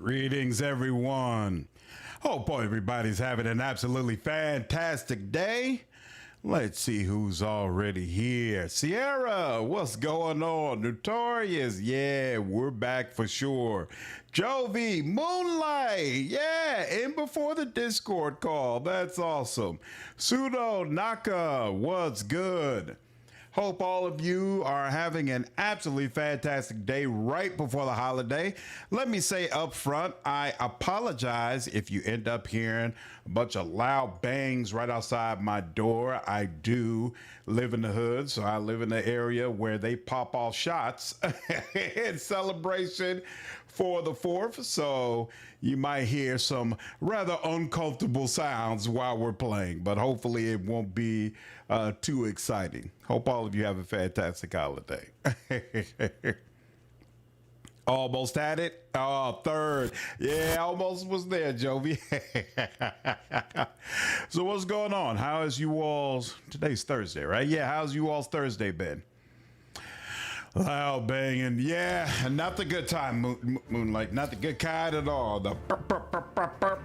Greetings, everyone. Hope everybody's having an absolutely fantastic day. Let's see who's already here. Sierra, what's going on? Notorious, yeah, we're back for sure. Jovi, Moonlight, yeah, in before the Discord call. That's awesome. Pseudo Naka, what's good? Hope all of you are having an absolutely fantastic day right before the holiday. Let me say up front, I apologize if you end up hearing a bunch of loud bangs right outside my door. I do live in the hood, so I live in the area where they pop off shots in celebration for the 4th. So you might hear some rather uncomfortable sounds while we're playing, but hopefully it won't be too exciting. Hope all of you have a fantastic holiday. Almost had it. Oh, 3rd. Yeah, almost was there, Jovi. So what's going on? How is you all's, today's Thursday, right? Yeah, how's you all's Thursday been? Loud banging. Yeah, not the good time, Moonlight. Not the good kind at all. The burp, burp, burp, burp, burp.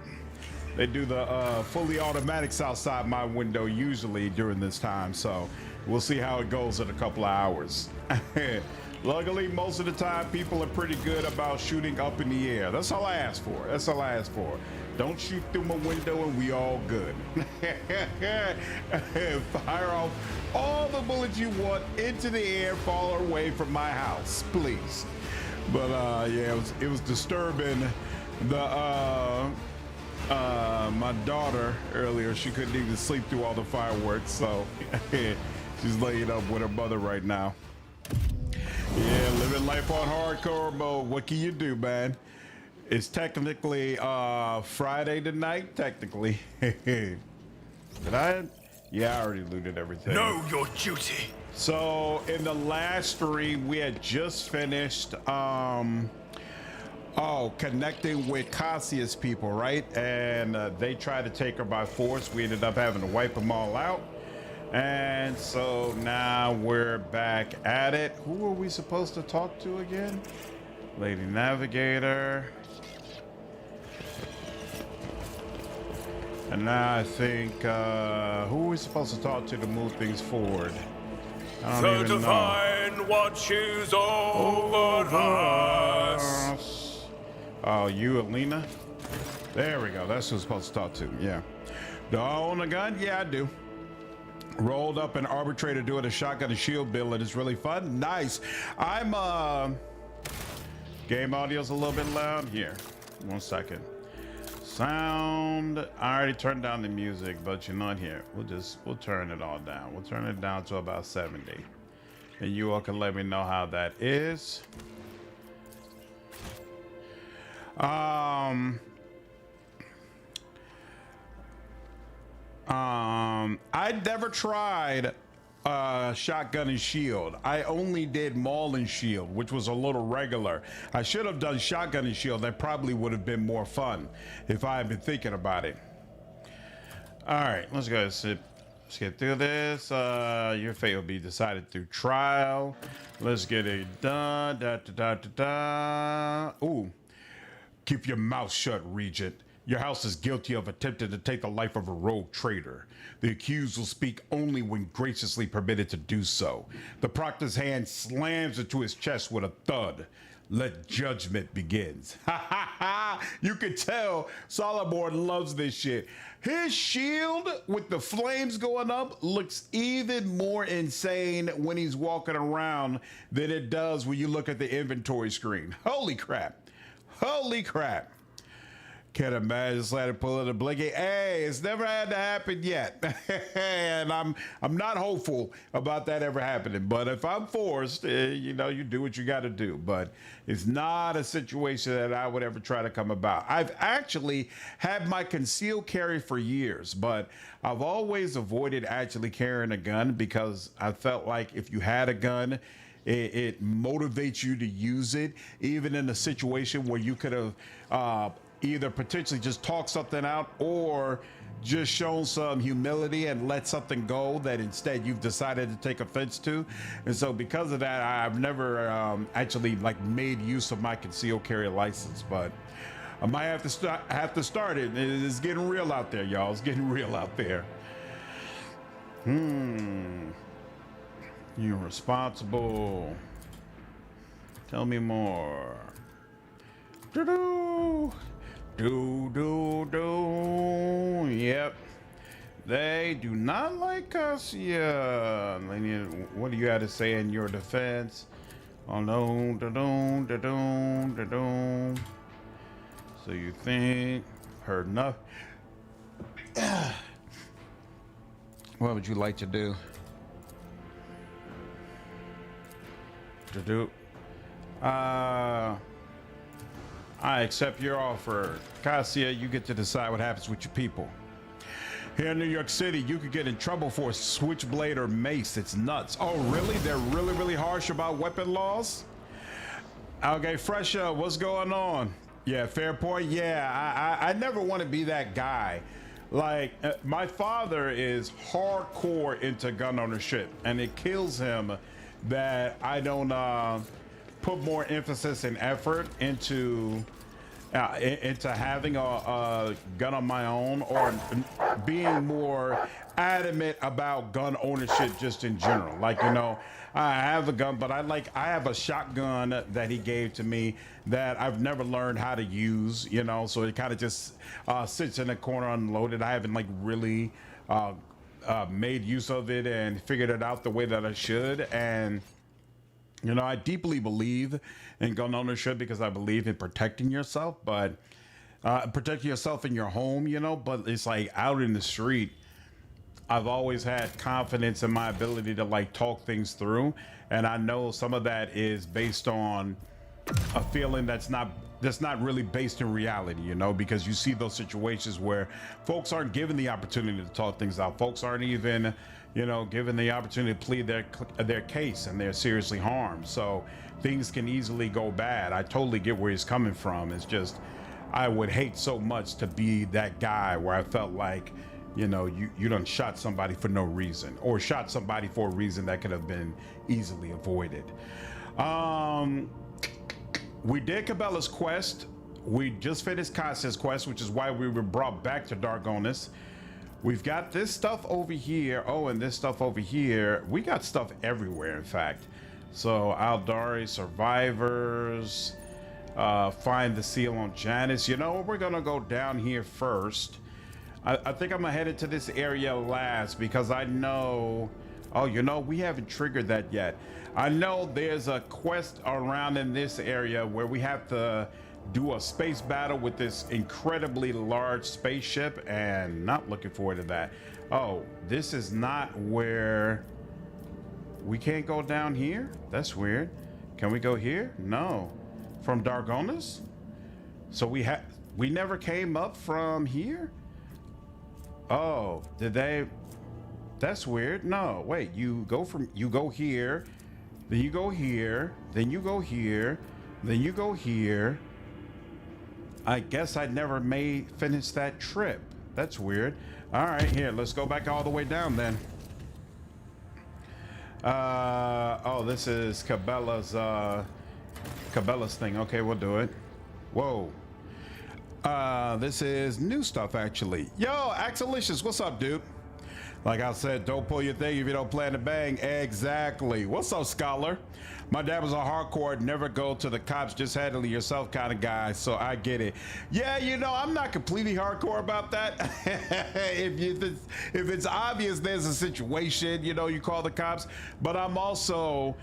They do the fully automatics outside my window usually during this time, so we'll see how it goes in a couple of hours. Luckily, most of the time, people are pretty good about shooting up in the air. That's all I ask for. That's all I ask for. Don't shoot through my window and we all good. Fire off all the bullets you want into the air, far away from my house, please. But yeah, it was disturbing. My daughter earlier, she couldn't even sleep through all the fireworks, so she's laying up with her mother right now. Yeah, living life on hardcore mode. What can you do, man? It's technically Friday tonight, technically. Did I? Yeah, I already looted everything. Know your duty. So in the last stream, we had just finished connecting with Cassius people, right? And they tried to take her by force. We ended up having to wipe them all out. And so now we're back at it. Who are we supposed to talk to again? Lady Navigator. And now I think, who are we supposed to talk to move things forward? I don't even know. The divine watches over us. Oh, you, Alina? There we go. That's who we're supposed to talk to. Yeah. Do I own a gun? Yeah, I do. Rolled up an arbitrator doing a shotgun and shield build, and it's really fun. Nice. I'm game audio's a little bit loud. Here, 1 second. Sound. I already turned down the music, but you're not here. We'll turn it all down. We'll turn it down to about 70. And you all can let me know how that is. I never tried shotgun and shield. I only did maul and shield, which was a little regular. I should have done shotgun and shield. That probably would have been more fun if I had been thinking about it. All right, let's go. Let's get through this. Your fate will be decided through trial. Let's get it done. Ooh, keep your mouth shut, Regent. Your house is guilty of attempting to take the life of a rogue traitor. The accused will speak only when graciously permitted to do so. The Proctor's hand slams into his chest with a thud. Let judgment begins. Ha ha ha! You can tell Solomon loves this shit. His shield with the flames going up looks even more insane when he's walking around than it does when you look at the inventory screen. Holy crap. Holy crap. Can't imagine sliding pulling a blinky. Hey, it's never had to happen yet. And I'm not hopeful about that ever happening. But if I'm forced, you know, you do what you got to do. But it's not a situation that I would ever try to come about. I've actually had my concealed carry for years, but I've always avoided actually carrying a gun because I felt like if you had a gun, it motivates you to use it, even in a situation where you could have either potentially just talk something out or just shown some humility and let something go that instead you've decided to take offense to. And so because of that, I've never actually like made use of my concealed carry license. But I might have to start it. It's getting real out there, y'all. It's getting real out there. You're responsible. Tell me more. Do. Yep. They do not like us. Yeah. What do you have to say in your defense? Oh no. So you think heard enough? What would you like to do? I accept your offer. Cassia, you get to decide what happens with your people. Here in New York City, you could get in trouble for a switchblade or mace. It's nuts. Oh, really? They're really harsh about weapon laws? Okay, Fresha, what's going on? Yeah, fair point. Yeah, I never want to be that guy. Like, my father is hardcore into gun ownership, and it kills him that I don't put more emphasis and effort into having a gun on my own, or being more adamant about gun ownership just in general. Like, you know, I have a gun, but I have a shotgun that he gave to me that I've never learned how to use, you know, so it kind of just sits in a corner unloaded. I haven't like really made use of it and figured it out the way that I should. And you know, I deeply believe in gun ownership because I believe in protecting yourself, but protecting yourself in your home, you know, but it's like out in the street, I've always had confidence in my ability to like talk things through. And I know some of that is based on a feeling that's not really based in reality, you know, because you see those situations where folks aren't given the opportunity to talk things out. Folks aren't even, you know, given the opportunity to plead their case, and they're seriously harmed. So things can easily go bad. I totally get where he's coming from. It's just, I would hate so much to be that guy where I felt like, you know, you done shot somebody for no reason, or shot somebody for a reason that could have been easily avoided. We did Cabela's quest. We just finished Cassia's quest, which is why we were brought back to Dargonus. We've got this stuff over here. Oh, and this stuff over here. We got stuff everywhere, in fact. So, Aldari survivors. Find the seal on Janus. You know, we're gonna go down here first. I think I'm gonna head into this area last because I know. Oh, you know, we haven't triggered that yet. I know there's a quest around in this area where we have to do a space battle with this incredibly large spaceship, and not looking forward to that. Oh, this is not where we can't go down here. That's weird. Can we go here? No. From Dargonus? So we never came up from here? Oh, did they? That's weird. No, wait, you go here, then you go here, then you go here, then you go here. I guess I never finish that trip. That's weird. All right, here, let's go back all the way down then. Oh, this is Cabela's thing. Okay, we'll do it. Whoa. This is new stuff, actually. Yo, Axelicious, what's up, dude? Like I said, don't pull your thing if you don't plan to bang. Exactly. What's up, Scholar? My dad was a hardcore, never go to the cops, just handle it yourself kind of guy, so I get it. Yeah, you know, I'm not completely hardcore about that. if it's obvious there's a situation, you know, you call the cops. But I'm also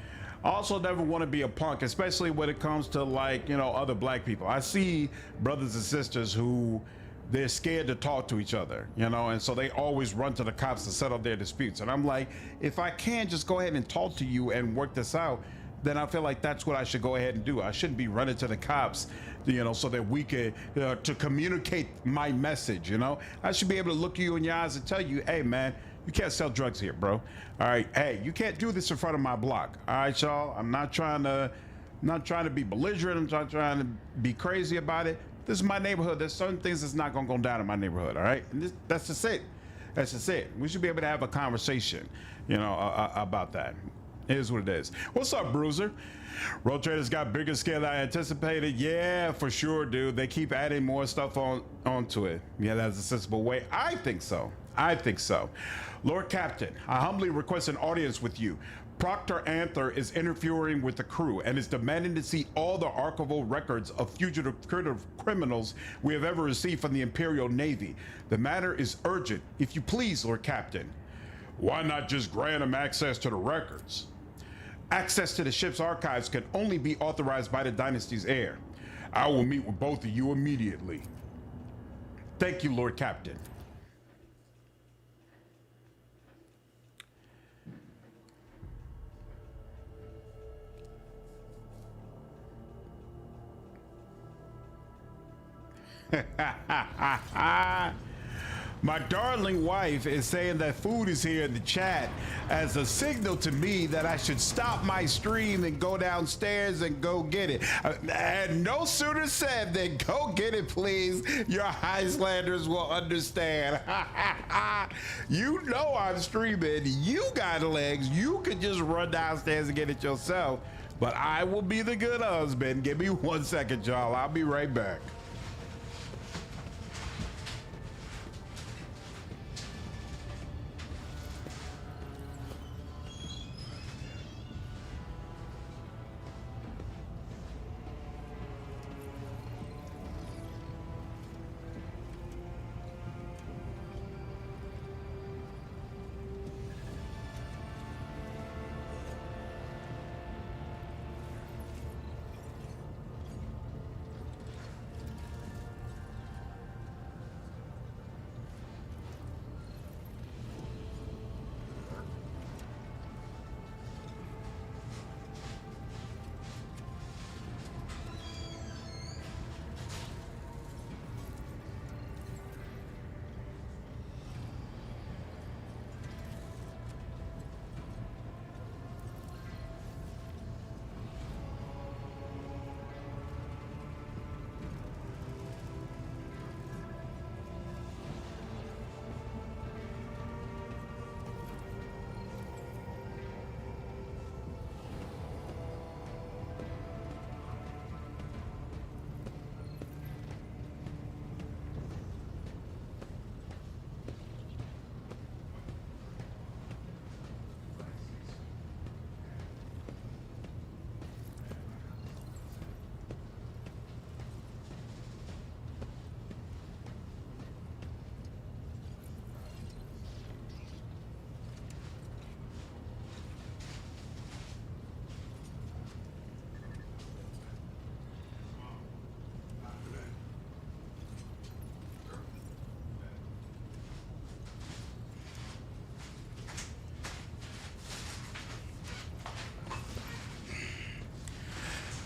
never want to be a punk, especially when it comes to, like, you know, other black people. I see brothers and sisters who they're scared to talk to each other, you know, and so they always run to the cops to settle their disputes. And I'm like, if I can just go ahead and talk to you and work this out, then I feel like that's what I should go ahead and do. I shouldn't be running to the cops, you know, so that we could to communicate my message, you know. I should be able to look you in your eyes and tell you, hey man, you can't sell drugs here, bro. All right, hey, you can't do this in front of my block. All right, y'all. I'm not trying to be belligerent. I'm not trying to be crazy about it. This is my neighborhood. There's certain things that's not gonna go down in my neighborhood. All right, and that's just it. That's just it. We should be able to have a conversation, you know, about that. It is what it is. What's up, Bruiser? Road Traders got bigger scale than I anticipated. Yeah, for sure, dude. They keep adding more stuff onto it. Yeah, that's a sensible way. I think so. I think so. Lord Captain, I humbly request an audience with you. Proctor Anther is interfering with the crew and is demanding to see all the archival records of fugitive criminals we have ever received from the Imperial Navy. The matter is urgent. If you please, Lord Captain. Why not just grant him access to the records? Access to the ship's archives can only be authorized by the dynasty's heir. I will meet with both of you immediately. Thank you, Lord Captain. My darling wife is saying that food is here in the chat as a signal to me that I should stop my stream and go downstairs and go get it. And no sooner said than go get it, please. Your Icelanders will understand. You know I'm streaming. You got legs. You could just run downstairs and get it yourself. But I will be the good husband. Give me 1 second, y'all. I'll be right back.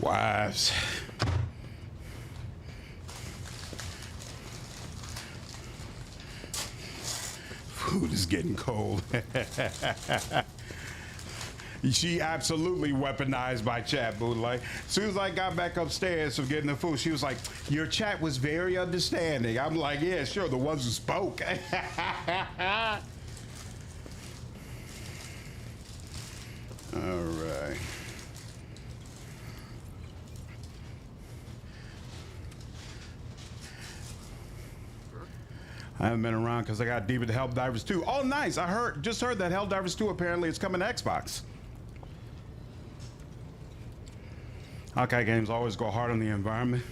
Wives. Food is getting cold. She absolutely weaponized my chat, boo. Like, as soon as I got back upstairs from getting the food, she was like, your chat was very understanding. I'm like, yeah, sure, the ones who spoke. All right. I haven't been around because I got deep into Helldivers 2. Oh, nice. Just heard that Helldivers 2 apparently is coming to Xbox. Hawkeye games always go hard on the environment.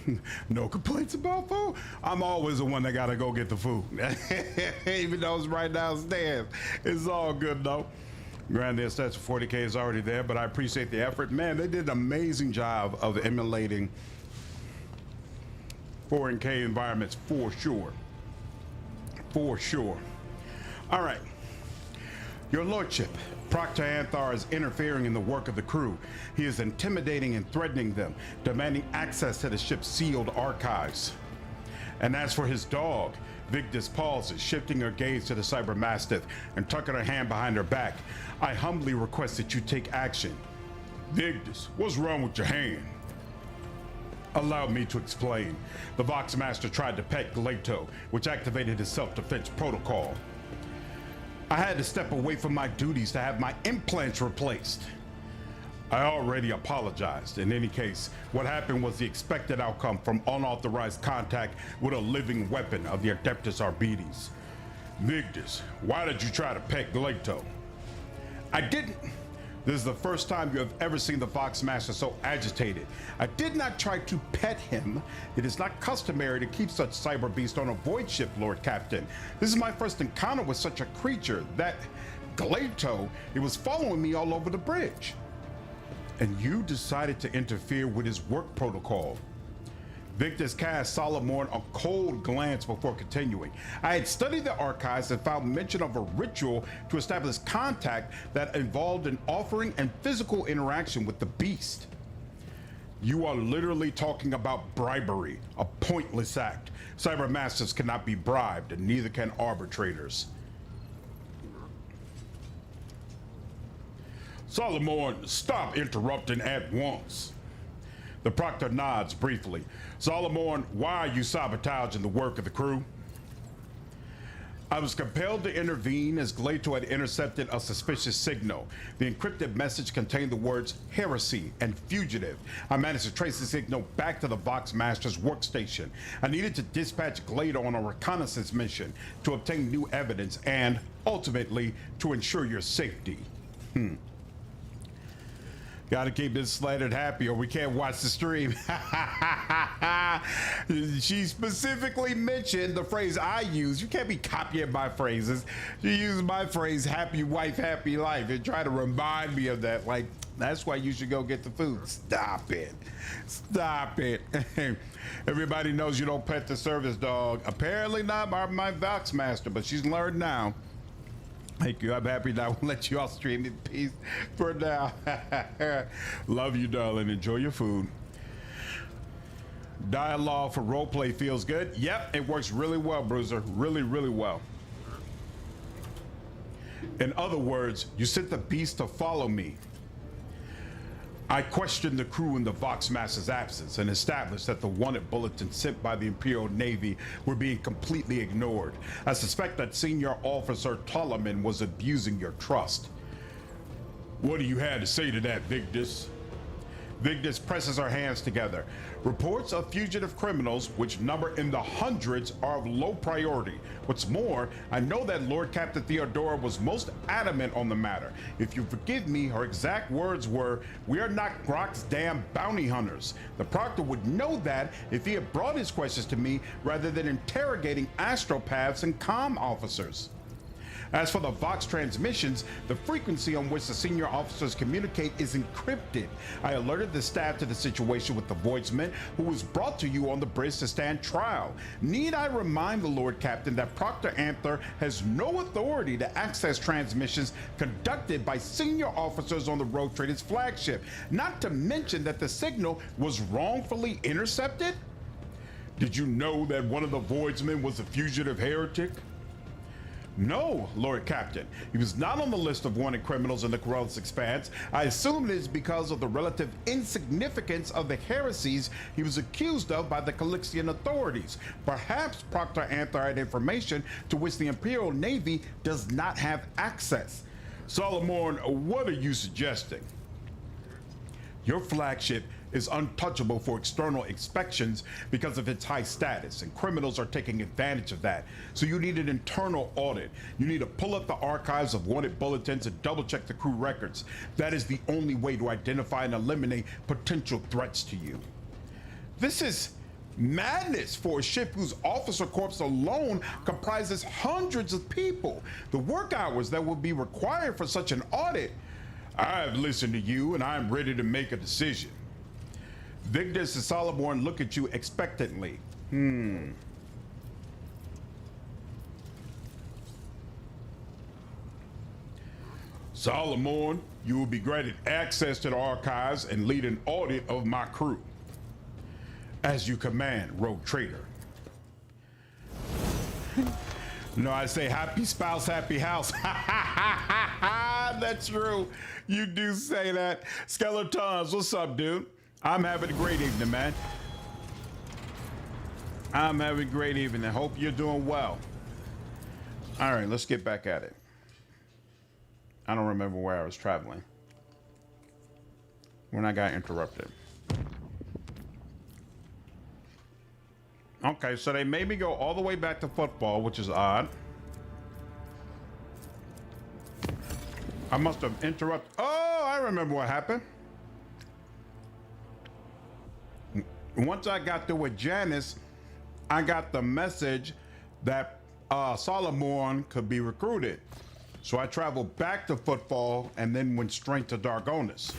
No complaints about food. I'm always the one that gotta go get the food. Even though it's right downstairs. It's all good though. Granted, the aesthetics of 40K is already there, but I appreciate the effort. Man, they did an amazing job of emulating 4K environments for sure. For sure. All right. Your Lordship, Proctor Anther is interfering in the work of the crew. He is intimidating and threatening them, demanding access to the ship's sealed archives. And as for his dog, Victus pauses, shifting her gaze to the Cyber Mastiff and tucking her hand behind her back. I humbly request that you take action. Victus, what's wrong with your hand? Allow me to explain. The Vox Master tried to pet Glato, which activated his self-defense protocol. I had to step away from my duties to have my implants replaced. I already apologized. In any case, what happened was the expected outcome from unauthorized contact with a living weapon of the Adeptus Arbites. Vigdis, why did you try to pet Glato? I didn't. This is the first time you have ever seen the Vox Master so agitated. I did not try to pet him. It is not customary to keep such cyber beast on a void ship, Lord Captain. This is my first encounter with such a creature. That Glato, it was following me all over the bridge. And you decided to interfere with his work protocol. Victus cast Solomon a cold glance before continuing. I had studied the archives and found mention of a ritual to establish contact that involved an offering and physical interaction with the beast. You are literally talking about bribery, a pointless act. Cybermasters cannot be bribed, and neither can arbitrators. Solomon, stop interrupting at once. The Proctor nods briefly. Solomon, why are you sabotaging the work of the crew? I was compelled to intervene as Glato had intercepted a suspicious signal. The encrypted message contained the words heresy and fugitive. I managed to trace the signal back to the Vox Master's workstation. I needed to dispatch Glato on a reconnaissance mission to obtain new evidence and, ultimately, to ensure your safety. Gotta keep this slandered happy or we can't watch the stream. She specifically mentioned the phrase I use. You can't be copying my phrases. She used my phrase, happy wife, happy life, and try to remind me of that. Like, that's why you should go get the food. Stop it. Stop it. Everybody knows you don't pet the service dog. Apparently not my Vox Master, but she's learned now. Thank you. I'm happy now. I'll let you all stream in peace for now. Love you, darling. Enjoy your food. Dialogue for roleplay feels good. Yep, it works really well, Bruiser. Really, really well. In other words, you sent the beast to follow me. I questioned the crew in the Vox Master's absence and established that the wanted bulletins sent by the Imperial Navy were being completely ignored. I suspect that Senior Officer Ptolemy was abusing your trust. What do you have to say to that, Vigdis? Vigdis presses her hands together. Reports of fugitive criminals, which number in the hundreds, are of low priority. What's more, I know that Lord Captain Theodora was most adamant on the matter. If you forgive me, her exact words were, "We are not Grok's damn bounty hunters." The Proctor would know that if he had brought his questions to me rather than interrogating astropaths and comm officers. As for the Vox transmissions, the frequency on which the senior officers communicate is encrypted. I alerted the staff to the situation with the voidsman, who was brought to you on the bridge to stand trial. Need I remind the Lord Captain that Proctor Anther has no authority to access transmissions conducted by senior officers on the Rogue Trader's flagship, not to mention that the signal was wrongfully intercepted? Did you know that one of the voidsmen was a fugitive heretic? No, Lord Captain. He was not on the list of wanted criminals in the Corellis Expanse. I assume it is because of the relative insignificance of the heresies he was accused of by the Calixian authorities. Perhaps Proctor Anther had information to which the Imperial Navy does not have access. Solomon, what are you suggesting? Your flagship is untouchable for external inspections because of its high status, and criminals are taking advantage of that. So you need an internal audit. You need to pull up the archives of wanted bulletins and double check the crew records. That is the only way to identify and eliminate potential threats to you. This is madness for a ship whose officer corps alone comprises hundreds of people. The work hours that would be required for such an audit. I have listened to you and I am ready to make a decision. Vigdis and Solomon look at you expectantly. Solomon, you will be granted access to the archives and lead an audit of my crew. As you command, Rogue Trader. No, I say happy spouse, happy house. That's true. You do say that. Skeletons, what's up, dude? I'm having a great evening, man. I'm having a great evening. I hope you're doing well. All right, let's get back at it. I don't remember where I was traveling. when I got interrupted. Okay, so they made me go all the way back to football, which is odd. I must have interrupted. Oh, I remember what happened. Once I got through with Janus, I got the message that Solomon could be recruited. So I traveled back to football and then went straight to Dargonus.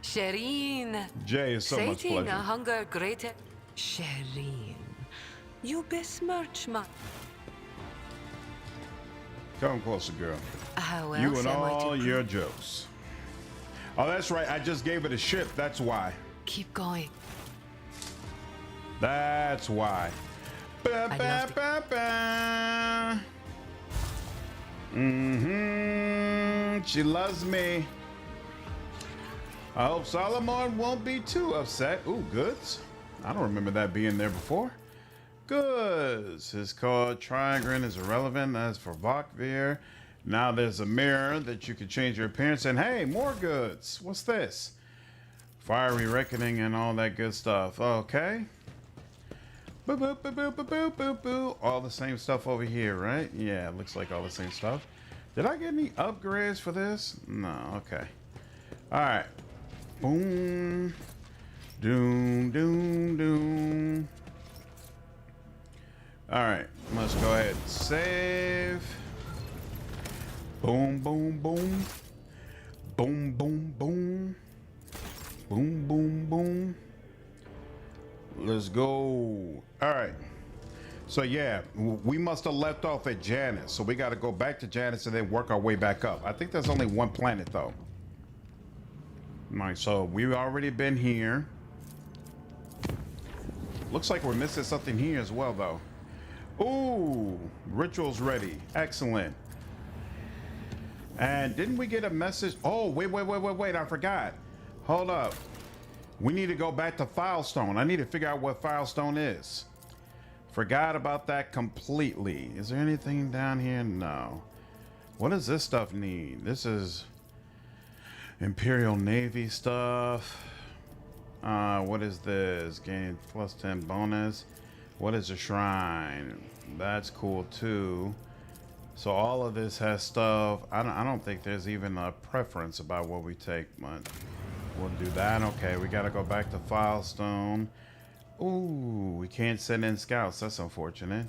Shireen. Jay is so much Sating a pleasure. hunger greater. Shireen. You besmirch my. Come closer, girl. How You else and am I all to your jokes. Oh, that's right. I just gave it a ship. That's why. keep going? That's why. Ba, I ba, love ba, ba. She loves me. I hope Solomon won't be too upset. Ooh, goods. I don't remember that being there before. Goods. It's called Trigrin is irrelevant. That's for Vokvir. Now there's a mirror that you can change your appearance. And hey, more goods. What's this? Fiery Reckoning and all that good stuff. Okay. Boo, boo, boo, boo, boo, boo, boo, boo. All the same stuff over here, right? Yeah, it looks like all the same stuff. Did I get any upgrades for this? No, okay. All right. Boom. Doom, doom, doom. All right, let's go ahead and save. Boom, boom, boom. Boom, boom, boom. Boom, boom, boom. Let's go. All right. So yeah, we must have left off at Janus. So we got to go back to Janus and then work our way back up. I think there's only one planet though. All right, so we've already been here. Looks like we're missing something here as well though. Ooh, ritual's ready. Excellent. And didn't we get a message? Oh, wait, I forgot. Hold up. We need to go back to Filestone. I need to figure out what Filestone is. Forgot about that completely. Is there anything down here? No. What does this stuff need? This is Imperial Navy stuff. What is this? Gain plus 10 bonus. What is a shrine? That's cool too. So all of this has stuff. I don't think there's even a preference about what we take, but we'll do that. Okay, we gotta go back to Filestone. Ooh, we can't send in scouts. That's unfortunate.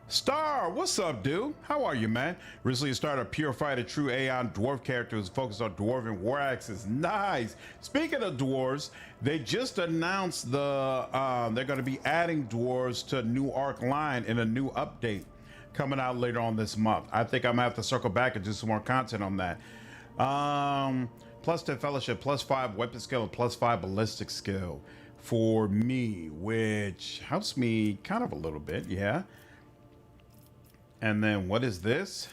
Star, what's up, dude? How are you, man? Recently started a purified a true Aeon dwarf character who's focused on dwarven war axes. Nice. Speaking of dwarves, they just announced the they're going to be adding dwarves to a new arc line in a new update coming out later on this month. I think I'm gonna have to circle back and do some more content on that. Plus 10 fellowship, plus 5 weapon skill, and plus 5 ballistic skill for me, which helps me kind of a little bit, yeah. And then what is this?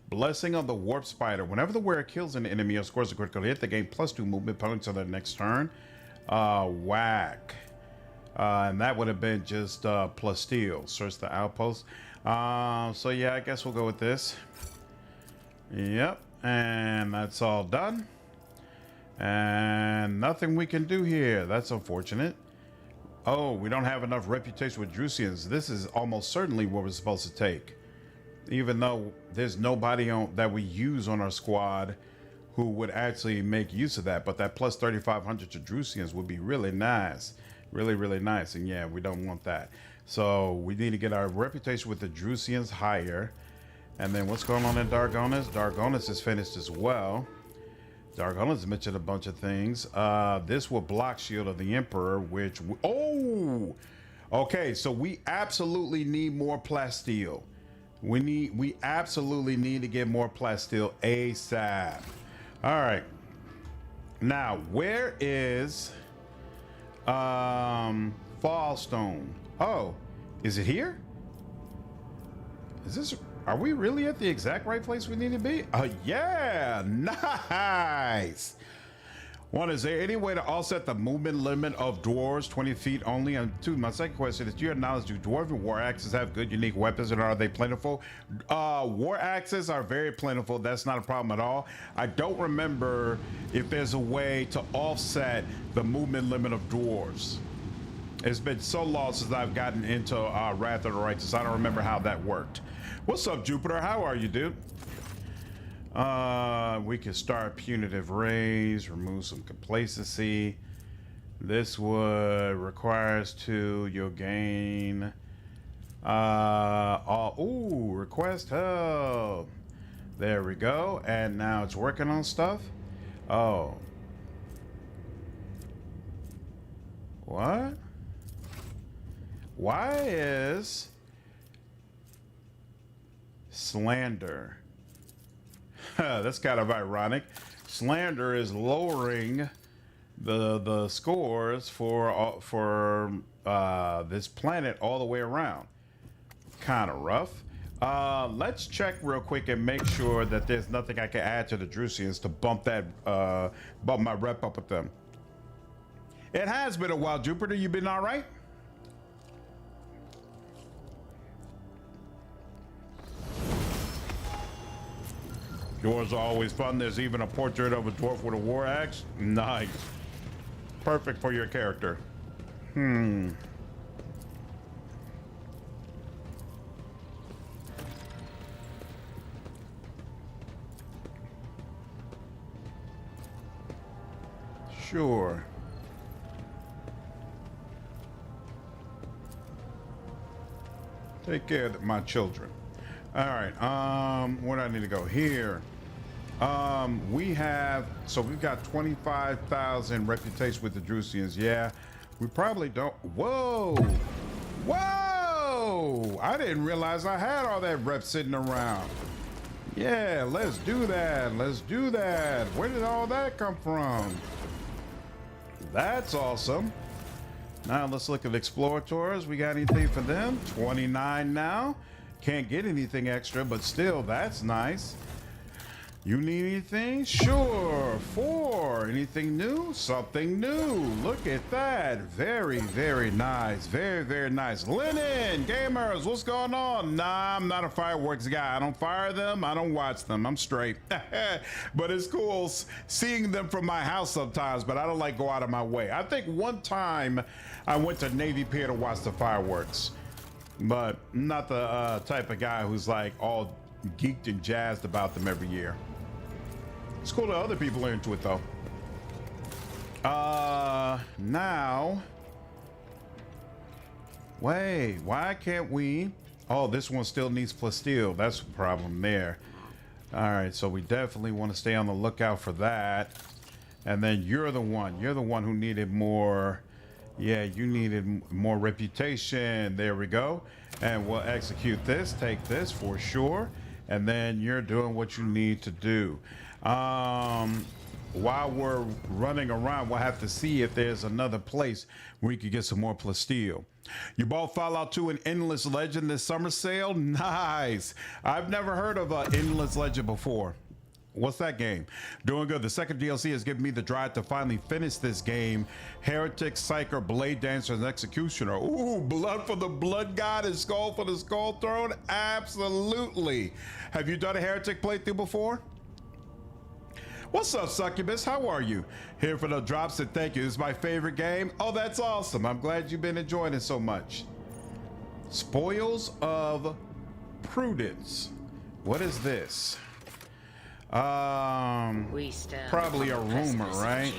Blessing of the Warp Spider. Whenever the wearer kills an enemy or scores a critical hit, they gain plus 2 movement penalty to their next turn. Whack. And that would have been just plus steel. Search the outpost. So yeah, I guess we'll go with this. Yep. And that's all done. And nothing we can do here. That's unfortunate. Oh, we don't have enough reputation with Drusians. This is almost certainly what we're supposed to take. Even though there's nobody that we use on our squad who would actually make use of that. But that plus 3,500 to Drusians would be really nice. Really, really nice. And yeah, we don't want that. So we need to get our reputation with the Drusians higher. And then what's going on in Dargonus? Dargonus is finished as well. Dargonus mentioned a bunch of things. This will block Shield of the Emperor, which... oh! Okay, so we absolutely need more plasteel. We absolutely need to get more plasteel ASAP. All right. Now, where is Fallstone? Oh, is it here? Is this... are we really at the exact right place we need to be? Yeah, nice. One, is there any way to offset the movement limit of dwarves 20 feet only? And two, my second question is, do you have knowledge, do dwarven war axes have good unique weapons and are they plentiful? War axes are very plentiful. That's not a problem at all. I don't remember if there's a way to offset the movement limit of dwarves. It's been so long since I've gotten into Wrath of the Righteous. I don't remember how that worked. What's up, Jupiter? How are you, dude? We can start punitive raise, remove some complacency. This would requires to you'll gain request help. There we go. And now it's working on stuff. Oh. What? Why is slander? That's kind of ironic. Slander is lowering the scores for this planet all the way around. Kind of rough. Let's check real quick and make sure that there's nothing I can add to the Drusians to bump my rep up with them. It has been a while, Jupiter. You been all right? Dwarves are always fun. There's even a portrait of a dwarf with a war axe. Nice. Perfect for your character. Sure. Take care of my children. All right. Where do I need to go? Here. We've got 25,000 reputation with the Drusians. Yeah, we probably don't. Whoa, I didn't realize I had all that rep sitting around. Yeah, let's do that. Where did all that come from? That's awesome. Now let's look at explorators. We got anything for them? 29 now. Can't get anything extra, but still, that's nice. You need anything? Sure. 4. Anything new? Something new. Look at that. Very, very nice. Very, very nice. Linen, gamers, what's going on? Nah, I'm not a fireworks guy. I don't fire them. I don't watch them. I'm straight. But it's cool seeing them from my house sometimes, but I don't like go out of my way. I think one time I went to Navy Pier to watch the fireworks, but I'm not the type of guy who's like all geeked and jazzed about them every year. It's cool that other people are into it though. Now, wait, why can't we? Oh, this one still needs plasteel. That's a problem there. All right, so we definitely want to stay on the lookout for that. And then you're the one who needed more. Yeah, you needed more reputation. There we go. And we'll execute this, take this for sure. And then you're doing what you need to do. While we're running around, we'll have to see if there's another place where you could get some more plasteel. You bought Fallout 2 and Endless Legend this summer sale? Nice. I've never heard of Endless Legend before. What's that game? Doing good. The second DLC has given me the drive to finally finish this game. Heretic, Psyker, Blade Dancer, and Executioner. Ooh, blood for the Blood God and skull for the Skull Throne? Absolutely. Have you done a Heretic playthrough before? What's up, Succubus? How are you? Here for the drops and thank you. This is my favorite game. Oh, that's awesome. I'm glad you've been enjoying it so much. Spoils of Prudence. What is this? Probably a rumor, right?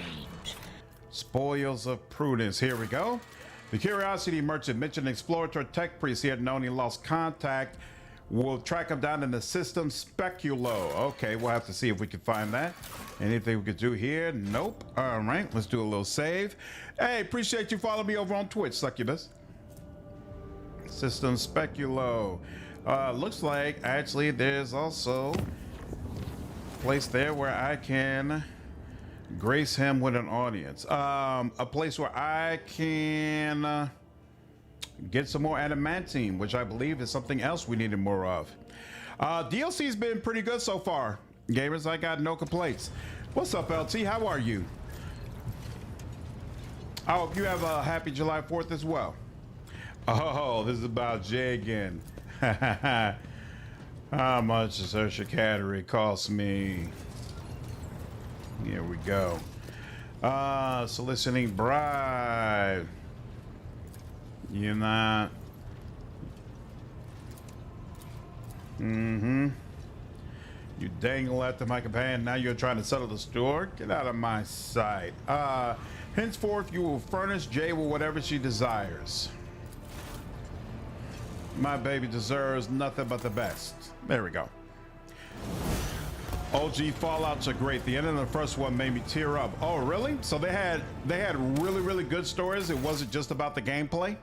Spoils of Prudence. Here we go. The Curiosity Merchant mentioned Explorator Tech Priest he had known he lost contact. We'll track him down in the system. Speculo. Okay, we'll have to see if we can find that. Anything we could do here? Nope. All right, let's do a little save. Hey, appreciate you following me over on Twitch, Succubus. System Speculo. Looks like actually there's also a place there where I can grace him with an audience. A place where I can get some more adamantine, which I believe is something else we needed more of. DLC's been pretty good so far. Gamers, I got no complaints. What's up, LT? How are you? I hope you have a happy July 4th as well. Oh, this is about Jay again. How much does her chicanery cost me? Here we go. Soliciting bribe. You're not. You dangle after my companion. Now you're trying to settle the store. Get out of my sight. Henceforth, you will furnish Jay with whatever she desires. My baby deserves nothing but the best. There we go. OG Fallouts are great. The end of the first one made me tear up. Oh, really? So they had really good stories. It wasn't just about the gameplay.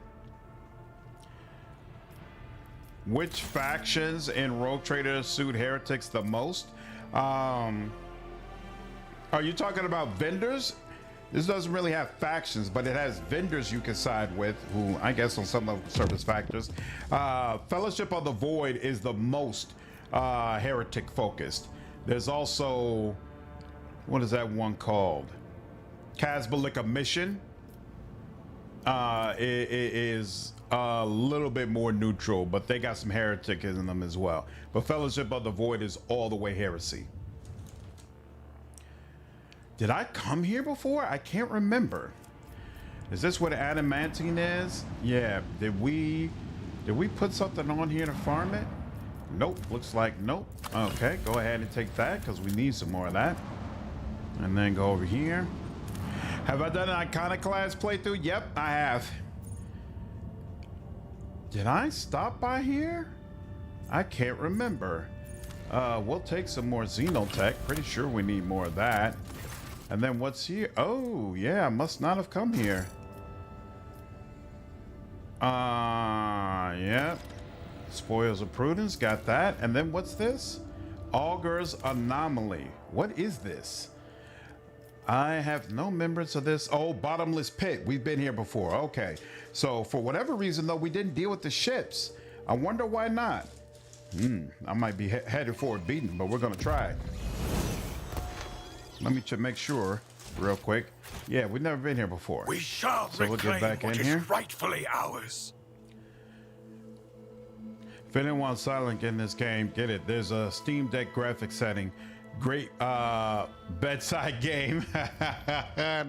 Which factions in Rogue Trader suit heretics the most? Are you talking about vendors? This doesn't really have factions, but it has vendors you can side with, who I guess on some level service factors. Fellowship of the Void is the most heretic focused. There's also, what is that one called? Casbalika Mission. It is a little bit more neutral, but they got some heretic in them as well. But Fellowship of the Void is all the way heresy. Did I come here before? I can't remember. Is this where the adamantine is? Yeah. Did we put something on here to farm it? Nope. Looks like nope. Okay, go ahead and take that because we need some more of that. And then go over here. Have I done an Iconoclast playthrough? Yep, I have. Did I stop by here? I can't remember. We'll take some more Xenotech. Pretty sure we need more of that. And then what's here? Oh, yeah, I must not have come here. Yeah. Spoils of Prudence, got that. And then what's this? Augur's Anomaly. What is this? I have no remembrance of this. Oh, Bottomless Pit. We've been here before. Okay. So for whatever reason, though, we didn't deal with the ships. I wonder why not. I might be headed for a beating, but we're going to try. Let me make sure real quick. Yeah, we've never been here before. We shall so we'll get back what in is here. rightfully ours. If anyone's silent in this game, get it. There's a Steam Deck graphic setting. Great bedside game.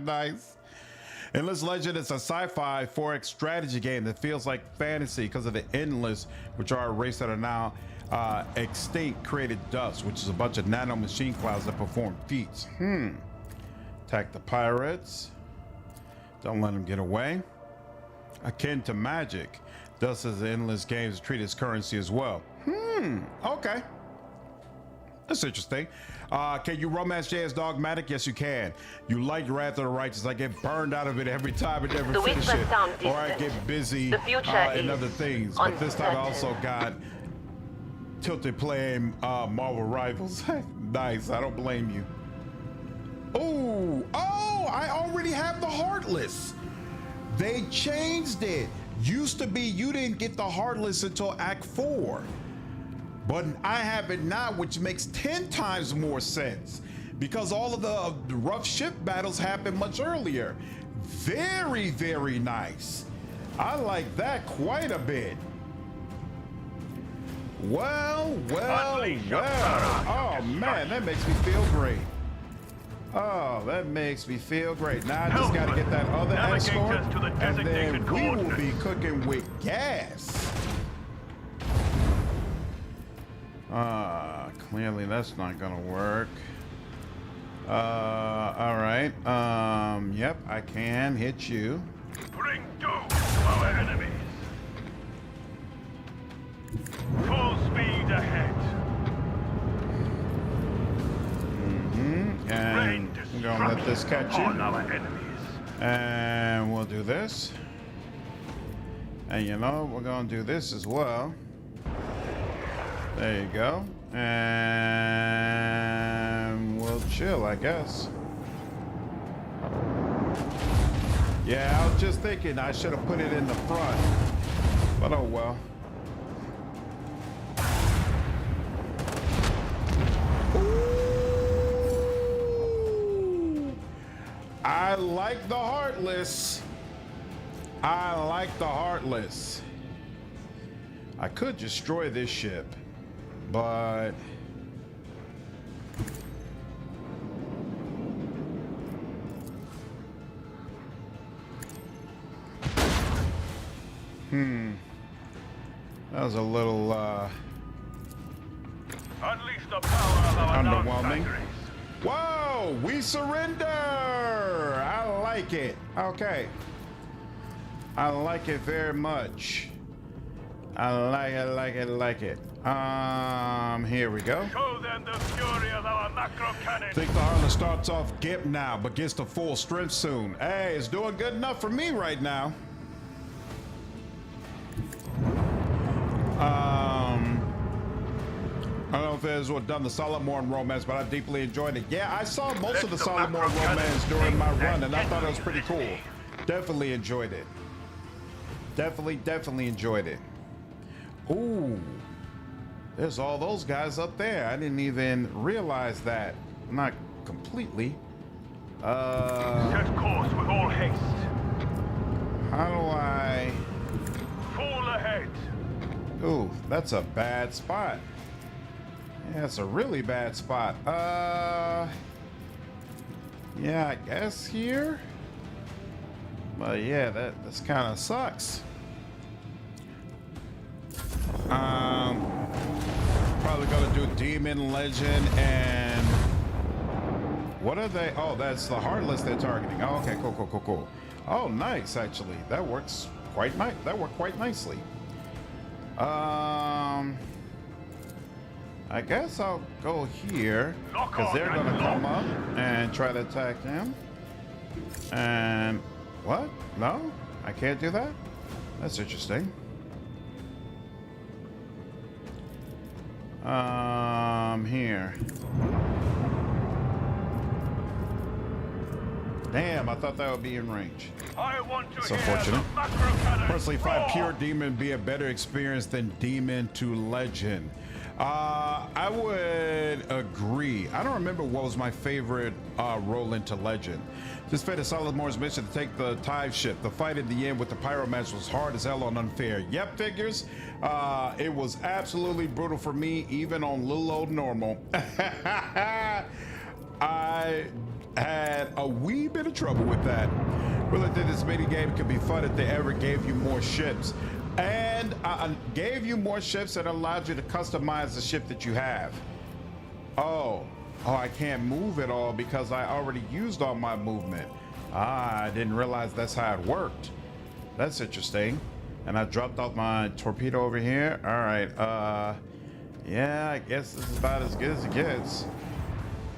Nice. Endless Legend is a sci-fi 4X strategy game that feels like fantasy because of the Endless, which are a race that are now extinct, created dust, which is a bunch of nano machine clouds that perform feats. Attack the pirates. Don't let them get away. Akin to magic. Dust as the Endless games treat as currency as well. Okay. That's interesting. Can you romance Jay as Dogmatic? Yes, you can. You like Wrath of the Righteous. I get burned out of it every time and never finish it. Or I get busy in other things. But this time I also got tilted playing Marvel Rivals. Nice. I don't blame you. Oh, I already have the Heartless. They changed it. Used to be you didn't get the Heartless until Act 4. But I have it now, which makes 10 times more sense because all of the rough ship battles happen much earlier. Very, very nice. I like that quite a bit. Well. Oh man, that makes me feel great. Oh, that makes me feel great. Now I just got to get that other escort, and then we will be cooking with gas. Clearly that's not gonna work. All right. Yep, I can hit you. Bring doom to our enemies. Full speed ahead. And I'm gonna let this catch you. Our enemies. And we'll do this. And you know, we're gonna do this as well. There you go. And we'll chill, I guess. Yeah, I was just thinking I should have put it in the front. But oh well. Ooh. I I like the Heartless. I like the Heartless. I could destroy this ship, but that was a little Unleash the power of our underwhelming. non-sangres. Whoa, we surrender. I like it. Okay. I like it very much. I like it. Here we go. Show them the fury of our macro cannon. Think the Harlan starts off gimp now, but gets to full strength soon. Hey, it's doing good enough for me right now. I don't know if it was what done the Solomon romance, but I deeply enjoyed it. Yeah, I saw most of the Solomon romance during my run, and I thought it was pretty cool. Definitely enjoyed it. Definitely enjoyed it. Ooh, there's all those guys up there. I didn't even realize that. Not completely. Set course with all haste. How do I? Full ahead. Ooh, that's a bad spot. Yeah, it's a really bad spot. Yeah, I guess here. But yeah, that's kind of sucks. Probably gonna do Demon Legend and what are they? Oh, that's the Heartless they're targeting. Oh, okay, cool. Oh, nice. Actually, that works quite nice. That worked quite nicely. I guess I'll go here because they're gonna come up and try to attack him. And what? No, I can't do that. That's interesting. Here. Damn, I thought that would be in range. I want to It's hear unfortunate. the macro cannon. Personally, find roar. pure demon be a better experience than demon to legend. I would agree. I don't remember what was my favorite roll into legend. Just fed Solomon's mission to take the Tithe ship. The fight in the end with the Pyromancer was hard as hell and unfair. Yep, figures. It was absolutely brutal for me, even on little old normal. I had a wee bit of trouble with that. Really think this mini game could be fun if they ever gave you more ships. And gave you more ships that allowed you to customize the ship that you have. Oh, I can't move at all because I already used all my movement. I didn't realize that's how it worked. That's interesting. And I dropped off my torpedo over here. All right, yeah, I guess this is about as good as it gets.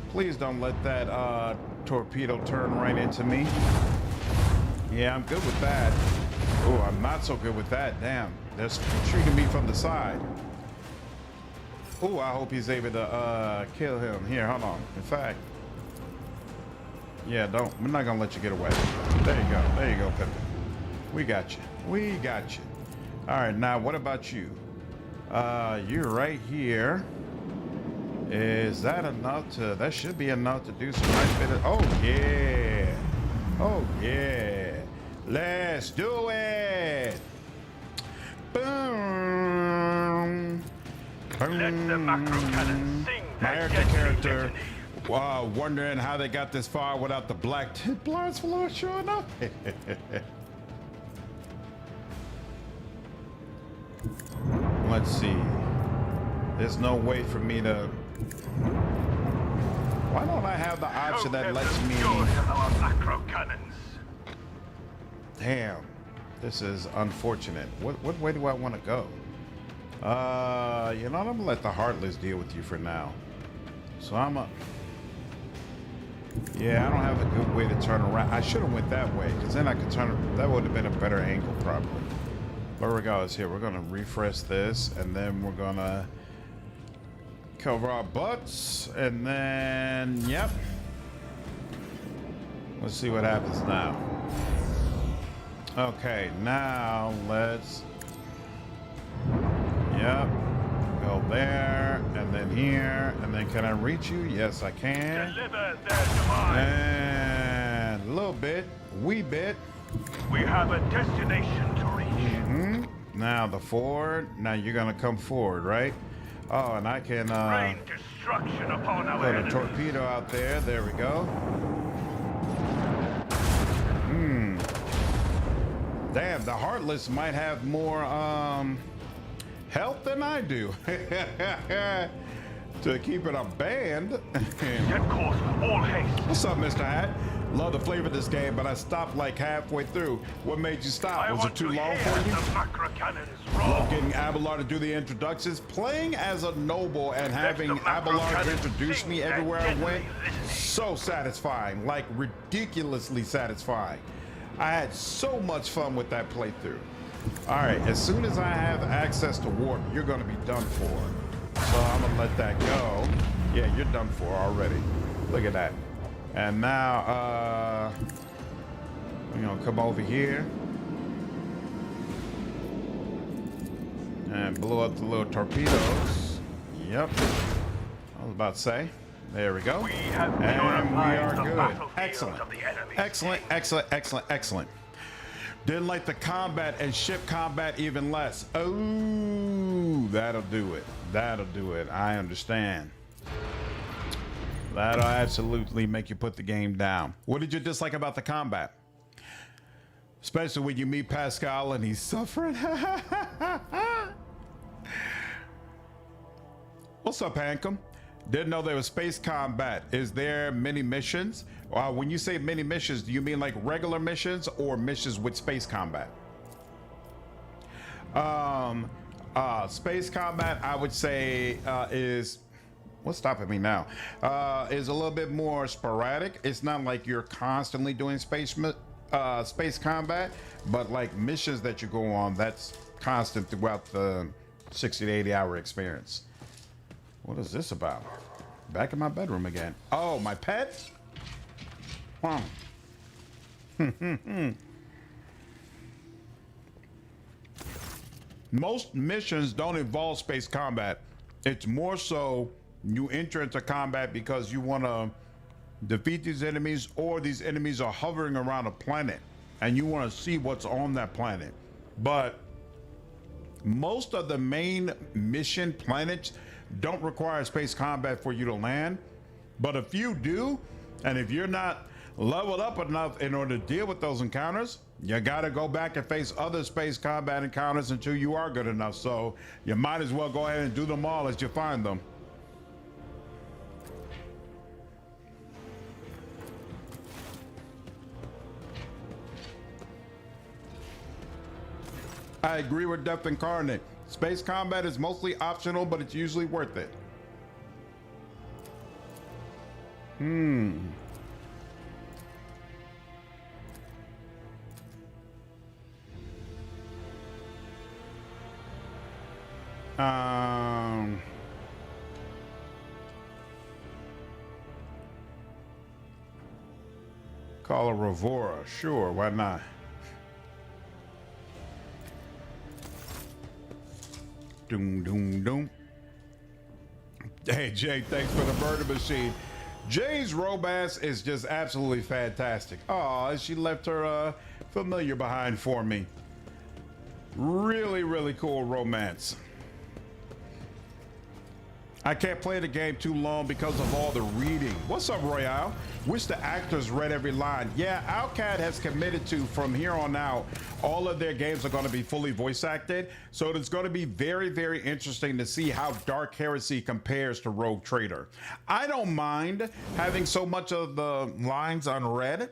Please don't let that torpedo turn right into me. Yeah, I'm good with that. Oh, I'm not so good with that. Damn, they're shooting me from the side. Oh, I hope he's able to kill him. Here, hold on. In fact, yeah, we're not gonna let you get away. There you go, Pippin. We got you. All right, now what about you? You're right here. Is that enough to? That should be enough to do some nice bit of. Oh yeah. Let's do it! Boom! Let the macro cannon sing My their actor deadly character, litany. wondering how they got this far without the black Templars showing up. Let's see. There's no way for me to. Why don't I have the option that lets me? Our macro cannons. Damn, this is unfortunate. What way do I want to go? You know what? I'm gonna let the Heartless deal with you for now. So yeah, I don't have a good way to turn around. I should have went that way, because then I could turn. That would have been a better angle, probably. But regardless, here we're gonna refresh this, and then we're gonna cover our butts, and then yep. Let's see what happens now. Okay, now let's. Yep. Go there, and then here, and then can I reach you? Yes, I can. Deliver their demise. And little bit, wee bit. We have a destination to reach. Now the forward. Now you're gonna come forward, right? Oh, and I can Rain destruction upon our put a enemies. torpedo out there. There we go. Damn, the Heartless might have more health than I do. To keep it a band. Get course with all haste. What's up, Mr. Hat? Love the flavor of this game, but I stopped like halfway through. What made you stop? I Was want it too to long hear for you? the macro cannons Love roar. getting Abelard to do the introductions. Playing as a noble and having the macro Abelard cannon introduce sing me and everywhere I deadly went, listening. so satisfying, like ridiculously satisfying. I had so much fun with that playthrough. All right, as soon as I have access to warp, you're gonna be done for. So I'm gonna let that go. Yeah, you're done for already. Look at that. And now, we're gonna come over here and blow up the little torpedoes. Yep. I was about to say. There we go. We have And we purified are the good. battlefields Excellent. of the enemy. Excellent, excellent, excellent, excellent. Didn't like the combat and ship combat even less. Oh, that'll do it. That'll do it. I understand. That'll absolutely make you put the game down. What did you dislike about the combat? Especially when you meet Pascal and he's suffering. What's up, Hankum? Didn't know there was space combat. Is there many missions? When you say many missions, do you mean like regular missions or missions with space combat? Space combat, I would say, is... What's stopping me now? Is a little bit more sporadic. It's not like you're constantly doing space combat, but like missions that you go on, that's constant throughout the 60 to 80 hour experience. What is this about? Back in my bedroom again. Oh, my pets? Huh. Most missions don't involve space combat. It's more so you enter into combat because you want to defeat these enemies, or these enemies are hovering around a planet and you want to see what's on that planet. But most of the main mission planets don't require space combat for you to land. But if you do, and if you're not leveled up enough in order to deal with those encounters, you gotta go back and face other space combat encounters until you are good enough. So you might as well go ahead and do them all as you find them. I agree with Death Incarnate. Space combat is mostly optional, but it's usually worth it. Call a Ravora, sure, why not? Doom, doom, doom. Hey, Jay, thanks for the murder machine. Jay's romance is just absolutely fantastic. Oh, she left her familiar behind for me. Really, really cool romance. I can't play the game too long because of all the reading. What's up, Royale? Wish the actors read every line. Yeah, Outcat has committed to, from here on out, all of their games are going to be fully voice acted. So it's going to be very, very interesting to see how Dark Heresy compares to Rogue Trader. I don't mind having so much of the lines unread,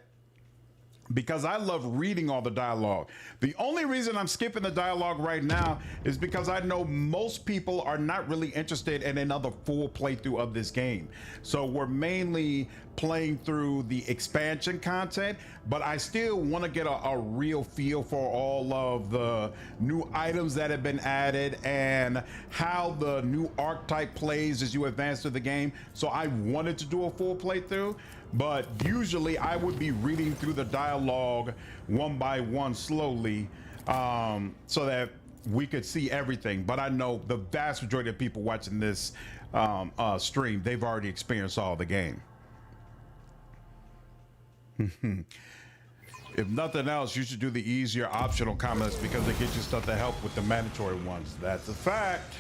because I love reading all the dialogue. The only reason I'm skipping the dialogue right now is because I know most people are not really interested in another full playthrough of this game. So we're mainly playing through the expansion content, but I still want to get a real feel for all of the new items that have been added and how the new archetype plays as you advance through the game. So I wanted to do a full playthrough, but usually I would be reading through the dialogue one by one slowly, so that we could see everything. But I know the vast majority of people watching this stream, they've already experienced all the game. If nothing else, you should do the easier optional comments because it gets you stuff to help with the mandatory ones. That's a fact.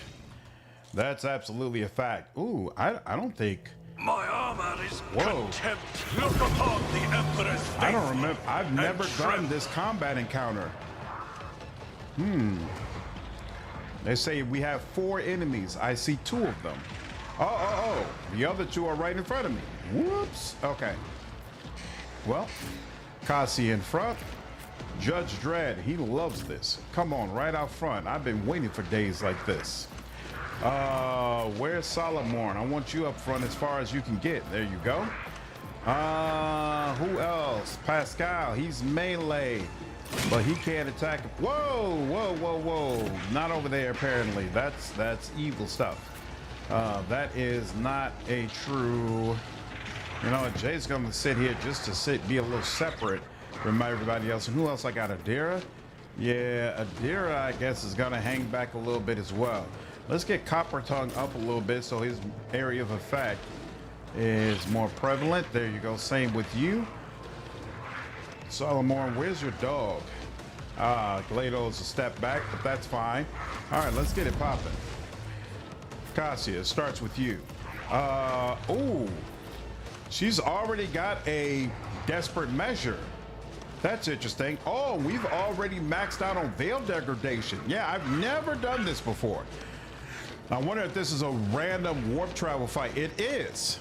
That's absolutely a fact. Ooh, I don't think... My armor is Whoa. contempt. Look upon the Emperor's face. I don't remember. I've never done this combat encounter. They say we have 4 enemies. I see 2 of them. Oh. The other 2 are right in front of me. Whoops. Okay. Well, Kasi in front. Judge Dredd, he loves this. Come on, right out front. I've been waiting for days like this. Where's Solomon? I want you up front as far as you can get. There you go. Who else? Pascal, he's melee, but he can't attack. Whoa. Not over there, apparently. That's evil stuff. That is not a true... You know, Jay's gonna sit here just to be a little separate from everybody else. And who else I got? Adira? Yeah, Adira, I guess, is gonna hang back a little bit as well. Let's get Copper Tongue up a little bit so his area of effect is more prevalent. There you go. Same with you. Solomon, where's your dog? Glado's a step back, but that's fine. All right, let's get it popping. Cassia, it starts with you. Ooh. She's already got a desperate measure. That's interesting. Oh, we've already maxed out on veil degradation. Yeah, I've never done this before. I wonder if this is a random warp travel fight. It is.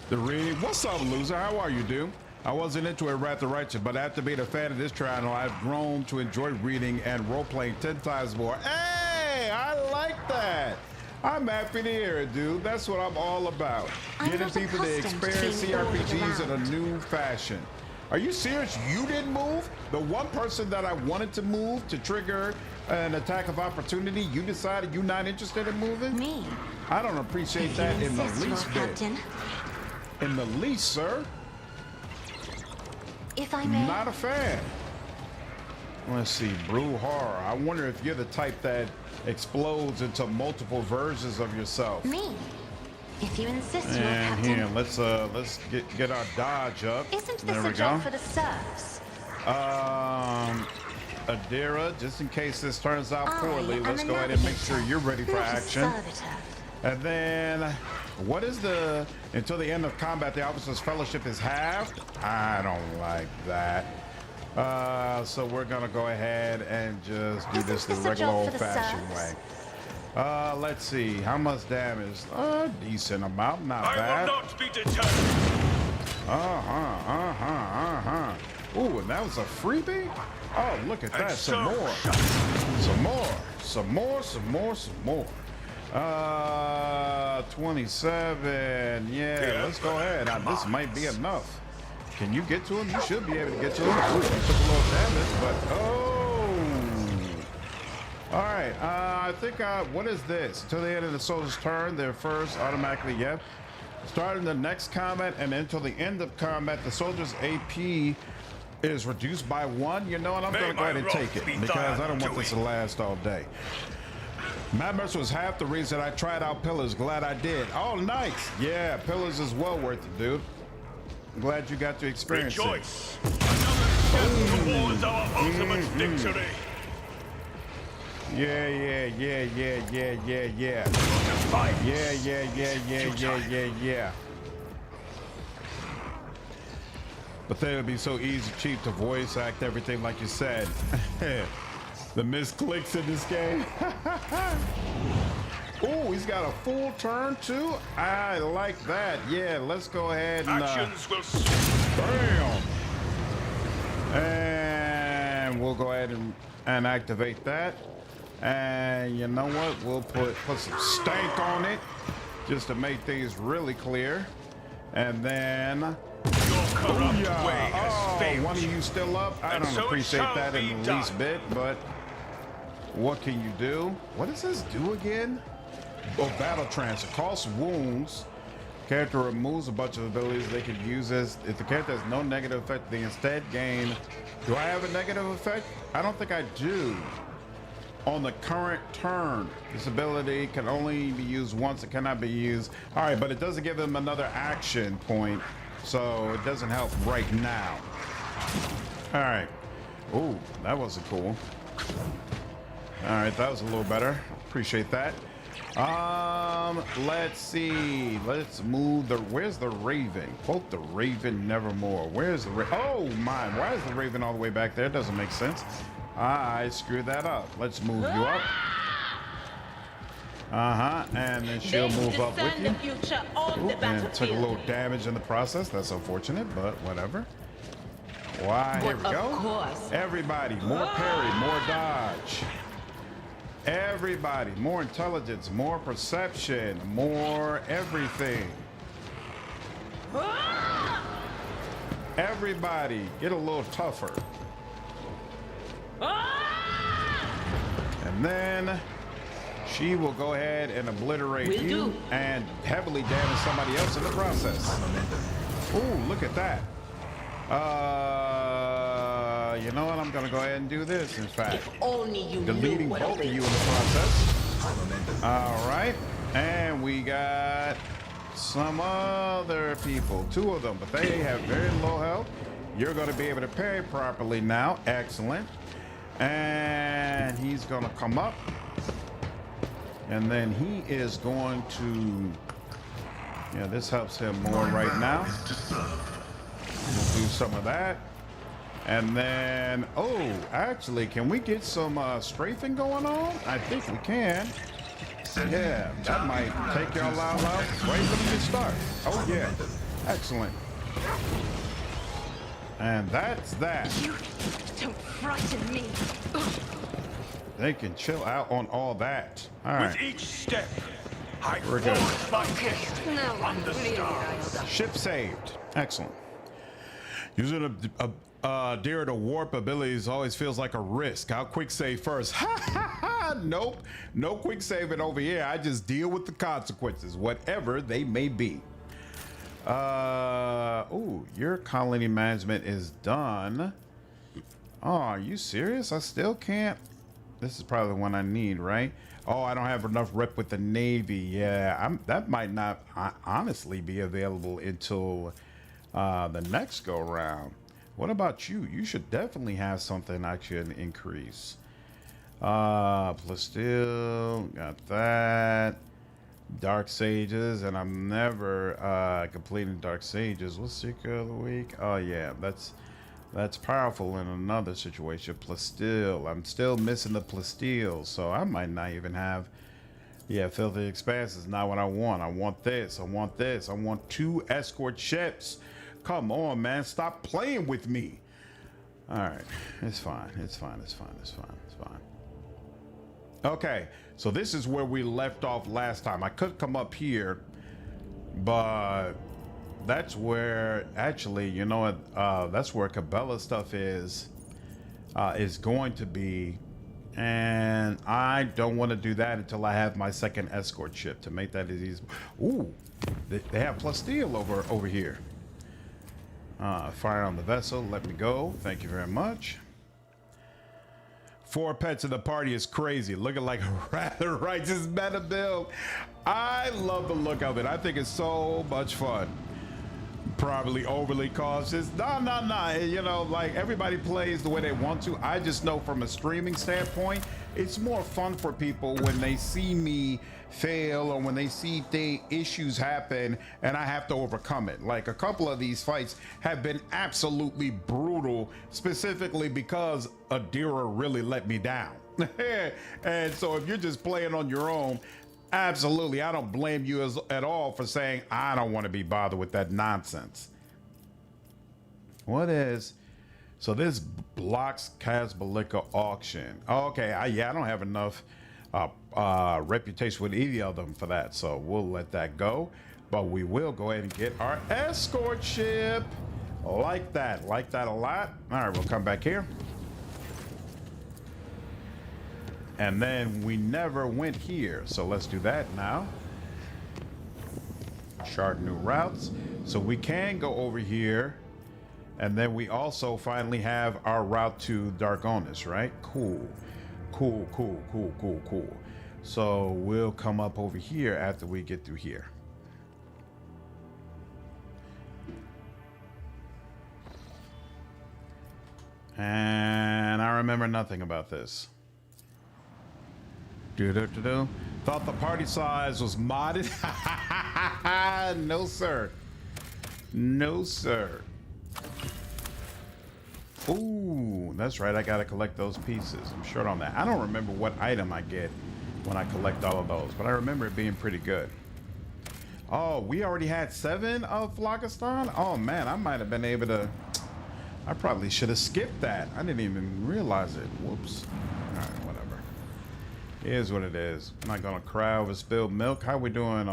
The reading. What's up, loser? How are you, dude? I wasn't into it Wrath the Righteous, but after being a fan of this channel, I've grown to enjoy reading and role-playing 10 times more. Hey, I like that. I'm happy to hear it, dude. That's what I'm all about. Getting people to experience CRPGs in a new fashion. Are you serious? You didn't move? The one person that I wanted to move to trigger an attack of opportunity, you decided you're not interested in moving? Me? I don't appreciate that in the least bit. Captain. In the least, sir. If I may. Not a fan. Let's see, Brew Horror. I wonder if you're the type that explodes into multiple versions of yourself. Me? If you insist, Lord And Captain. here, let's get our dodge up. Isn't this There we a job go. for the serfs? Adira, just in case this turns out I poorly, am let's a go ahead and make sure navigator, you're ready for not a action. servitor. And then, what is the, until the end of combat, the officer's fellowship is halved? I don't like that. So we're gonna go ahead and just do Isn't this the this a regular job for the old-fashioned way. serfs? Let's see, how much damage? A decent amount, not I bad. will not be deterred. Ooh, and that was a freebie? Oh, look at that, some so more. Some more. 27, yeah, let's go ahead. This might be enough. Can you get to him? You should be able to get to him. Ooh, you took a little damage, but all right, I think, what is this? Until the end of the soldier's turn, their first automatically, yep. Starting the next combat and until the end of combat, the soldier's AP is reduced by 1. You know what? I'm going to go ahead and take it because I don't want this to last all day. Madness was half the reason I tried out Pillars. Glad I did. Oh, nice. Yeah, Pillars is well worth it, dude. I'm glad you got to experience Rejoice. Another step towards our ultimate victory. Yeah. But then it'd be so easy, cheap to voice act everything like you said. The misclicks in this game. Oh, he's got a full turn too. I like that. Yeah, let's go ahead and Actions will bam. And we'll go ahead and activate that. And you know what? We'll put some stank on it just to make things really clear. And then your corrupt way has failed. one of you still up? I And don't so it appreciate shall that in be the least done. bit, but what can you do? What does this do again? Oh, battle transfer. Costs wounds. Character removes a bunch of abilities they can use as if the character has no negative effect, they instead gain. Do I have a negative effect? I don't think I do. On the current turn, this ability can only be used once. It cannot be used. All right, but it doesn't give them another action point so it doesn't help right now. All right. Ooh, that wasn't cool. All right, that was a little better. Appreciate that. Let's see. Let's move the. Where's the Raven? Quote the Raven nevermore. Where's the Oh my! Why is the Raven all the way back there? Doesn't make sense. I screwed that up. Let's move you up. And then she'll move up with you. Ooh, and took a little damage in the process. That's unfortunate, but whatever. Why? Here we go. Everybody, more parry, more dodge. Everybody, more intelligence, more perception, more everything. Everybody, get a little tougher. And then she will go ahead and obliterate you and heavily damage somebody else in the process. Ooh, look at that. You know what? I'm gonna go ahead and do this. In fact, deleting both of you in the process. All right, and we got some other people, 2 of them, but they have very low health. You're gonna be able to parry properly now. Excellent. And he's gonna come up, and then he is going to. Yeah, this helps him more right now. We'll do some of that. And then, oh, actually, can we get some strafing going on? I think we can. Yeah, that might take y'all out. Wait, let me get started. Oh, yeah. Excellent. And that's that. You don't frighten me. They can chill out on all that. All right. With each step, I We're good. forge my path No, on the really stars. riled up. Ship saved. Excellent. Using a dare to warp abilities always feels like a risk. I'll quick save first. Ha ha ha! Nope. No quick saving over here. I just deal with the consequences, whatever they may be. Oh, your colony management is done. Oh, are you serious? I still can't. This is probably the one I need, right? Oh, I don't have enough rep with the Navy. Yeah, that might not honestly be available until the next go round. What about you? You should definitely have something I should increase. Plasteel, got that. Dark Sages, and I'm never completing Dark Sages. What's Secret of the Week? Oh yeah, that's powerful in another situation. Plasteel, I'm still missing the Plasteel, so I might not even have. Yeah, Filthy Expanse is not what I want. I want this. I want this. I want 2 escort ships. Come on, man. Stop playing with me. All right. It's fine. It's fine. It's fine. It's fine. It's fine. Okay. So this is where we left off last time. I could come up here, but that's where actually, you know what? That's where Cabela stuff is going to be. And I don't want to do that until I have my second escort ship to make that as easy. Ooh, they have Plasteel over here. Fire on the vessel. Let me go. Thank you very much. 4 pets in the party is crazy. Looking like a rather righteous meta build. I love the look of it. I think it's so much fun. Probably overly cautious. Nah. You know, like everybody plays the way they want to. I just know from a streaming standpoint, it's more fun for people when they see me fail or when they see issues happen and I have to overcome it. Like a couple of these fights have been absolutely brutal, specifically because Adira really let me down. And so if you're just playing on your own, absolutely, I don't blame you at all for saying, I don't want to be bothered with that nonsense. What is... So this blocks Casbalica auction. Okay, I don't have enough reputation with either of them for that, so we'll let that go. But we will go ahead and get our escort ship. Like that a lot. All right, we'll come back here. And then we never went here, so let's do that now. Chart new routes. So we can go over here. And then we also finally have our route to Dargonus, right? Cool. So we'll come up over here after we get through here. And I remember nothing about this. Thought the party size was modded. No, sir. No, sir. Ooh, that's right. I gotta collect those pieces. I'm short on that. I don't remember what item I get when I collect all of those, but I remember it being pretty good. Oh, we already had 7 of Phlogiston? Oh man, I might have been able to... I probably should have skipped that. I didn't even realize it. Whoops. All right, whatever. It is what it is. I'm not gonna cry over spilled milk. How we doing?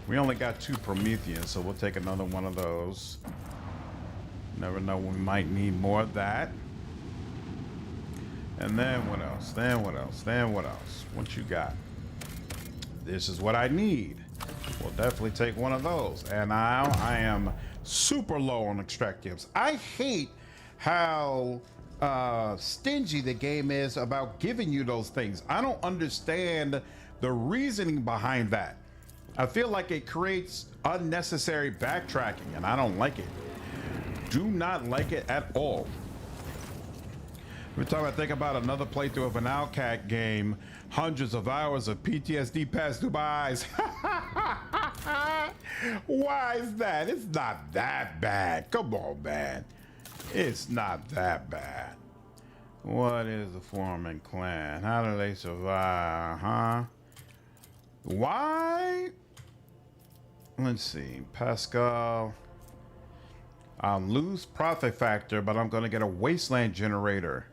We only got 2 Prometheans, so we'll take another one of those. Never know, we might need more of that. And then what else? Then what else? Then what else? What you got? This is what I need. We'll definitely take one of those. And now I am super low on extractives. I hate how stingy the game is about giving you those things. I don't understand the reasoning behind that. I feel like it creates unnecessary backtracking, and I don't like it. Do not like it at all. Every time I think about another playthrough of an Outcat game, hundreds of hours of PTSD pass through my eyes. Why is that? It's not that bad. Come on, man. It's not that bad. What is the Foreman clan? How do they survive, huh? Why? Let's see. Pascal. I'll lose profit factor, but I'm going to get a wasteland generator.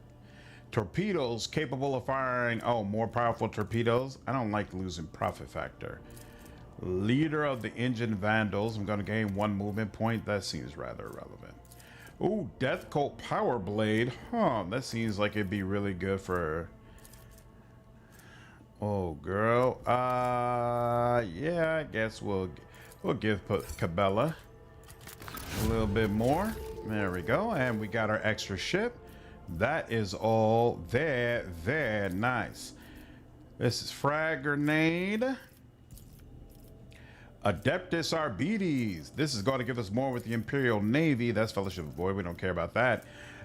Torpedoes capable of firing, more powerful torpedoes. I don't like losing profit factor. Leader of the engine vandals. I'm going to gain 1 movement point. That seems rather irrelevant. Ooh, Death Cult Power Blade. Huh, that seems like it'd be really good for... Oh, girl. Yeah, I guess we'll give Cabela a little bit more. There we go. And we got our extra ship. That is all very, very nice. This is frag grenade. Adeptus Arbites. This is going to give us more with the Imperial Navy. That's Fellowship of Void. We don't care about that.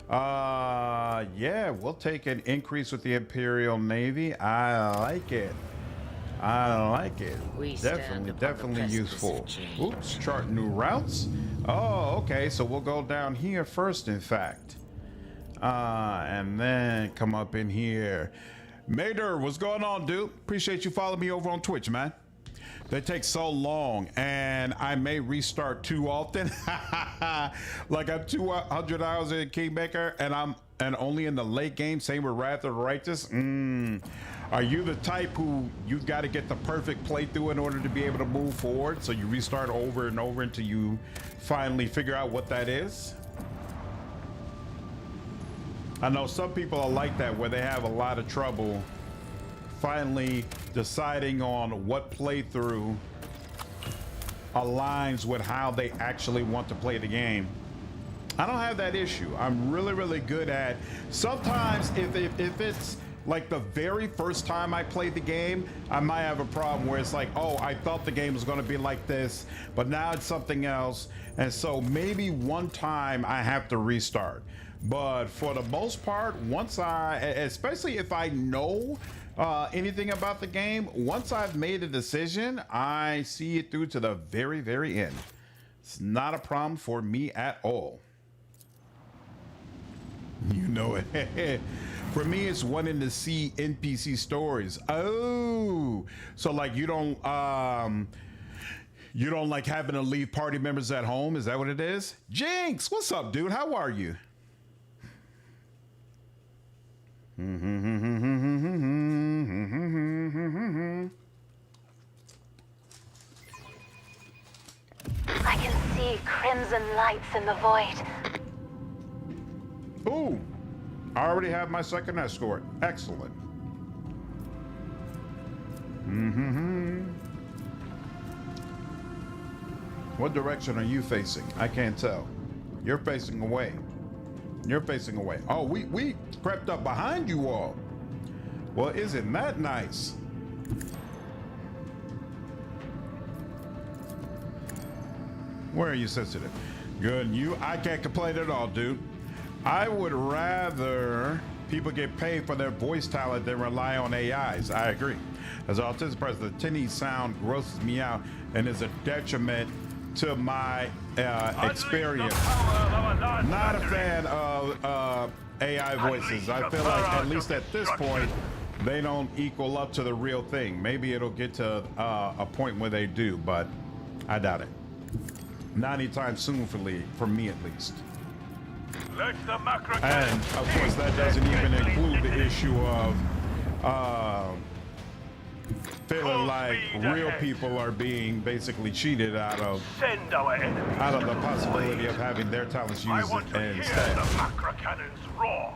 Yeah, we'll take an increase with the Imperial Navy. I like it. I like it. Definitely useful. Oops, chart new routes. Oh, okay. So we'll go down here first, in fact. And then come up in here. Mater, what's going on, dude? Appreciate you following me over on Twitch, man. They take so long, and I may restart too often. Like I'm 200 hours in Kingmaker, and only in the late game. Same with Wrath of the Righteous. Are you the type who you've got to get the perfect playthrough in order to be able to move forward? So you restart over and over until you finally figure out what that is? I know some people are like that, where they have a lot of trouble finally deciding on what playthrough aligns with how they actually want to play the game. I don't have that issue. I'm really good at, sometimes if it's like the very first time I played the game, I might have a problem where it's like, oh, I thought the game was going to be like this, but now it's something else. And so maybe one time I have to restart. But for the most part, once especially if I know anything about the game, once I've made a decision, I see it through to the very end. It's not a problem for me at all. You know it. For me, it's wanting to see NPC stories. Oh, so like you don't like having to leave party members at home? Is that what it is? Jinx, what's up, dude? How are you? I can see crimson lights in the void. Ooh, I already have my second escort. Excellent. What direction are you facing? I can't tell. You're facing away. You're facing away. Oh, we crept up behind you all. Well, isn't that nice? Where are you sensitive? Good. I can't complain at all, dude. I would rather people get paid for their voice talent than rely on AIs. I agree. As an autistic person, the tinny sound grosses me out and is a detriment to my experience. Not a fan of AI voices. I feel like, at least at this point, they don't equal up to the real thing. Maybe it'll get to a point where they do, but I doubt it. Not anytime soon for me at least. And of course, that doesn't even include the issue of feeling like real people are being basically cheated out of the possibility of having their talents used instead.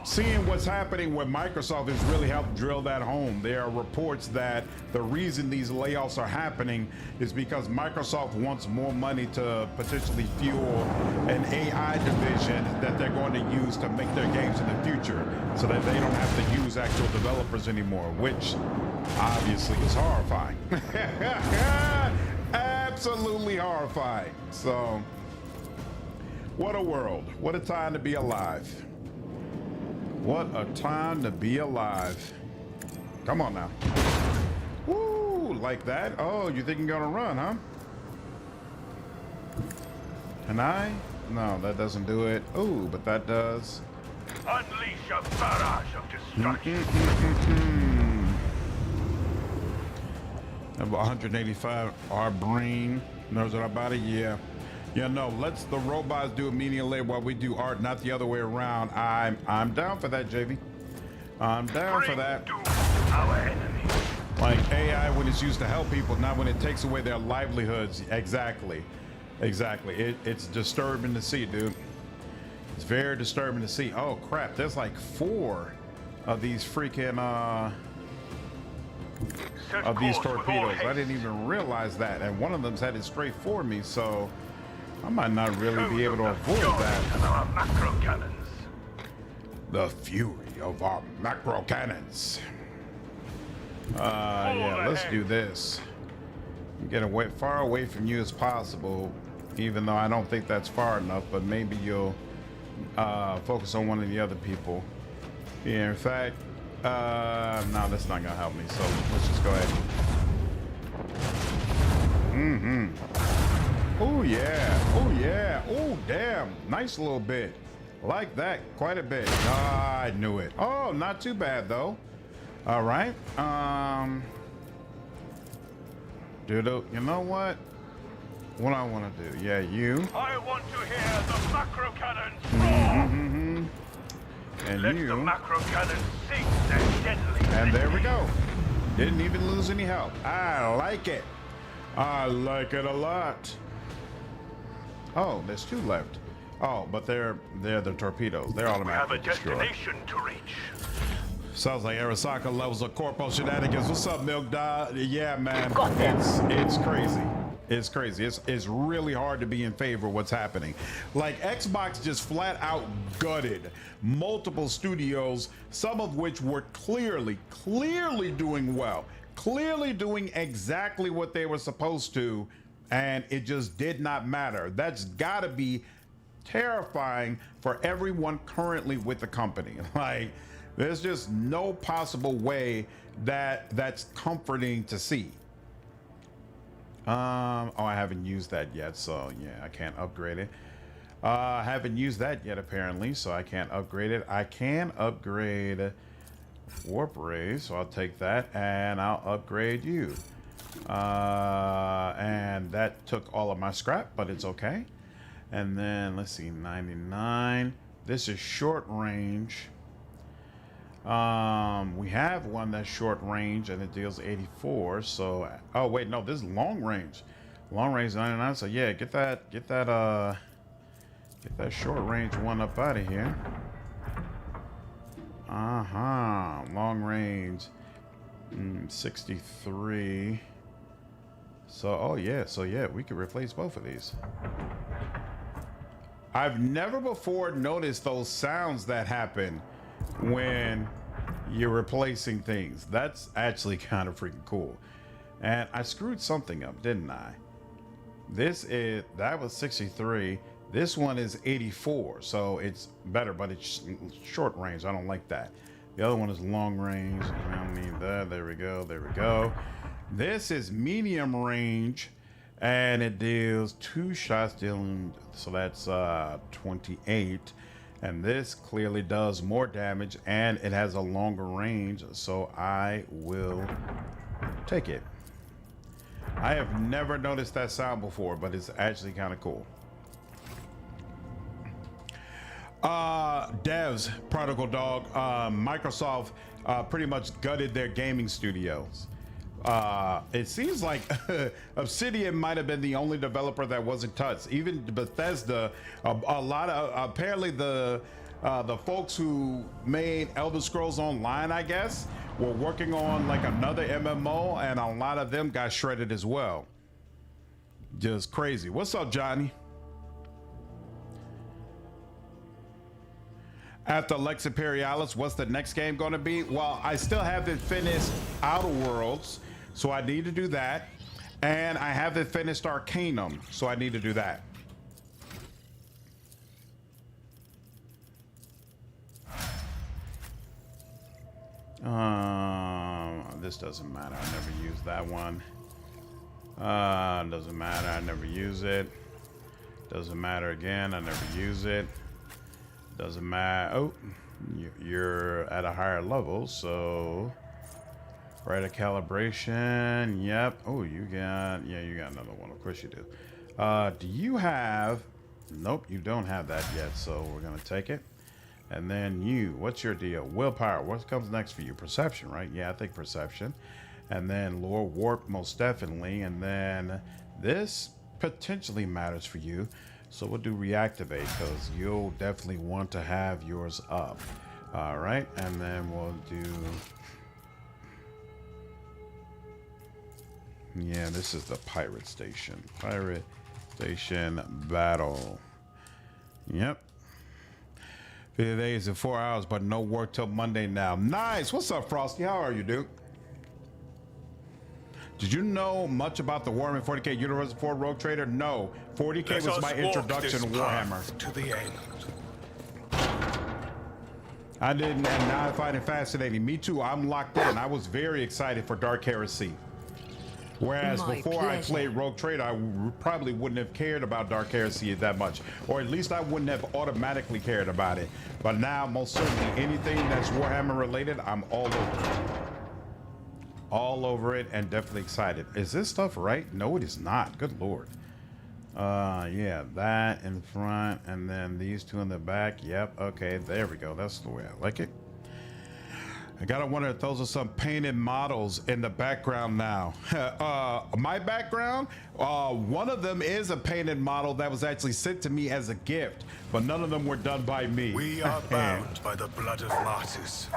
Seeing what's happening with Microsoft has really helped drill that home. There are reports that the reason these layoffs are happening is because Microsoft wants more money to potentially fuel an AI division that they're going to use to make their games in the future, so that they don't have to use actual developers anymore, which obviously is horrifying. Absolutely horrifying. So, what a world. What a time to be alive. What a time to be alive. Come on now. Woo, like that? Oh, you think you're gonna run, huh? Can I? No, that doesn't do it. Ooh, but that does. Unleash a barrage of destruction. 185. Our brain knows our body. Yeah. Yeah, no, let's the robots do it immediately while we do art, not the other way around. I'm down for that, JV. I'm down for that. Our enemy. Like AI when it's used to help people, not when it takes away their livelihoods. Exactly. Exactly. It's disturbing to see, dude. It's very disturbing to see. Oh crap, there's like 4 of these freaking of these torpedoes. I didn't even realize that, and one of them's headed straight for me, so I might not really be able to avoid that. Our macro cannons. The fury of our macro cannons. Yeah, let's do this. Get away, far away from you as possible, even though I don't think that's far enough, but maybe you'll focus on one of the other people. Yeah, in fact, no, that's not gonna help me, so let's just go ahead. Oh yeah, oh yeah, oh damn, nice little bit. Like that, quite a bit. I knew it. Oh, not too bad though. All right, dude, you know what? What I want to do? Yeah, you. I want to hear the macro cannons roar. And Let you. the macro cannons sing their deadly. And there we go. Didn't even lose any help. I like it. I like it a lot. Oh, there's 2 left. Oh, but they're the torpedoes. They're We have automatically a destroyed. destination to reach. Sounds like Arasaka levels of corporal shenanigans. What's up, Milk Dog? Yeah, man. It's crazy. It's crazy. It's really hard to be in favor of what's happening. Like Xbox just flat out gutted multiple studios, some of which were clearly doing well, clearly doing exactly what they were supposed to, and it just did not matter. That's gotta be terrifying for everyone currently with the company. Like, there's just no possible way that's comforting to see. Oh, I haven't used that yet, so yeah, I can't upgrade it. I haven't used that yet apparently, so I can't upgrade it. I can upgrade warp rays, so I'll take that, and I'll upgrade you. And that took all of my scrap, but it's okay. And then let's see, 99. This is short range. We have one that's short range and it deals 84. So, oh wait, no, this is long range. Long range 99. So yeah, get that short range one up out of here. Long range 63. So, oh yeah, so yeah, we could replace both of these. I've never before noticed those sounds that happen when you're replacing things. That's actually kind of freaking cool. And I screwed something up, didn't I? That was 63. This one is 84, so it's better, but it's short range. I don't like that. The other one is long range. I don't need that. There we go. There we go. This is medium range, and it deals 2 shots dealing, so that's 28. And this clearly does more damage, and it has a longer range, so I will take it. I have never noticed that sound before, but it's actually kind of cool. Devs, Prodigal Dog, Microsoft pretty much gutted their gaming studios. It seems like Obsidian might have been the only developer that wasn't touched. Even Bethesda, a lot of apparently the folks who made Elder Scrolls Online, I guess, were working on like another MMO, and a lot of them got shredded as well. Just crazy. What's up, Johnny? After Lex Imperialis, what's the next game going to be? Well, I still haven't finished Outer Worlds, so I need to do that. And I haven't finished Arcanum, so I need to do that. This doesn't matter. I never used that one. Doesn't matter. I never use it. Doesn't matter again. I never use it. Doesn't matter. Oh, you're at a higher level, so right at calibration. Yep. Oh, you got, yeah, you got another one. Of course you do. Do you have? Nope, you don't have that yet. So we're gonna take it. And then you, what's your deal? Willpower. What comes next for you? Perception, right? Yeah, I think perception. And then lore warp, most definitely. And then this potentially matters for you. So we'll do reactivate because you'll definitely want to have yours up. All right, and then we'll do. Yeah, this is the pirate station. Pirate station battle. Yep. 50 days and 4 hours, but no work till Monday now. Nice. What's up, Frosty? How are you, dude? Did you know much about the Warhammer 40K Universal 4 Rogue Trader? No. 40K was my introduction to Warhammer. To the end. I didn't, and now I find it fascinating. Me too. I'm locked in. I was very excited for Dark Heresy. Whereas before I played Rogue Trader, I probably wouldn't have cared about Dark Heresy that much. Or at least I wouldn't have automatically cared about it. But now, most certainly, anything that's Warhammer related, I'm all over it. All over it, and definitely excited. Is this stuff right? No, it is not. Good Lord. Yeah, that in front, and then these two in the back. Yep, okay, there we go. That's the way I like it. I gotta wonder if those are some painted models in the background now. My background, one of them is a painted model that was actually sent to me as a gift, but none of them were done by me. We are bound by the blood of martyrs.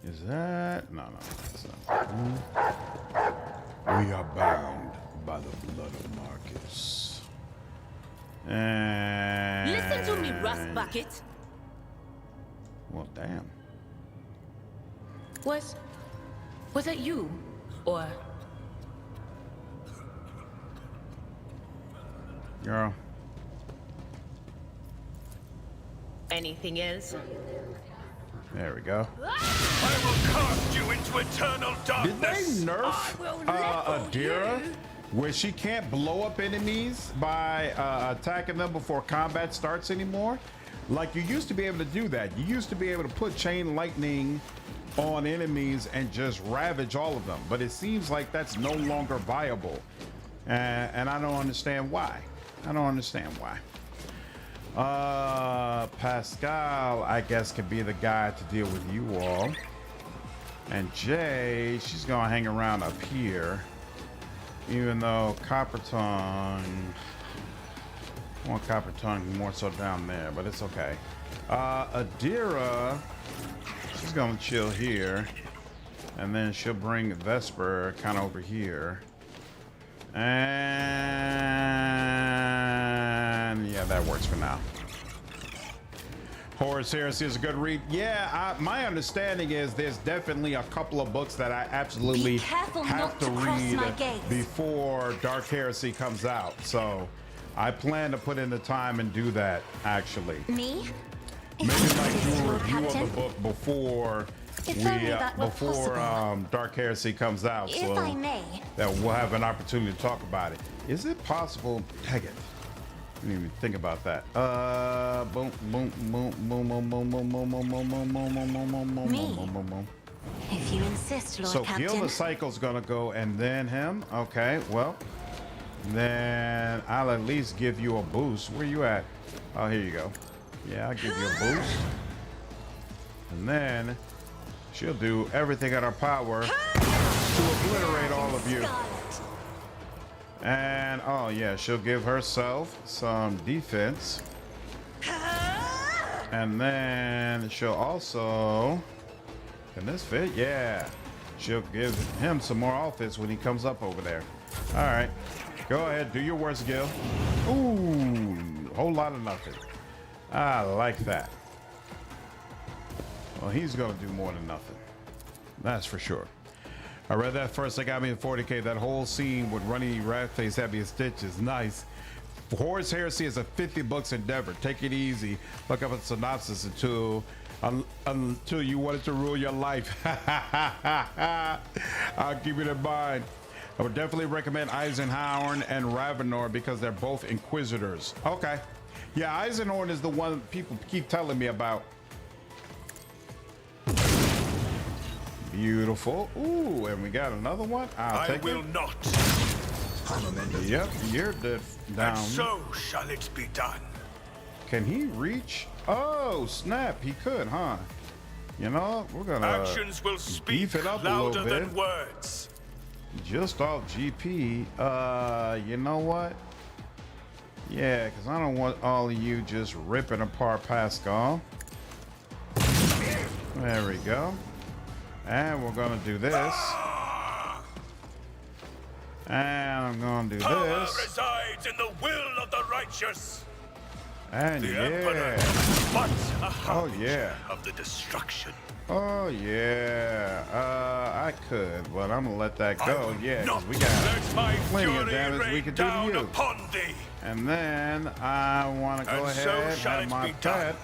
Is that? No, that's not. We are bound by the blood of Marcus. And listen to me, rust bucket. Well, damn. Was that you? Or Girl. anything else? There we go. I will cast you into eternal Did they darkness. nerf Adira where she can't blow up enemies by attacking them before combat starts anymore? Like, you used to be able to do that. You used to be able to put chain lightning on enemies and just ravage all of them. But it seems like that's no longer viable. And I don't understand why. I don't understand why. Pascal, I guess, could be the guy to deal with you all. And Jay, she's gonna hang around up here. Even though Copper Tongue, I want Copper Tongue more so down there, but it's okay. Adira, she's gonna chill here. And then she'll bring Vesper kind of over here. And yeah, that works for now. Horus Heresy is a good read. Yeah, my understanding is there's definitely a couple of books that I absolutely have to read before Dark Heresy comes out. So I plan to put in the time and do that, actually. Me? Maybe like do a Lord review of Captain? the book before If only that were possible. Dark Heresy comes out, If so I may. that we'll have an opportunity to talk about it. Is it possible? Dang it. I didn't even think about that. Boom, boom, boom, boom, boom, boom, boom, boom, boom, boom, boom, boom, boom, boom, boom, Me? boom, boom, boom. If you insist, Lord So Captain. Gil the Cycle's gonna go and then him. Okay, well, then I'll at least give you a boost. Where you at? Oh, here you go. Yeah, I'll give you a boost. And then she'll do everything in her power to obliterate all of you. And oh yeah, she'll give herself some defense. And then she'll also, can this fit? Yeah. She'll give him some more offense when he comes up over there. All right, go ahead, do your worst, Gil. Ooh, whole lot of nothing. I like that. Well, he's gonna do more than nothing. That's for sure. I read that first. That got me in 40K. That whole scene with Runny Ratface Happy as Stitches. Nice. Horus Heresy is a 50 books endeavor. Take it easy. Look up a synopsis until you want it to rule your life. I'll keep it in mind. I would definitely recommend Eisenhower and Ravenor because they're both Inquisitors. Okay. Yeah, Eisenhower is the one people keep telling me about. Beautiful. Ooh, and we got another one. I'll take it. I will not. Yep, you're down. And so shall it be done. Can he reach? Oh, snap. He could, huh? You know, we're gonna Actions will speak beef it up a louder little bit. than words. Just off GP. You know what? Yeah, because I don't want all of you just ripping apart Pascal. There we go. And we're gonna do this. And I'm gonna do Power this. resides in the will of the righteous. And The Emperor, yeah. but a harbinger yeah. of the destruction. Oh yeah. I could, but I'm gonna let that go. Yeah, because we got let my plenty of fury damage we rain can do to down you. upon thee. And then I want to go And so ahead shall and it my be done. pet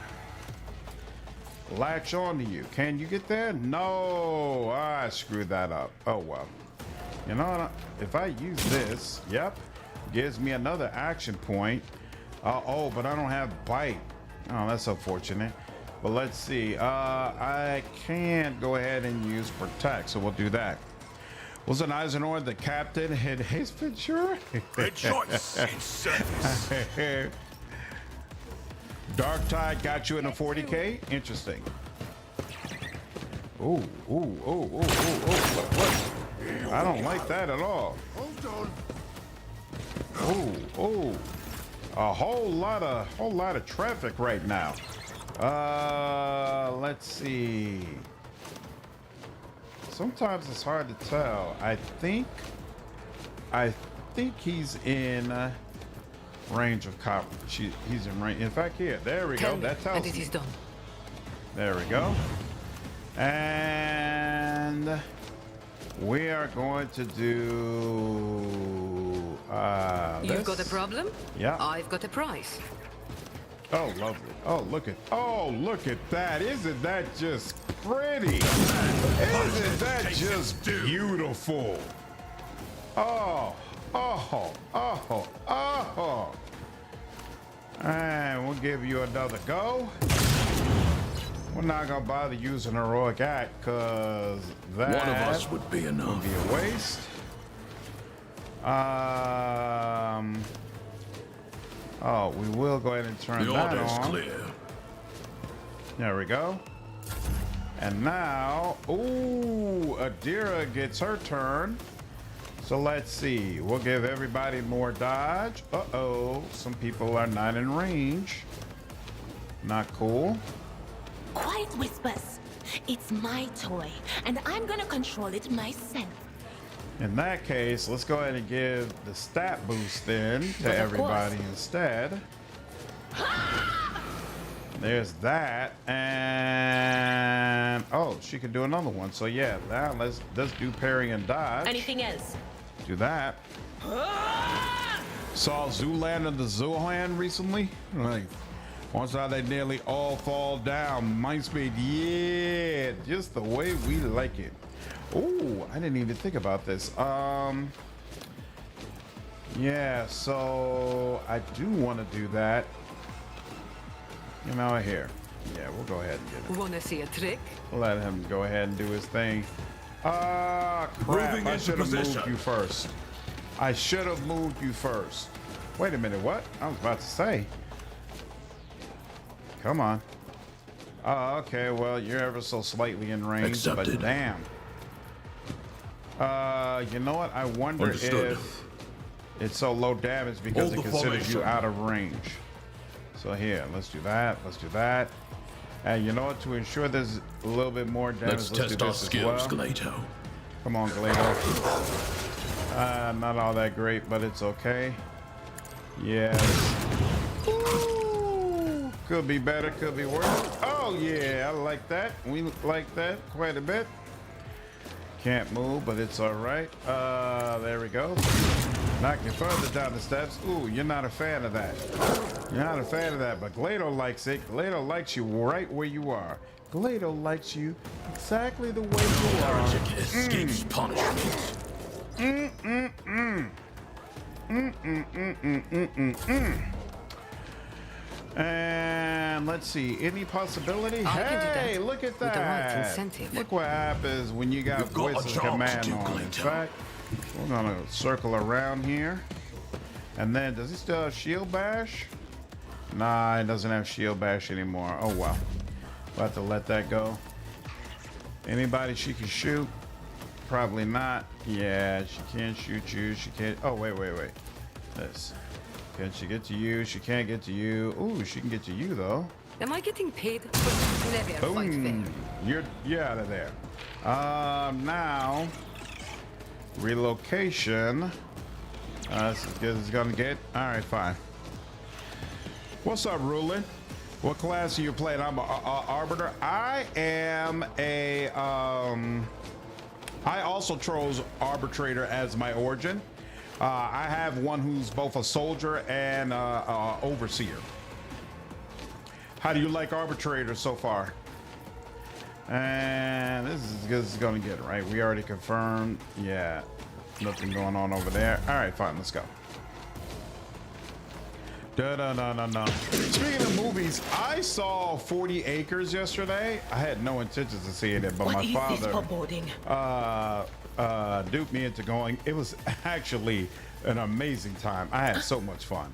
latch on to you. Can you get there? No, I screwed that up. Oh well. You know what? If I use this, yep, gives me another action point. Oh, but I don't have bite. Oh, that's unfortunate. But let's see. I can't go ahead and use protect, so we'll do that. Wasn't Eisenhower the captain in Ace Ventura? Rejoice in service. Dark Tide got you in a 40K? Interesting. Ooh. What? I don't like that at all. Ooh. A whole lot of traffic right now. Let's see. Sometimes it's hard to tell. I think he's in range of copper. He's in range. In fact, here, there we go. That tells and it me. is done. There we go. And we are going to do You've got a problem? Yeah. I've got a price. Oh, lovely. Oh, look at that. Isn't that just pretty? Isn't that just beautiful? Oh. And we'll give you another go. We're not gonna bother using heroic act because that One of us would be enough. be a waste. Oh, we will go ahead and turn The that order's on. clear. There we go. And now, ooh, Adira gets her turn. So let's see. We'll give everybody more dodge. Uh-oh, some people are not in range. Not cool. Quiet whispers. It's my toy, and I'm gonna control it myself. In that case, let's go ahead and give the stat boost then to But of everybody course. instead. There's that, and oh, she can do another one. So yeah, now let's do parry and dodge. Anything else? Do that. Saw Zoolander and the Zohan recently. Like, once how they nearly all fall down. Mind speed, yeah, just the way we like it. Oh, I didn't even think about this. Yeah, so I do want to do that. You know, here. Yeah, we'll go ahead and get it. Wanna see a trick? Let him go ahead and do his thing. Crap. Moving I into should have moved position. you first. I should have moved you first. Wait a minute, what? I was about to say. Come on. Oh, okay, well, you're ever so slightly in range, but Accepted. damn. You know what? I wonder Understood. if it's so low damage because Hold it the considers you formation. out of range. So here, let's do that. Let's do that. And you know what? To ensure there's a little bit more damage, Let's do test our this as skills, well. Glato. Come on, Glato. Not all that great, but it's okay. Yes. Ooh, could be better, could be worse. Oh yeah, I like that. We like that quite a bit. Can't move, but it's all right. There we go. Knock you further down the steps. Ooh, you're not a fan of that. You're not a fan of that, but Glato likes it. Glato likes you right where you are. Glato likes you exactly the way you are. Heretic escapes punishment. And let's see, any possibility? I can do Hey, that. look at With the right that. incentive. Look what happens when you got You've got a voice of job to command do, on. In Glato. fact, we're gonna circle around here. And then, does he still have shield bash? Nah, he doesn't have shield bash anymore. Oh well. We'll have to let that go. Anybody she can shoot? Probably not. Yeah, she can't shoot you. She can't. Oh, wait. This. Can she get to you? She can't get to you. Ooh, she can get to you though. Am I getting paid? Never fight Boom. fair. You're out of there. Now relocation. This is good as it's gonna get. All right, fine. What's up, Rulin? What class are you playing? I'm a arbiter. I am a I also chose arbitrator as my origin. I have one who's both a soldier and overseer. How do you like arbitrator so far? And this is as good as it's gonna get, right? We already confirmed. Yeah, nothing going on over there. All right, fine, let's go. No. Speaking of movies, I saw 40 Acres yesterday. I had no intentions of seeing it, but What my is this father foreboding? duped me into going. It was actually an amazing time. I had so much fun.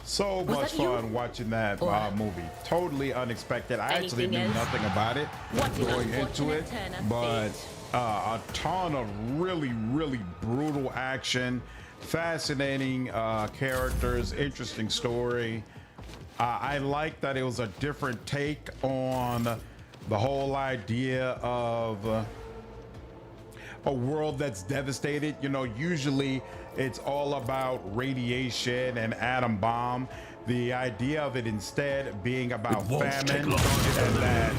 So much that you? fun watching that Or- movie. Totally unexpected. I actually Anything knew else? nothing about it What an going into it, unfortunate turn of but fate. a ton of really brutal action, fascinating characters, interesting story. I like that it was a different take on the whole idea of a world that's devastated. You know, usually it's all about radiation and atom bomb. The idea of it instead being about It won't take famine, long. and that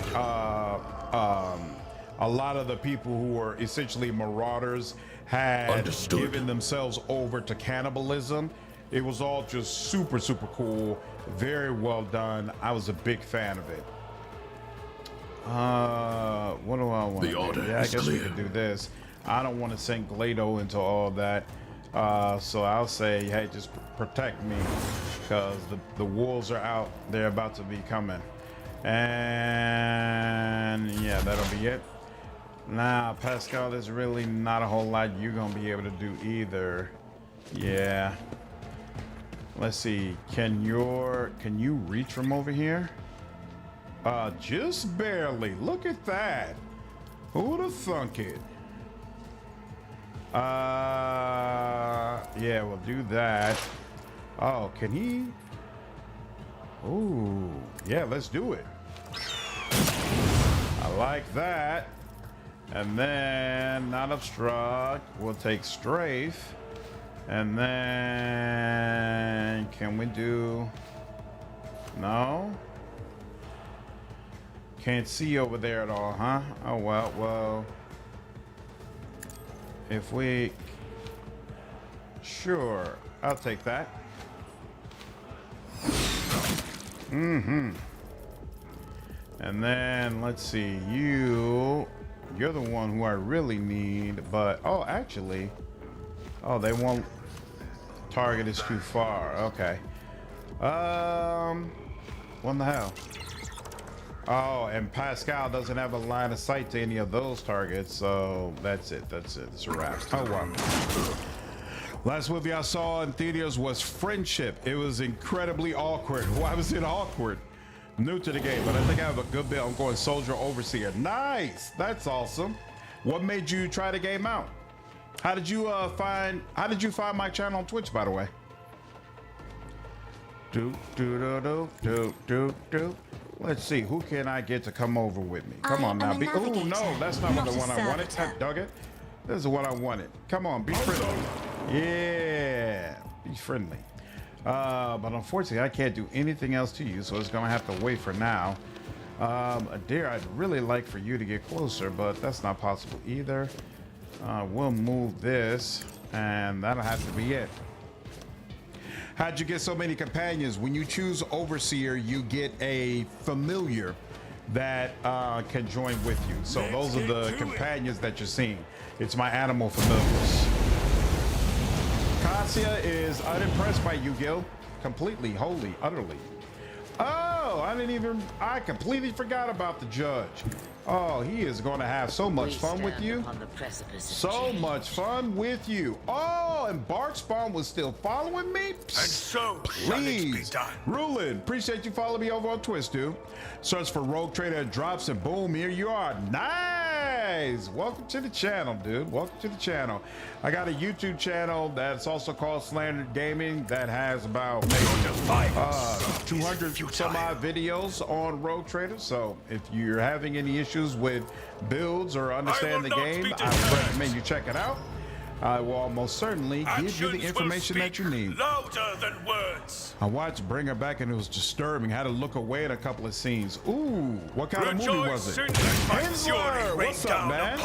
a lot of the people who were essentially marauders had Understood. given themselves over to cannibalism. It was all just super cool, very well done. I was a big fan of it. What do I want? The order Yeah, I is guess we clear. could do this. I don't want to sink Glato into all that. So I'll say, hey, just protect me, because the wolves are out. They're about to be coming. And yeah, that'll be it. Now, Pascal, there's really not a whole lot you're gonna be able to do either. Yeah. Let's see. Can you reach from over here? Just barely. Look at that. Who'd have thunk it? Yeah, we'll do that. Oh, can he? Ooh, yeah, let's do it. I like that. And then not obstruct. We'll take strafe. And then can we do? No. Can't see over there at all, huh? Oh well. If we Sure, I'll take that. And then let's see, you're the one who I really need, but oh, actually, oh, they won't. Target is too far. Okay. What the hell? Oh, and Pascal doesn't have a line of sight to any of those targets, so that's it. That's it. It's a wrap. Oh well. Last movie I saw in theaters was Friendship. It was incredibly awkward. Why was it awkward? New to the game, but I think I have a good bit. I'm going Soldier Overseer. Nice. That's awesome. What made you try the game out? How did you find my channel on Twitch, by the way? Let's see, who can I get to come over with me? Come on now. Oh no, that's not the one I wanted. Dug it. This is what I wanted. Come on, be friendly. Yeah, be friendly. But unfortunately, I can't do anything else to you, so it's gonna have to wait for now. Dear, I'd really like for you to get closer, but that's not possible either. We'll move this, and that'll have to be it. How'd you get so many companions? When you choose Overseer, you get a familiar that can join with you. So those are the companions that you're seeing. It's my animal familiars. Cassia is unimpressed by you, Gil. Completely, wholly, utterly. Oh, I completely forgot about the judge. Oh, he is going to have so much fun with you. So much fun with you. Oh, and Bart Spawn was still following me? And so, please. Rulin, appreciate you following me over on Twitch, dude. Search for Rogue Trader, drops, and boom, here you are. Nice. Welcome to the channel, dude. Welcome to the channel. I got a YouTube channel that's also called Slandered Gaming that has about maybe 200 some odd videos on Rogue Trader. So if you're having any issues with builds or understand the game, I recommend you check it out. I will almost certainly give you the information that you need. Louder than words. I watched Bring Her Back and it was disturbing. Had to look away in a couple of scenes. Ooh, what kind of movie was it? Hensler, what's up, man?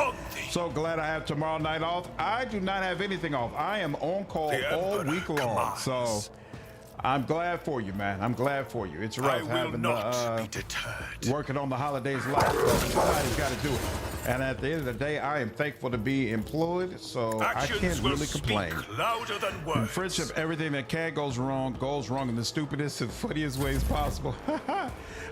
So glad I have tomorrow night off. I do not have anything off. I am on call all week long. So I'm glad for you, man. I'm glad for you. It's rough having working on the holidays live. Somebody's got to do it. And at the end of the day, I am thankful to be employed, so I can't really complain. Louder than words. In friendship, everything that can goes wrong in the stupidest and funniest ways possible.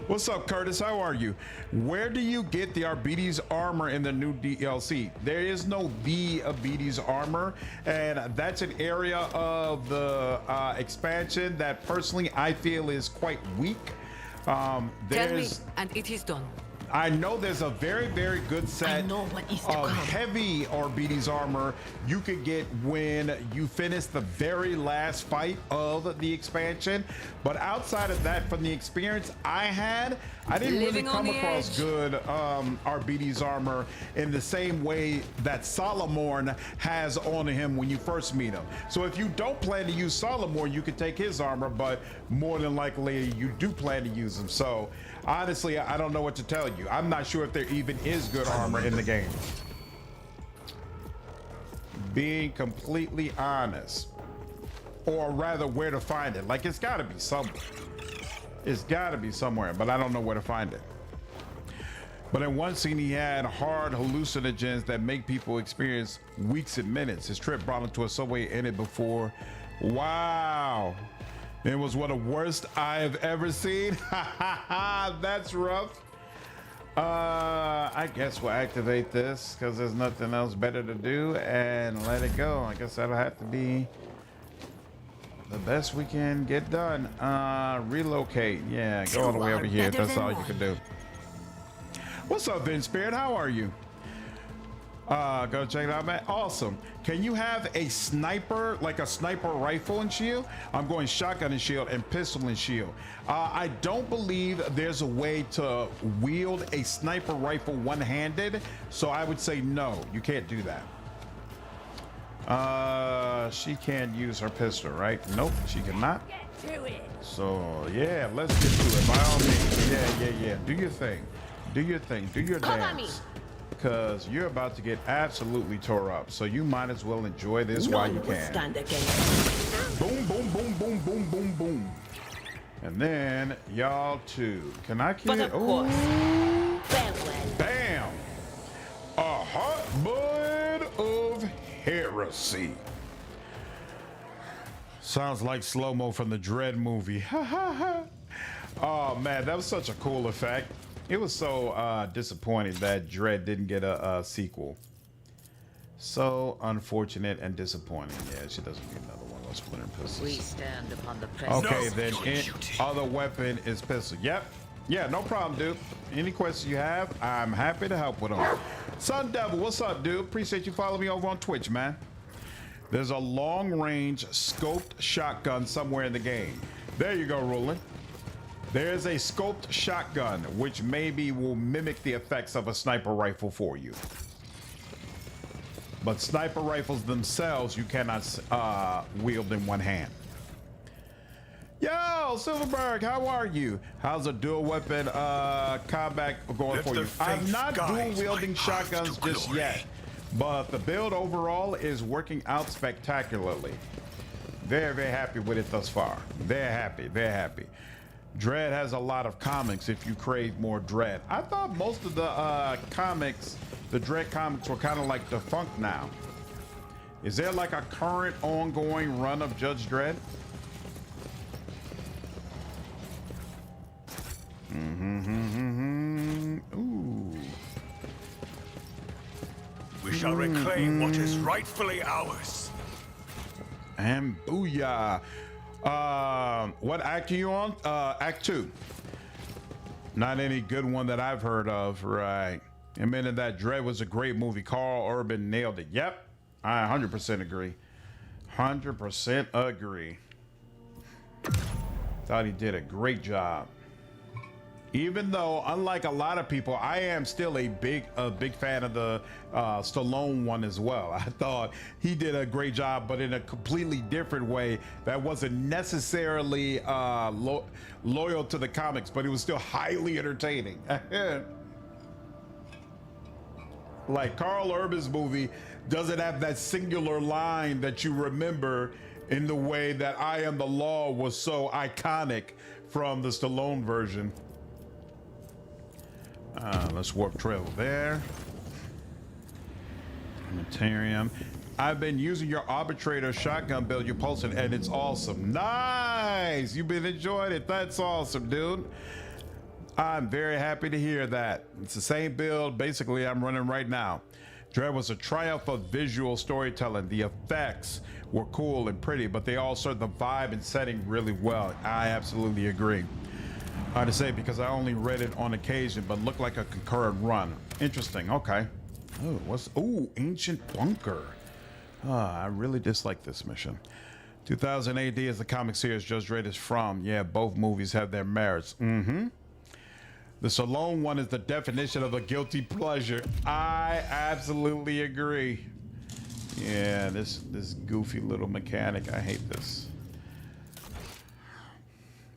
What's up, Curtis? How are you? Where do you get the Arbites armor in the new DLC? There is no the Arbites armor, and that's an area of the expansion that personally I feel is quite weak. Tell me, and it is done. I know there's a very, very good set of heavy Arbites armor you could get when you finish the very last fight of the expansion. But outside of that, from the experience I had, I didn't really come across good Arbites armor in the same way that Solomorn has on him when you first meet him. So if you don't plan to use Solomorn, you could take his armor, but more than likely you do plan to use him. So honestly, I don't know what to tell you. I'm not sure if there even is good armor in the game. Being completely honest, or rather where to find it. Like, it's gotta be somewhere. It's gotta be somewhere, but I don't know where to find it. But in one scene, he had hard hallucinogens that make people experience weeks and minutes. His trip brought him to a subway ended before. Wow. It was one of the worst I have ever seen. That's rough. I guess we'll activate this because there's nothing else better to do and let it go. I guess that'll have to be the best we can get done. Relocate. Yeah, go all the way over here. That's all you can do. What's up, Vince Spirit? How are you? Go check it out, man. Awesome. Can you have a sniper, like a sniper rifle and shield? I'm going shotgun and shield and pistol and shield. I don't believe there's a way to wield a sniper rifle one-handed, so I would say no, you can't do that. She can't use her pistol, right? Nope, she cannot. So yeah, let's get to it by all means. Yeah. Do your thing. Do your thing. Do your dance. because you're about to get absolutely tore up. So you might as well enjoy this while you can. Stand against. Boom, boom, boom, boom, boom, boom, boom. And then y'all too. Can I kill? But of course. Farewell. Bam! A hotbed of heresy. Sounds like slow-mo from the Dread movie. Oh man, that was such a cool effect. It was so disappointing that Dread didn't get a sequel. So unfortunate and disappointing. Yeah, she doesn't get another one of those splinter pistols. We stand upon the presence. Okay, then other weapon is pistol. Yep. Yeah, no problem, dude. Any questions you have, I'm happy to help with them. Sun Devil, what's up, dude? Appreciate you following me over on Twitch, man. There's a long-range scoped shotgun somewhere in the game. There you go, Roland. There's a scoped shotgun, which maybe will mimic the effects of a sniper rifle for you. But sniper rifles themselves, you cannot wield in one hand. Yo, Silverberg, how are you? How's a dual weapon combat going for you? I'm not dual wielding shotguns just yet, but the build overall is working out spectacularly. Very, very happy with it thus far. Very happy, very happy. Dread has a lot of comics if you crave more Dread. I thought most of the comics, the Dread comics, were kind of like defunct now. Is there like a current ongoing run of Judge Dredd? Ooh. We shall reclaim what is rightfully ours. And booyah. What act are you on? Act 2. Not any good one that I've heard of, right? Admitting that Dread was a great movie. Carl Urban nailed it. Yep, I 100% agree. 100% agree. Thought he did a great job. Even though, unlike a lot of people, I am still a big fan of the Stallone one as well. I thought he did a great job, but in a completely different way that wasn't necessarily loyal to the comics, but it was still highly entertaining. Like Carl Urban's movie doesn't have that singular line that you remember in the way that I Am the Law was so iconic from the Stallone version. Let's warp travel there. Materium. I've been using your arbitrator shotgun build you posted, and it's awesome. Nice! You've been enjoying it. That's awesome, dude. I'm very happy to hear that. It's the same build basically I'm running right now. Dread was a triumph of visual storytelling. The effects were cool and pretty, but they all served the vibe and setting really well. I absolutely agree. Hard to say because I only read it on occasion, but looked like a concurrent run. Interesting. Okay. Oh, Ancient Bunker. I really dislike this mission. 2000 AD is the comic series Judge Dredd is from. Yeah, both movies have their merits. The Stallone one is the definition of a guilty pleasure. I absolutely agree. Yeah, this goofy little mechanic. I hate this.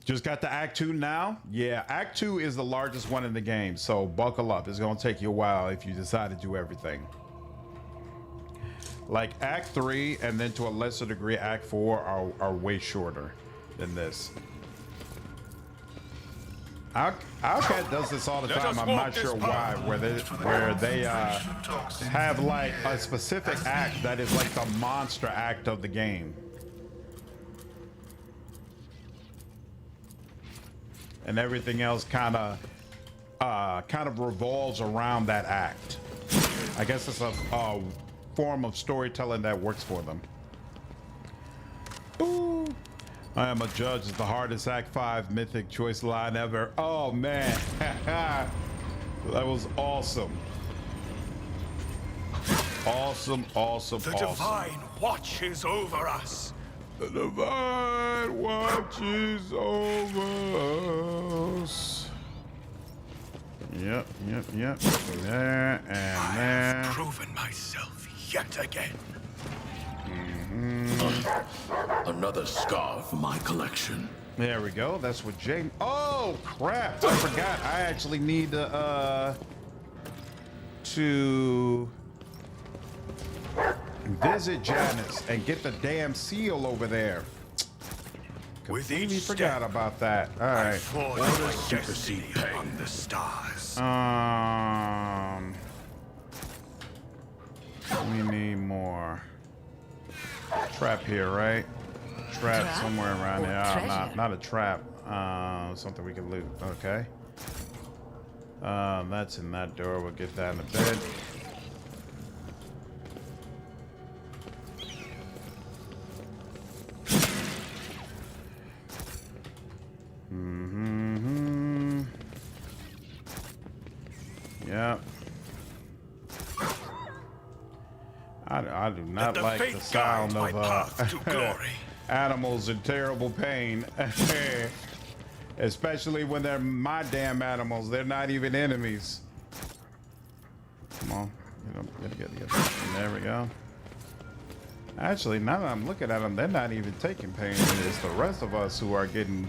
Just got to Act 2 now? Yeah, Act 2 is the largest one in the game, so buckle up. It's gonna take you a while if you decide to do everything. Like Act 3 and then to a lesser degree Act 4 are way shorter than this. Outcat does this all the time. I'm not sure why, where they have like a specific act that is like the monster act of the game. And everything else kind of revolves around that act. I guess it's a form of storytelling that works for them. Ooh. I Am a Judge is the hardest Act 5 mythic choice line ever. Oh man, that was awesome. Awesome. The divine watches over us. The divine watches over us. Yep. There and there. I've proven myself yet again. Another scar for my collection. There we go. That's what Jane. Oh crap! I forgot. I actually need to to visit Janus and get the damn seal over there. With Completely each forgot step, about that. All I right. forge my destiny on the stars. We need more trap here, right? Trap somewhere around or here. treasure? Not a trap. Something we can loot. Okay. That's in that door. We'll get that in a bit. Yep. I do not the like fate the sound guide my path to of glory. animals in terrible pain. Especially when they're my damn animals. They're not even enemies. Come on. Get. There we go. Actually, now that I'm looking at them, they're not even taking pain. It's the rest of us who are getting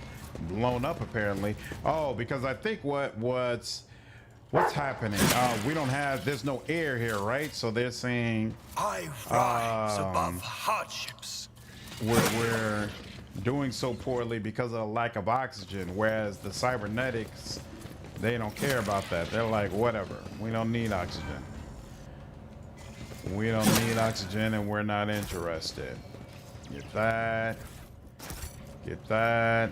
blown up, apparently. Oh, because I think what's happening? We don't have. There's no air here, right? So they're saying I rise above hardships. we're doing so poorly because of the lack of oxygen, whereas the cybernetics, they don't care about that. They're like, whatever. We don't need oxygen. We don't need oxygen, and we're not interested. Get that. Get that.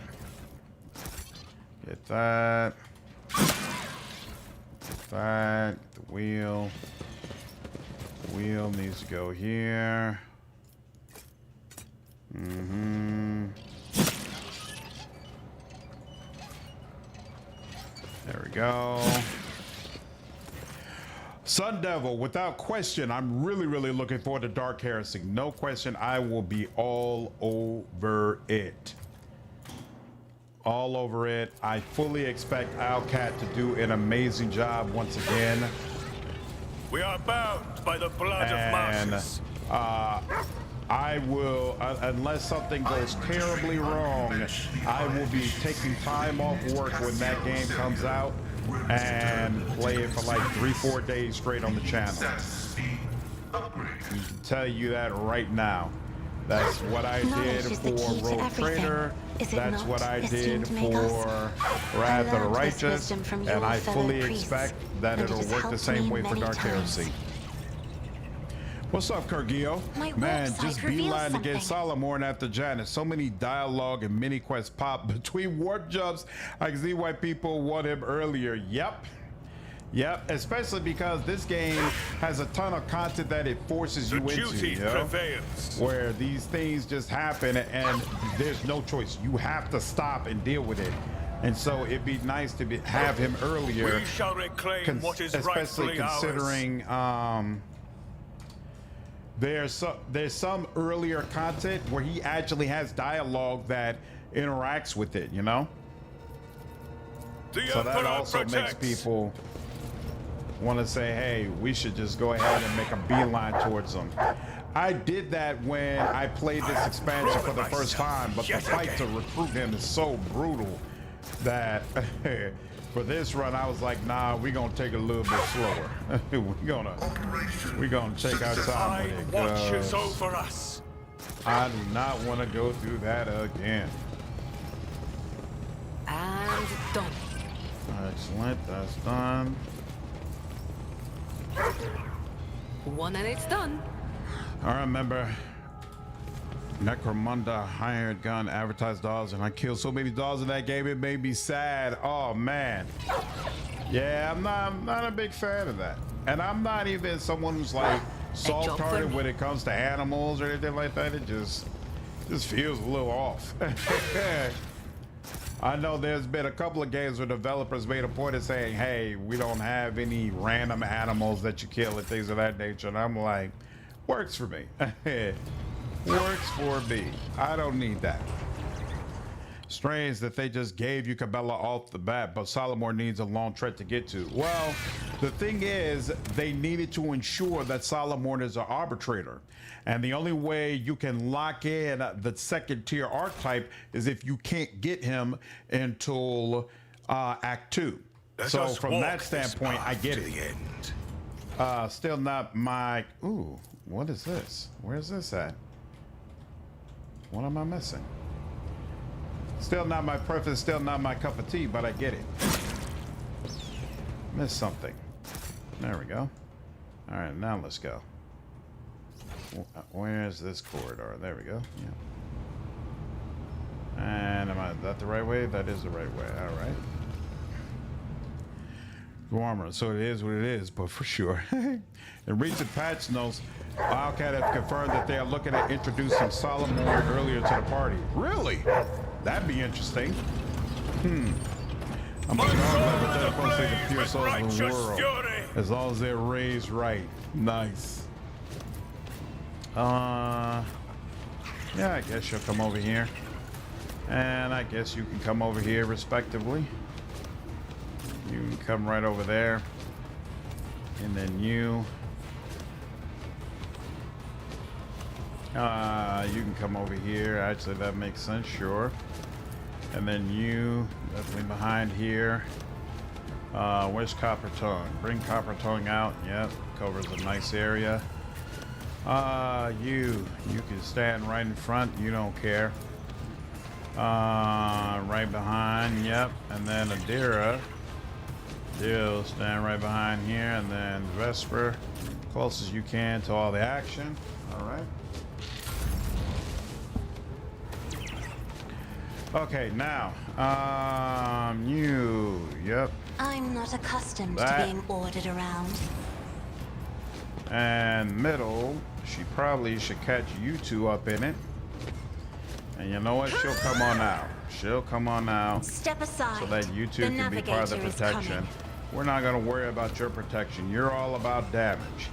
Get that. Get that. The wheel. The wheel needs to go here. There we go. Sun Devil, without question, I'm really looking forward to Dark Heresy. No question, I will be all over it. All over it. I fully expect Owlcat to do an amazing job once again. We are bound by the blood of marshes. I will, unless something goes terribly wrong, I will be taking time off work when that game comes out and play it for like 3-4 days straight on the channel. I can tell you that right now. That's what I did for Rogue Trader. That's what I did for Wrath of the Righteous. And I fully expect that it'll work the same way for Dark Heresy. What's up, Kergio? Man, just beeline to get Solomon after Janus. So many dialogue and mini quests pop between warp jumps. I can see why people want him earlier. Yep, especially because this game has a ton of content that it forces you into, you know? Where these things just happen and there's no choice. You have to stop and deal with it. And so it'd be nice to have him earlier. We shall reclaim what is especially rightfully considering there's some earlier content where he actually has dialogue that interacts with it, you know? So that also makes people want to say, hey, we should just go ahead and make a beeline towards them. I did that when I played this expansion for the first time, but the fight to recruit him is so brutal that for this run, I was like, nah, we're gonna take it a little bit slower. we're gonna take our time with it. Watches over us. I do not want to go through that again. And done. Excellent, that's done. One and it's done. I remember Necromunda hired gun, advertised dolls, and I killed so many dolls in that game, it made me sad. Oh man. Yeah, I'm not a big fan of that. And I'm not even someone who's like soft-hearted when it comes to animals or anything like that. It just feels a little off. I know there's been a couple of games where developers made a point of saying, hey, we don't have any random animals that you kill and things of that nature. And I'm like, works for me. Works for me. I don't need that. Strange that they just gave you Cabela off the bat, but Solomon needs a long trek to get to. Well, the thing is, they needed to ensure that Solomon is an arbitrator. And the only way you can lock in the second tier archetype is if you can't get him until Act 2. So from that standpoint, I get it. Still not my... Ooh, what is this? Where's this at? What am I missing? Still not my preference, still not my cup of tea, but I get it. Missed something. There we go. All right, now let's go. Where's this corridor? There we go. Yeah. And am I that the right way? That is the right way. All right. Warmer, so it is what it is, but for sure. In recent patch notes, Wildcat have confirmed that they are looking at introducing Solomon earlier to the party. Really? That'd be interesting. I'm looking at the pure souls of the world. As long as they're raised right. Nice. Yeah, I guess you'll come over here. And I guess you can come over here respectively. You can come right over there. And then you can come over here. Actually, that makes sense, sure. And then you definitely behind here. Where's Copper Tongue? Bring Copper Tongue out. Yep, covers a nice area. You can stand right in front. You don't care. Right behind. Yep, and then Adira. You'll stand right behind here, and then Vesper, close as you can to all the action. All right. Okay, now, yep. I'm not accustomed That. to being ordered around. And middle, she probably should catch you two up in it. And you know what? She'll come on out. She'll come on out. Step aside. So that you two The can be part of the navigator is protection. coming. We're not going to worry about your protection. You're all about damage.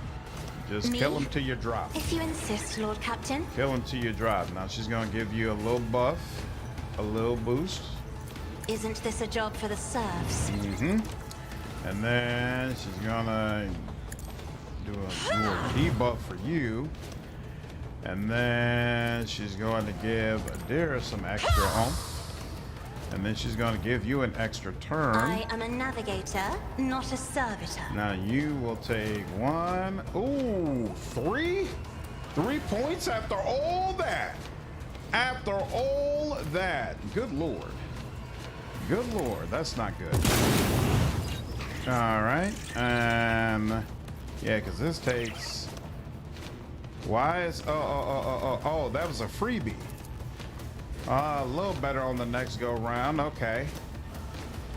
Just Me? kill him till you drop. If you insist, Lord Captain. Kill him till you drop. Now she's going to give you a little buff, a little boost. Isn't this a job for the serfs? And then she's going to do a debuff for you. And then she's going to give Adira some extra oomph. And then she's going to give you an extra turn. I am a navigator, not a servitor. Now you will take one. Ooh, 3? 3 points after all that. After all that. Good Lord. Good Lord. That's not good. All right. And yeah, because this takes... Why is... Oh, that was a freebie. A little better on the next go round. Okay.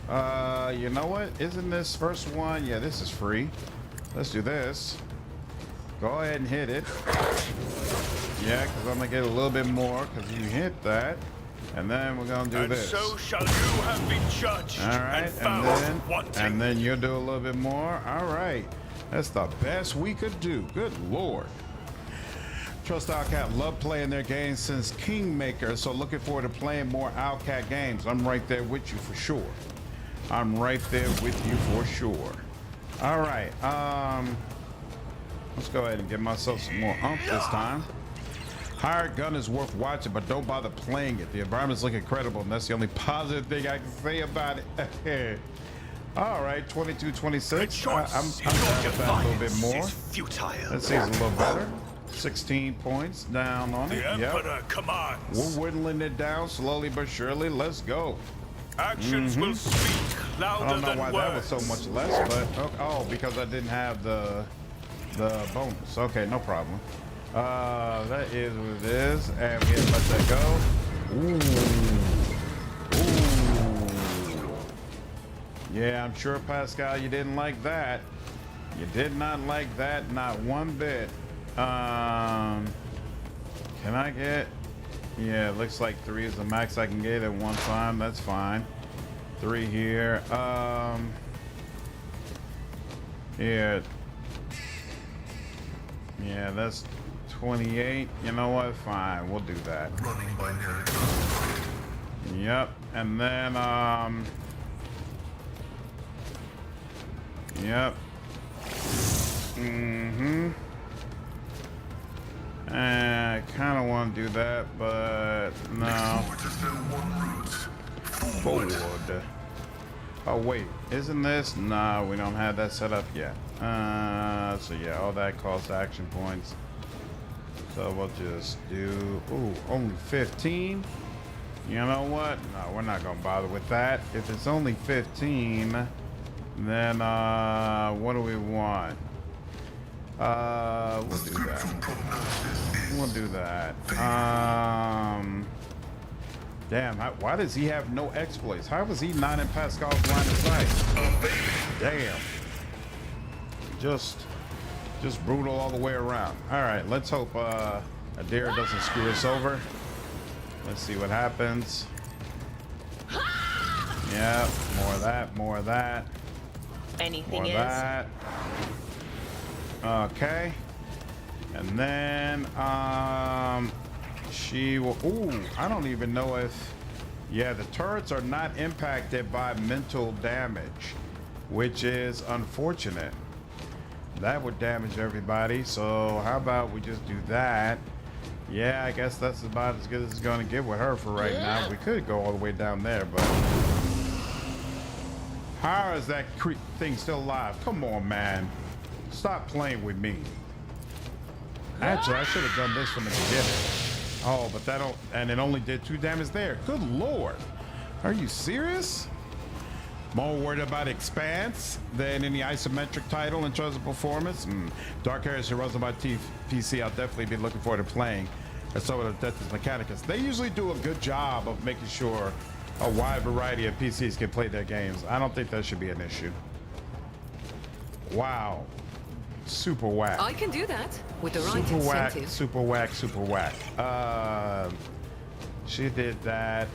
You know what? Isn't this first one? Yeah, this is free. Let's do this. Go ahead and hit it. Yeah, because I'm going to get a little bit more because you hit that. And then we're going to do And this. so shall you have been judged. All right. And found wanting. And then you'll do a little bit more. All right. That's the best we could do. Good Lord. Trust Outcat love playing their games since Kingmaker, so looking forward to playing more Outcat games. I'm right there with you for sure. I'm right there with you for sure. All right, let's go ahead and get myself some more oomph this time. Hired Gun is worth watching, but don't bother playing it. The environment's looking incredible, and that's the only positive thing I can say about it. All right, 22-26. I'm down with that a little bit more. That seems a little better. 16 points down on it. The Emperor commands. We're whittling it down slowly but surely. Let's go. Actions will speak louder I don't know than why words. that was so much less, but oh, because I didn't have the bonus. Okay, no problem. That is what it is, and we have to let that go. Ooh. Yeah, I'm sure, Pascal, you didn't like that. You did not like that, not one bit. Can I get... Yeah, it looks like 3 is the max I can get at one time. That's fine. 3 here. Yeah. Yeah, that's 28. You know what? Fine. We'll do that. Running binary. Yep. And then, Yep. I kind of want to do that, but no. Forward. Oh wait, isn't this? No, we don't have that set up yet. So yeah, all that costs action points. So we'll just do, only 15. You know what? No, we're not gonna bother with that. If it's only 15, then what do we want? We'll do that. We'll do that. Damn, why does he have no exploits? How was he not in Pascal's line of sight? Damn. Just brutal all the way around. All right, let's hope Adair doesn't screw us over. Let's see what happens. Yeah, more of that, more of that. Anything More of that. Okay. And then she will, I don't even know if, yeah, the turrets are not impacted by mental damage, which is unfortunate. That would damage everybody. So how about we just do that? Yeah, I guess that's about as good as it's going to get with her for right now. We could go all the way down there, but how is that thing still alive? Come on, man. Stop playing with me. Actually, I should have done this from the beginning. Oh, but that don't, and it only did 2 damage there. Good Lord. Are you serious? More worried about Expanse than any isometric title in terms of performance. Dark Areas runs on my PC. I'll definitely be looking forward to playing. And so with the Death Mechanicus. They usually do a good job of making sure a wide variety of PCs can play their games. I don't think that should be an issue. Wow. Super whack. I can do that with the right Super whack, incentive. super whack, super whack. She did that.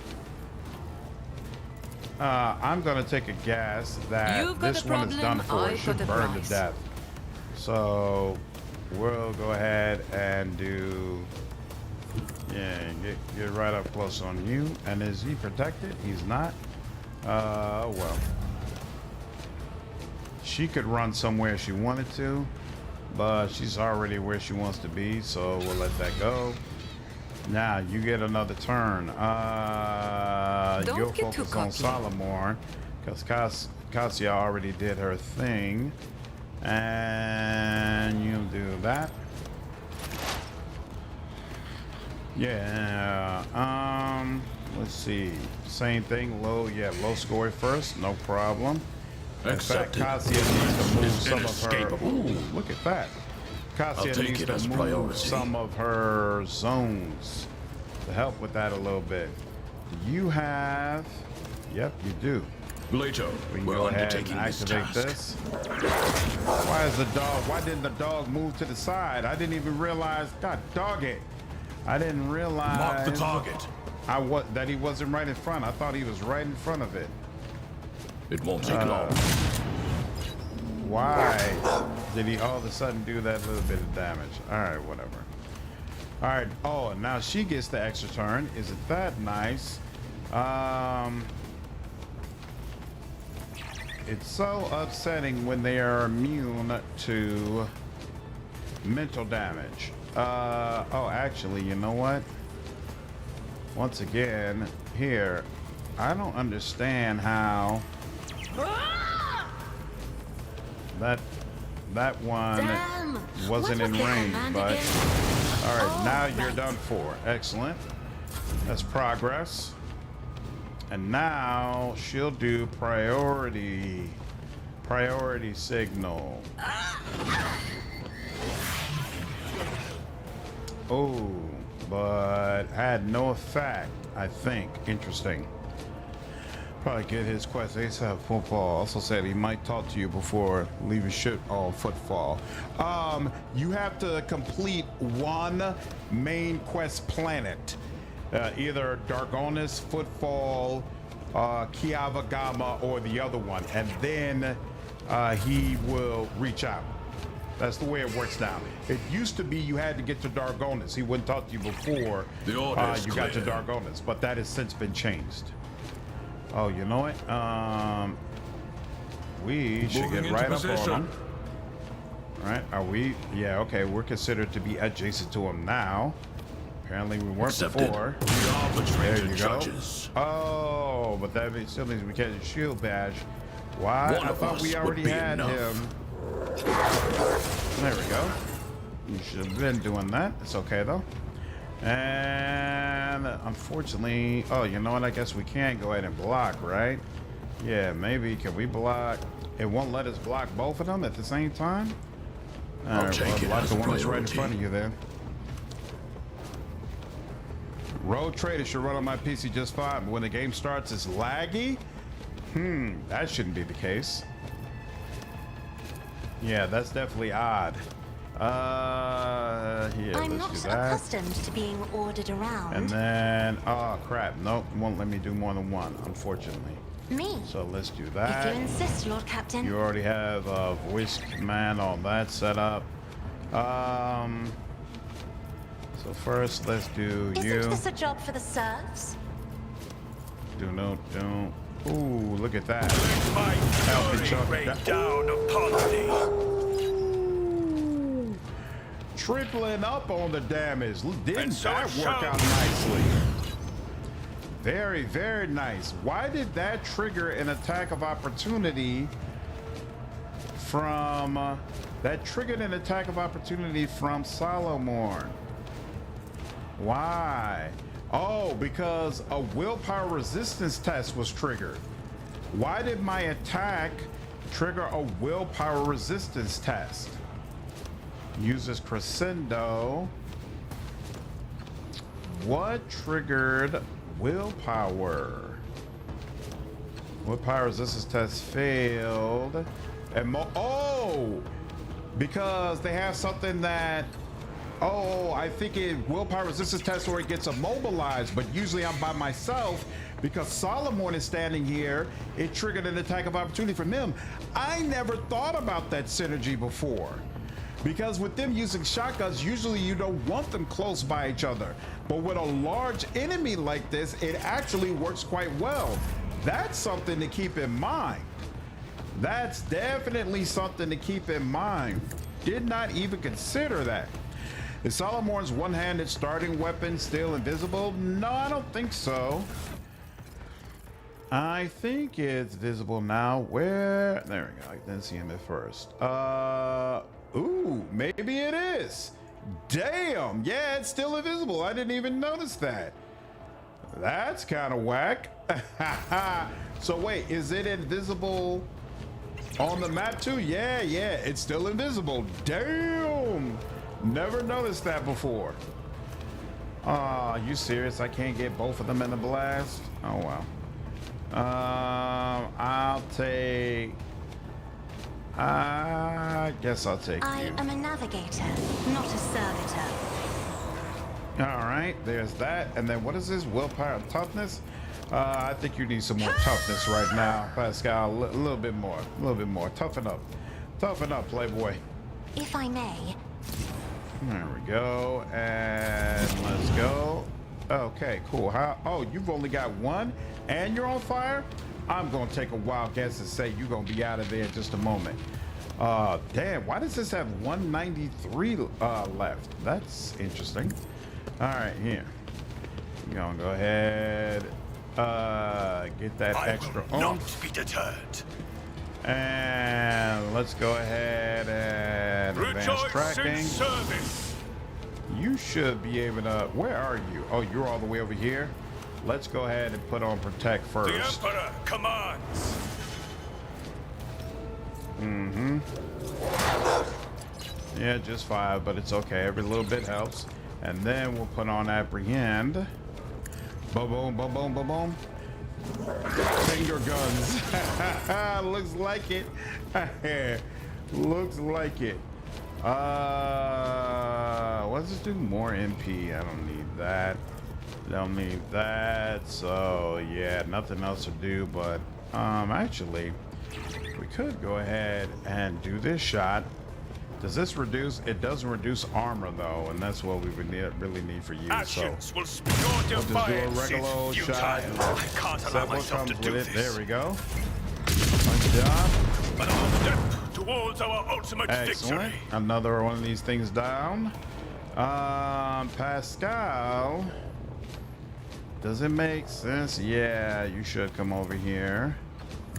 I'm gonna take a guess that You've got this a one is done problem, for. It I've should got a burn to price. death. So we'll go ahead and do. Yeah, get right up close on you. And is he protected? He's not. Well. She could run somewhere she wanted to, but she's already where she wants to be, so we'll let that go. Now you get another turn. You'll get too focus on cocky. Solomon, because Cassia already did her thing, and you'll do that. Yeah. Let's see. Same thing. Low score first. No problem. In fact, Accepted. Cassia needs to move Is some of her. inescapable. Ooh, look at that. Cassia I'll take needs it to as move priority. some of her zones to help with that a little bit. Do you have? Yep, you do. Later, We can we're go ahead and undertaking this activate task. this. Why is the dog? Why didn't the dog move to the side? I didn't even realize. God, dog it! I didn't realize. Mark the target. That he wasn't right in front. I thought he was right in front of it. It won't take long. Why did he all of a sudden do that little bit of damage? All right, whatever. All right. Oh, now she gets the extra turn. Isn't that nice? It's so upsetting when they are immune to mental damage. Oh, actually, you know what? Once again, here, I don't understand how that one Damn! wasn't What in was the range, command but again? all right, Oh, now you're right. done for. Excellent. That's progress. And now she'll do priority signal. Oh, but had no effect, I think. Interesting. Probably get his quest. Ace have footfall. Also said he might talk to you before leaving shit on footfall. You have to complete one main quest planet. Either Dargonus, Footfall, Kiava Gama, or the other one. And then he will reach out. That's the way it works now. It used to be you had to get to Dargonus. He wouldn't talk to you before The order is you got to clear. Dargonus, but that has since been changed. Oh, you know what? We should Moving get right into up on position. him. Right? Are we? Yeah, okay. We're considered to be adjacent to him now. Apparently we weren't Accepted. before. We There arbitrate you and go. judges. Oh, but that still means we catch a shield badge. Why? One I of thought us we would already be had enough. him. There we go. You should have been doing that. It's okay though. And unfortunately, oh, you know what? I guess we can't go ahead and block, right? Yeah, maybe. Can we block? It won't let us block both of them at the same time. All right, well, block the one that's right in front of you then. Road Trader should run on my PC just fine, but when the game starts, it's laggy. That shouldn't be the case. Yeah, that's definitely odd. Here, I'm not let's do that. accustomed to being ordered around. And then, oh crap, nope, won't let me do more than one, unfortunately. Me. So let's do If that. you insist, Lord Captain. You already have voice command, all that set up. So first, let's do you. Isn't this a job for the serfs? Don't. Ooh, look at that. My Help me fury chuck rain that. down upon thee. Tripling up on the damage. Didn't And so that it work shall. out nicely? Very, very nice. Why did that trigger an attack of opportunity from... that triggered an attack of opportunity from Solomon? Why? Oh, because a willpower resistance test was triggered. Why did my attack trigger a willpower resistance test? Uses crescendo. What triggered willpower? Willpower resistance test failed. And oh, because they have something that. Oh, I think it willpower resistance test where it gets immobilized, but usually I'm by myself because Solomon is standing here. It triggered an attack of opportunity from him. I never thought about that synergy before. Because with them using shotguns, usually you don't want them close by each other. But with a large enemy like this, it actually works quite well. That's something to keep in mind. That's definitely something to keep in mind. Did not even consider that. Is Solomon's one-handed starting weapon still invisible? No, I don't think so. I think it's visible now. Where? There we go. I didn't see him at first. Ooh, maybe it is. Damn. Yeah, it's still invisible. I didn't even notice that. That's kind of whack. So wait, is it invisible on the map too? Yeah, it's still invisible. Damn. Never noticed that before. Aw, you serious? I can't get both of them in the blast? Oh, wow. I'll take... I guess I'll take I you. am a navigator, not a servitor. All right, there's that. And then what is this? Willpower toughness? I think you need some more toughness right now, Pascal. A little bit more. Toughen up. Toughen up, Playboy. If I may. There we go, and let's go. Okay, cool. Oh, you've only got one, and you're on fire? I'm gonna take a wild guess and say you're gonna be out of there in just a moment. Damn, why does this have 193 left? That's interesting. All right, here. We're gonna go ahead, get that extra I will oomph. not be deterred. And let's go ahead and advance Rejoice in tracking. service. You should be able to. Where are you? Oh, you're all the way over here. Let's go ahead and put on protect The first. Emperor commands. Yeah, just 5, but it's okay. Every little bit helps. And then we'll put on apprehend. Boom, boom, boom, boom, boom, boom. Finger guns. Looks like it. Looks like it. What does this do? More MP. I don't need that. Don't need that. So yeah, nothing else to do. But actually, we could go ahead and do this shot. Does this reduce? It doesn't reduce armor though, and that's what we would really need for you. Actions will speak your We'll just do a defiance. regular It's old futile. shot. I can't allow What myself to comes do with it? this. There we go. Good job. Another step towards our ultimate Excellent. victory. Another one of these things down. Pascal. Does it make sense? Yeah, you should come over here.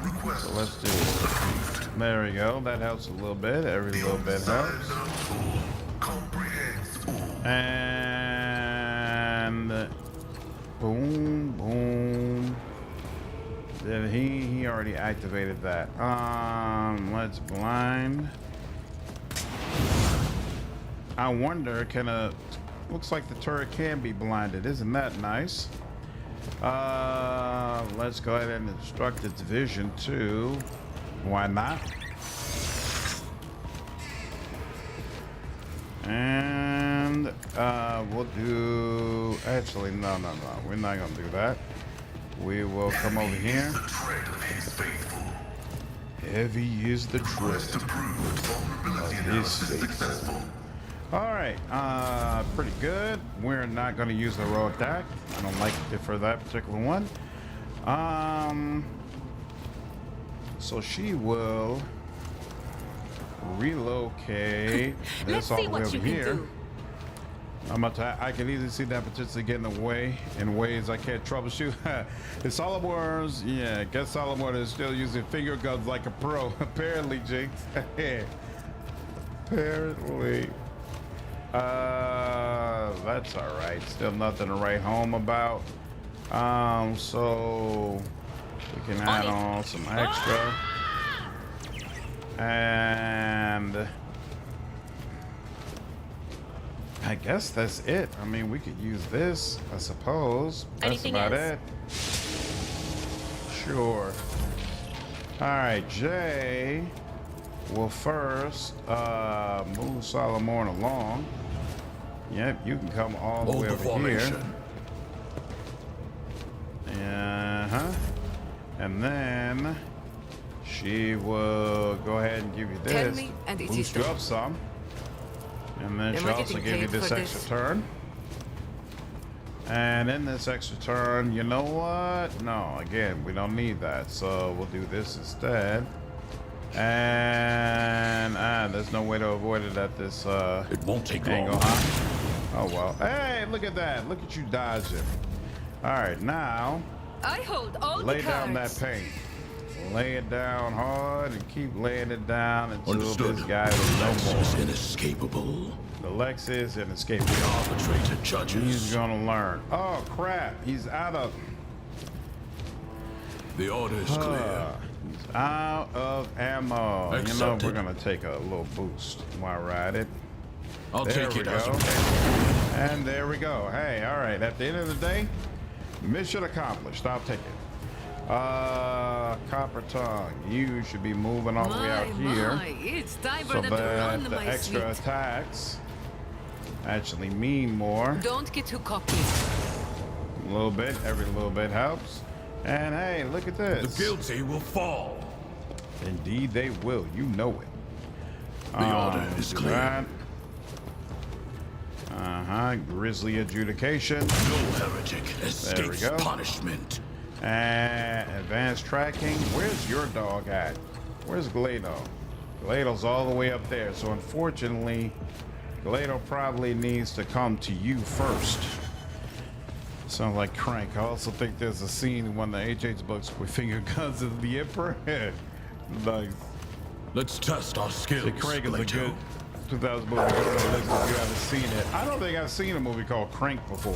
So let's do it. There we go. That helps a little bit. Every little bit helps. And boom, boom. Then he already activated that. Let's blind. I wonder, looks like the turret can be blinded. Isn't that nice? Let's go ahead and instruct its vision too. Why not? And we'll do, actually, no. We're not gonna do that. We will come over here. Heavy is the tread of his faithful. All right, pretty good. We're not going to use the raw attack. I don't like it for that particular one. So she will relocate this all the way over here. I can easily see that potentially getting away in ways I can't troubleshoot. It's Solid Wars. Yeah, I guess Solid Wars is still using finger guns like a pro. Apparently, Jinx. Apparently. That's all right. Still nothing to write home about. So we can add on some extra. And I guess that's it. I mean, we could use this, I suppose. That's Anything about else? it. Sure. All right, Jay will first move Solomon along. Yep, you can come all the way over here. And then she will go ahead and give you this. Tell me, and it is boost you done. up some. And then Am she'll I also getting give you paid this for extra this? turn. And in this extra turn, you know what? No, again, we don't need that. So we'll do this instead. And there's no way to avoid it at this It won't take angle, long. huh? Oh well. Hey, look at that. Look at you dodging. All right, now I hold all lay the down that cards. paint. Lay it down hard and keep laying it down until Understood. this guy is no Lex more. is inescapable. The Lex is inescapable. The arbitrator He's judges. gonna learn. Oh crap! He's out of. The order is clear. He's out of ammo. You know, Accepted. we're gonna take a little boost while we're at it. I'll There take we it go. as a And there we go. Hey, all right. At the end of the day, mission accomplished. I'll take it. Copper Tongue, you should be moving all the way out here. It's time for So them to run, that the my extra sweet. attacks actually mean more. Don't get too cocky. A little bit, every little bit helps. And hey, look at this. The guilty will fall. Indeed they will, you know it. The order is do clear. that. Grisly adjudication. No heretic There we escapes go. punishment. And advanced tracking. Where's your dog at? Where's Glado? Glado's all the way up there. So unfortunately, Glado probably needs to come to you first. Sounds like Crank. I also think there's a scene in one of the HH books with finger guns of the Emperor. Nice. Let's test our skills. See, Crank is a Plato. good 2000 movie. Go to the list if you haven't seen it. I don't think I've seen a movie called Crank before.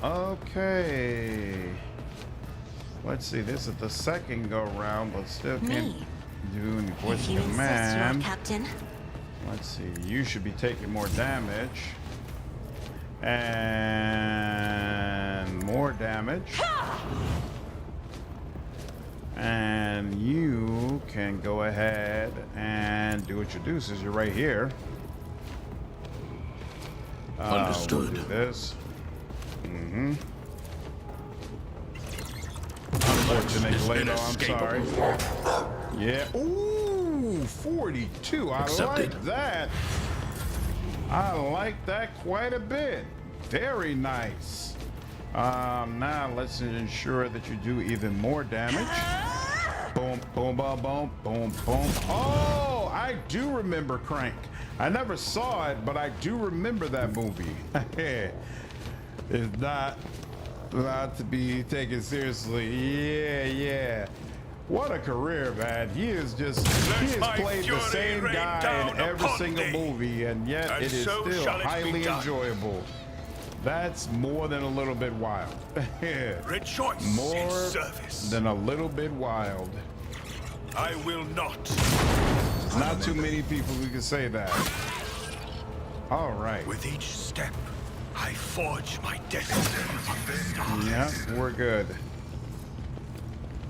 Okay. Let's see. This is the second go round, but still can't Me? do any voice If you insist, Lord command. Captain. Let's see. You should be taking more damage. And more damage. And you can go ahead and do what you do since you're right here. Understood. We'll do this. Unfortunate, Is Lado, I'm sorry. inescapable. Yeah. Ooh, 42. I Accepted. like that. I like that quite a bit. Very nice. Now let's ensure that you do even more damage. Boom, boom, boom, boom, boom, boom. Oh, I do remember Crank. I never saw it, but I do remember that movie. It's not to be taken seriously. Yeah. What a career, man. He is just, he has my played the fury same rain guy down in every upon single thee, movie, and yet and it is so still shall it be highly done. enjoyable. That's more than a little bit wild. Rejoice More in service. than a little bit wild. I will not. Not too many people who can say that. All right. With each step, I forge my destiny. Yeah, we're good.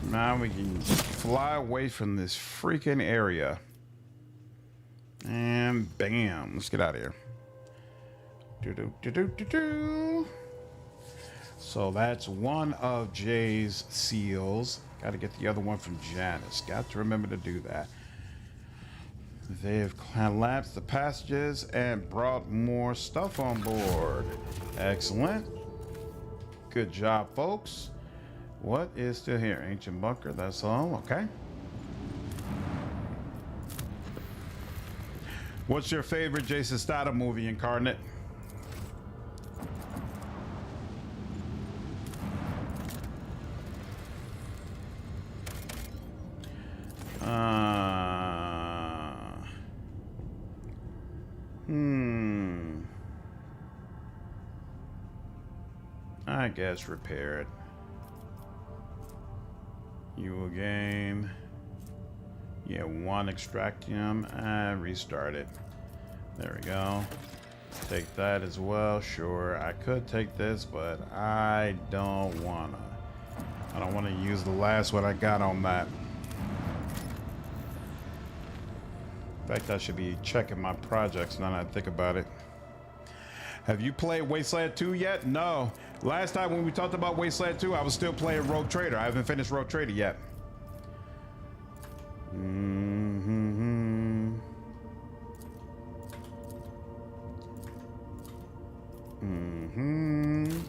Now we can fly away from this freaking area. And bam, let's get out of here. Do-do-do-do-do-do. So that's one of Jay's seals. Got to get the other one from Janus. Got to remember to do that. They have collapsed the passages and brought more stuff on board. Excellent. Good job, folks. What is still here? Ancient bunker, that's all. Okay. What's your favorite Jason Statham movie, Incarnate? I guess repair it. You will gain, yeah, 1 extractium and restart it. There we go. Take that as well. Sure, I could take this, but I don't wanna. I don't want to use the last one I got on that. In fact, I should be checking my projects now that I think about it. Have you played Wasteland 2 yet? No. Last time when we talked about Wasteland 2, I was still playing Rogue Trader. I haven't finished Rogue Trader yet.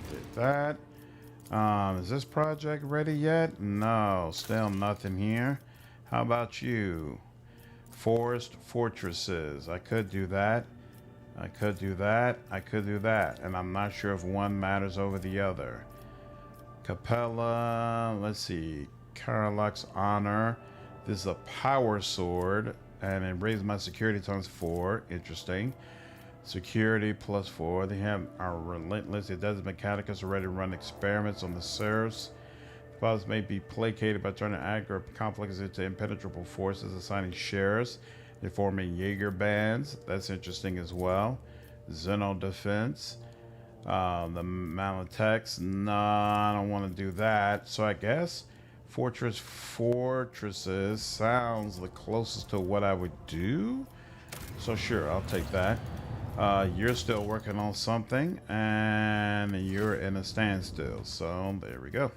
Did that. Is this project ready yet? No, still nothing here. How about you? Forest Fortresses. I could do that. I could do that. I could do that. And I'm not sure if one matters over the other. Capella. Let's see. Carlux Honor. This is a power sword. And it raises my security times 4. Interesting. Security +4. They have our relentless. It does Mechanicus already run experiments on the serfs. Foes may be placated by turning aggro conflicts into impenetrable forces, assigning shares. They're forming Jaeger bands. That's interesting as well. Xeno defense. The Malatex. Nah, I don't want to do that. So I guess fortresses sounds the closest to what I would do. So sure, I'll take that. You're still working on something, and you're in a standstill. So there we go.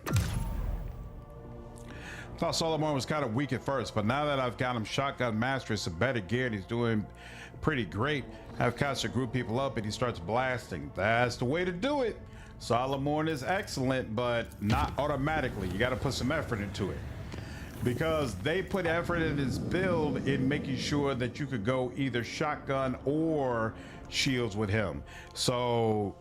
Thought Solomon was kind of weak at first, but now that I've got him shotgun master, some better gear, and he's doing pretty great. I've cast to group people up, and he starts blasting. That's the way to do it. Solomon is excellent, but not automatically. You got to put some effort into it, because they put effort in his build in making sure that you could go either shotgun or shields with him. So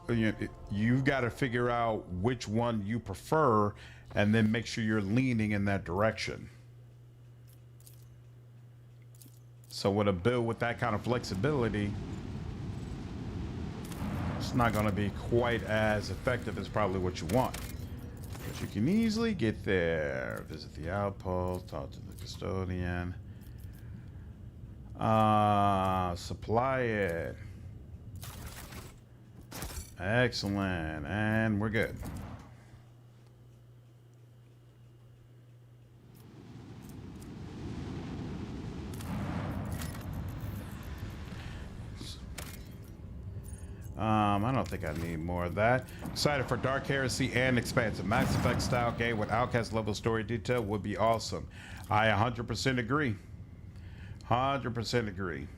you've got to figure out which one you prefer, and then make sure you're leaning in that direction. So with a build with that kind of flexibility, it's not going to be quite as effective as probably what you want. But you can easily get there. Visit the outpost, talk to the custodian. Supply it. Excellent. And we're good. I don't think I need more of that. Excited for Dark Heresy and Expansive. Max Effect style game with Outcast level story detail would be awesome. I 100% agree. 100% agree.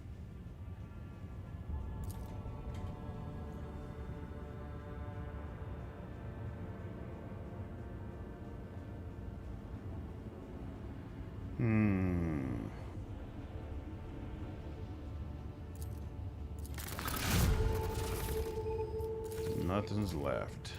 Nothing's left.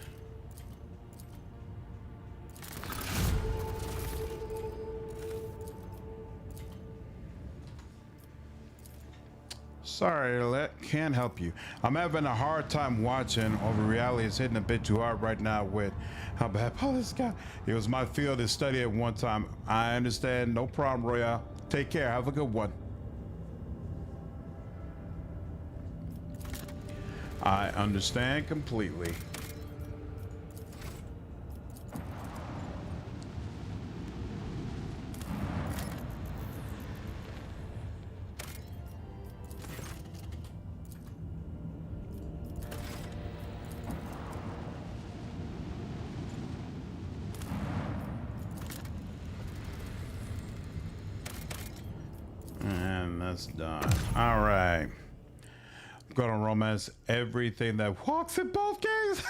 Sorry, can't help you. I'm having a hard time watching. Over reality is hitting a bit too hard right now with how bad politics got. It was my field to study at one time. I understand. No problem, Royale. Take care. Have a good one. I understand completely. And that's done. All right. I'm gonna romance everything that walks in both games.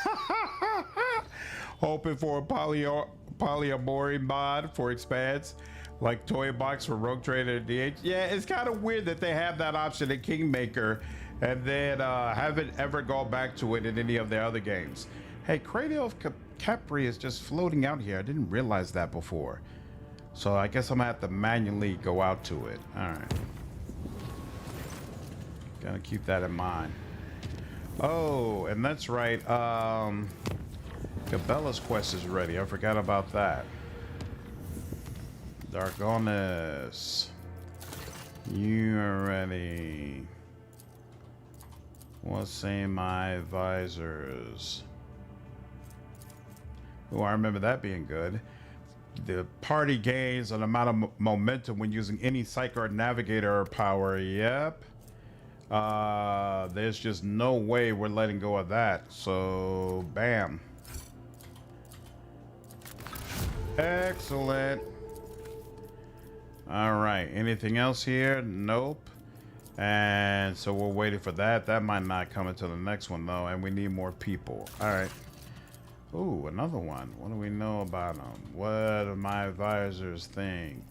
Hoping for a polyamory mod for expands, like Toy Box for Rogue Trader and DH. Yeah, it's kind of weird that they have that option in Kingmaker and then haven't ever gone back to it in any of their other games. Hey, Cradle of Capri is just floating out here. I didn't realize that before. So I guess I'm gonna have to manually go out to it. All right. Gotta keep that in mind. Oh, and that's right. Cabela's quest is ready. I forgot about that. Dargonus. You are ready. What's saying my advisors? Oh, I remember that being good. The party gains an amount of momentum when using any psych or navigator power. Yep. There's just no way we're letting go of that. So, bam. Excellent. All right. Anything else here? Nope. And so we're waiting for that. That might not come until the next one, though. And we need more people. All right. Ooh, another one. What do we know about them? What do my advisors think?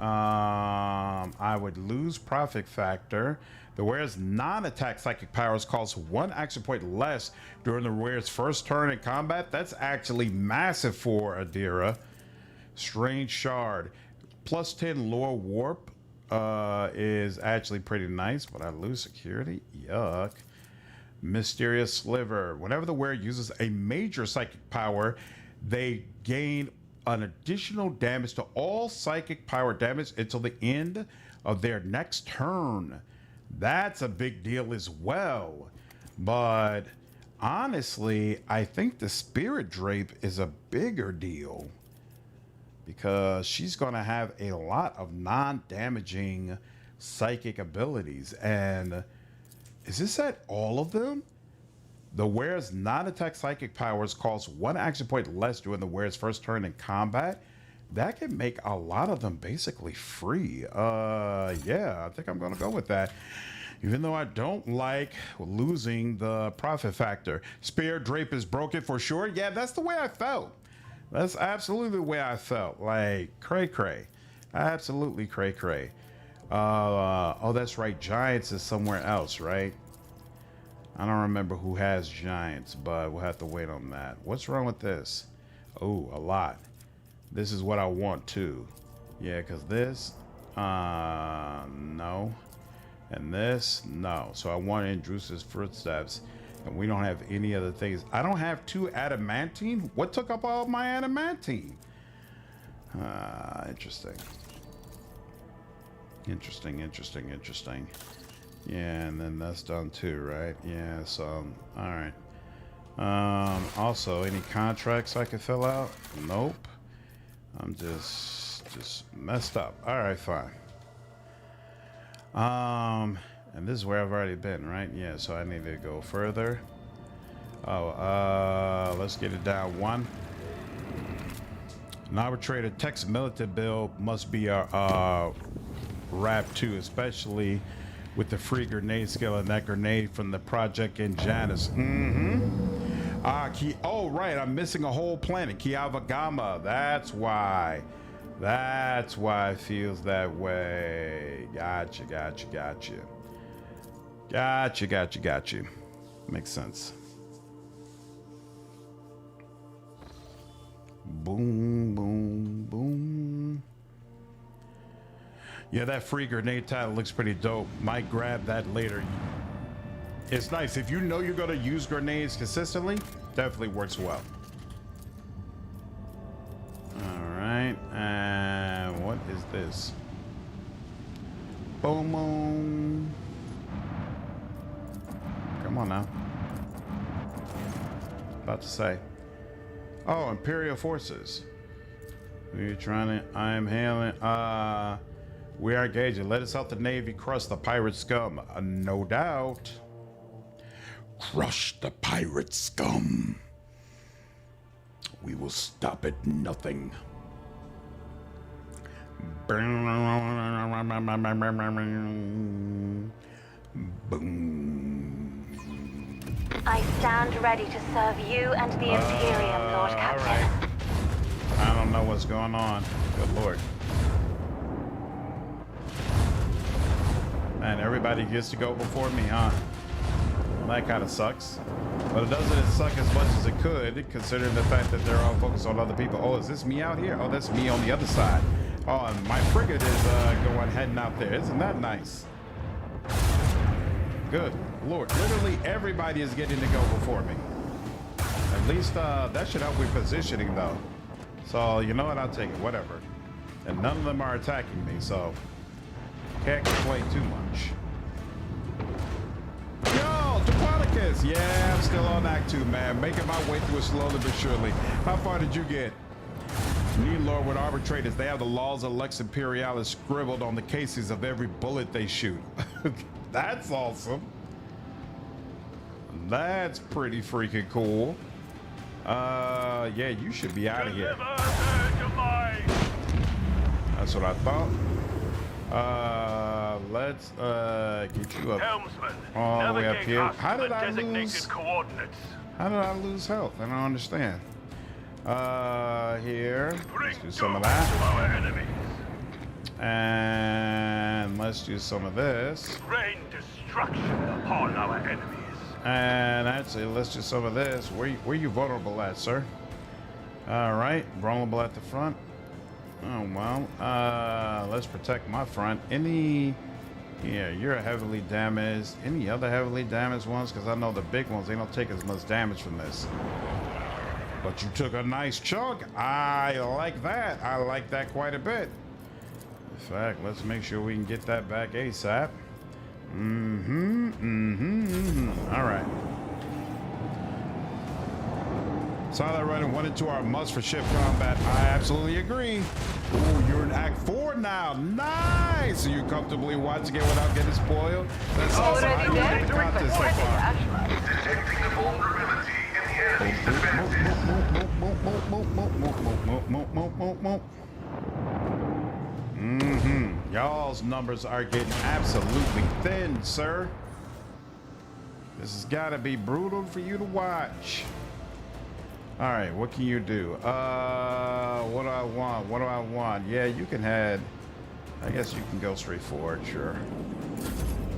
I would lose profit factor. The wearer's non-attack psychic powers cost 1 action point less during the wearer's first turn in combat. That's actually massive for Adira. Strange Shard. Plus 10 lore warp is actually pretty nice, but I lose security. Yuck. Mysterious Sliver. Whenever the wearer uses a major psychic power, they gain an additional damage to all psychic power damage until the end of their next turn. That's a big deal as well. But honestly, I think the Spirit Drape is a bigger deal because she's going to have a lot of non-damaging psychic abilities. And is this at all of them? The wearer's non-attack psychic powers cost 1 action point less during the wearer's first turn in combat. That can make a lot of them basically free. Yeah, I think I'm gonna go with that. Even though I don't like losing the profit factor. Spear Drape is broken for sure. Yeah, that's the way I felt. That's absolutely the way I felt. Like, cray-cray. Absolutely cray-cray. Oh, that's right. Giants is somewhere else, right? I don't remember who has Giants, but we'll have to wait on that. What's wrong with this? Oh, a lot. This is what I want too. Yeah, because this, no. And this, no. So I want Indrusa's footsteps, and we don't have any other things. I don't have 2 adamantine. What took up all my adamantine? Interesting. Interesting. Yeah, and then that's done too, right? Yeah, so, all right. Also, any contracts I can fill out? Nope. I'm just messed up. All right, fine. And this is where I've already been, right? Yeah, so I need to go further. Oh, let's get it down 1. An arbitrator text militant build must be a wrap too, especially with the free grenade skill and that grenade from the project in Janus. Oh, right, I'm missing a whole planet, Kiavagama. That's why it feels that way. Gotcha. Makes sense. Boom. Yeah, that free grenade title looks pretty dope. Might grab that later. It's nice. If you know you're going to use grenades consistently, definitely works well. All right. And what is this? Boom, boom. Come on now. About to say. Oh, Imperial forces. We're trying to. I am hailing. We are engaging. Let us help the Navy crush the pirate scum. No doubt. Crush the pirate scum. We will stop at nothing. Boom. I stand ready to serve you and the Imperium, Lord Captain. All right. I don't know what's going on. Good Lord. Man, everybody gets to go before me, huh? Well, that kind of sucks. But it doesn't suck as much as it could, considering the fact that they're all focused on other people. Oh, is this me out here? Oh, that's me on the other side. Oh, and my frigate is heading out there. Isn't that nice? Good Lord. Literally everybody is getting to go before me. At least that should help with positioning, though. So, you know what? I'll take it. Whatever. And none of them are attacking me, so can't complain too much. Yo, Dogmatic! Yeah, I'm still on Act 2, man. Making my way through it slowly but surely. How far did you get? Need Lord with arbitrators. They have the laws of Lex Imperialis scribbled on the cases of every bullet they shoot. That's awesome. That's pretty freaking cool. Yeah, you should be out of here. That's what I thought. Let's get you up all the way up here. How did I lose? How did I lose health? I don't understand. Here, let's do some of that. And let's do some of this. Rain destruction upon our enemies. And actually, let's do some of this. Where you vulnerable at, sir? All right, vulnerable at the front. Oh, well, let's protect my front. Yeah, you're heavily damaged. Any other heavily damaged ones? Because I know the big ones, they don't take as much damage from this. But you took a nice chunk. I like that. I like that quite a bit. In fact, let's make sure we can get that back ASAP. All right. Solid running 1 and 2 are a must for ship combat. I absolutely agree. Ooh, you're in Act 4 now. Nice. So you're comfortably watching it without getting spoiled. That's awesome. How do you like the content so far? Detecting a vulnerability in the enemy's defense. Y'all's numbers are getting absolutely thin, sir. This has got to be brutal for you to watch. All right, what can you do? What do I want? What do I want? Yeah, you can head. I guess you can go straight forward, sure.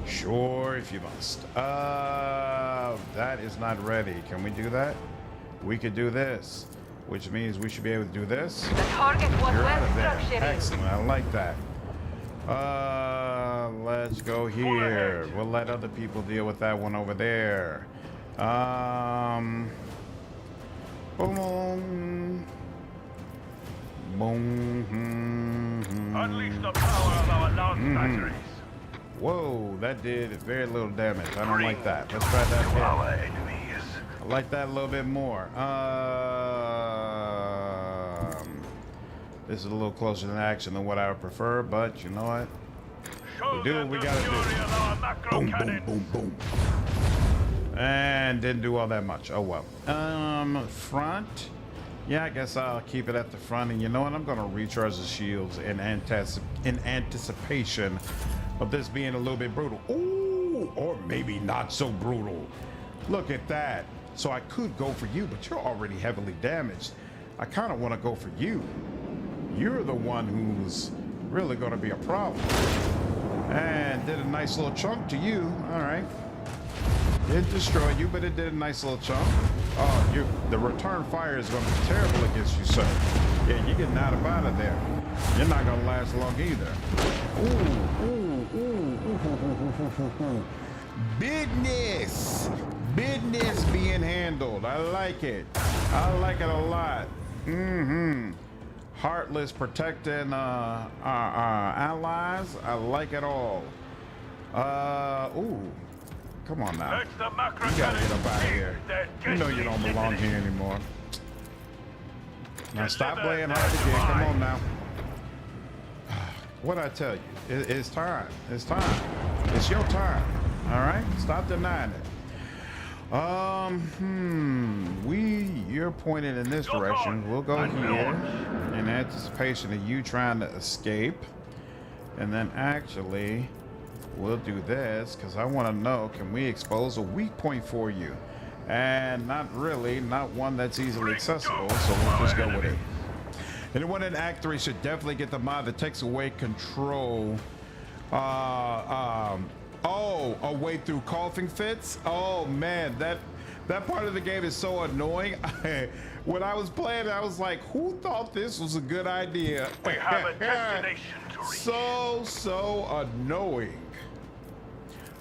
Sure, if you must. That is not ready. Can we do that? We could do this, which means we should be able to do this. The target was You're out well of there. structured. Excellent, I like that. Let's go here. We'll let other people deal with that one over there. Boom. Boom. Unleash the power of our lance batteries. Whoa, that did very little damage. I don't like that. Let's try that again. Our enemies. I like that a little bit more. This is a little closer to action than what I would prefer, but you know what? We do what we gotta do. Boom, boom, boom, boom. And didn't do all that much. Oh well. Front. Yeah, I guess I'll keep it at the front. And you know what? I'm gonna recharge the shields in anticipation of this being a little bit brutal. Ooh, or maybe not so brutal. Look at that. So I could go for you, but you're already heavily damaged. I kind of want to go for you. You're the one who's really going to be a problem. And did a nice little chunk to you. All right. Didn't destroy you, but it did a nice little chunk. Oh, the return fire is going to be terrible against you, sir. Yeah, you're getting out of there. You're not gonna last long either. Ooh. Business being handled. I like it. I like it a lot. Heartless protecting our allies. I like it all. Ooh. Come on now. Let the macro You gotta get cannons up out of here. their You know you don't belong here anymore. Now stop playing hard again. Come on now. What'd I tell you? It's time. It's time. It's your time. All right? Stop denying it. You're pointed in this direction. We'll go here in anticipation of you trying to escape. And then actually, we'll do this because I want to know, can we expose a weak point for you? And not really, not one that's easily accessible, so we'll just go with it. Anyone in Act 3 should definitely get the mod that takes away control. A way through coughing fits. Oh man, that part of the game is so annoying. When I was playing, I was like, who thought this was a good idea? We have a destination to reach. So annoying.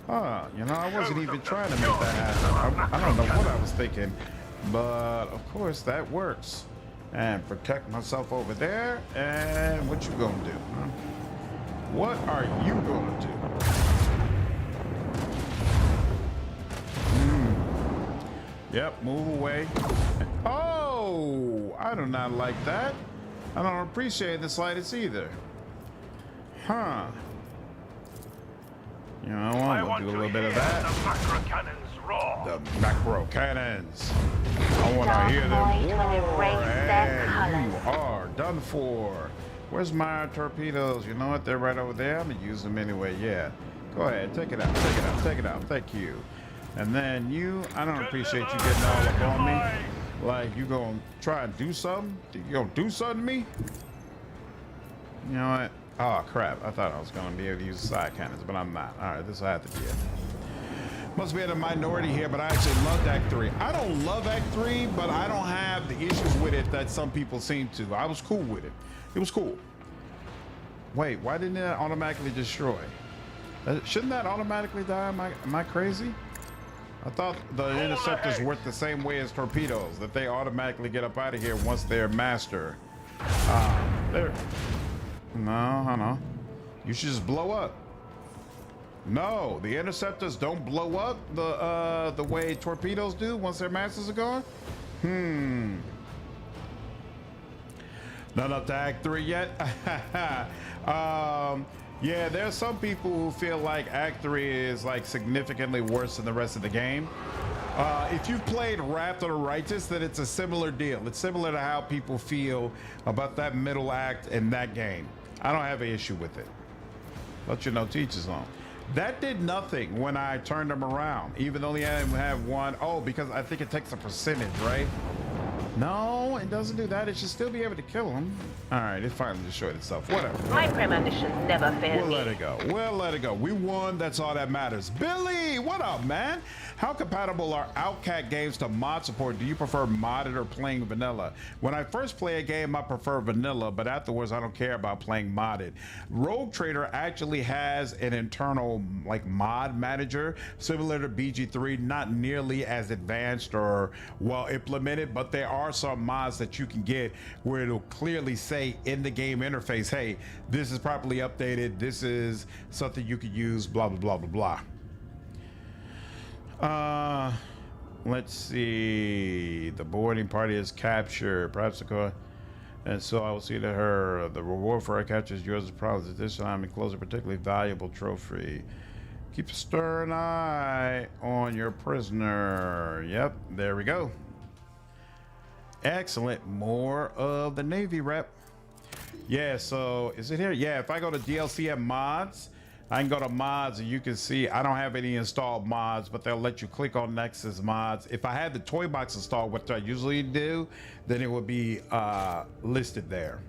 You know, I wasn't even trying to make that happen. I don't know what I was thinking, but of course that works. And protect myself over there. And what you gonna do? Huh? What are you gonna do? Yep, move away. Oh, I do not like that. I don't appreciate the slightest either. Huh. You know, I want to do a little bit of that. The macro cannons roar. The macro cannons. I want to hear them Dark void will roar. erase their And you colours. are done for. Where's my torpedoes? You know what? They're right over there. I'm going to use them anyway. Yeah. Go ahead. Take it out. Take it out. Take it out. Thank you. And then you, I don't appreciate you getting all up on me. Like, you gonna try and do something? You gonna do something to me? You know what? Oh, crap. I thought I was gonna be able to use side cannons, but I'm not. All right, this will have to be it. Must be in a minority here, but I actually loved Act 3. I don't love Act 3, but I don't have the issues with it that some people seem to. I was cool with it. It was cool. Wait, why didn't it automatically destroy? Shouldn't that automatically die? Am I crazy? I thought the interceptors work the same way as torpedoes, that they automatically get up out of here once they're master. There. No. You should just blow up. No, the interceptors don't blow up the way torpedoes do once their masters are gone. Not up to Act 3 yet. Yeah, there's some people who feel like Act 3 is like significantly worse than the rest of the game. If you've played Wrath of the Righteous, then it's a similar deal. It's similar to how people feel about that middle act in that game. I don't have an issue with it. Let you know, teachers on. That did nothing when I turned them around, even though they have one. Oh, because I think it takes a percentage, right? No, it doesn't do that. It should still be able to kill him. All right, it finally destroyed itself. Whatever. My premonitions never fail We'll me. let it go. We'll let it go. We won. That's all that matters. Billy, what up, man? How compatible are Outcat games to mod support? Do you prefer modded or playing vanilla? When I first play a game, I prefer vanilla, but afterwards, I don't care about playing modded. Rogue Trader actually has an internal like mod manager, similar to BG3, not nearly as advanced or well implemented, but there are some mods that you can get where it'll clearly say in the game interface, hey, this is properly updated, this is something you could use, blah blah blah blah blah. Let's see, the boarding party is captured, perhaps the car, and so I will see that her the reward for her capture is yours as promised. This time enclose a particularly valuable trophy. Keep a stern eye on your prisoner. Yep, there we go. Excellent. More of the Navy rep. Yeah, so is it here? Yeah, if I go to DLC and mods, I can go to mods and you can see I don't have any installed mods, but they'll let you click on Nexus mods. If I had the toy box installed, what I usually do, then it would be listed there.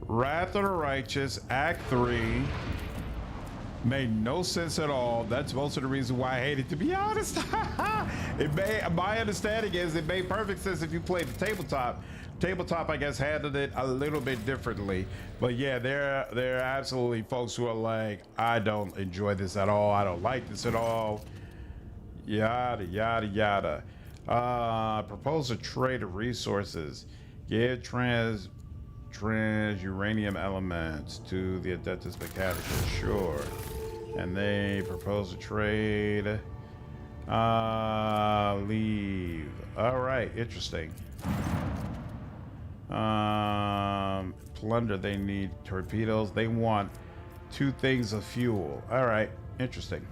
Wrath of the Righteous, Act 3. Made no sense at all. That's most of the reason why I hate it, to be honest. My understanding is it made perfect sense if you played the tabletop, Tabletop, I guess, handled it a little bit differently. But yeah, there are absolutely folks who are like, I don't enjoy this at all. I don't like this at all. Yada, yada, yada. Propose a trade of resources. Give trans uranium elements to the Adeptus Mechanicus. Sure. And they propose a trade. Leave. All right, interesting. Plunder, they need torpedoes. They want 2 things of fuel. All right, interesting.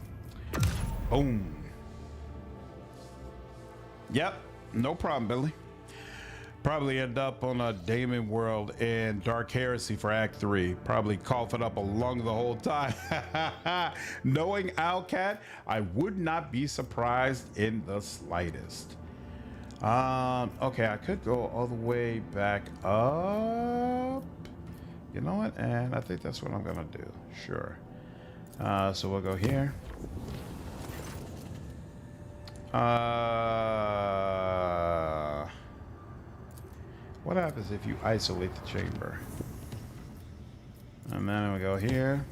Boom. Yep, no problem, Billy. Probably end up on a Damon world in Dark Heresy for Act 3. Probably coughing up a lung the whole time. Knowing Owlcat, I would not be surprised in the slightest. Okay, I could go all the way back up. You know what? And I think that's what I'm gonna do. Sure. So we'll go here. What happens if you isolate the chamber? And then we go here.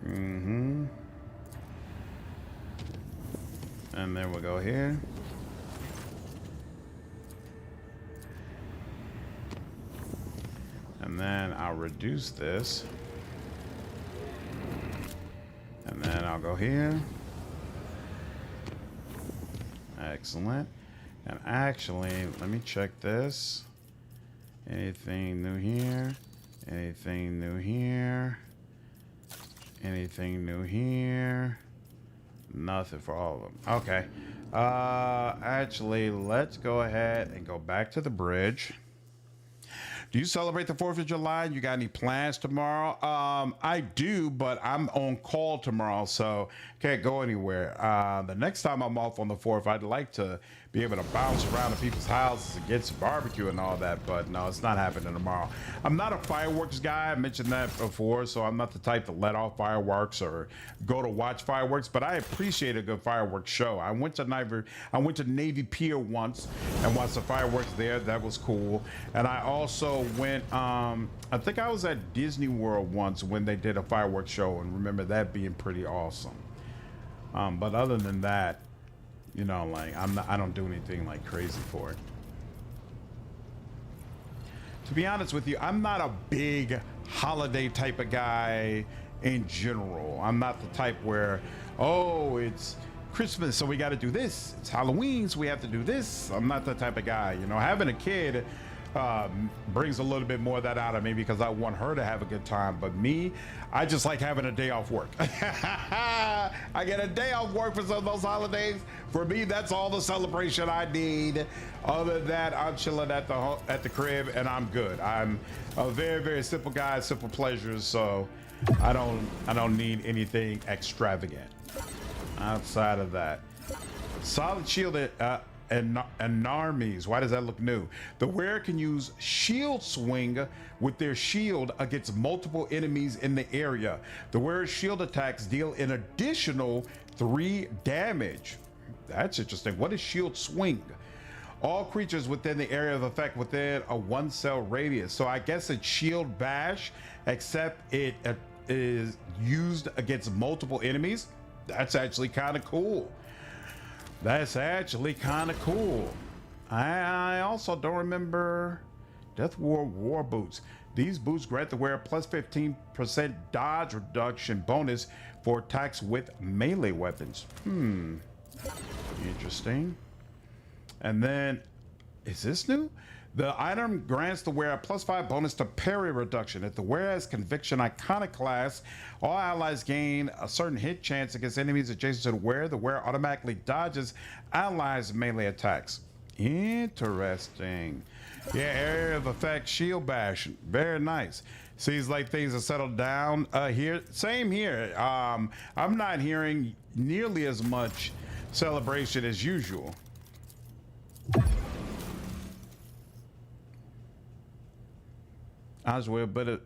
And then we'll go here. And then I'll reduce this. And then I'll go here. Excellent. And actually, let me check this. Anything new here? Anything new here? Anything new here? Nothing for all of them. Okay. Actually, let's go ahead and go back to the bridge. Do you celebrate the 4th of July? You got any plans tomorrow? I do, but I'm on call tomorrow, so can't go anywhere. The next time I'm off on the 4th, I'd like to be able to bounce around to people's houses and get some barbecue and all that, but no, it's not happening tomorrow. I'm not a fireworks guy. I mentioned that before, so I'm not the type to let off fireworks or go to watch fireworks, but I appreciate a good fireworks show. I went to Navy Pier once and watched the fireworks there. That was cool. And I also went, I think I was at Disney World once when they did a fireworks show, and remember that being pretty awesome. But other than that, you know, like I don't do anything like crazy for it. To be honest with you, I'm not a big holiday type of guy in general. I'm not the type where, oh, it's Christmas, so we got to do this. It's Halloween, so we have to do this. I'm not that type of guy. You know, having a kid brings a little bit more of that out of me because I want her to have a good time. But me, I just like having a day off work. I get a day off work for some of those holidays. For me, that's all the celebration I need. Other than that, I'm chilling at the crib and I'm good. I'm a very, very simple guy, simple pleasures. So I don't need anything extravagant outside of that. Solid shielded and armies. Why does that look new? The wearer can use shield swing with their shield against multiple enemies in the area. The wearer's shield attacks deal an additional 3 damage. That's interesting. What is shield swing? All creatures within the area of effect within a 1-cell radius. So I guess it's shield bash, except it is used against multiple enemies. That's actually kind of cool. That's actually kind of cool. I also don't remember Death War boots. These boots grant the wearer plus 15% dodge reduction bonus for attacks with melee weapons. Interesting. And then, is this new? The item grants the wearer a +5 bonus to parry reduction. If the wearer has Conviction Iconoclast, all allies gain a certain hit chance against enemies adjacent to the wearer. The wearer automatically dodges allies' melee attacks. Interesting. Yeah, area of effect, shield bash. Very nice. Seems like things are settled down here. Same here. I'm not hearing nearly as much celebration as usual. Oswald, but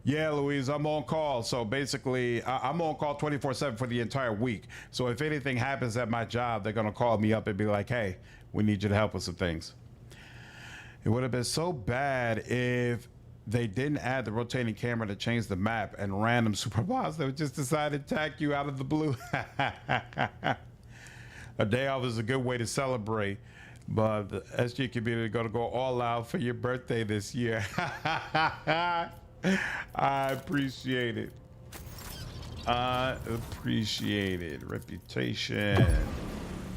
Yeah, Louise, I'm on call. So basically, I'm on call 24/7 for the entire week. So if anything happens at my job, they're going to call me up and be like, hey, we need you to help with some things. It would have been so bad if they didn't add the rotating camera to change the map and random supervisor would just decide to attack you out of the blue. A day off is a good way to celebrate, but the SG community is going to go all out for your birthday this year. I appreciate it. I appreciate it. Reputation.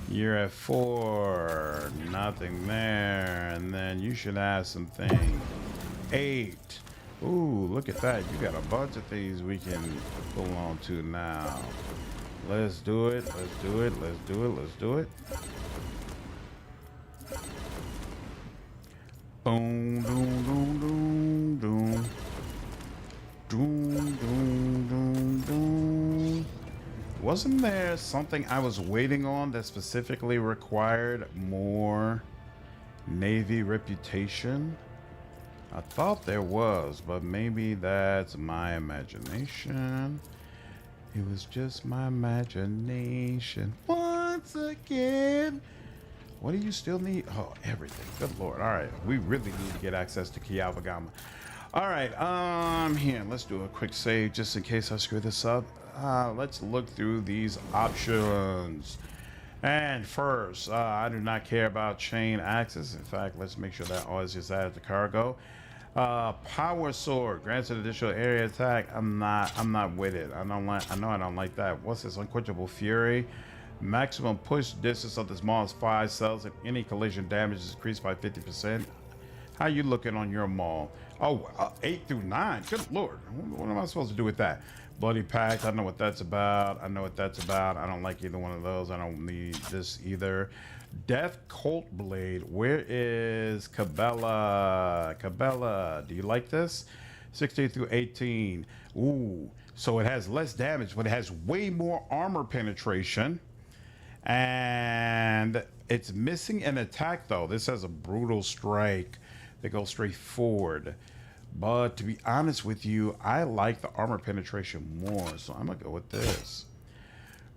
You're at 4. Nothing there. And then you should have something. 8. Ooh, look at that. You got a bunch of things we can pull on to now. Let's do it. Let's do it. Let's do it. Let's do it. Boom, boom, boom, boom, boom. Doom, doom, doom, doom. Wasn't there something I was waiting on that specifically required more Navy reputation? I thought there was, but maybe that's my imagination. It was just my imagination. Once again. What do you still need? Oh, everything. Good Lord. All right. We really need to get access to Kialvagama. All right. Here, let's do a quick save just in case I screw this up. Let's look through these options. And first, I do not care about chain access. In fact, let's make sure that always is added to cargo. Power sword grants an additional area attack. I'm not with it. I know I don't like that. What's this? Unquenchable fury. Maximum push distance of the smallest 5 cells and any collision damage is increased by 50%. How you looking on your maul? Oh, 8 through 9. Good Lord. What am I supposed to do with that? Bloody Pact. I know what that's about. I know what that's about. I don't like either one of those. I don't need this either. Death Colt Blade. Where is Cabela? Cabela, do you like this? 16 through 18. Ooh, so it has less damage, but it has way more armor penetration. And it's missing an attack though. This has a brutal strike that goes straight forward. But to be honest with you, I like the armor penetration more, so I'm gonna go with this.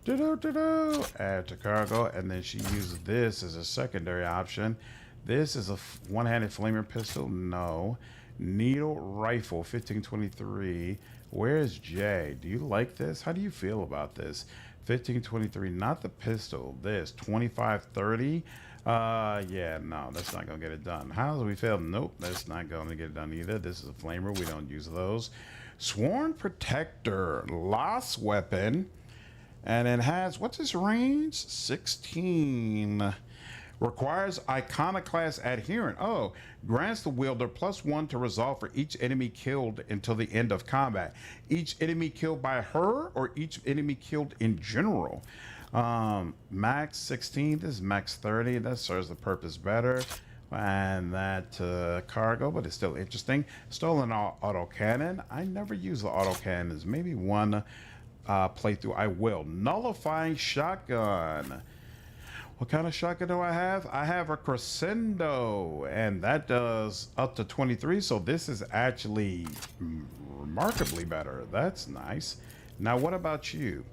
Add to cargo, and then she uses this as a secondary option. This is a one-handed flamer pistol. No. Needle rifle 1523. Where is Jay? Do you like this? How do you feel about this? 1523, not the pistol. This 2530. Yeah, no, that's not gonna get it done. How do we fail? Nope, that's not gonna get it done either. This is a flamer. We don't use those. Sworn Protector, lost weapon, and it has, what's its range? 16. Requires Iconoclast Adherent. Oh, grants the wielder +1 to resolve for each enemy killed until the end of combat. Each enemy killed by her or each enemy killed in general. Max 16. This is max 30. That serves the purpose better. And that cargo, but it's still interesting. Stolen autocannon. I never use the autocannons. Maybe one playthrough I will. Nullifying shotgun. What kind of shotgun do I have? I have a Crescendo, and that does up to 23, so this is actually remarkably better. That's nice. Now, what about you?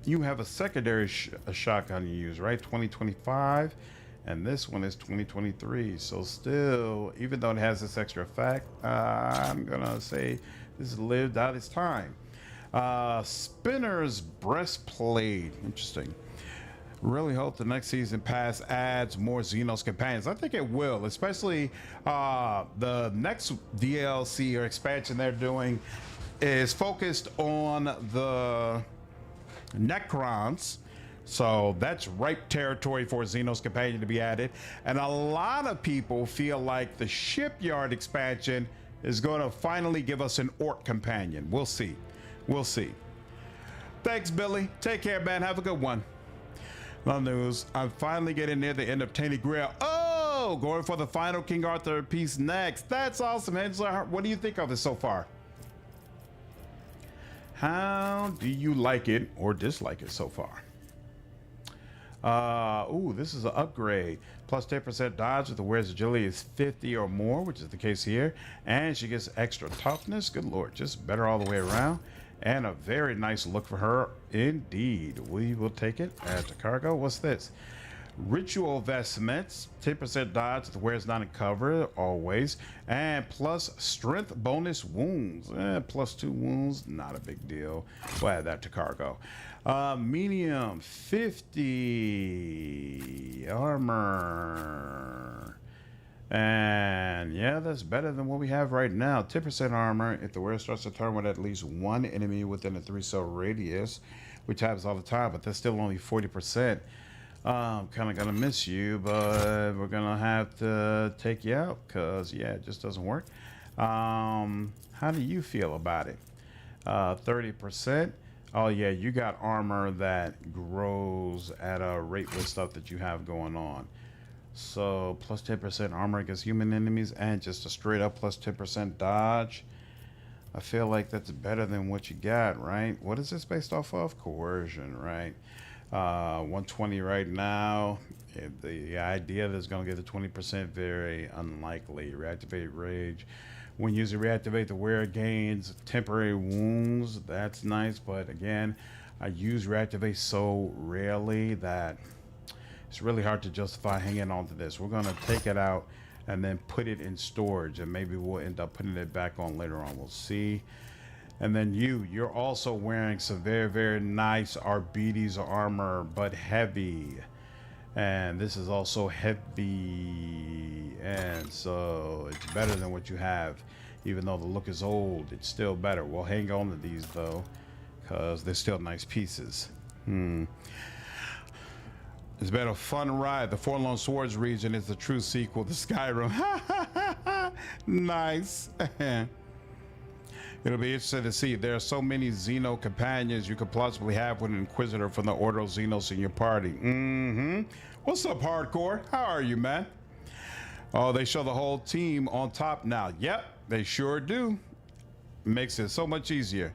You have a secondary shotgun you use, right? 2025, and this one is 2023. So still, even though it has this extra effect, I'm gonna say this has lived out its time. Spinner's Breastplate. Interesting. Really hope the next season pass adds more Xenos companions. I think it will, especially the next DLC or expansion they're doing is focused on the Necrons. So that's ripe territory for a Xenos companion to be added. And a lot of people feel like the Shipyard expansion is going to finally give us an Orc companion. We'll see. We'll see. Thanks, Billy. Take care, man. Have a good one. Love news. I'm finally getting near the end of Tainted Grail. Oh, going for the final King Arthur piece next. That's awesome, Angela. What do you think of it so far? How do you like it or dislike it so far? Ooh, this is an upgrade. Plus 10% dodge if the wearer's agility is 50 or more, which is the case here. And she gets extra toughness. Good lord, just better all the way around. And a very nice look for her indeed. We will take it. Add to cargo. What's this? Ritual vestments, 10% dodge if the wearer's not in cover, always. And plus strength bonus wounds. Plus 2 wounds, not a big deal. We'll add that to cargo. Medium, 50 armor. And yeah, that's better than what we have right now. 10% armor if the wearer starts a turn with at least one enemy within a 3-cell radius, which happens all the time, but that's still only 40%. I'm kind of gonna miss you, but we're gonna have to take you out because yeah, it just doesn't work. How do you feel about it? 30%. Oh yeah, you got armor that grows at a rate with stuff that you have going on. So plus 10% armor against human enemies and just a straight up plus 10% dodge. I feel like that's better than what you got, right? What is this based off of? Coercion, right? 120 right now. The idea that it's going to get the 20% very unlikely. Reactivate rage. When using reactivate, the wearer gains temporary wounds. That's nice, but again, I use reactivate so rarely that it's really hard to justify hanging on to this. We're going to take it out and then put it in storage, and maybe we'll end up putting it back on later on. We'll see. And then you're also wearing some very, very nice Arbites armor, but heavy. And this is also heavy. And so it's better than what you have. Even though the look is old, it's still better. We'll hang on to these though, because they're still nice pieces. It's been a fun ride. The Forlorn Swords region is the true sequel to Skyrim. Nice. It'll be interesting to see. There are so many Xeno companions you could possibly have with an Inquisitor from the Order of Xenos in your party. What's up, Hardcore? How are you, man? Oh, they show the whole team on top now. Yep, they sure do. Makes it so much easier.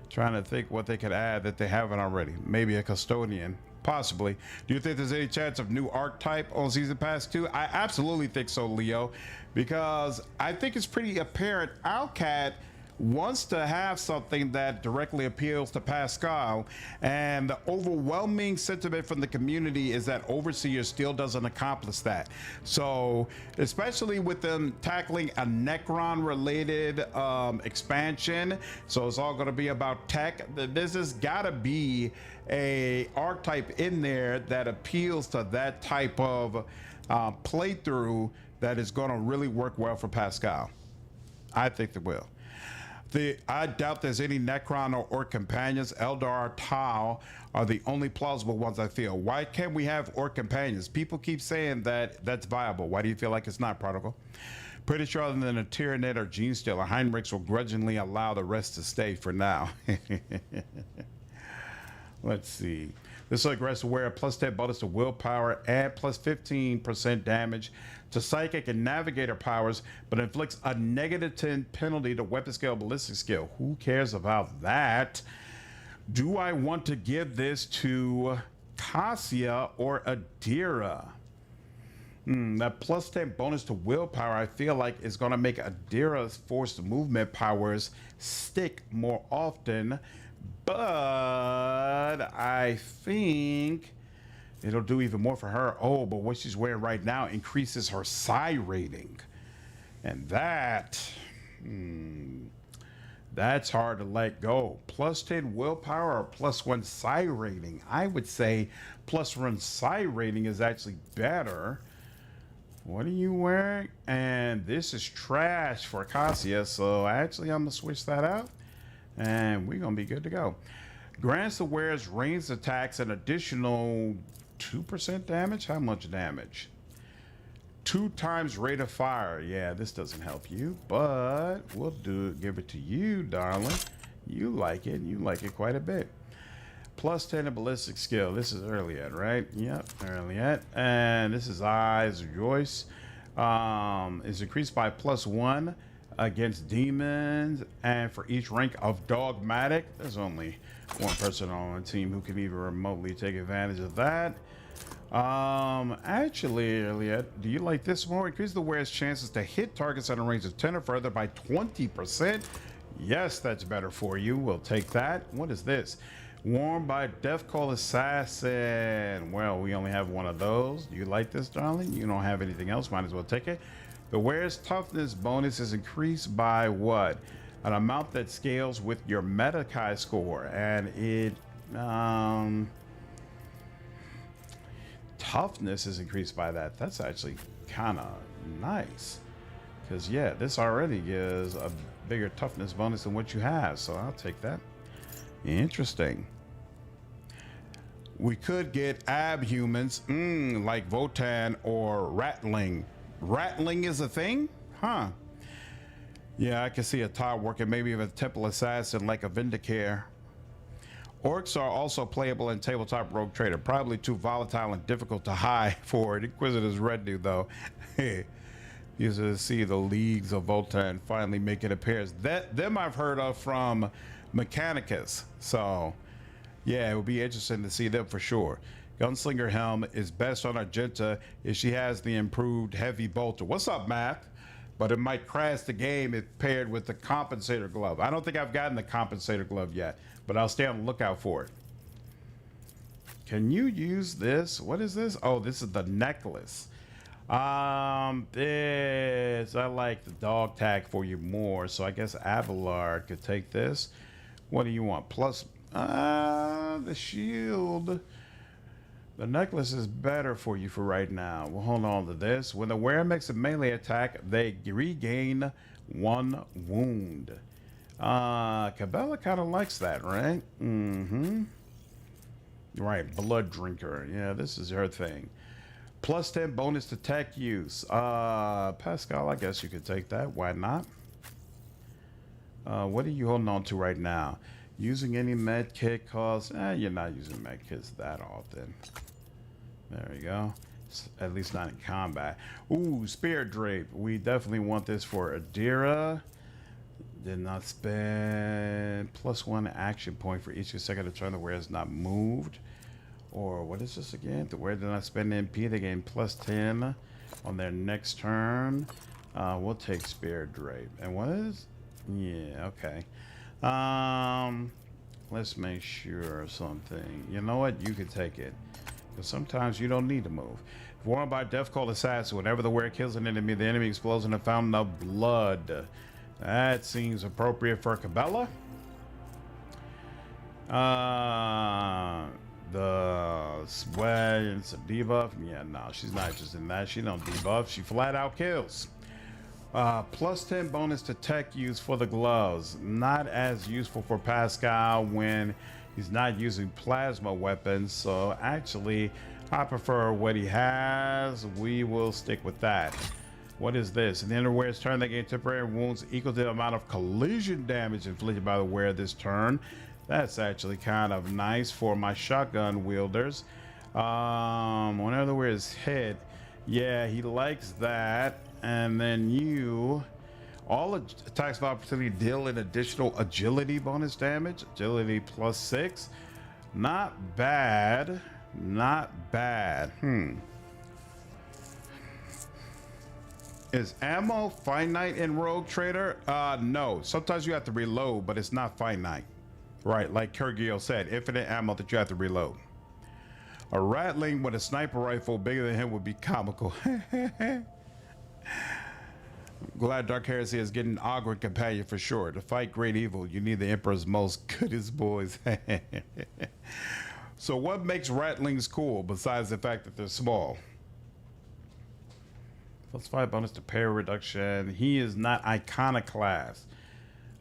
Trying to think what they could add that they haven't already. Maybe a custodian. Possibly. Do you think there's any chance of new archetype on Season Pass 2? I absolutely think so, Leo, because I think it's pretty apparent Alcat wants to have something that directly appeals to Pascal, and the overwhelming sentiment from the community is that Overseer still doesn't accomplish that. So especially with them tackling a Necron related expansion, so it's all going to be about tech. This has got to be a archetype in there that appeals to that type of playthrough that is going to really work well for Pascal. I think it will. I doubt there's any Necron or Orc companions. Eldar, Tau are the only plausible ones I feel. Why can't we have Orc companions? People keep saying that that's viable. Why do you feel like it's not, Prodigal? Pretty sure other than a Tyranid or Gene Stealer, Heinrichs will grudgingly allow the rest to stay for now. Let's see. This aggressive wearer plus 10 bonus to willpower and plus 15% damage to psychic and navigator powers, but inflicts a -10 penalty to weapon skill, ballistic skill. Who cares about that? Do I want to give this to Cassia or Adira? That plus 10 bonus to willpower, I feel like is going to make Adira's forced movement powers stick more often, but I think it'll do even more for her. Oh, but what she's wearing right now increases her psi rating. And that's hard to let go. Plus 10 willpower or plus 1 psi rating. I would say plus 1 psi rating is actually better. What are you wearing? And this is trash for Cassia, so actually I'm gonna switch that out and we're gonna be good to go. Grants the wearer's ranged attacks an additional 2% damage. How much damage? 2 times rate of fire. Yeah, this doesn't help you, but we'll give it to you, darling. You like it. You like it quite a bit. Plus 10 in ballistic skill. This is early at, right? Yep, early at. And this is Eyes of Joyce. Is increased by plus 1 against demons, and for each rank of Dogmatic. There's only one person on the team who can even remotely take advantage of that. Actually, Elliot, do you like this more? Increase the wearer's chances to hit targets at a range of 10 or further by 20%. Yes, that's better for you. We'll take that. What is this? Worn by Death Call Assassin. Well, we only have one of those. Do you like this, darling? You don't have anything else. Might as well take it. The wearer's toughness bonus is increased by what? An amount that scales with your Metakai score. And it, toughness is increased by that. That's actually kind of nice. Because, yeah, this already gives a bigger toughness bonus than what you have. So I'll take that. Interesting. We could get abhumans, like Votan or Rattling. Rattling is a thing? Huh. Yeah, I can see a top working maybe of a Temple Assassin like a Vindicare. Orcs are also playable in tabletop Rogue Trader. Probably too volatile and difficult to hide for an Inquisitor's retinue, though. You should see the leagues of Votan finally making appearance. Them I've heard of from Mechanicus. So, yeah, it would be interesting to see them for sure. Gunslinger Helm is best on Argenta if she has the improved Heavy Bolter. What's up, Matt? But it might crash the game if paired with the Compensator Glove. I don't think I've gotten the Compensator Glove yet, but I'll stay on the lookout for it. Can you use this? What is this? Oh, this is the necklace. This, I like the dog tag for you more, so I guess Abelard could take this. What do you want? Plus, the shield. The necklace is better for you for right now. We'll hold on to this. When the wearer makes a melee attack, they regain 1 wound. Cabela kind of likes that, right? Right, Blood Drinker. Yeah, this is her thing. Plus 10 bonus to tech use. Pascal, I guess you could take that. Why not? What are you holding on to right now? Using any med kit costs? You're not using med kits that often. There we go. At least not in combat. Ooh, Spear Drape. We definitely want this for Adira. Did not spend +1 action point for each second of turn the wearer is not moved. Or what is this again? The wearer did not spend MP. They gain +10 on their next turn. We'll take Spear Drape. And what is? Yeah, okay. Let's make sure something. You know what? You can take it. Because sometimes you don't need to move. If worn by Death Call Assassin, whenever the wearer kills an enemy, the enemy explodes in a fountain of blood. That seems appropriate for Cabela. The sweat and some debuff. Yeah, no, she's not interested in that. She don't debuff. She flat out kills. +10 bonus to tech use for the gloves. Not as useful for Pascal when he's not using plasma weapons. So actually, I prefer what he has. We will stick with that. What is this? In the inner wearer's turn, they gain temporary wounds equal to the amount of collision damage inflicted by the wearer this turn. That's actually kind of nice for my shotgun wielders. Whenever the wearer is hit, yeah, he likes that. And then all attacks of opportunity deal an additional agility bonus damage. Agility +6. Not bad. Not bad. Is ammo finite in Rogue Trader? No. Sometimes you have to reload, but it's not finite. Right, like Kyrgyz said, infinite ammo that you have to reload. A Rattling with a sniper rifle bigger than him would be comical. Glad Dark Heresy is getting an Ogre companion for sure. To fight great evil, you need the Emperor's most goodest boys. So what makes Rattlings cool besides the fact that they're small? +5 bonus to parry reduction. He is not Iconoclast.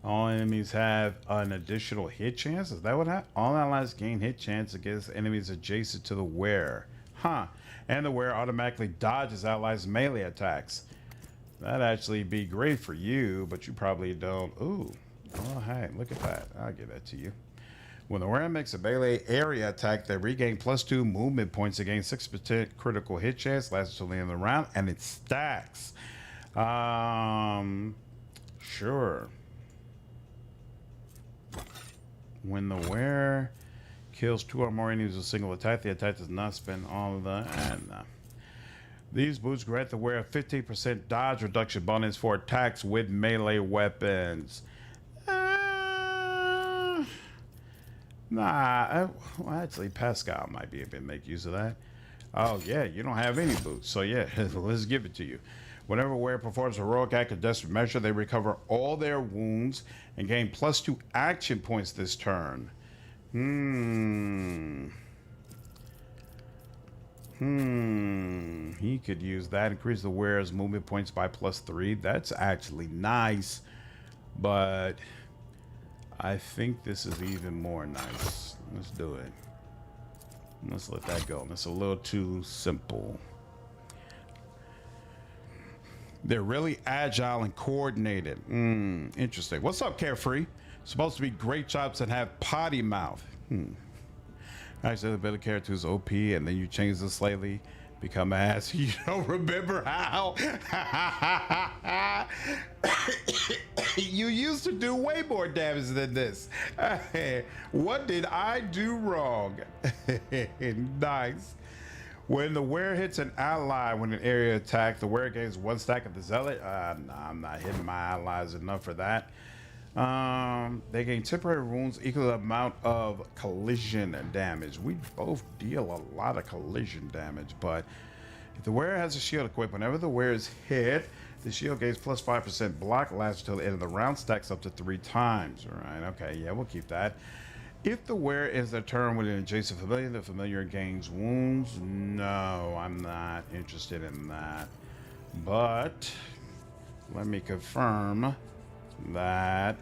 All enemies have an additional hit chance. Is that what happened? All allies gain hit chance against enemies adjacent to the wearer. Huh. And the wearer automatically dodges allies' melee attacks. That'd actually be great for you, but you probably don't. Ooh. Oh, hey, look at that. I'll give that to you. When the wearer makes a melee area attack, they regain +2 movement points against 6% critical hit chance. Lasts until the end of the round, and it stacks. Sure. When the wearer Kills 2 or more enemies with a single attack. The attack does not spend all of the... And, these boots grant the wearer 15% dodge reduction bonus for attacks with melee weapons. Well, actually, Pascal might be able to make use of that. Oh, yeah, you don't have any boots. So, yeah, let's give it to you. Whenever a wearer performs a heroic act of desperate measure, they recover all their wounds and gain +2 action points this turn. He could use that. Increase the wearer's movement points by +3. That's actually nice. But I think this is even more nice. Let's do it. Let's let that go. That's a little too simple. They're really agile and coordinated. Interesting. What's up, Carefree? Supposed to be great chops and have potty mouth. Actually, the ability character is OP, and then you change this slightly, become ass. You don't remember how? You used to do way more damage than this. What did I do wrong? Nice. When the wearer hits an ally when an area attack, the wearer gains 1 stack of the zealot. Nah, I'm not hitting my allies enough for that. They gain temporary wounds equal to the amount of collision damage. We both deal a lot of collision damage, but if the wearer has a shield equipped, whenever the wearer is hit, the shield gains +5% block, lasts until the end of the round, stacks up to 3 times. All right, okay, yeah, we'll keep that. If the wearer ends their turn with an adjacent familiar, the familiar gains wounds. No, I'm not interested in that. But let me confirm that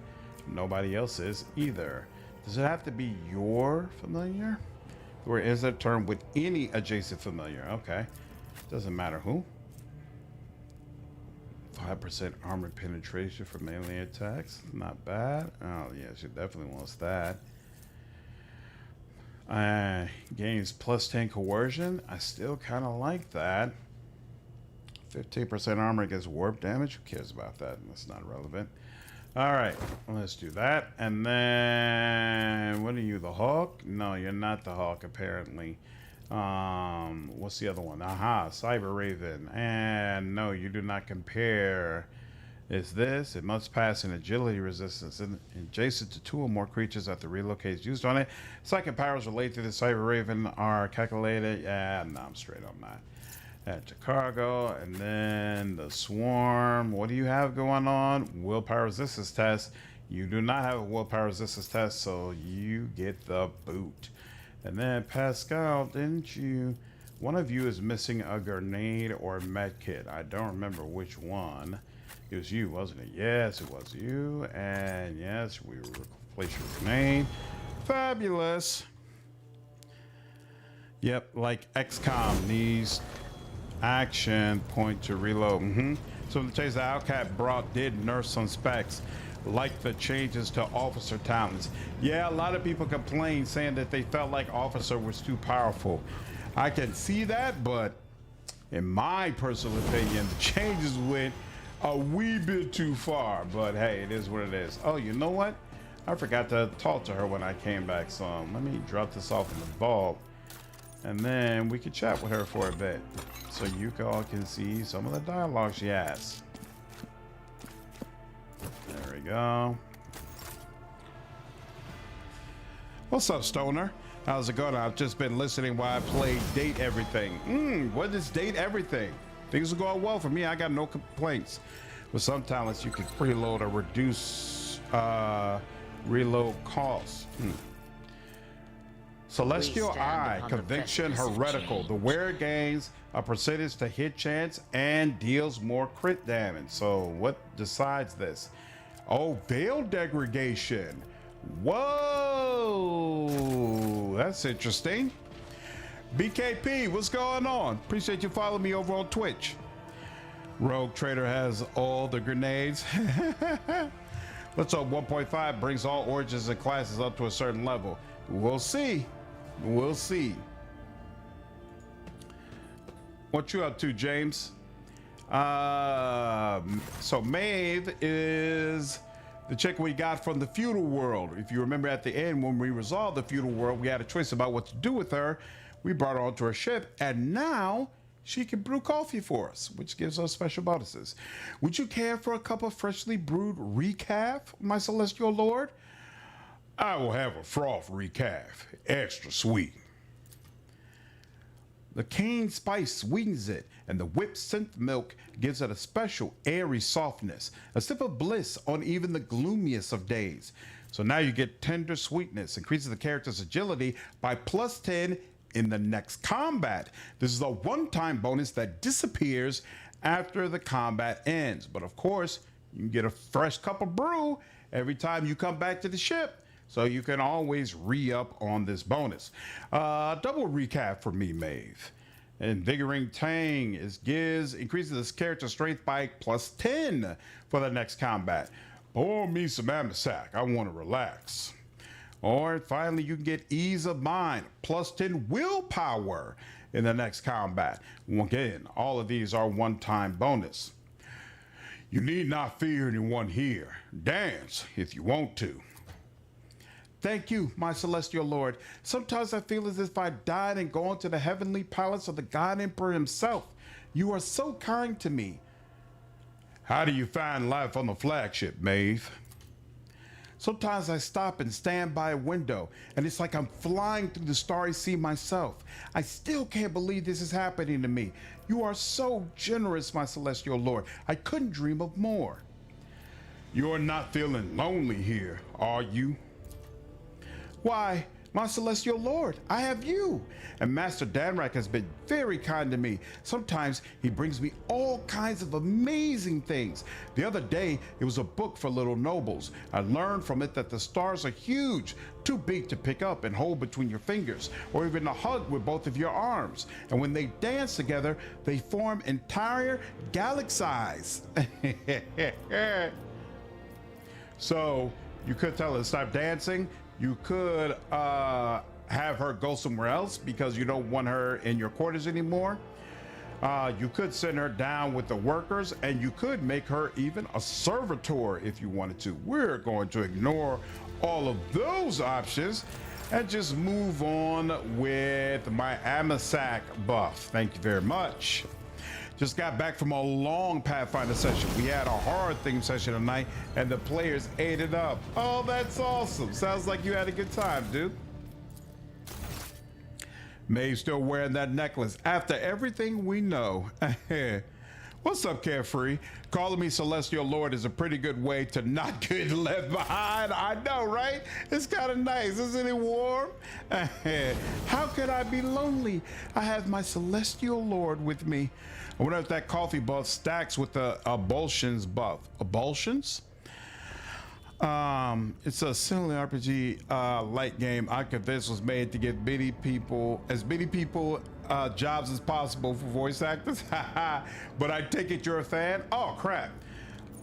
nobody else is either. Does it have to be your familiar? Or is it turn with any adjacent familiar? Okay. Doesn't matter who. 5% armor penetration for melee attacks. Not bad. Oh yeah, she definitely wants that. Gains +10 coercion. I still kind of like that. 15% armor against warp damage. Who cares about that? That's not relevant. All right, let's do that. And then, what are you, the Hawk? No, you're not the Hawk, apparently. What's the other one? Aha, Cyber Raven. And no, you do not compare. Is this? It must pass an agility resistance adjacent to 2 or more creatures that the relocate is used on it. Psychic powers related to the Cyber Raven are calculated. Yeah, no, I'm straight on that. Add to cargo, and then the swarm. What do you have going on? Willpower resistance test. You do not have a willpower resistance test, so you get the boot. And then Pascal, didn't you? One of you is missing a grenade or a med kit. I don't remember which one. It was you, wasn't it? Yes, it was you. And yes, we replace your grenade. Fabulous. Yep, like XCOM needs action point to reload. So the change the Outcat brought did nerf some specs, like the changes to officer talents. Yeah, a lot of people complained saying that they felt like officer was too powerful. I can see that, but in my personal opinion, the changes went a wee bit too far. But hey, it is what it is. Oh, you know what? I forgot to talk to her when I came back, so let me drop this off in the vault, and then we could chat with her for a bit, so you all can see some of the dialogue she has. There we go. What's up, Stoner? How's it going? I've just been listening while I play Date Everything. What is Date Everything? Things are going well for me. I got no complaints. With some talents, you can preload or reduce reload costs. Celestial Eye, Conviction Heretical. The wearer gains a percentage to hit chance and deals more crit damage. So what decides this? Oh, Veil Degradation. Whoa, that's interesting. BKP, what's going on? Appreciate you following me over on Twitch. Rogue Trader has all the grenades. Let's hope 1.5 brings all origins and classes up to a certain level. We'll see. We'll see. What you up to, James? So Maeve is the chick we got from the feudal world. If you remember at the end when we resolved the feudal world, we had a choice about what to do with her. We brought her onto our ship, and now she can brew coffee for us, which gives us special bonuses. Would you care for a cup of freshly brewed recaf, my celestial lord? I will have a froth recaf, extra sweet. The cane spice sweetens it, and the whipped synth milk gives it a special airy softness, a sip of bliss on even the gloomiest of days. So now you get tender sweetness, increases the character's agility by +10 in the next combat. This is a one-time bonus that disappears after the combat ends. But of course, you can get a fresh cup of brew every time you come back to the ship. So you can always re-up on this bonus. Double recap for me, Maeve. Invigorating Tang increases this character's strength by +10 for the next combat. Pour me some Amasac, I want to relax. Or finally, you can get Ease of Mind, +10 willpower in the next combat. Again, all of these are one-time bonus. You need not fear anyone here. Dance if you want to. Thank you, my celestial lord. Sometimes I feel as if I died and gone to the heavenly palace of the God Emperor himself. You are so kind to me. How do you find life on the flagship, Maeve? Sometimes I stop and stand by a window, and it's like I'm flying through the starry sea myself. I still can't believe this is happening to me. You are so generous, my celestial lord. I couldn't dream of more. You're not feeling lonely here, are you? Why, my celestial lord, I have you. And Master Danrak has been very kind to me. Sometimes he brings me all kinds of amazing things. The other day, it was a book for little nobles. I learned from it that the stars are huge, too big to pick up and hold between your fingers, or even to hug with both of your arms. And when they dance together, they form entire galaxies. So you could tell her to stop dancing. You could have her go somewhere else because you don't want her in your quarters anymore. You could send her down with the workers, and you could make her even a servitor if you wanted to. We're going to ignore all of those options and just move on with my Amasac buff. Thank you very much. Just got back from a long Pathfinder session. We had a horror theme session tonight, and the players ate it up. Oh, that's awesome. Sounds like you had a good time, dude. Maeve's still wearing that necklace after everything we know. What's up, Carefree? Calling me Celestial Lord is a pretty good way to not get left behind. I know, right? It's kind of nice. Isn't it warm? How could I be lonely? I have my Celestial Lord with me. I wonder if that coffee buff stacks with the Abulsions buff. Abulsions? It's a similar RPG light game I convinced was made to give as many people jobs as possible for voice actors. But I take it you're a fan? Oh crap.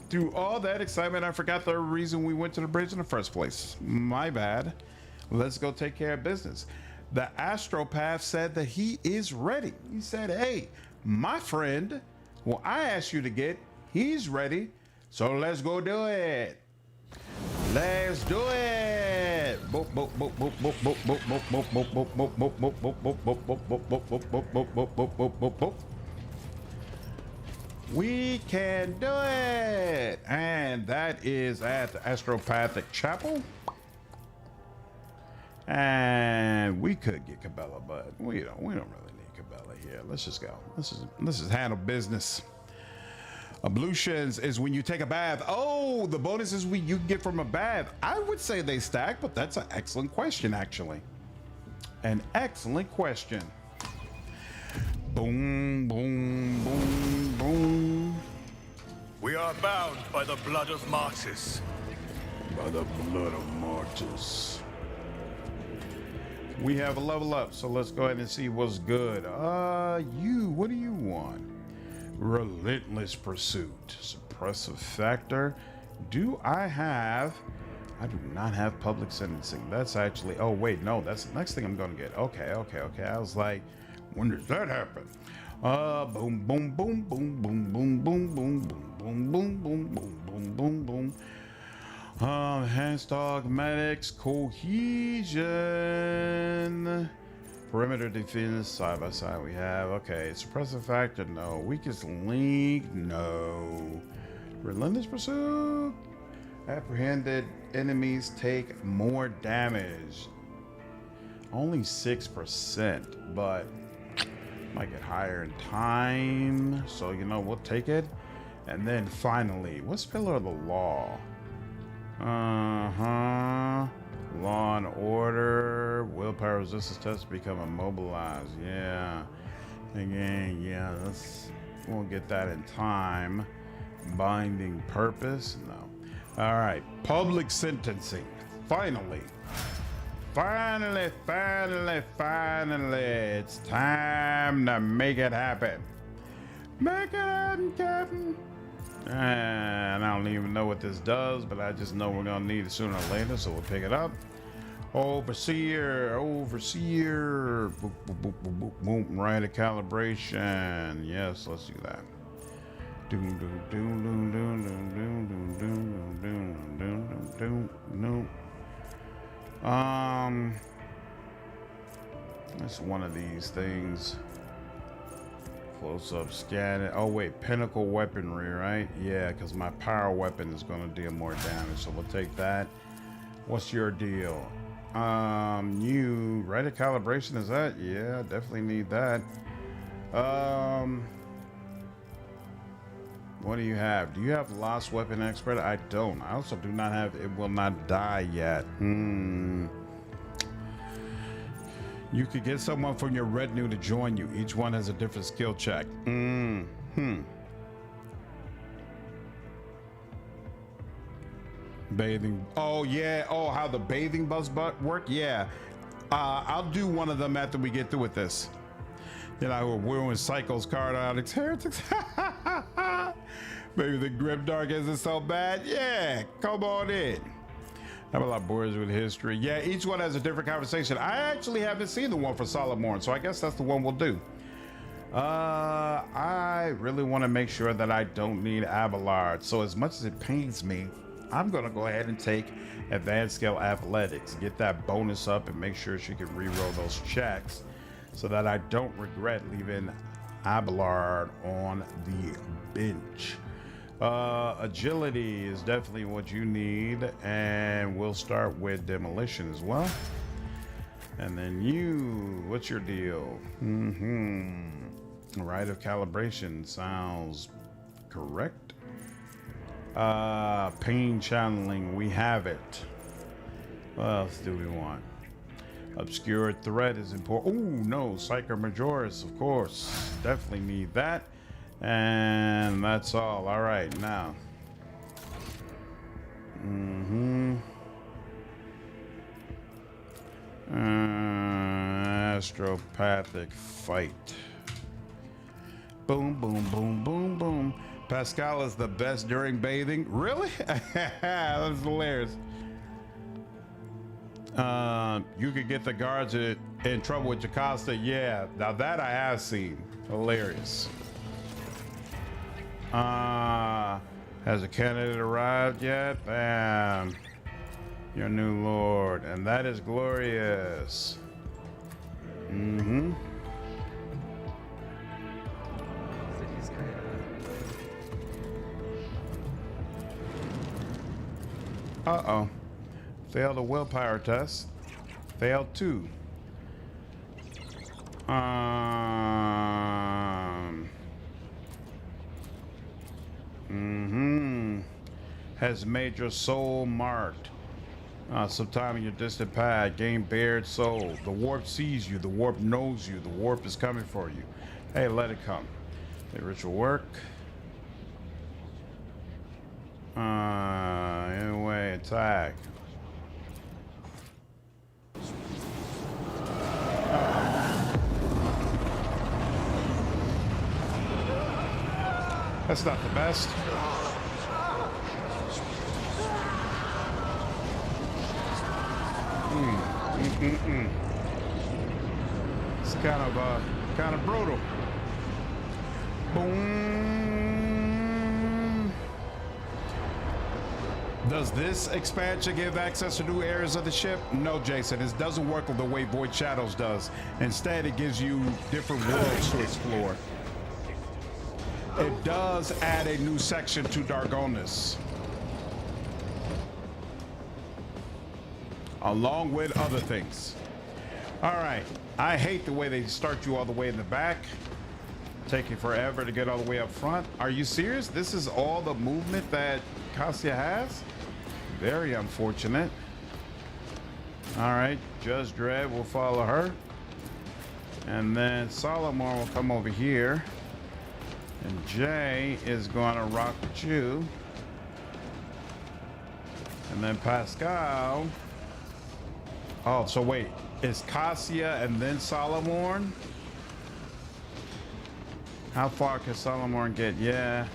Through all that excitement, I forgot the reason we went to the bridge in the first place. My bad. Let's go take care of business. The Astropath said that he is ready. He said, hey, my friend, well, I asked you to get, he's ready. So let's go do it. Let's do it. We can do it. And that is at the Astropathic Chapel. And we could get Cabela, but we don't really need Cabela here. Let's just go. Let's just handle business. Ablutions is when you take a bath. Oh, the bonuses you get from a bath. I would say they stack, but that's an excellent question, actually. An excellent question. Boom, boom, boom, boom. We are bound by the blood of Martis. By the blood of Martis. We have a level up, so let's go ahead and see what's good. What do you want? Relentless Pursuit. Suppressive Factor. I do not have public sentencing. That's actually, oh wait, no, that's the next thing I'm gonna get. Okay. I was like, when does that happen? Boom, boom, boom, boom, boom, boom, boom, boom, boom, boom, boom, boom, boom, boom, boom, boom. Enhanced dogmatics, cohesion, perimeter defense, side by side we have. Okay, suppressive factor, no. Weakest link, no. Relentless pursuit. Apprehended enemies take more damage. Only 6%, but might get higher in time. So, you know, we'll take it. And then finally, what's Pillar of the Law? Law and order. Willpower resistance tests become immobilized. Yeah. Again, yeah, we'll get that in time. Binding purpose? No. All right. Public sentencing. Finally. Finally. It's time to make it happen. Make it happen, Captain. And I don't even know what this does, but I just know we're gonna need it sooner or later, so we'll pick it up. Overseer. Boop, boop, boop, boop, boop, boop. Right of calibration. Yes, let's do that. It's one of these things. Close up scan. Oh wait, pinnacle weaponry, right? Yeah, because my power weapon is going to deal more damage, so we'll take that. What's your deal? You right at calibration, is that? Yeah, definitely need that. What do you have? Do you have lost weapon expert? I don't. I also do not have it will not die yet. You could get someone from your retinue to join you. Each one has a different skill check. Bathing. Oh yeah. Oh, how the bathing bus work? Yeah. I'll do one of them after we get through with this. You know, we're in Psycho's Cardonics Heretics. Maybe the Grim Dark isn't so bad. Yeah, come on in. I'm a lot bored with history. Yeah, each one has a different conversation. I actually haven't seen the one for Solomon, so I guess that's the one we'll do. I really want to make sure that I don't need Abelard. So as much as it pains me, I'm going to go ahead and take Advanced Scale Athletics, get that bonus up, and make sure she can reroll those checks so that I don't regret leaving Abelard on the bench. Agility is definitely what you need, and we'll start with demolition as well. And then you, what's your deal? Right of calibration sounds correct. Pain channeling, we have it. What else do we want? Obscure threat is important. Oh no, Psycho Majoris, of course. Definitely need that. And that's all. All right, now. Astropathic fight. Boom, boom, boom, boom, boom. Pascal is the best during bathing. Really? That's hilarious. You could get the guards in trouble with Jocasta. Yeah, now that I have seen. Hilarious. Has a candidate arrived yet? Bam. Your new lord. And that is glorious. Uh-oh. Failed a willpower test. Failed two. Has major soul marked. Sometime in your distant past, gain bared soul. The warp sees you. The warp knows you. The warp is coming for you. Hey, let it come. The ritual work. Anyway, attack. That's not the best. It's kind of brutal. Boom. Does this expansion give access to new areas of the ship? No, Jason. It doesn't work the way Void Shadows does. Instead, it gives you different worlds to explore. It does add a new section to Dargonus, along with other things. All right. I hate the way they start you all the way in the back. Taking forever to get all the way up front. Are you serious? This is all the movement that Cassia has? Very unfortunate. All right, Judge Dredd will follow her. And then Solomon will come over here. And Jay is gonna rock with you. And then Pascal. Oh, so wait, it's Cassia and then Solomon? How far can Solomon get? Yeah.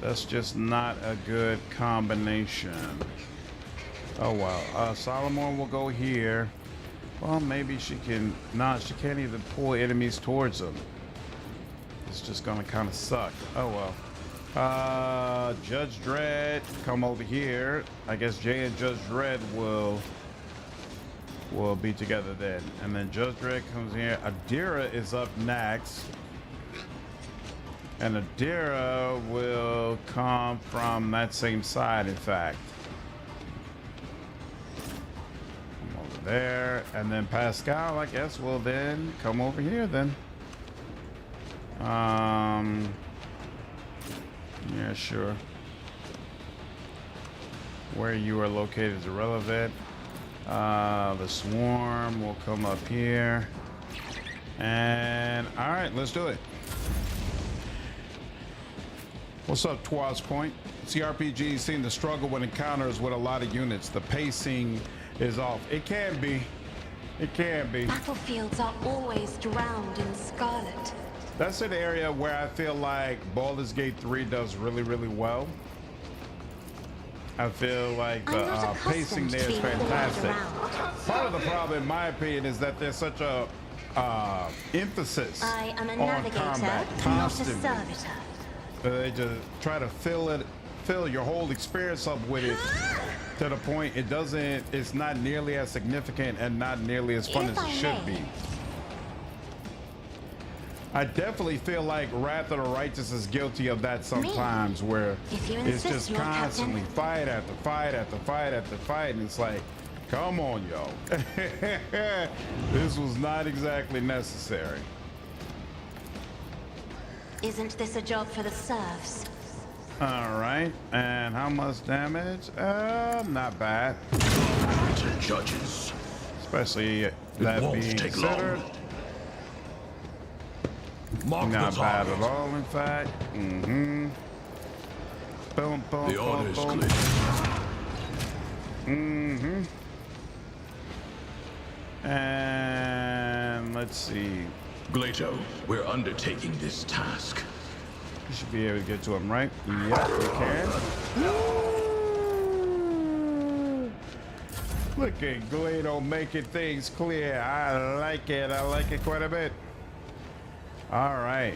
That's just not a good combination. Oh well. Solomon will go here. Well, maybe she can. Nah, she can't even pull enemies towards them. It's just gonna kind of suck. Oh well. Judge Dredd, come over here. I guess Jay and Judge Dredd will be together then. And then Judge Dredd comes here. Adira is up next. And Adira will come from that same side, in fact. Come over there. And then Pascal, I guess, will then come over here then. Yeah, sure. Where you are located is irrelevant. The swarm will come up here. And all right, let's do it. What's up, Twas Point? CRPG seem to struggle with encounters with a lot of units. The pacing is off. It can be. It can be. Battlefields are always drowned in scarlet. That's an area where I feel like Baldur's Gate 3 does really, really well. I feel like the pacing there is fantastic. Part of the problem, in my opinion, is that there's such a emphasis I am a on navigator, combat not a constantly. servitor. They just try to fill your whole experience up with it to the point it's not nearly as significant and not nearly as fun as it should be. I definitely feel like Wrath of the Righteous is guilty of that sometimes, where it's just constantly fight after fight after fight after fight, and it's like, come on, yo. This was not exactly necessary. Isn't this a job for the serfs? All right, and how much damage? Not bad. To judges. Especially that won't being take considered. Mark Not the bad target. at all, in fact. Boom, boom, The order boom, is boom. clear. And let's see. Glato, we're undertaking this task. You should be able to get to him, right? Yep, you can. Look at Glato making things clear. I like it. I like it quite a bit. All right.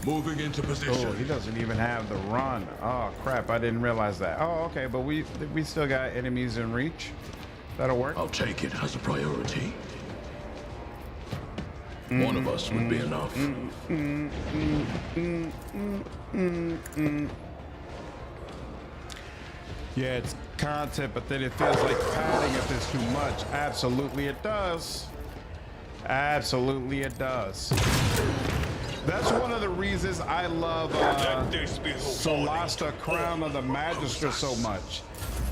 Moving into position. Oh, he doesn't even have the run. Oh, crap. I didn't realize that. Oh, okay. But we still got enemies in reach. That'll work. I'll take it as a priority. One of us would be enough. Yeah, it's content, but then it feels like padding if it's too much. Absolutely it does. Absolutely it does. That's one of the reasons I love Solasta Crown of the Magister so much.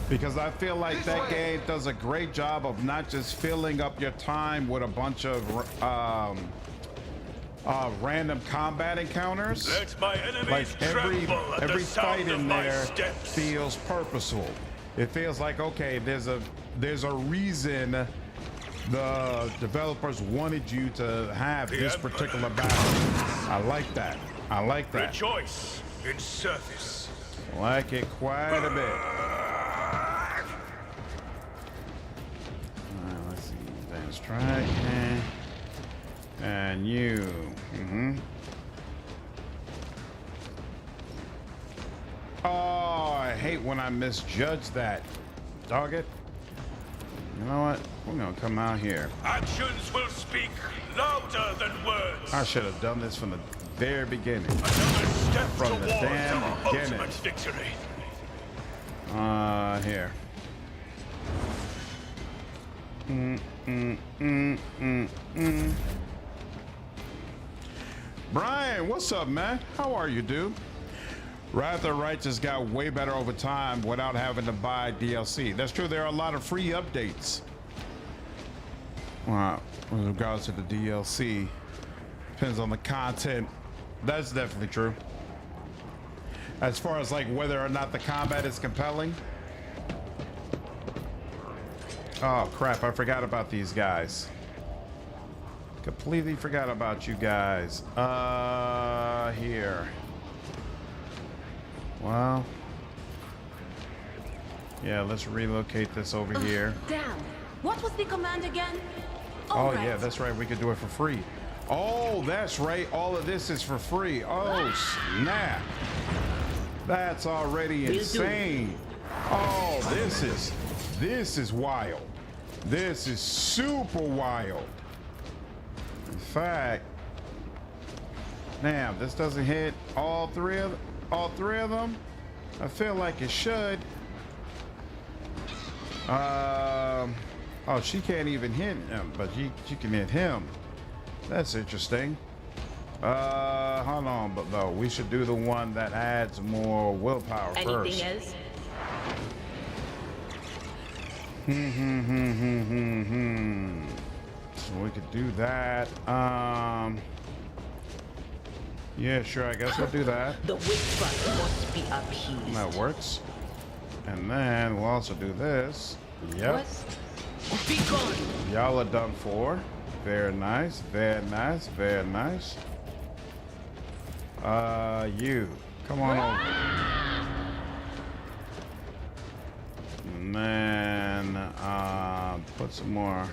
Because I feel like that game does a great job of not just filling up your time with a bunch of random combat encounters. Let my enemies Like every tremble at the fight sound of in my there steps. feels purposeful. It feels like, okay, there's a reason the developers wanted you to have this particular battle. I like that. I like that. Rejoice in service. I like it quite a bit. Let's see. Then strike and you. Oh, I hate when I misjudge that. Dog it. You know what? We're gonna come out here. Actions will speak louder than words. I should have done this from the very beginning. Another step From the towards damn our beginning. ultimate victory. Here. Brian, what's up, man? How are you, dude? Wrath of the Righteous got way better over time without having to buy DLC. That's true. There are a lot of free updates. With regards to the DLC, depends on the content. That's definitely true. As far as like whether or not the combat is compelling. Oh crap, I forgot about these guys. Completely forgot about you guys. Here. Well. Yeah, let's relocate this over here. Damn. What was the command again? Oh right. yeah, that's right. We could do it for free. Oh, that's right. All of this is for free. Oh, snap. That's already insane. Oh, this is wild. This is super wild. In fact, damn, this doesn't hit all three of them. I feel like it should. Oh, she can't even hit him, but she can hit him. That's interesting. Hold on, but no, we should do the one that adds more willpower first. Anything else? So we could do that. Yeah, sure, I guess we'll do that. The whisper must be appeased. That works. And then we'll also do this. Yep. Be gone. Y'all are done for. Very nice, very nice, very nice. You. Come on over. And then, put some more.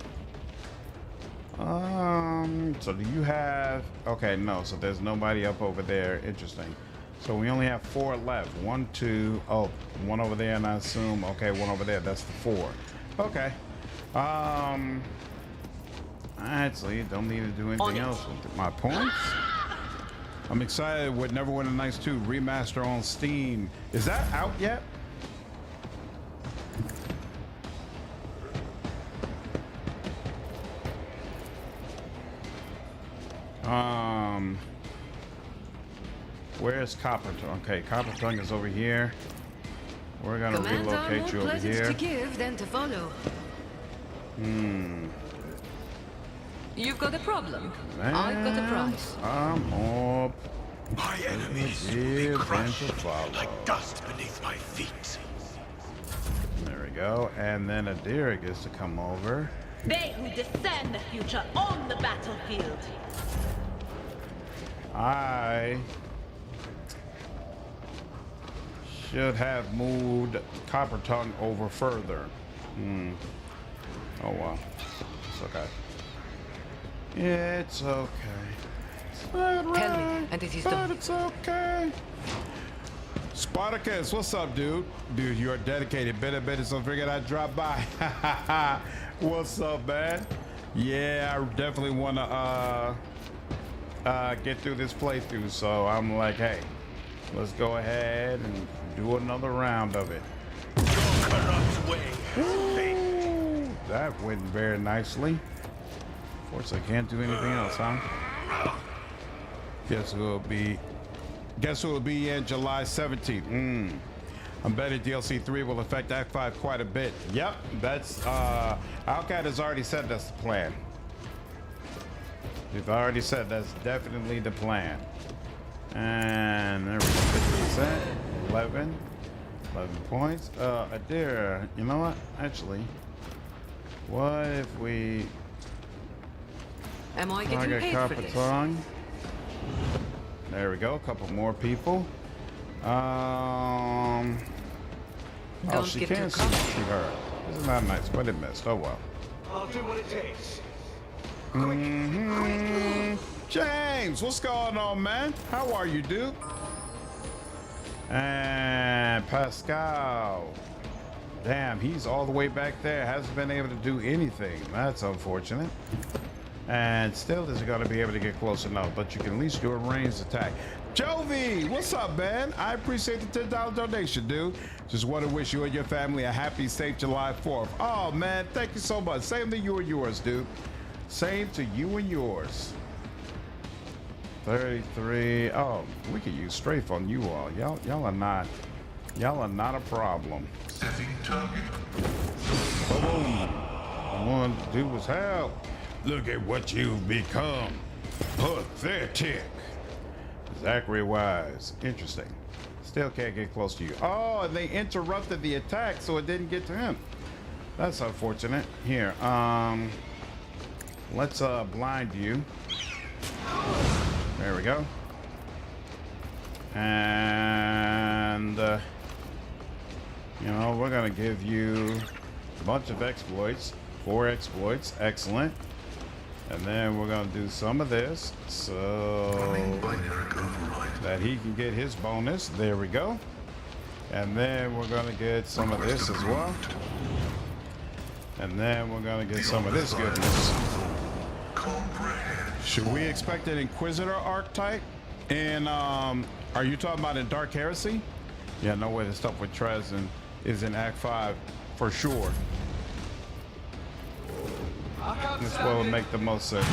So do you have, okay, no, so there's nobody up over there. Interesting. So we only have 4 left. 1, 2, oh, one over there, and I assume, okay, one over there. That's the 4. Okay. Actually, don't need to do anything else with my points. I'm excited with Neverwinter Nights 2 remaster on Steam. Is that out yet? Where's Coppertongue? Okay, Coppertongue is over here. We're gonna relocate you over here. To give than to follow. You've got a problem. I've got a price. I'm up. My enemies will be crushed like dust beneath my feet. There we go. And then Adira gets to come over. They who discern the future on the battlefield. I should have moved Coppertongue over further. Oh well. It's okay. It's okay. It's not right, Tell me, and it is but done. it's okay. Spartacus, what's up, dude? Dude, you're dedicated. Better, so figured I'd drop by. What's up, man? Yeah, I definitely want to get through this playthrough, so I'm like, hey, let's go ahead and do another round of it. Your corrupt way. Ooh, that went very nicely. Of course, I can't do anything else, huh? Guess who will be in July 17th. I'm betting DLC 3 will affect Act 5 quite a bit. Yep, that's Alcat has already said that's the plan. We've already said that's definitely the plan. And there we go, 50%, 11 points. Adira, you know what? Actually, what if we Am I getting paid for this? Tongue. There we go, a couple more people. Oh, she get can't too see her. This is not nice, but it missed. Oh well. I'll do what it takes. James, what's going on, man? How are you, dude? And Pascal. Damn, he's all the way back there. Hasn't been able to do anything. That's unfortunate. And still isn't going to be able to get close enough, but you can at least do a ranged attack. Jovi, what's up, man? I appreciate the $10 donation, dude. Just want to wish you and your family a happy, safe July 4th. Oh, man, thank you so much. Same to you and yours, dude. Same to you and yours. 33. Oh, we could use strafe on you all. Y'all are not a problem. Setting target. Boom. I want to do was help. Look at what you've become. Pathetic. Zachary Wise. Interesting. Still can't get close to you. Oh, and they interrupted the attack, so it didn't get to him. That's unfortunate. Here, let's blind you. There we go. And you know, we're gonna give you a bunch of exploits. 4 exploits. Excellent. And then we're gonna do some of this so that he can get his bonus. There we go. And then we're gonna get some of this as well. And then we're gonna get some of this goodness. Should we expect an Inquisitor archetype? And are you talking about in Dark Heresy? Yeah, no way. The stuff with Trez is in Act 5 for sure. This will make the most sense.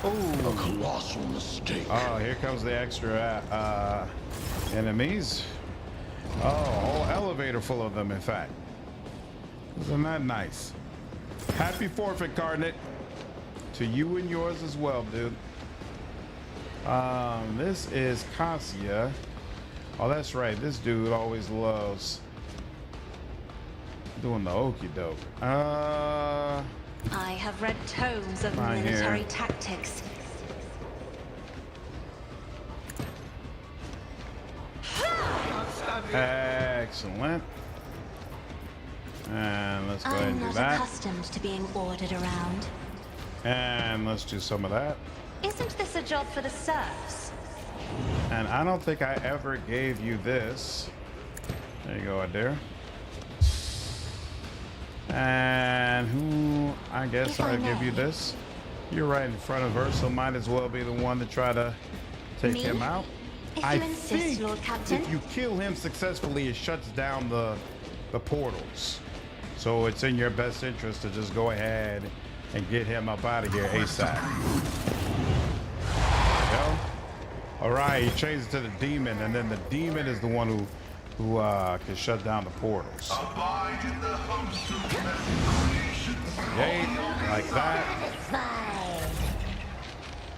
A colossal mistake. Oh, here comes the extra enemies. Oh, a whole elevator full of them, in fact. Isn't that nice? Happy 4th, Incarnate. To you and yours as well, dude. This is Cassia. Oh, that's right. This dude always loves doing the okie doke. I have read tomes of military tactics. Excellent. And let's go ahead and do I'm not that. accustomed to being ordered around. And let's do some of that. Isn't this a job for the serfs? And I don't think I ever gave you this. There you go, Adair. And who, I guess I'll give you this. You're right in front of her, so might as well be the one to try to take him out. I think Lord Captain. if you kill him successfully, it shuts down the portals. So it's in your best interest to just go ahead and get him up out of here ASAP. There you go. All right, he changes to the demon, and then the demon is the one who can shut down the portals. Abide in the host of creation. Yay, like that.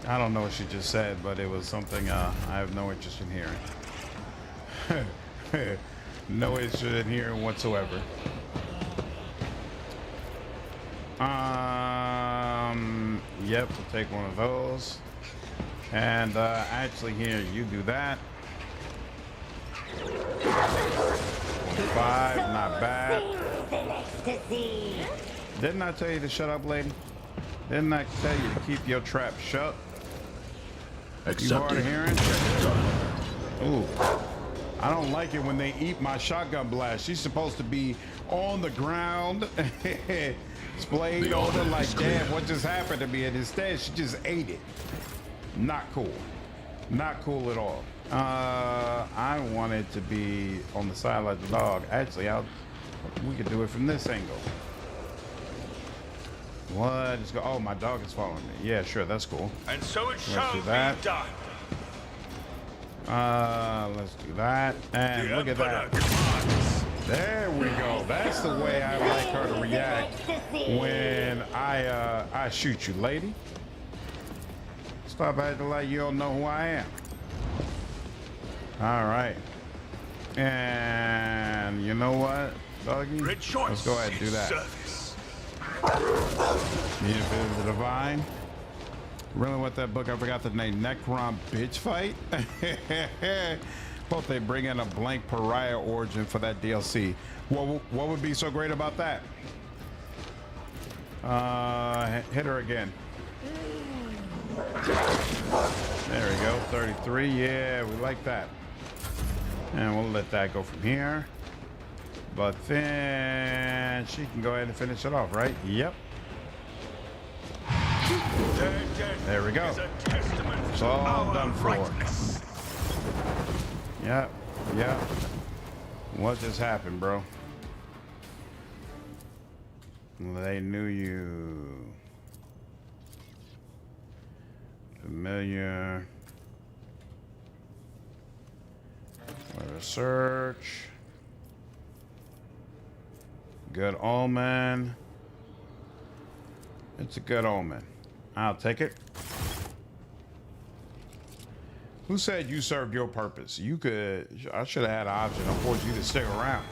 I don't know what she just said, but it was something I have no interest in hearing. No interest in hearing whatsoever. Yep, we'll take one of those. And actually here, you do that. 25, not bad. Didn't I tell you to shut up, lady? Didn't I tell you to keep your trap shut? You hard of hearing? Ooh. I don't like it when they eat my shotgun blast. She's supposed to be on the ground, splayed over like, damn, what just happened to me? And instead, she just ate it. Not cool. Not cool at all. I want it to be on the side like the dog. Actually, we could do it from this angle. What? Just go. Oh, my dog is following me. Yeah, sure, that's cool. And so it Let's shall do be that. done. Let's do that. And look at that. There we go. That's the way I like her to react when I shoot you, lady. Stop acting like you don't know who I am. All right. And you know what, doggy? Let's go ahead and do that. Benefit of the Divine. Really want that book? I forgot the name. Necron Bitch Fight. Hope they bring in a blank pariah origin for that DLC. What would be so great about that? Hit her again. There we go. 33. Yeah, we like that. And we'll let that go from here. But then she can go ahead and finish it off, right? Yep. There we go. It's all done for. Yep. Yep. What just happened, bro? They knew you. Familiar. Research. Good omen. It's a good omen. I'll take it. Who said you served your purpose? You could. I should have had an option to force you to stick around.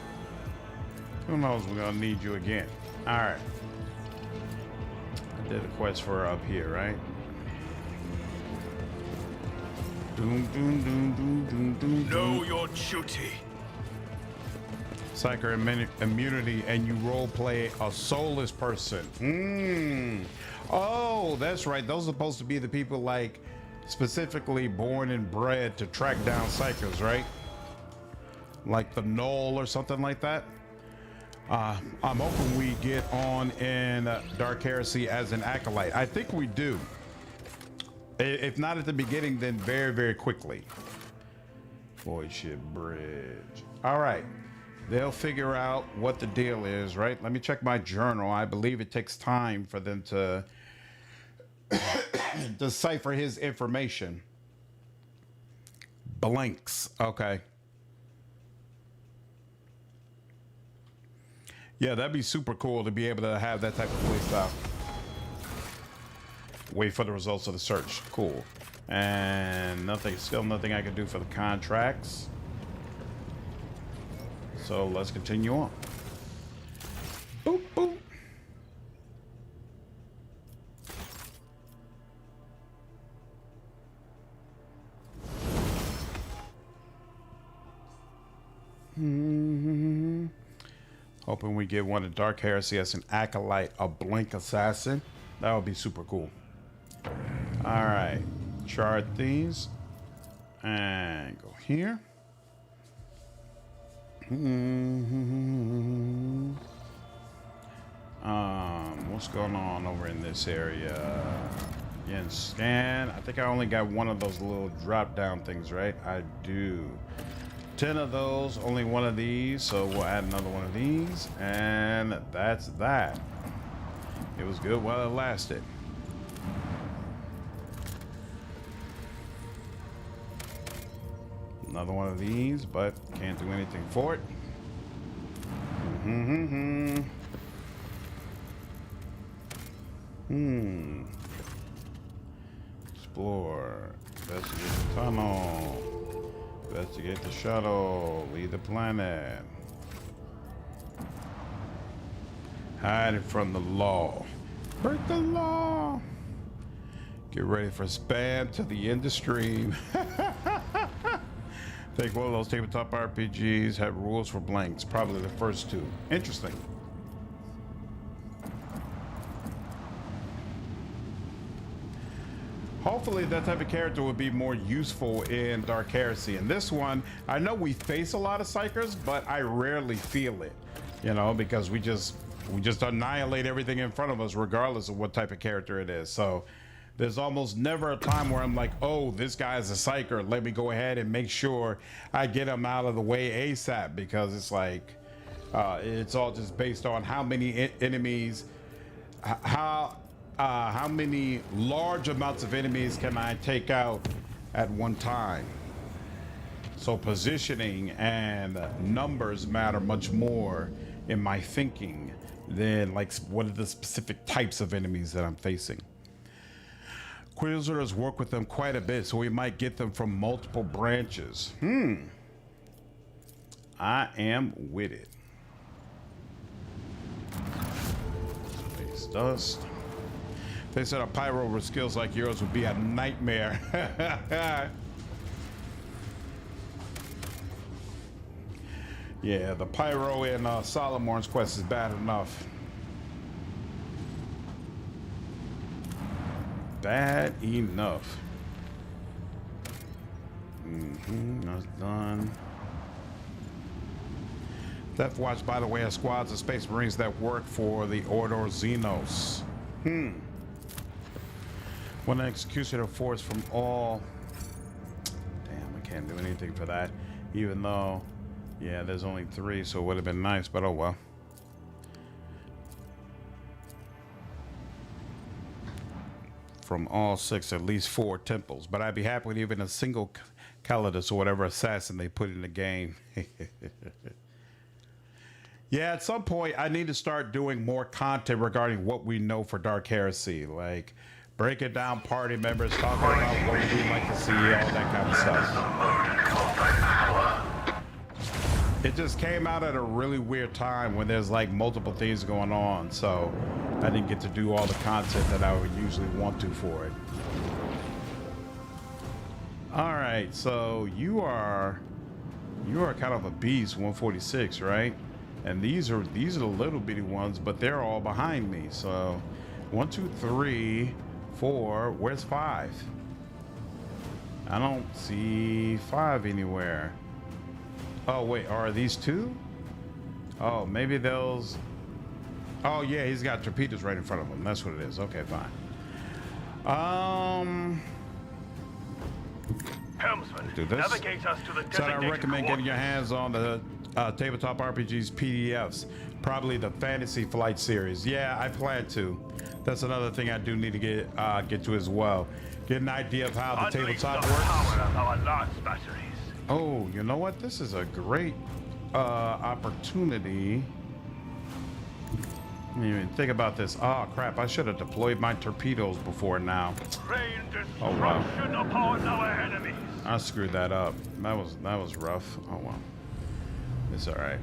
Who knows? We're gonna need you again. All right. I did a quest for her up here, right? Doom, doom, doom, doom, doom, doom. Know your duty. Psyker immunity, and you role play a soulless person. Oh, that's right. Those are supposed to be the people like specifically born and bred to track down psychers, right? Like the Knoll or something like that. I'm hoping we get on in Dark Heresy as an acolyte. I think we do. If not at the beginning, then very, very quickly. Voidship Bridge. All right. They'll figure out what the deal is, right? Let me check my journal. I believe it takes time for them to decipher his information. Blanks. Okay. Yeah, that'd be super cool to be able to have that type of play style. Wait for the results of the search. Cool. And nothing, still nothing I can do for the contracts. So let's continue on. Boop, boop. Hoping we get one of Dark Heresy as an acolyte, a blink assassin. That would be super cool. All right, chart these and go here. What's going on over in this area? Again, scan. I think I only got one of those little drop down things, right? I do. 10 of those, only one of these, so we'll add another one of these, and that's that. It was good while it lasted. Another one of these, but can't do anything for it. Explore. Investigate the tunnel. Investigate the shuttle. Leave the planet. Hide from the law. Break the law. Get ready for spam to the end of stream. Take one of those tabletop RPGs, have rules for blanks. Probably the first two. Interesting. Hopefully that type of character would be more useful in Dark Heresy. In this one, I know we face a lot of psychers, but I rarely feel it, you know, because we just annihilate everything in front of us regardless of what type of character it is. So there's almost never a time where I'm like, oh, this guy is a psyker. Let me go ahead and make sure I get him out of the way ASAP, because it's like, it's all just based on how many enemies, how many large amounts of enemies can I take out at one time. So positioning and numbers matter much more in my thinking than like what are the specific types of enemies that I'm facing. Inquisitors work with them quite a bit, so we might get them from multiple branches. I am with it. Space dust. They said a pyro with skills like yours would be a nightmare. Yeah, the pyro in Solomon's quest is bad enough. Bad enough. That's done. Death Watch, by the way, has squads of Space Marines that work for the Order Xenos. When an executioner force from all... Damn, I can't do anything for that. Even though, yeah, there's only 3, so it would have been nice, but oh well. From all 6, at least 4 temples. But I'd be happy with even a single Calidus or whatever assassin they put in the game. Yeah, at some point I need to start doing more content regarding what we know for Dark Heresy, like breaking down party members, talking about what we'd like to see, all that kind of stuff. It just came out at a really weird time when there's like multiple things going on, so I didn't get to do all the content that I would usually want to for it. All right, so you are kind of a beast, 146, right? And these are the little bitty ones, but they're all behind me. So 1, 2, 3, 4. Where's 5? I don't see 5 anywhere. Oh wait, are these 2? Oh, maybe those. Oh yeah, he's got torpedoes right in front of him. That's what it is. Okay, fine. Helmsman, do this. navigate us to the So I designated recommend getting your hands on the Tabletop RPGs PDFs, probably the Fantasy Flight series. Yeah, I plan to. That's another thing I do need to get to as well. Get an idea of how the Unleash tabletop the works. power of our lance batteries. Oh, you know what? This is a great opportunity. I didn't even think about this. Oh crap! I should have deployed my torpedoes before now. Rain Oh wow! destruction upon our enemies. I screwed that up. That was rough. Oh well. It's all right.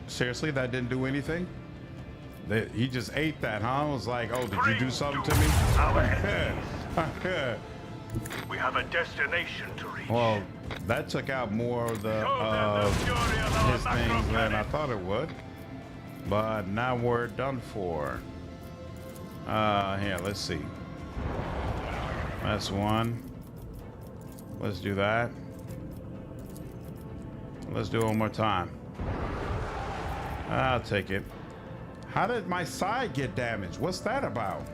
Seriously, that didn't do anything? He just ate that, huh? I was like, oh, did you do something to me? We have a destination to reach. Well, that took out more of the his things than I thought it would. But now we're done for. Here, let's see. That's one. Let's do that. Let's do it one more time. I'll take it. How did my side get damaged? What's that about?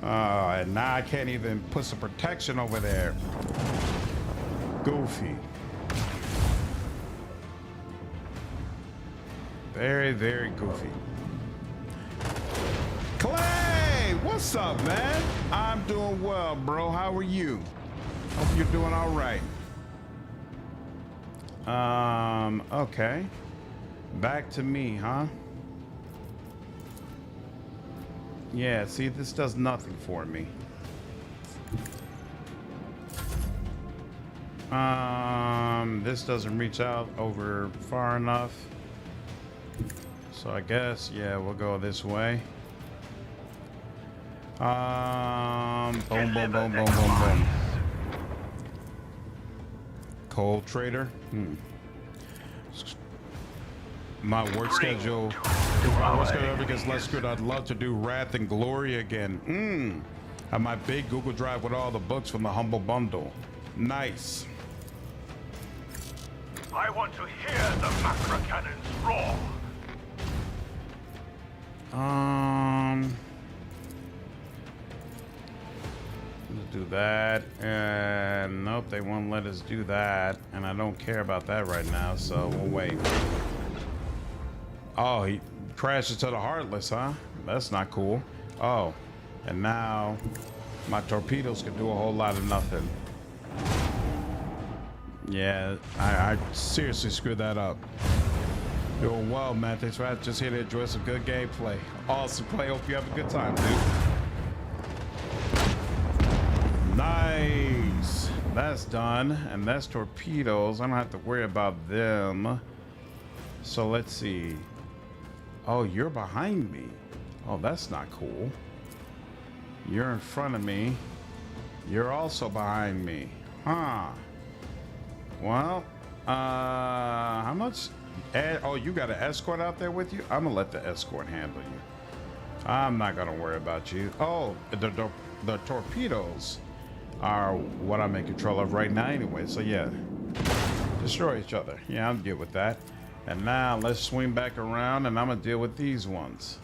And now I can't even put some protection over there. Goofy. Very, very goofy. Clay! What's up, man? I'm doing well, bro. How are you? Hope you're doing all right. Okay. Back to me, huh? Yeah, see, this does nothing for me. This doesn't reach out over far enough. So I guess, yeah, we'll go this way. Boom, boom, boom, boom, boom, boom. Cold trader. My work schedule. If my work schedule ever gets less good, I'd love to do Wrath and Glory again. Have my big Google Drive with all the books from the Humble Bundle. Nice. I want to hear the macro cannons roar. Let's do that. And nope, they won't let us do that. And I don't care about that right now, so we'll wait. Oh, he crashed into the Heartless, huh? That's not cool. Oh, and now my torpedoes can do a whole lot of nothing. Yeah, I seriously screwed that up. Doing well, man. Thanks for just here to enjoy some good gameplay. Awesome play. Hope you have a good time, dude. Nice. That's done. And that's torpedoes. I don't have to worry about them. So let's see. Oh, you're behind me. Oh, that's not cool. You're in front of me. You're also behind me. Huh. Well, how much? Oh, you got an escort out there with you? I'm gonna let the escort handle you. I'm not gonna worry about you. Oh, the torpedoes are what I'm in control of right now anyway. So yeah, destroy each other. Yeah, I'm good with that. And now let's swing back around and I'm gonna deal with these ones.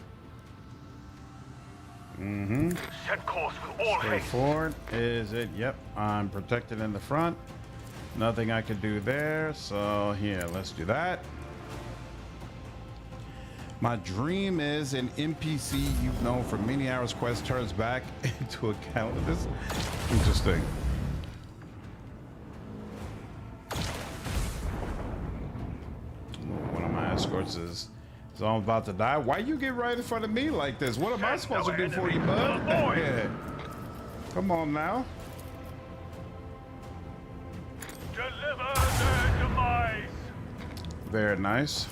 Set course with all Straight haste. forward. Is it? Yep. I'm protected in the front. Nothing I can do there. So here, let's do that. My dream is an NPC you've known for many hours quest turns back into a countless. Interesting. One of my escorts is all about to die. Why you get right in front of me like this? What am I supposed to do for you, bud? Yeah. Come on now. Deliver their demise. Very nice.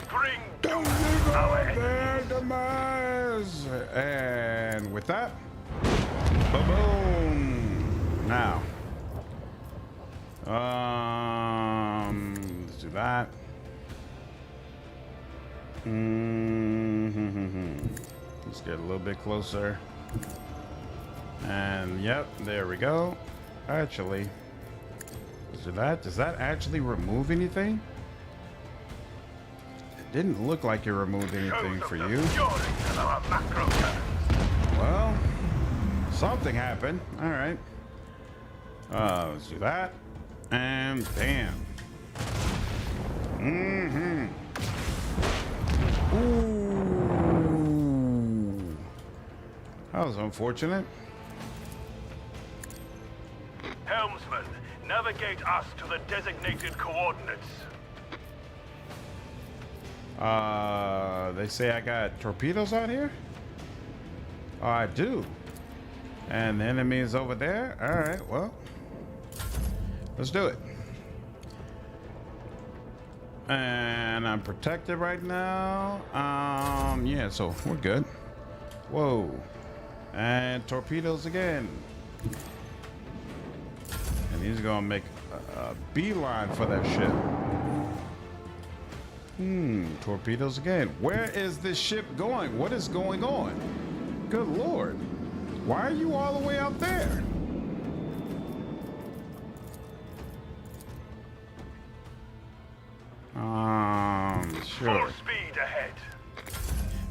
Bring Deliver their demise. And with that, boom. Now, let's do that. Let's get a little bit closer. And yep, there we go. Actually, does that actually remove anything? It didn't look like it removed anything for you. Well, something happened. All right. Let's do that. And bam. Ooh. That was unfortunate. Helmsman, navigate us to the designated coordinates. They say I got torpedoes out here? Oh, I do. And the enemy is over there? All right, well, let's do it. And I'm protected right now. Yeah, so we're good. Whoa. And torpedoes again. And he's gonna make a beeline for that ship. Torpedoes again. Where is this ship going? What is going on? Good Lord. Why are you all the way out there? Sure. Full speed ahead.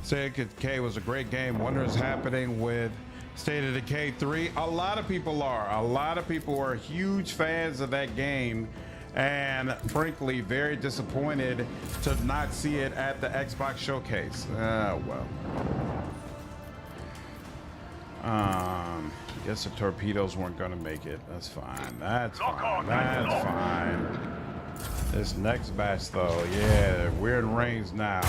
Speculo was a great game. Wonder is happening with State of Decay 3. A lot of people are. A lot of people are huge fans of that game. And frankly, very disappointed to not see it at the Xbox Showcase. Well. Guess the torpedoes weren't gonna make it. That's fine. That's fine. That's fine. This next batch though, yeah, we're in range now.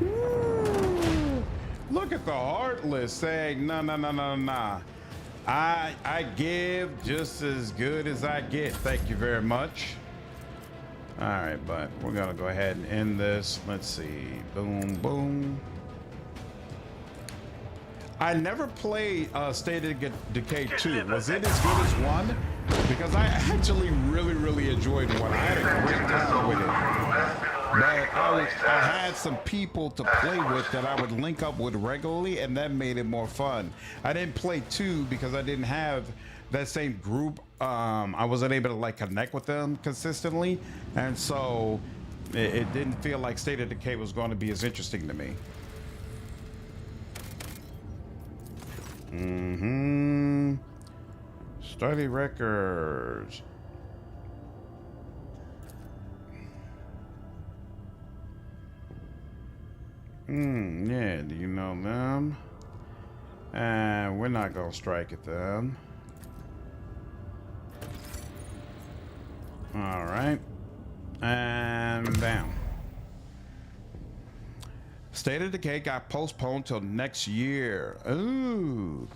Woo! Look at the Heartless saying, nah. I give just as good as I get. Thank you very much. All right, but we're gonna go ahead and end this. Let's see. Boom, boom. I never played State of Decay 2. Was it as good as 1? Because I actually really enjoyed 1. I had a great time with it. But I had some people to play with that I would link up with regularly, and that made it more fun. I didn't play 2 because I didn't have that same group. I wasn't able to like connect with them consistently, and so it didn't feel like State of Decay was going to be as interesting to me. Study records. Yeah, do you know them? And we're not gonna strike at them. All right. And bam. State of Decay got postponed till next year. Ooh.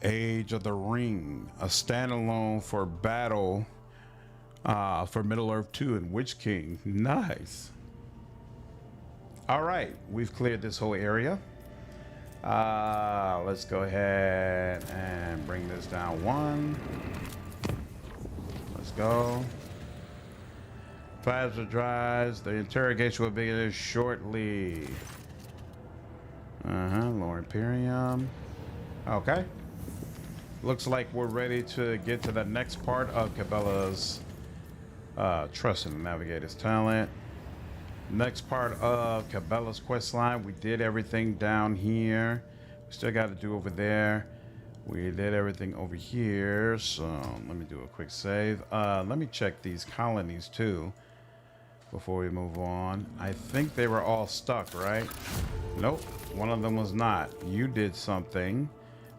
Age of the Ring, a standalone for battle for Middle-earth 2 and Witch King. Nice. All right, we've cleared this whole area. Let's go ahead and bring this down 1. Let's go. Plasma drives. The interrogation will begin shortly. Lower Imperium. Okay. Looks like we're ready to get to the next part of Cabela's Trust in the Navigator's talent. Next part of Cabela's quest line. We did everything down here. We still got to do over there. We did everything over here. So let me do a quick save. Let me check these colonies too before we move on. I think they were all stuck, right? Nope, one of them was not. You did something,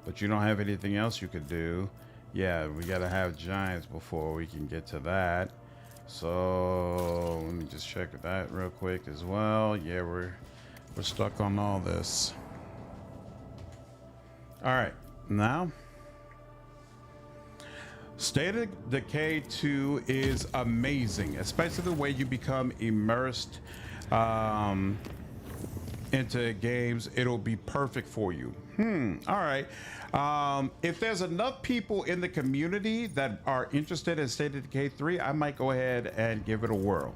but you don't have anything else you could do. Yeah, we gotta have giants before we can get to that. So let me just check that real quick as well. Yeah, we're stuck on all this. All right, now State of Decay 2 is amazing, especially the way you become immersed into games. It'll be perfect for you. All right. If there's enough people in the community that are interested in State of Decay 3, I might go ahead and give it a whirl.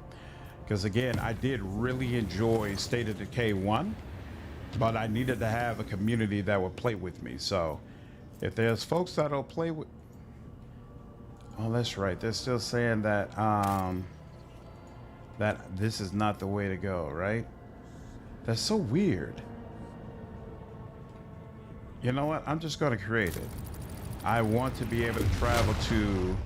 Because again, I did really enjoy State of Decay 1, but I needed to have a community that would play with me. So if there's folks that'll play with... Oh, that's right. They're still saying that that this is not the way to go, right? That's so weird. You know what? I'm just going to create it. I want to be able to travel to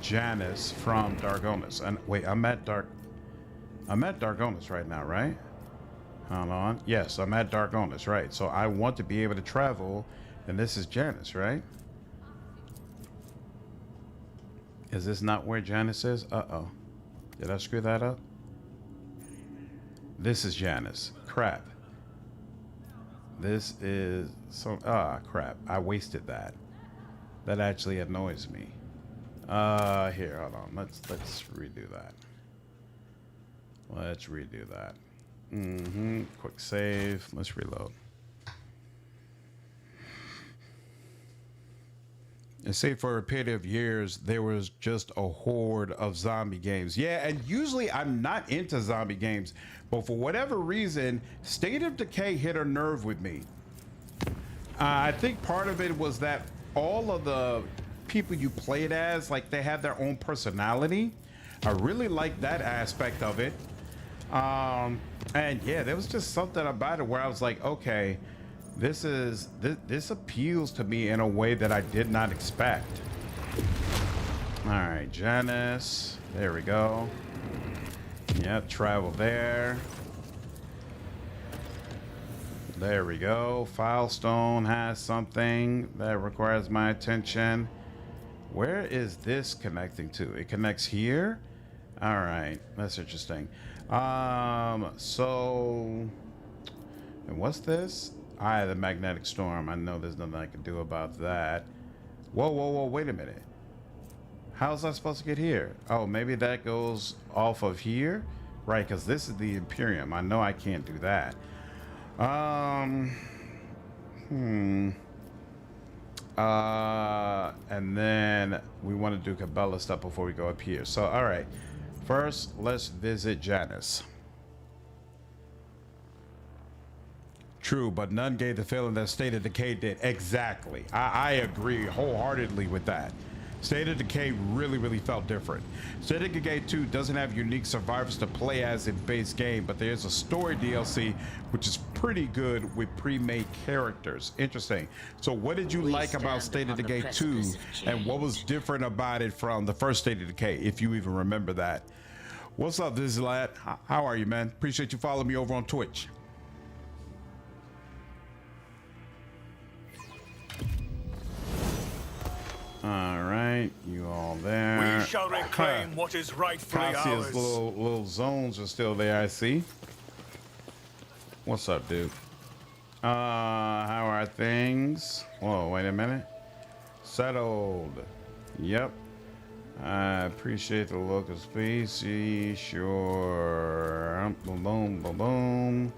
Janus from Dargonus. And wait, I'm at Dargonus right now, right? Hold on. Yes, I'm at Dargonus, right? So I want to be able to travel, and this is Janus, right? Is this not where Janus is? Uh-oh. Did I screw that up? This is Janus. Crap. This is so... crap. I wasted that. That actually annoys me. Here, hold on. Let's redo that. Let's redo that. Quick save. Let's reload. And say for a period of years, there was just a horde of zombie games. Yeah, and usually I'm not into zombie games, but for whatever reason, State of Decay hit a nerve with me. I think part of it was that all of the people you played as, like they had their own personality. I really liked that aspect of it. And yeah, there was just something about it where I was like, okay, this appeals to me in a way that I did not expect. All right, Janus. There we go. Yep, travel there. There we go. Filestone has something that requires my attention. Where is this connecting to? It connects here. All right, that's interesting. So, and what's this? The magnetic storm. I know there's nothing I can do about that. Whoa, wait a minute. How's that supposed to get here? Oh, maybe that goes off of here? Right, because this is the Imperium. I know I can't do that. And then we want to do Cabela stuff before we go up here. So, all right. First, let's visit Janus. True, but none gave the feeling that State of Decay did. Exactly. I agree wholeheartedly with that. State of Decay really felt different. State of Decay 2 doesn't have unique survivors to play as in base game, but there's a story DLC which is pretty good with pre-made characters. Interesting. So what did you like about State of Decay 2, and what was different about it from the first State of Decay, if you even remember that? What's up, this is Lad? How are you, man? Appreciate you following me over on Twitch. All right, you all there. We shall reclaim what is rightfully ours. Cassia's little zones are still there, I see. What's up, dude? How are things? Whoa, wait a minute. Settled. Yep. I appreciate the local species. Sure. Boom, boom, boom, boom.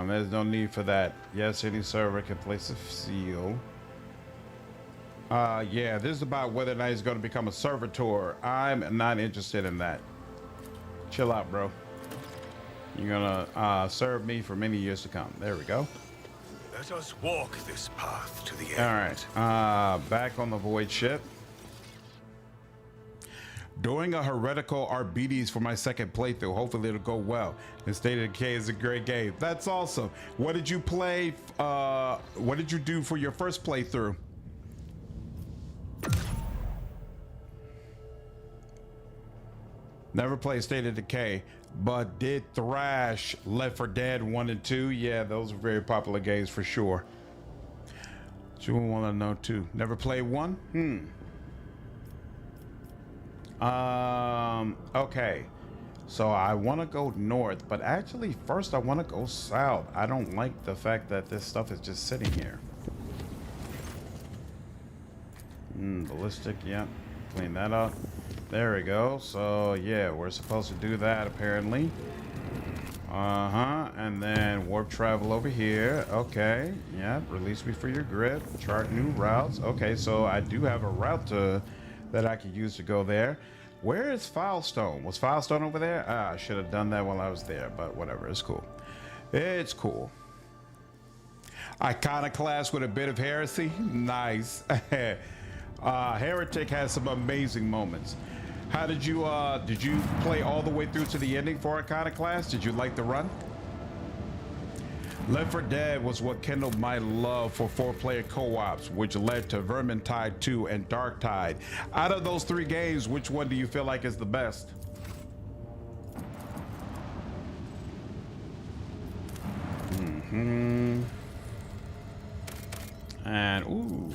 There's no need for that. Yes, any server can place a seal. Yeah, this is about whether or not he's going to become a servitor. I'm not interested in that. Chill out, bro. You're gonna serve me for many years to come. There we go. Let us walk this path to the end. All right, back on the Voidship. Doing a heretical Arbites for my second playthrough. Hopefully it'll go well. And State of Decay is a great game. That's awesome. What did you play? What did you do for your first playthrough? Never played State of Decay, but did thrash Left 4 Dead 1 and 2. Yeah, those are very popular games for sure. You want to know too. Never played 1? Okay. So I want to go north, but actually first I want to go south. I don't like the fact that this stuff is just sitting here. Ballistic, yeah. Clean that up. There we go. So yeah, we're supposed to do that apparently. And then warp travel over here. Okay, yeah, release me for your grip. Chart new routes. Okay, so I do have a route that I could use to go there. Where is Filestone? Was Filestone over there? I should have done that while I was there, but whatever, it's cool. It's cool. Iconoclast with a bit of heresy. Nice. Heretic has some amazing moments. How did you play all the way through to the ending for Iconoclast? Did you like the run? Left 4 Dead was what kindled my love for 4-player co-ops, which led to Vermintide 2 and Darktide. Out of those 3 games, which one do you feel like is the best? And ooh,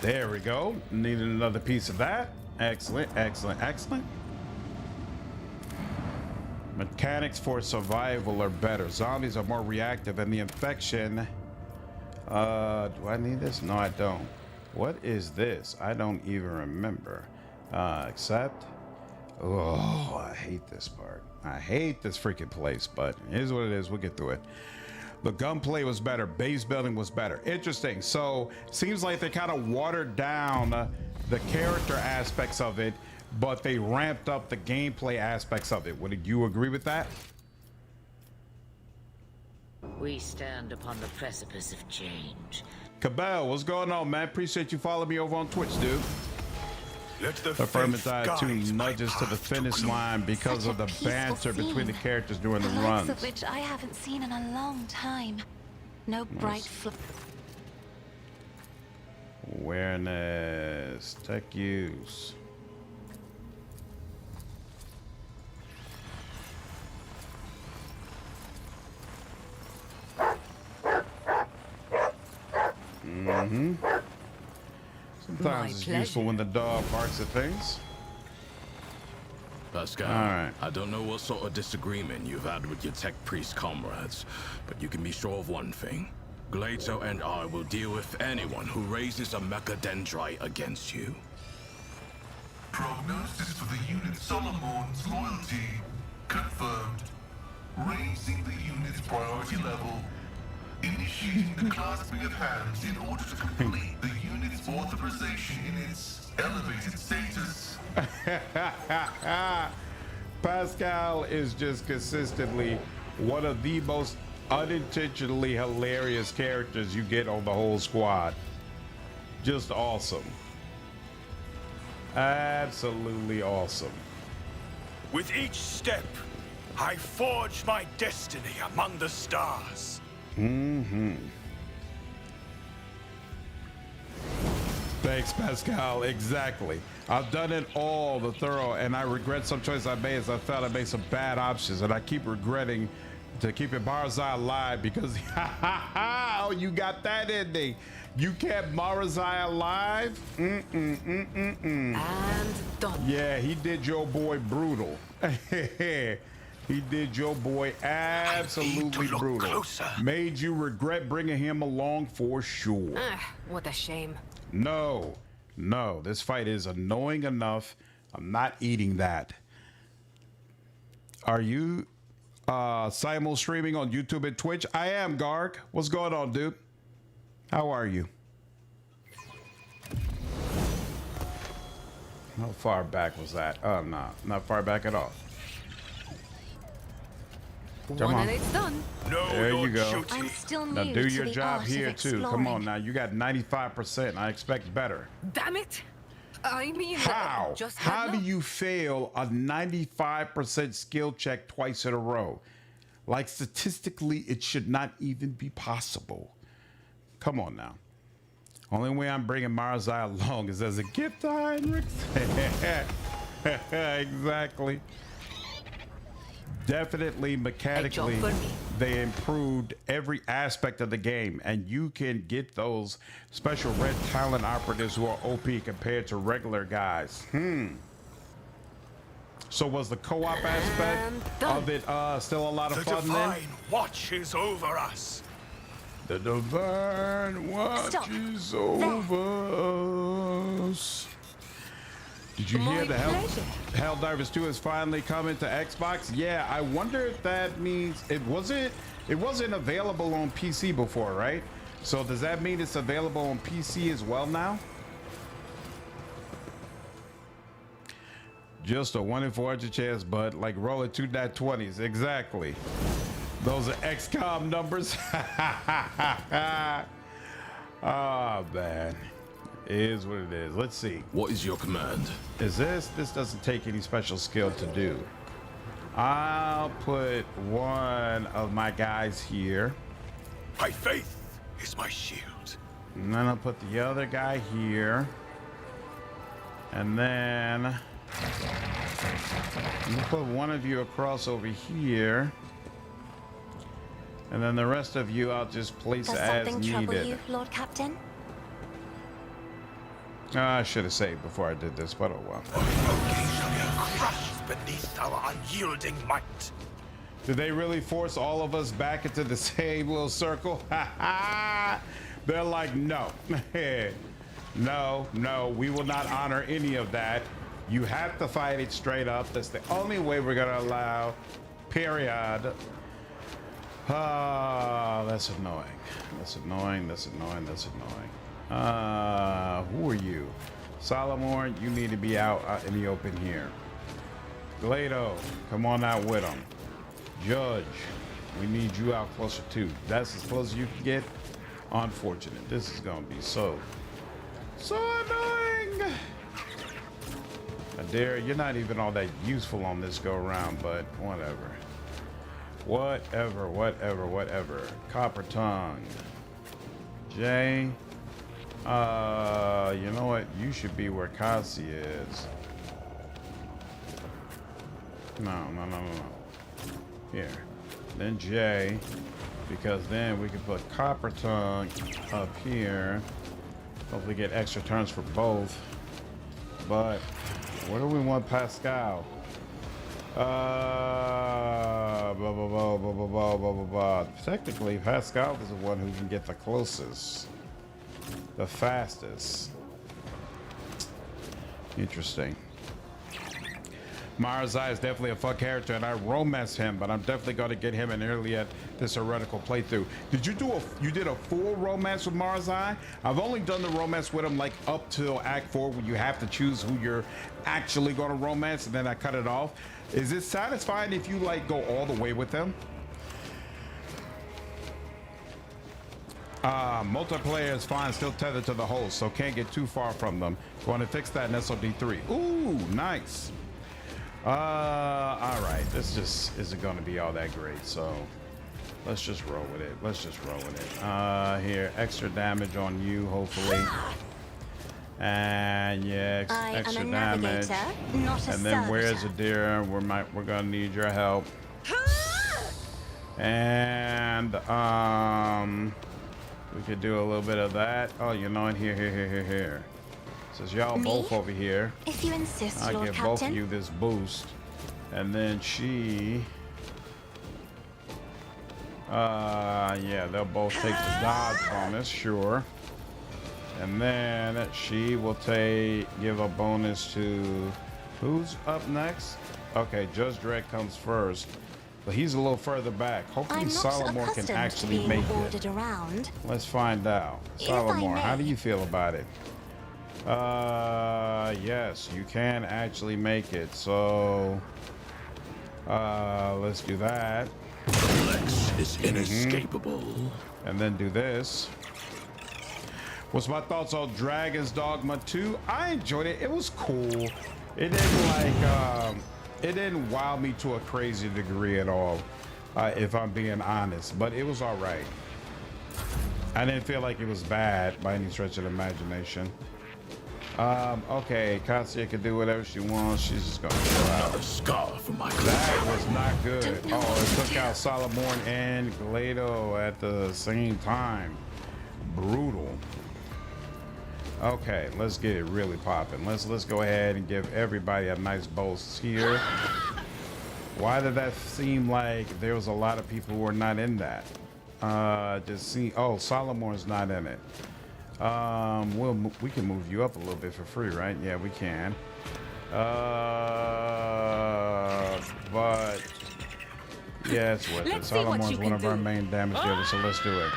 there we go. Needed another piece of that. Excellent, excellent, excellent. Mechanics for survival are better. Zombies are more reactive, and the infection. Do I need this? No, I don't. What is this? I don't even remember. Accept. Oh, I hate this part. I hate this freaking place, but here's what it is. We'll get through it. The gunplay was better. Base building was better. Interesting. So seems like they kind of watered down the character aspects of it, but they ramped up the gameplay aspects of it. Would you agree with that? We stand upon the precipice of change. Cabell, what's going on, man? Appreciate you following me over on Twitch, dude. Let the Vermintide 2 nudges to the finish line because of the banter between the characters during the runs. Of which I haven't seen in a long time. No bright Awareness, tech use. Sometimes it's useful when the dog barks at things. Pascal, Alright. I don't know what sort of disagreement you've had with your tech priest comrades, but you can be sure of one thing. Glato and I will deal with anyone who raises a mechadendrite against you. Prognosis for the unit Solomon's loyalty confirmed. Raising the unit's priority level. Initiating the clasping of hands in order to complete the unit's authorization in its elevated status. Pascal is just consistently one of the most unintentionally hilarious characters you get on the whole squad. Just awesome. Absolutely awesome. With each step, I forge my destiny among the stars. Thanks, Pascal. Exactly. I've done it all the thorough, and I regret some choices I made as I felt I made some bad options, and I keep regretting to keep it Marazai alive because oh, you got that ending. You kept Marazai alive? And done. Yeah, he did your boy brutal. He did your boy absolutely brutal. Closer. Made you regret bringing him along for sure. What a shame. No, this fight is annoying enough. I'm not eating that. Are you simul streaming on YouTube and Twitch? I am, Garg. What's going on, dude? How are you? How far back was that? Oh, no, not far back at all. Come One on. and it's done. No, There you Lord go. Shooty. I'm still Now new do to your the job art here of too. Come exploring. on now. You got 95%. I expect better. Damn it! I mean, How? just How had do luck. you fail a 95% skill check twice in a row? Like statistically, it should not even be possible. Come on now. Only way I'm bringing Marzai along is as a gift to Heinrich. Exactly. Definitely mechanically, for me. they improved every aspect of the game, and you can get those special red talent operatives who are OP compared to regular guys. So was the co-op aspect of it still a lot of The fun then? divine watches over us. The divine watches over us. Did you hear My the pleasure. Helldivers 2 is finally coming to Xbox? Yeah, I wonder if that means it wasn't available on PC before, right? So does that mean it's available on PC as well now? Just a 1 in 400 chance, but like rolling 2 nat 20s. Exactly. Those are XCOM numbers. Oh man. It is what it is. Let's see. What is your command? Is this doesn't take any special skill to do. I'll put one of my guys here. My faith is my shield. And then I'll put the other guy here. And then I'm gonna put one of you across over here. And then the rest of you I'll just place Does as something trouble needed. you, Lord Captain? I should have saved before I did this, but oh well. Crushed beneath our unyielding might. Did they really force all of us back into the same little circle? They're like, no. No, we will not honor any of that. You have to fight it straight up. That's the only way we're gonna allow. Period. That's annoying. That's annoying. Who are you? Solomon, you need to be out in the open here. Glado, come on out with him. Judge, we need you out closer too. That's as close as you can get. Unfortunate. This is gonna be so annoying. Adair, you're not even all that useful on this go around, but whatever. Whatever. Copper tongue. Jay. You know what? You should be where Kasi is. No. Here. Then J. Because then we can put Copper Tongue up here. Hopefully get extra turns for both. But where do we want Pascal? Technically, Pascal is the one who can get the closest. The fastest. Interesting. Marzai is definitely a fun character, and I romance him, but I'm definitely going to get him in early at this heretical playthrough. You did a full romance with Marzai? I've only done the romance with him like up till Act 4, when you have to choose who you're actually going to romance, and then I cut it off. Is it satisfying if you like go all the way with him? Multiplayer is fine, still tethered to the host, so can't get too far from them. Want to fix that in SOD3. Ooh, nice. All right, this just isn't going to be all that great, so let's just roll with it. Here, extra damage on you, hopefully. And yeah, extra damage. Not a And then where's servitor. Adira? We're gonna need your help. And we could do a little bit of that. Oh, you know what? Here. Since y'all both over here, If you insist, I'll Lord give Captain. both of you this boost. And then she... yeah, they'll both take the dodge bonus, sure. And then she will give a bonus to... Who's up next? Okay, Judge Dredd comes first. But he's a little further back. Hopefully I'm not Solomon can accustomed to actually being make ordered it. around. Let's find out. If I Solomon, how may. do you feel about it? Yes, you can actually make it. So, let's do that. Flex is inescapable. And then do this. What's my thoughts on Dragon's Dogma 2? I enjoyed it. It was cool. It didn't like it didn't wow me to a crazy degree at all, if I'm being honest, but it was all right. I didn't feel like it was bad by any stretch of the imagination. Okay, Cassia can do whatever she wants. She's just gonna go out. A scar for my That was not good. Oh, it took out Solomon and Glado at the same time. Brutal. Okay, let's get it really popping. Let's go ahead and give everybody a nice boost here. Why did that seem like there was a lot of people who were not in that? Just see. Oh, Solomon's not in it. We can move you up a little bit for free, right? Yeah, we can. But yeah, it's worth it. Solomon's one of our main damage dealers, so let's do it.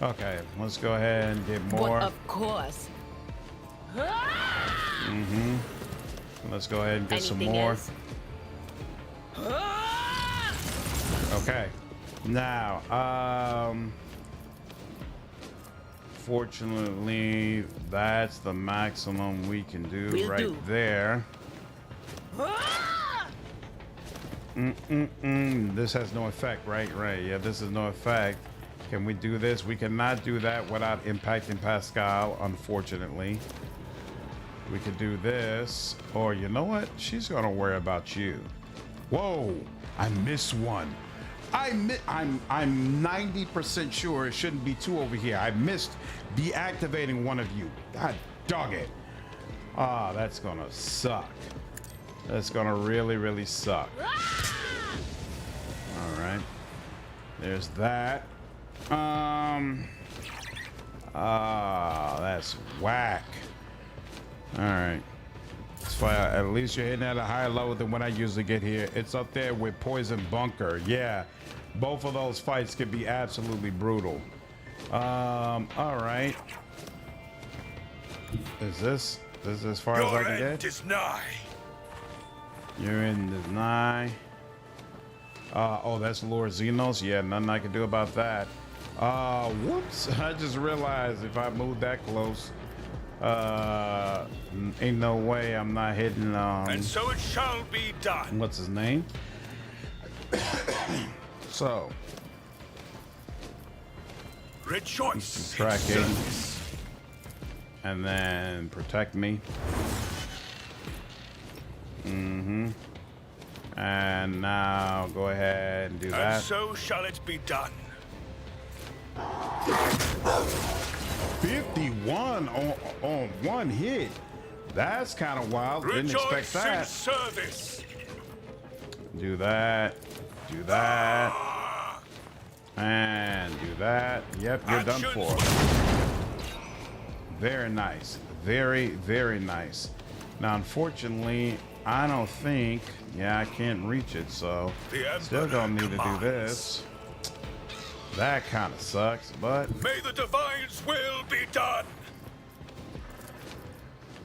Okay, let's go ahead and get more. But of course. Let's go ahead and get some more. Okay. Now, fortunately, that's the maximum we can do there. This has no effect, right? Yeah, this is no effect. Can we do this? We cannot do that without impacting Pascal, unfortunately. We could do this, or you know what? She's gonna worry about you. Whoa, I missed one. I'm 90% sure it shouldn't be two over here. I missed deactivating one of you. God dog it. Ah, that's gonna suck. That's gonna really, really suck. All right. There's that. That's whack. All right. It's fine. At least you're hitting at a higher level than when I usually get here. It's up there with Poison Bunker. Yeah. Both of those fights could be absolutely brutal. All right. Is this as far as I can get? Is nigh. You're in the nigh. Oh, that's Lord Xenos. Yeah, nothing I can do about that. Whoops. I just realized if I move that close, ain't no way I'm not hitting, And so it shall be done. What's his name? So. Rejoice. Tracking. And then protect me. And now go ahead and do that. And so shall it be done. 51 on one hit. That's kind of wild. Didn't expect that. Service. Do that. Do that. And do that. Yep, you're done for. Very nice. Very, very nice. Now, unfortunately, I don't think... Yeah, I can't reach it, so... Still gonna need to do this. That kind of sucks, but... May the Divine's will be done!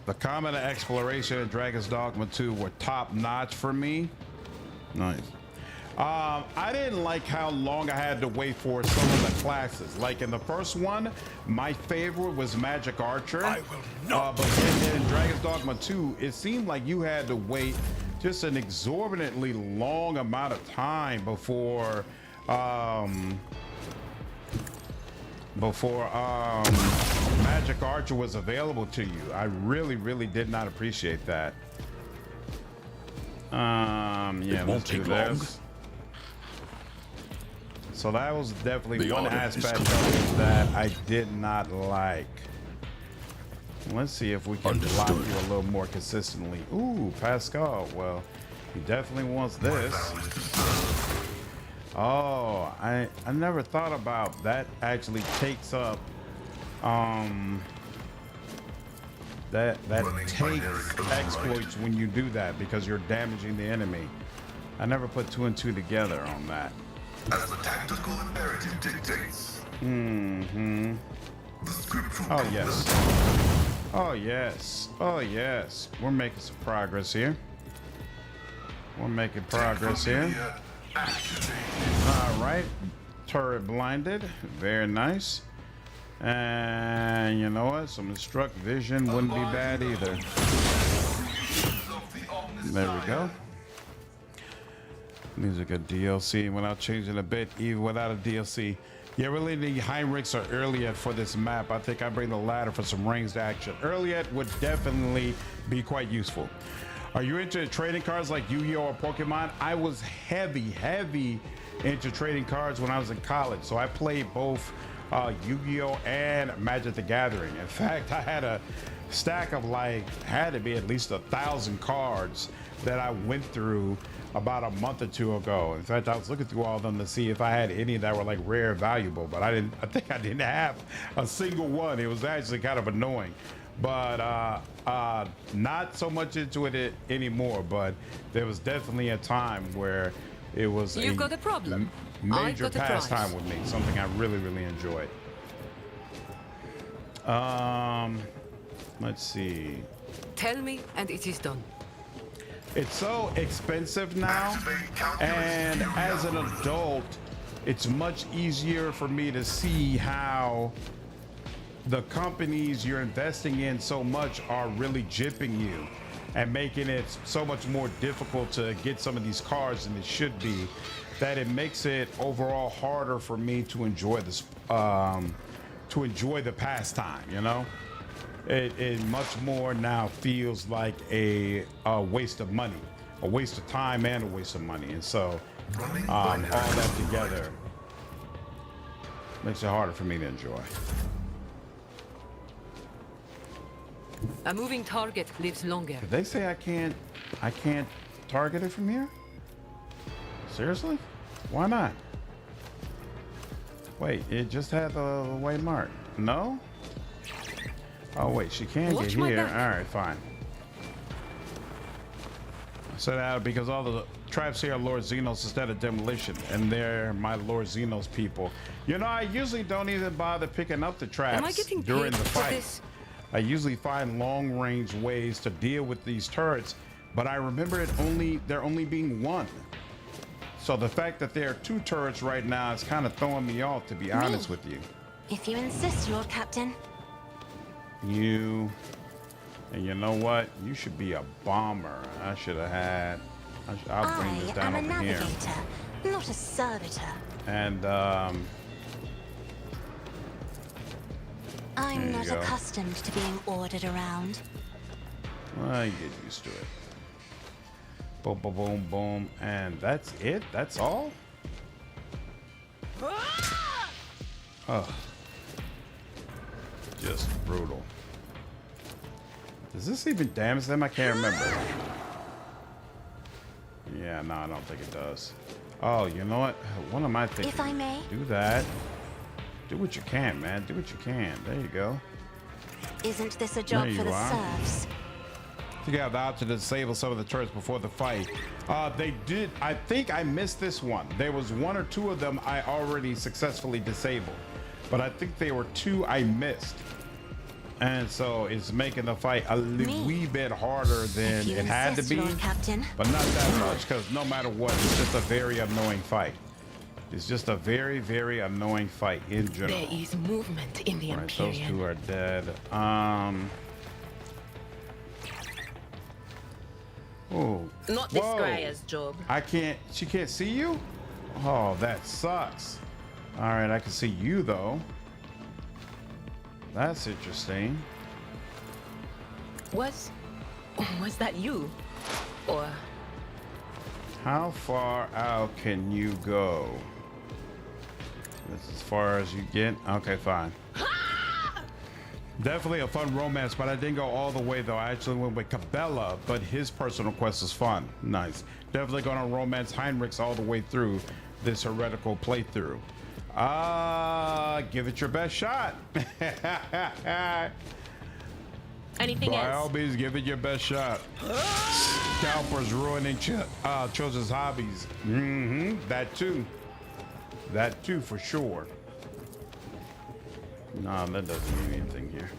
The combat and exploration in Dragon's Dogma 2 were top-notch for me. Nice. I didn't like how long I had to wait for some of the classes. Like in the first one, my favorite was Magic Archer. I will not. But in Dragon's Dogma 2, it seemed like you had to wait just an exorbitantly long amount of time before Magic Archer was available to you. I really, really did not appreciate that. Yeah, let's do this. So that was definitely one aspect of it that I did not like. Let's see if we can block you a little more consistently. Ooh, Pascal. Well, he definitely wants this. Oh, I never thought about that. Actually takes up that takes exploits when you do that because you're damaging the enemy. I never put two and two together on that. As the tactical imperative dictates. The script from Oh yes. Oh yes. Oh yes. We're making some progress here. We're making progress here. All right, turret blinded, very nice. And you know what? Some instruct vision wouldn't be bad either. There we go. Music of DLC without changing a bit, even without a DLC. Yeah, really the Heinrichs or Earliet for this map. I think I bring the latter for some ranged action. Earliet would definitely be quite useful. Are you into trading cards like Yu-Gi-Oh or Pokemon? I was heavy into trading cards when I was in college. So I played both Yu-Gi-Oh and Magic the Gathering. In fact, I had a stack of had to be at least 1,000 cards that I went through about a month or two ago. In fact, I was looking through all of them to see if I had any that were like rare or valuable, but I think I didn't have a single one. It was actually kind of annoying, but not so much into it anymore. But there was definitely a time where it was You've got a problem. Major pastime with me, something I really enjoyed. Let's see. Tell me, and it is done. It's so expensive now, and as an adult, it's much easier for me to see how the companies you're investing in so much are really gypping you and making it so much more difficult to get some of these cards than it should be, that it makes it overall harder for me to enjoy this, to enjoy the pastime, you know? It much more now feels like a waste of money, a waste of time and a waste of money. And so all that together makes it harder for me to enjoy. A moving target lives longer. Did they say I can't target it from here? Seriously? Why not? Wait, it just had the white mark. No? Oh wait, she can get here. All right, fine. I said that because all the traps here are Lord Xenos instead of demolition, and they're my Lord Xenos people. You know, I usually don't even bother picking up the traps during the fight. I usually find long-range ways to deal with these turrets, but I remember there only being one. So the fact that there are two turrets right now is kind of throwing me off, to be honest with you. If you insist, Lord Captain. And you know what? You should be a bomber. I should have had. I'll bring this down over here. I am a navigator, not a servitor. And I'm not accustomed to being ordered around. Well, you get used to it. Boom, boom, boom, boom, and that's it. That's all. Oh, just brutal. Does this even damage them? I can't remember. Yeah, no, I don't think it does. Oh, you know what? What am I thinking? If I may. Do that. Do what you can, man. Do what you can. There you go. Isn't this a job for the serfs? You have the option to disable some of the turrets before the fight. They did. I think I missed this one. There was one or two of them I already successfully disabled, but I think there were two I missed. And so it's making the fight a wee bit harder than it had to be, but not that much, because no matter what, it's just a very annoying fight. It's just a very, very annoying fight in general. There is movement in the Imperial. Those two are dead. Oh. Not this Squire's job. She can't see you? Oh, that sucks. All right, I can see you though. That's interesting. Was that you? Or how far out can you go? That's as far as you get? Okay, fine. Definitely a fun romance, but I didn't go all the way though. I actually went with Cabela, but his personal quest was fun. Nice. Definitely gonna romance Heinrichs all the way through this heretical playthrough. Give it your best shot. Anything else? By all means, give it your best shot. Scalpers ruining children's hobbies. That too. That too, for sure. No, that doesn't mean anything here.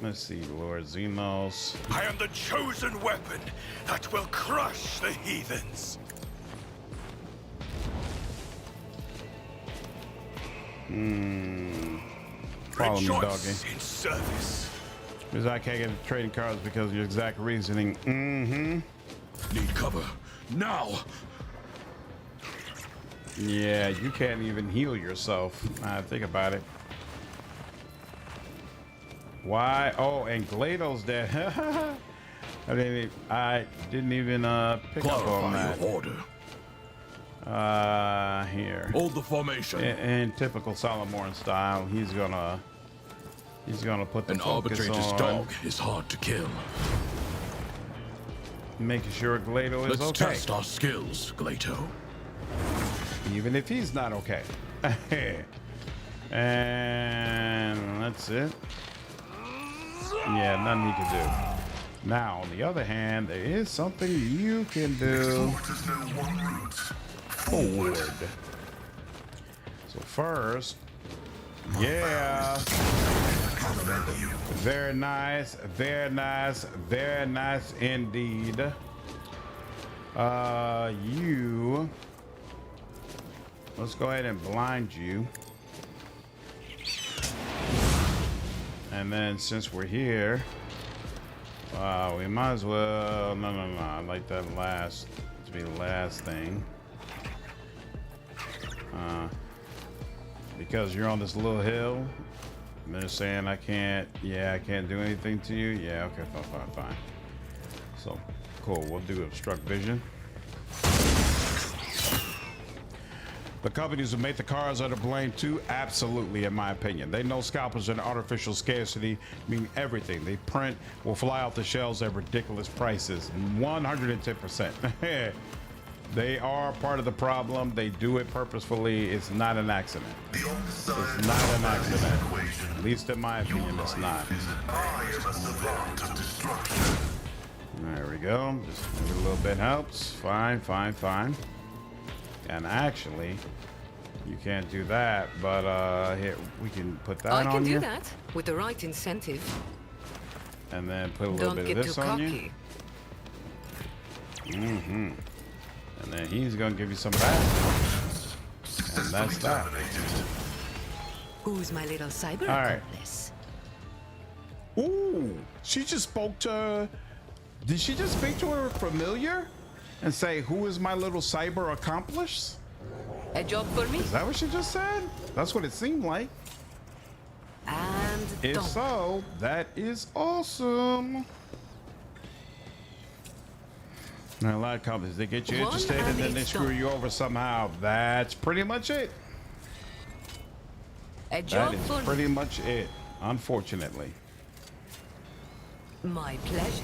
Let's see, Lord Xenos. I am the chosen weapon that will crush the heathens. Follow me, doggy. in service. Because I can't get the trading cards because of your exact reasoning. Need cover now. Yeah, you can't even heal yourself. Think about it. Why? Oh, and Glado's dead. I didn't even pick up on that. Your order. Here. Hold the formation. In typical Solomon style, he's gonna put the An focus arbitrator's on dog is hard to kill. making sure Glado is Let's okay. test our skills, Glato. Even if he's not okay. And that's it. Yeah, nothing he can do. Now, on the other hand, there is something you can do. Forward. So first, yeah. Very nice, very nice, very nice indeed. Let's go ahead and blind you. And then since we're here, we might as well, no, I like that last, to be the last thing. Because you're on this little hill, they're saying I can't do anything to you. Yeah, okay, fine. So, cool, we'll do obstruct vision. The companies who make the cars are to blame too, absolutely, in my opinion. They know scalpers and artificial scarcity mean everything. They print will fly off the shelves at ridiculous prices, 110%. They are part of the problem. They do it purposefully. It's not an accident. It's not an accident. At least in my opinion, it's not. There we go. Just maybe a little bit helps. Fine. And actually, you can't do that, but here, we can put that on you. I can do that with the right incentive. And then put a little bit of this on you. And then he's gonna give you some back. And that's that. Who's my little cyber accomplice? Ooh, she just spoke to, did she just speak to her familiar? And say, who is my little cyber accomplice? A job for me? Is that what she just said? That's what it seemed like. And if don't. So, that is awesome. Now, a lot of companies, they get you interested and then they screw you over somehow. That's pretty much it. A job that is for pretty much it, unfortunately. My pleasure.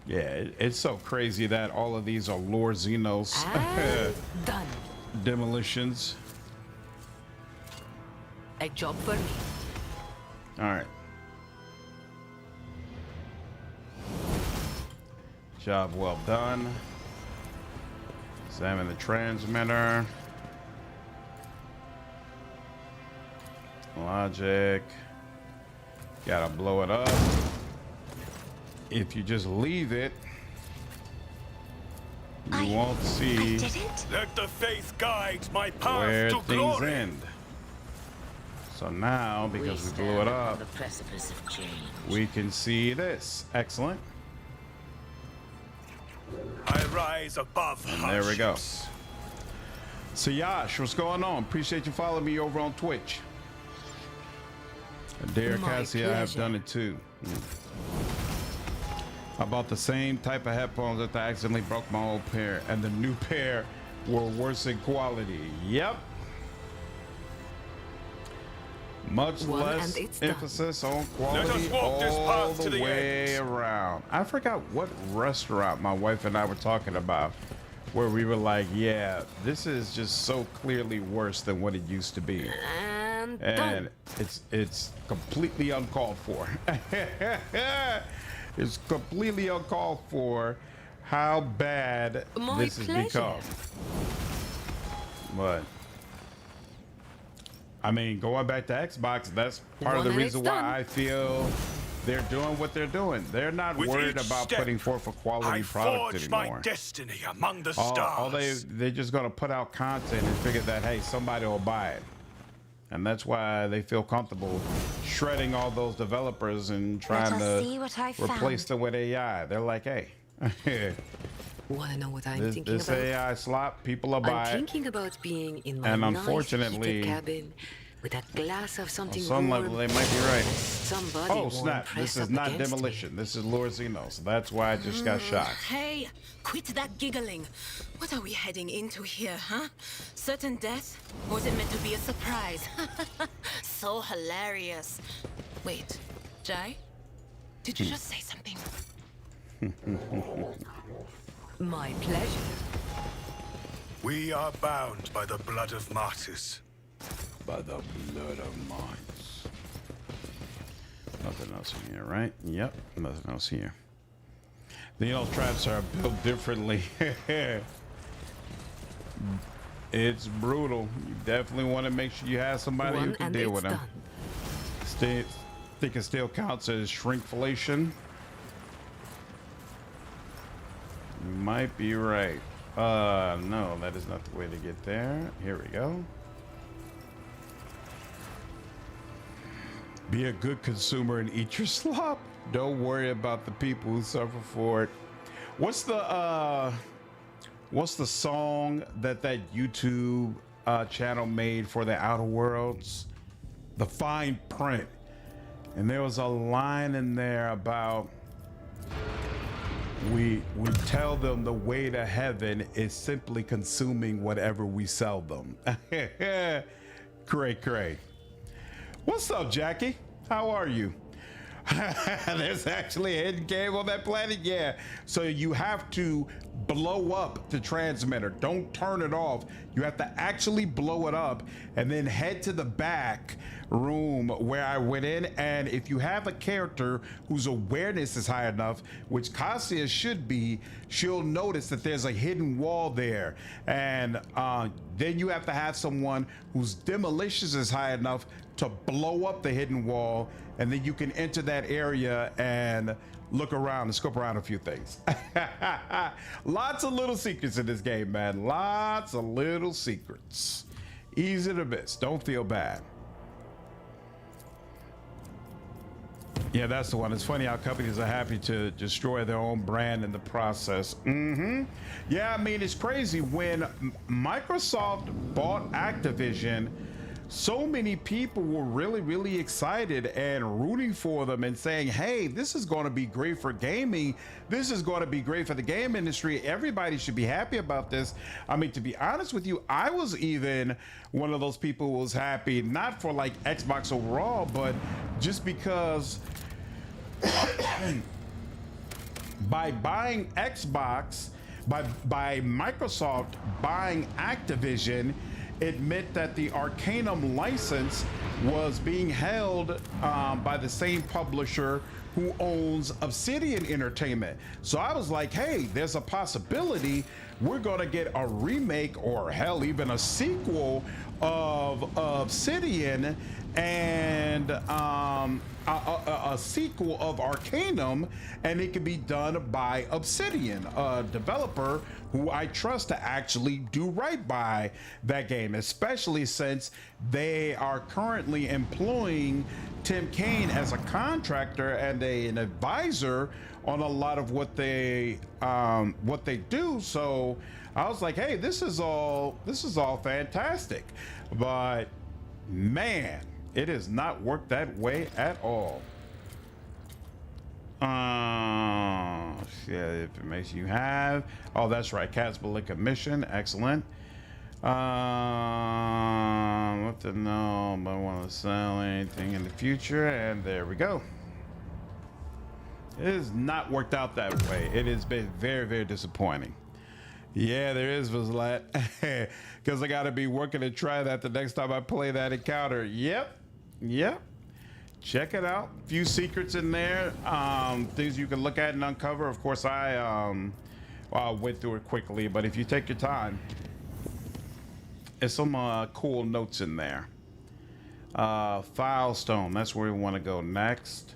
Yeah, it's so crazy that all of these are Lord Xenos done. Demolitions. A job for me. All right. Job well done. Examine the transmitter. Logic. Gotta blow it up. If you just leave it, you won't see Let the faith guide my path where to things glory. end. So now, because we blew it up, the precipice of change. we can see this. Excellent. I rise above. And there we go. So Yash, what's going on? Appreciate you following me over on Twitch. Derek Cassia, I have done it too. I bought the same type of headphones that I accidentally broke my old pair, and the new pair were worse in quality. Yep. Much less emphasis on quality all the way around. I forgot what restaurant my wife and I were talking about, where we were like, yeah, this is just so clearly worse than what it used to be. And it's completely uncalled for. It's completely uncalled for how bad this has become. But I mean, going back to Xbox, that's part of the reason why I feel they're doing what they're doing. They're not With worried each about step, putting forth a quality I product forge anymore. my destiny among the All stars. they're just gonna put out content and figure that, hey, somebody will buy it. And that's why they feel comfortable shredding all those developers and trying to replace them with AI. They're like, hey, Wanna know what I'm thinking this about? AI slop, people will buy I'm it. thinking about being in my And nice unfortunately, heated cabin with a glass of something on some warm. level, they might be right. Somebody Oh, warm snap. pressed This is up not against me. demolition. This is Lord Zeno. So that's why I just got shot. Hey, quit that giggling. What are we heading into here, huh? Certain death? Or is it meant to be a surprise? So hilarious. Wait, Jai? Did you just say something? My pleasure. We are bound by the blood of martyrs. By the blood of mines. Nothing else in here, right? Yep, nothing else here. You know, traps are built differently. It's brutal. You definitely want to make sure you have somebody who One can and deal it's with them. done. Think it still counts as shrinkflation. You might be right. No, that is not the way to get there. Here we go. Be a good consumer and eat your slop. Don't worry about the people who suffer for it. What's the song that YouTube channel made for the Outer Worlds? The Fine Print. And there was a line in there about we tell them the way to heaven is simply consuming whatever we sell them. Cray. What's up, Jackie? How are you? There's actually a hidden cave on that planet, yeah. So you have to blow up the transmitter. Don't turn it off. You have to actually blow it up and then head to the back room where I went in. And if you have a character whose awareness is high enough, which Cassia should be, she'll notice that there's a hidden wall there. And then you have to have someone whose demolitions is high enough to blow up the hidden wall, and then you can enter that area and look around and scope around a few things. Lots of little secrets in this game, man. Lots of little secrets. Easy to miss. Don't feel bad. Yeah, that's the one. It's funny how companies are happy to destroy their own brand in the process. Yeah, I mean, it's crazy. When Microsoft bought Activision, so many people were really excited and rooting for them and saying, hey, this is going to be great for gaming. This is going to be great for the game industry. Everybody should be happy about this. I mean, to be honest with you, I was even one of those people who was happy, not for like Xbox overall, but just because by buying Xbox, by Microsoft buying Activision, it meant that the Arcanum license was being held by the same publisher who owns Obsidian Entertainment. So I was like, hey, there's a possibility we're gonna get a remake or hell, even a sequel of Obsidian and a sequel of Arcanum, and it could be done by Obsidian, a developer who I trust to actually do right by that game, especially since they are currently employing Tim Kaine as a contractor and an advisor on a lot of what they do. So I was like, hey, this is all fantastic, but man, it has not worked that way at all. Share the information you have. Oh, that's right. Casbolic commission. Excellent. What to know? But I want to sell anything in the future. And there we go. It has not worked out that way. It has been very disappointing. Yeah, there is, Vizlat. Because I got to be working to try that the next time I play that encounter. Yep. Check it out. Few secrets in there. Things you can look at and uncover. Of course, I went through it quickly, but if you take your time, there's some cool notes in there. Filestone, that's where we want to go next.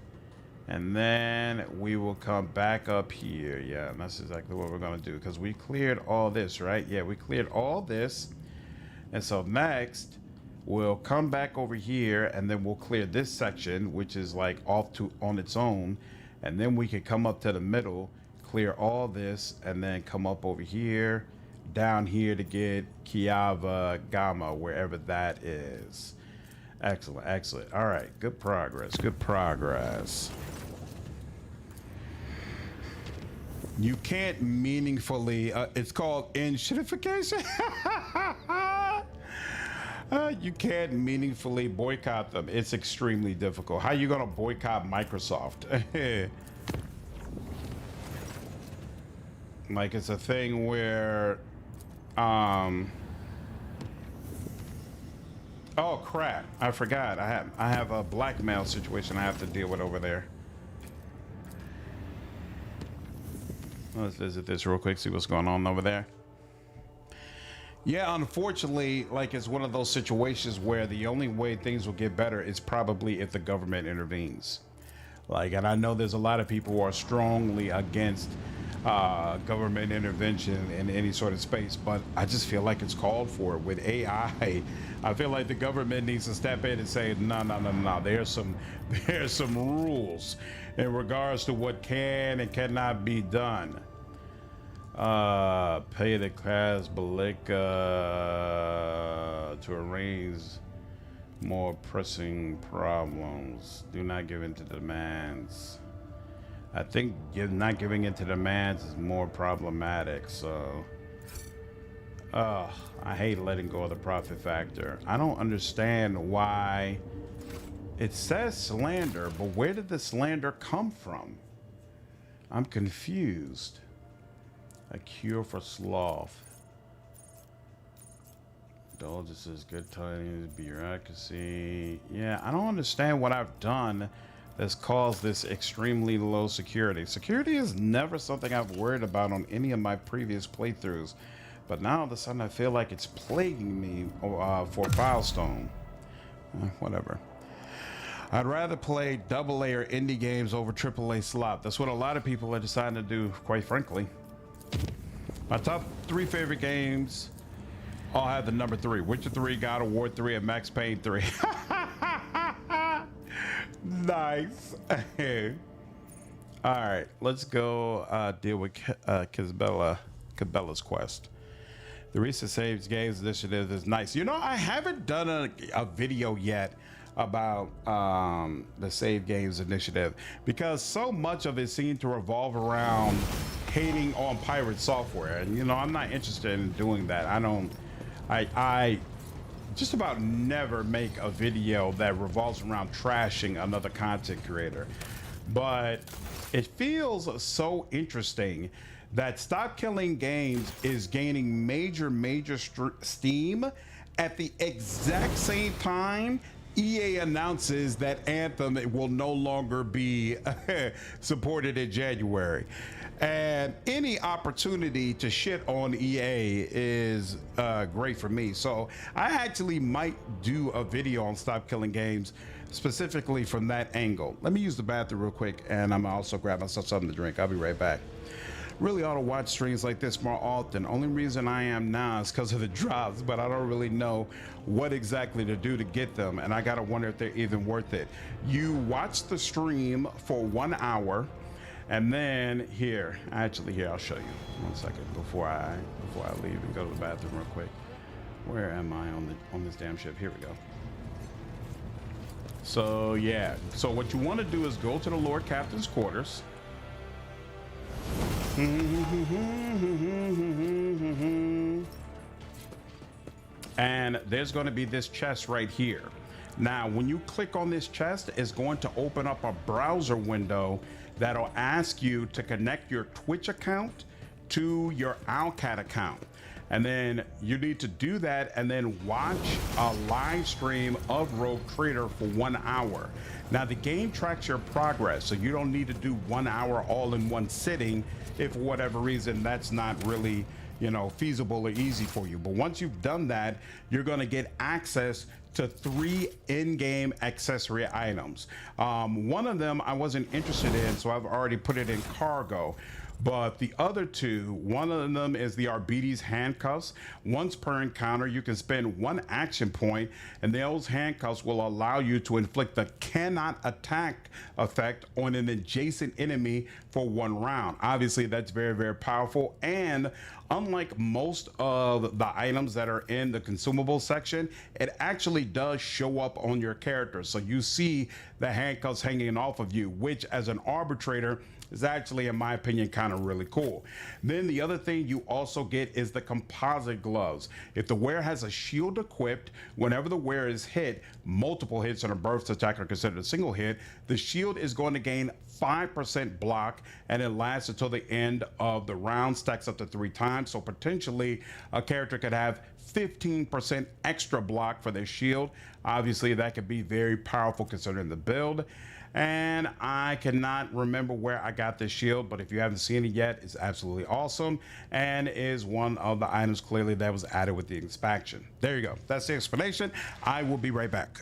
And then we will come back up here. Yeah, and that's exactly what we're gonna do, because we cleared all this, right? Yeah, we cleared all this. And so next, we'll come back over here, and then we'll clear this section, which is like off to on its own. And then we can come up to the middle, clear all this, and then come up over here, down here to get Kiava Gamma, wherever that is. Excellent, excellent. All right, good progress, good progress. You can't meaningfully, it's called enshittification. You can't meaningfully boycott them. It's extremely difficult. How are you gonna boycott Microsoft? Like, it's a thing where, oh crap, I forgot. I have a blackmail situation I have to deal with over there. Let's visit this real quick, see what's going on over there. Yeah, unfortunately, like, it's one of those situations where the only way things will get better is probably if the government intervenes. Like, and I know there's a lot of people who are strongly against government intervention in any sort of space, but I just feel like it's called for with AI. I feel like the government needs to step in and say, no. There's some rules in regards to what can and cannot be done. Pay the class Balika to arrange more pressing problems. Do not give in to demands. I think not giving in to demands is more problematic, so I hate letting go of the profit factor. I don't understand why it says slander, but where did the slander come from? I'm confused. A cure for sloth. Indulgences, good tidings, bureaucracy. Yeah, I don't understand what I've done that's caused this extremely low security. Security is never something I've worried about on any of my previous playthroughs, but now all of a sudden I feel like it's plaguing me for Filestone. Whatever. I'd rather play AA or indie games over AAA slot. That's what a lot of people are deciding to do, quite frankly. My top 3 favorite games all have the number 3. Witcher 3, God of War 3, and Max Payne 3. Nice. All right, let's go deal with Cabela's quest. The recent Saves Games initiative is nice. You know, I haven't done a video yet about the Save Games initiative because so much of it seemed to revolve around hating on pirate software, and you know, I'm not interested in doing that. I just about never make a video that revolves around trashing another content creator, but it feels so interesting that Stop Killing Games is gaining major steam at the exact same time EA announces that Anthem will no longer be supported in January. And any opportunity to shit on EA is great for me. So I actually might do a video on Stop Killing Games specifically from that angle. Let me use the bathroom real quick, and I'm gonna also grab myself something to drink. I'll be right back. Really ought to watch streams like this more often. Only reason I am now is because of the drops, but I don't really know what exactly to do to get them, and I gotta wonder if they're even worth it. You watch the stream for 1 hour, and then here, I'll show you. 1 second before I leave and go to the bathroom real quick. Where am I on this damn ship? Here we go. So yeah, so what you want to do is go to the Lord Captain's quarters. And there's going to be this chest right here. Now, when you click on this chest, it's going to open up a browser window that'll ask you to connect your Twitch account to your Owlcat account. And then you need to do that and then watch a live stream of Rogue Trader for 1 hour. Now, the game tracks your progress, so you don't need to do 1 hour all in one sitting if for whatever reason that's not really, you know, feasible or easy for you. But once you've done that, you're going to get access to 3 in-game accessory items. One of them I wasn't interested in, so I've already put it in cargo. But the other 2, one of them is the Arbites handcuffs. Once per encounter, you can spend 1 action point, and those handcuffs will allow you to inflict the cannot attack effect on an adjacent enemy for 1 round. Obviously, that's very, very powerful. And unlike most of the items that are in the consumable section, it actually does show up on your character. So you see the handcuffs hanging off of you, which as an arbitrator is actually, in my opinion, kind of really cool. Then the other thing you also get is the composite gloves. If the wearer has a shield equipped, whenever the wearer is hit, multiple hits on a burst attack are considered a single hit, the shield is going to gain 5% block, and it lasts until the end of the round, stacks up to 3 times. So potentially a character could have 15% extra block for their shield. Obviously that could be very powerful considering the build. And I cannot remember where I got this shield, but if you haven't seen it yet, it's absolutely awesome and is one of the items clearly that was added with the expansion. There you go. That's the explanation. I will be right back.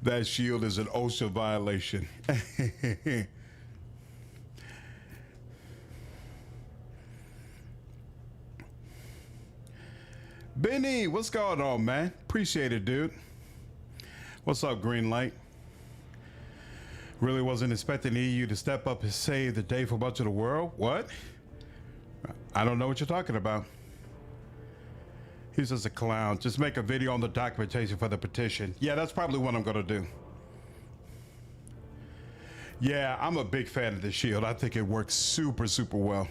That shield is an OSHA violation. Benny, what's going on, man? Appreciate it, dude. What's up, Green Light? Really wasn't expecting the EU to step up and save the day for much of the world. What? I don't know what you're talking about. He's just a clown. Just make a video on the documentation for the petition. Yeah, that's probably what I'm gonna do. Yeah, I'm a big fan of the shield. I think it works super, super well.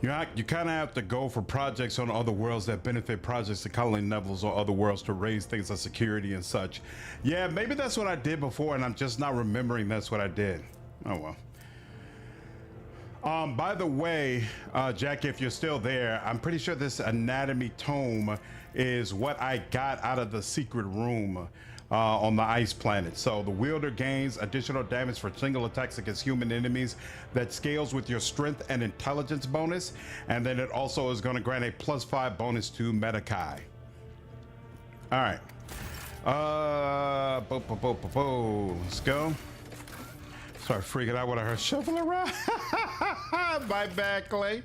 You kind of have to go for projects on other worlds that benefit projects at colony levels or other worlds to raise things like security and such. Yeah, maybe that's what I did before, and I'm just not remembering that's what I did. Oh well. By the way, Jackie, if you're still there, I'm pretty sure this anatomy tome is what I got out of the secret room on the ice planet. So the wielder gains additional damage for single attacks against human enemies that scales with your strength and intelligence bonus, and then it also is going to grant a +5 bonus to Metakai. All right, let's go. Start freaking out when I heard shuffle around. My bad, Clay.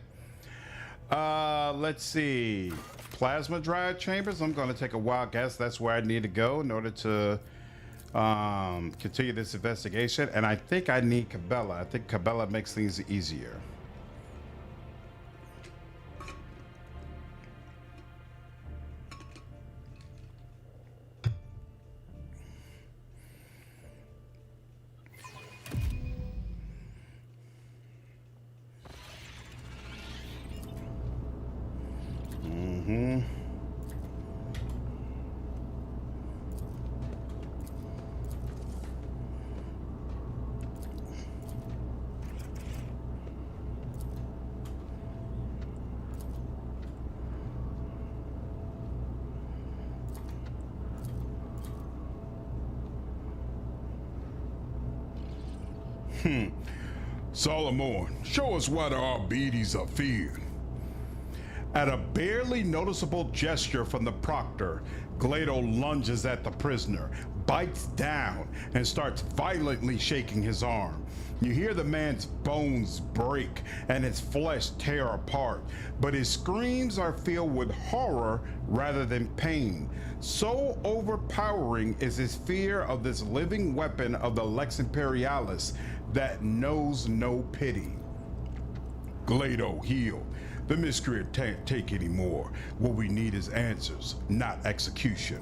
Let's see. Plasma drive chambers. I'm going to take a wild guess. That's where I need to go in order to continue this investigation. And I think I need Cabela. I think Cabela makes things easier. Solomon, show us why the Arbites are feared. At a barely noticeable gesture from the Proctor, Glado lunges at the prisoner, bites down, and starts violently shaking his arm. You hear the man's bones break and his flesh tear apart, but his screams are filled with horror rather than pain. So overpowering is his fear of this living weapon of the Lex Imperialis that knows no pity. Glado, heal. The miscreant can't take any more. What we need is answers, not execution.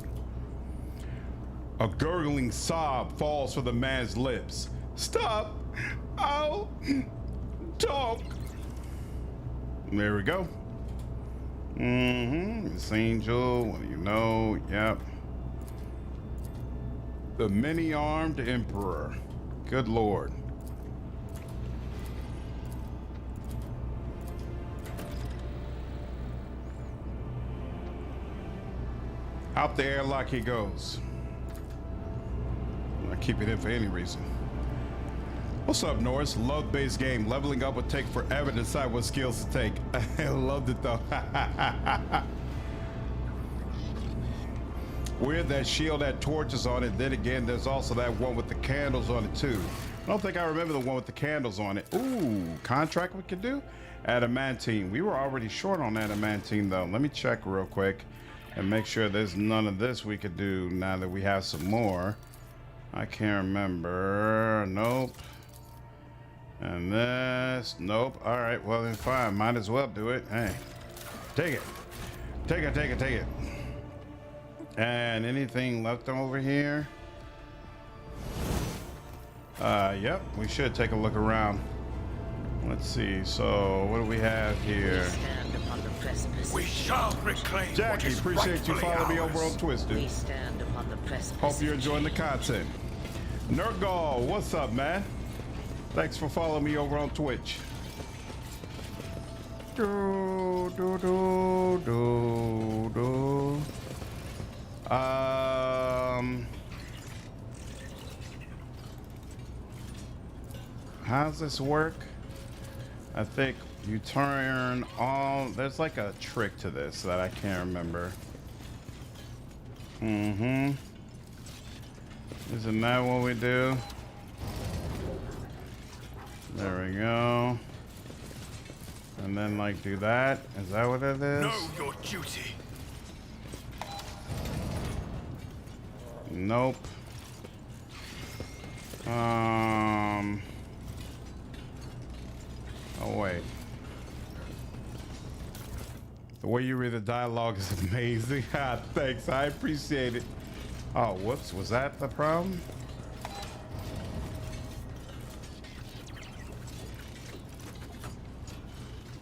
A gurgling sob falls from the man's lips. Stop! I'll talk. There we go. Miss Angel, what do you know? Yep. The many-armed Emperor. Good Lord. Out the airlock he goes. I'm not keeping it for any reason. What's up, Norris? Love base game. Leveling up would take forever to decide what skills to take. I loved it though. Weird that shield had torches on it. Then again, there's also that one with the candles on it too. I don't think I remember the one with the candles on it. Ooh, contract we could do? Adamantine. We were already short on adamantine though. Let me check real quick and make sure there's none of this we could do now that we have some more. I can't remember. Nope. And this. Nope. All right. Well, then fine. Might as well do it. Hey, take it. Take it, take it, take it. And anything left over here? Yep. We should take a look around. Let's see. So, what do we have here? We shall reclaim. Jackie, appreciate you following me over on Twister. We stand upon the precipice. Hope you're enjoying the content. Nurgle, what's up, man? Thanks for following me over on Twitch. How's this work? I think You turn all. There's like a trick to this that I can't remember. Mm-hmm. Isn't that what we do? There we go. And then like do that. Is that what it is? Know your duty. Nope. Oh wait. The way you read the dialogue is amazing. Ah, thanks, I appreciate it. Oh, whoops, was that the problem?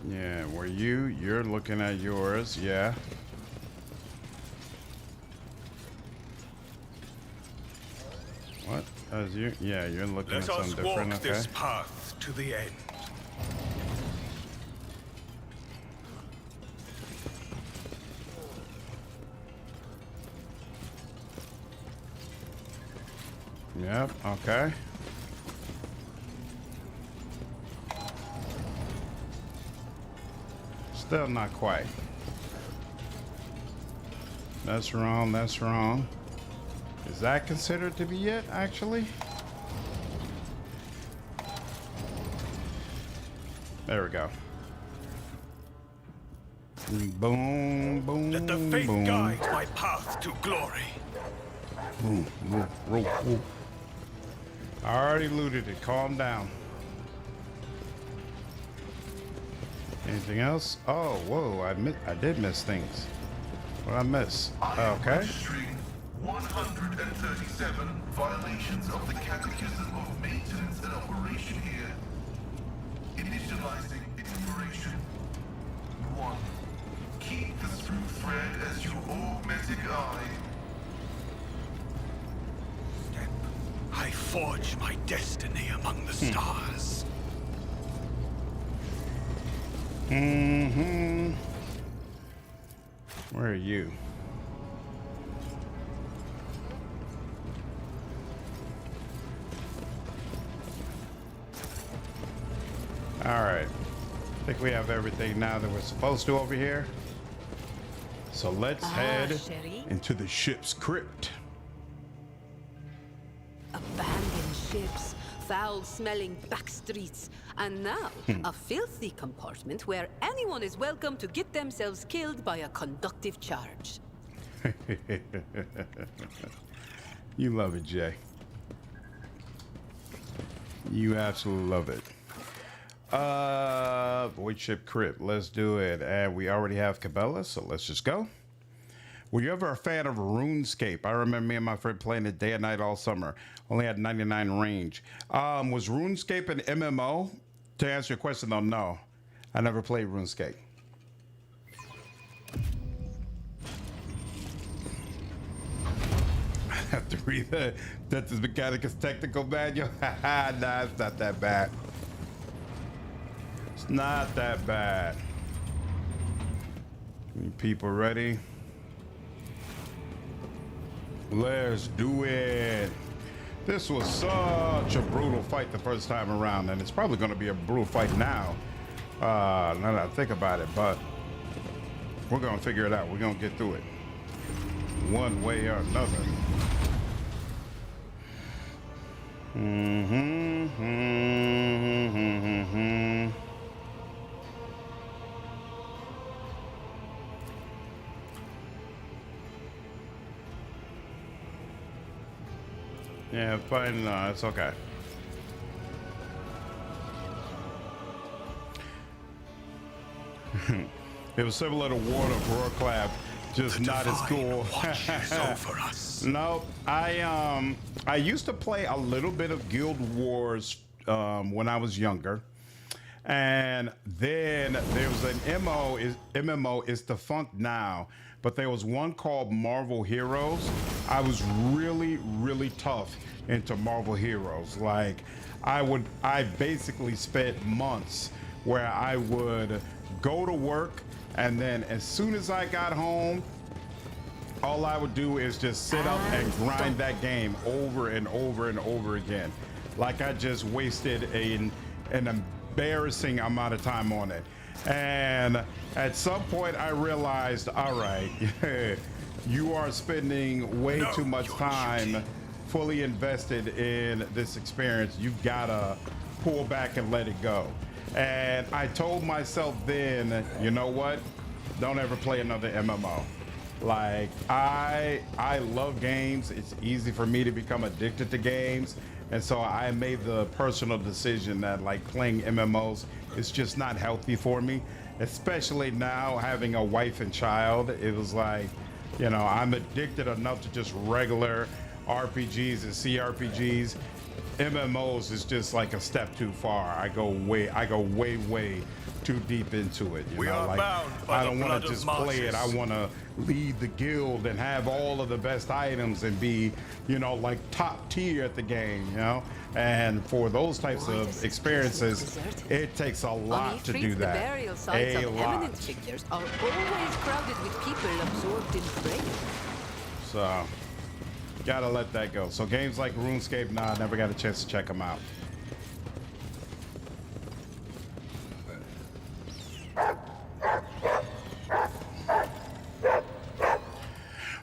Yeah, were you're looking at yours, yeah. What? As you? Yeah, you're looking at something different. Let us walk this path to the end. Yep, okay. Still not quite. That's wrong, that's wrong. Is that considered to be it, actually? There we go. Boom, boom, Let the faith boom. guide my path to glory. Boom, boom, boom, boom. I already looted it. Calm down. Anything else? Oh, whoa! I did miss things. What did I miss? Okay. Registering 137 violations of the Catechism of Maintenance and Operation here. Initializing enumeration. 1. Keep the screw thread as your augmented eye. I forge my destiny among the stars. Mm-hmm. Where are you? All right. I think we have everything now that we're supposed to over here. So let's head into the ship's crypt. Abandoned ships, foul-smelling back streets, and now a filthy compartment where anyone is welcome to get themselves killed by a conductive charge. You love it, Jay. You absolutely love it. Voidship crypt, let's do it. And we already have Cabela, so let's just go. Were you ever a fan of RuneScape? I remember me and my friend playing it day and night all summer. Only had 99 range. Was RuneScape an MMO? To answer your question, though, no. I never played RuneScape. I have to read that. That this mechanic is technical manual. Nah, it's not that bad. It's not that bad. You people ready? Let's do it. This was such a brutal fight the first time around, and it's probably going to be a brutal fight now. Now that I think about it, but we're going to figure it out. We're going to get through it one way or another. Yeah, fine. No, it's okay. It was similar to War of Warclap, just not as cool. Over us. No, I used to play a little bit of Guild Wars when I was younger, and then there was an MMO is defunct now, but there was one called Marvel Heroes. I was really tough into Marvel Heroes. Like I basically spent months where I would go to work, and then as soon as I got home, all I would do is just sit up and grind that game over and over and over again. Like I just wasted an embarrassing amount of time on it. And at some point I realized, all right, you are spending way too much time fully invested in this experience. You've gotta pull back and let it go. And I told myself then, you know what? Don't ever play another MMO. Like, I love games. It's easy for me to become addicted to games. And so I made the personal decision that like playing MMOs is just not healthy for me, especially now having a wife and child. It was like, you know, I'm addicted enough to just regular RPGs and CRPGs. MMOs is just like a step too far. I go way too deep into it. You know, like I don't want to just play it. I want to lead the guild and have all of the best items and be, you know, like top tier at the game, you know? And for those types of experiences, it takes a lot to do that. The burial sites of eminent figures are always crowded with people absorbed in prayer. So, gotta let that go. So games like RuneScape, nah, I never got a chance to check them out.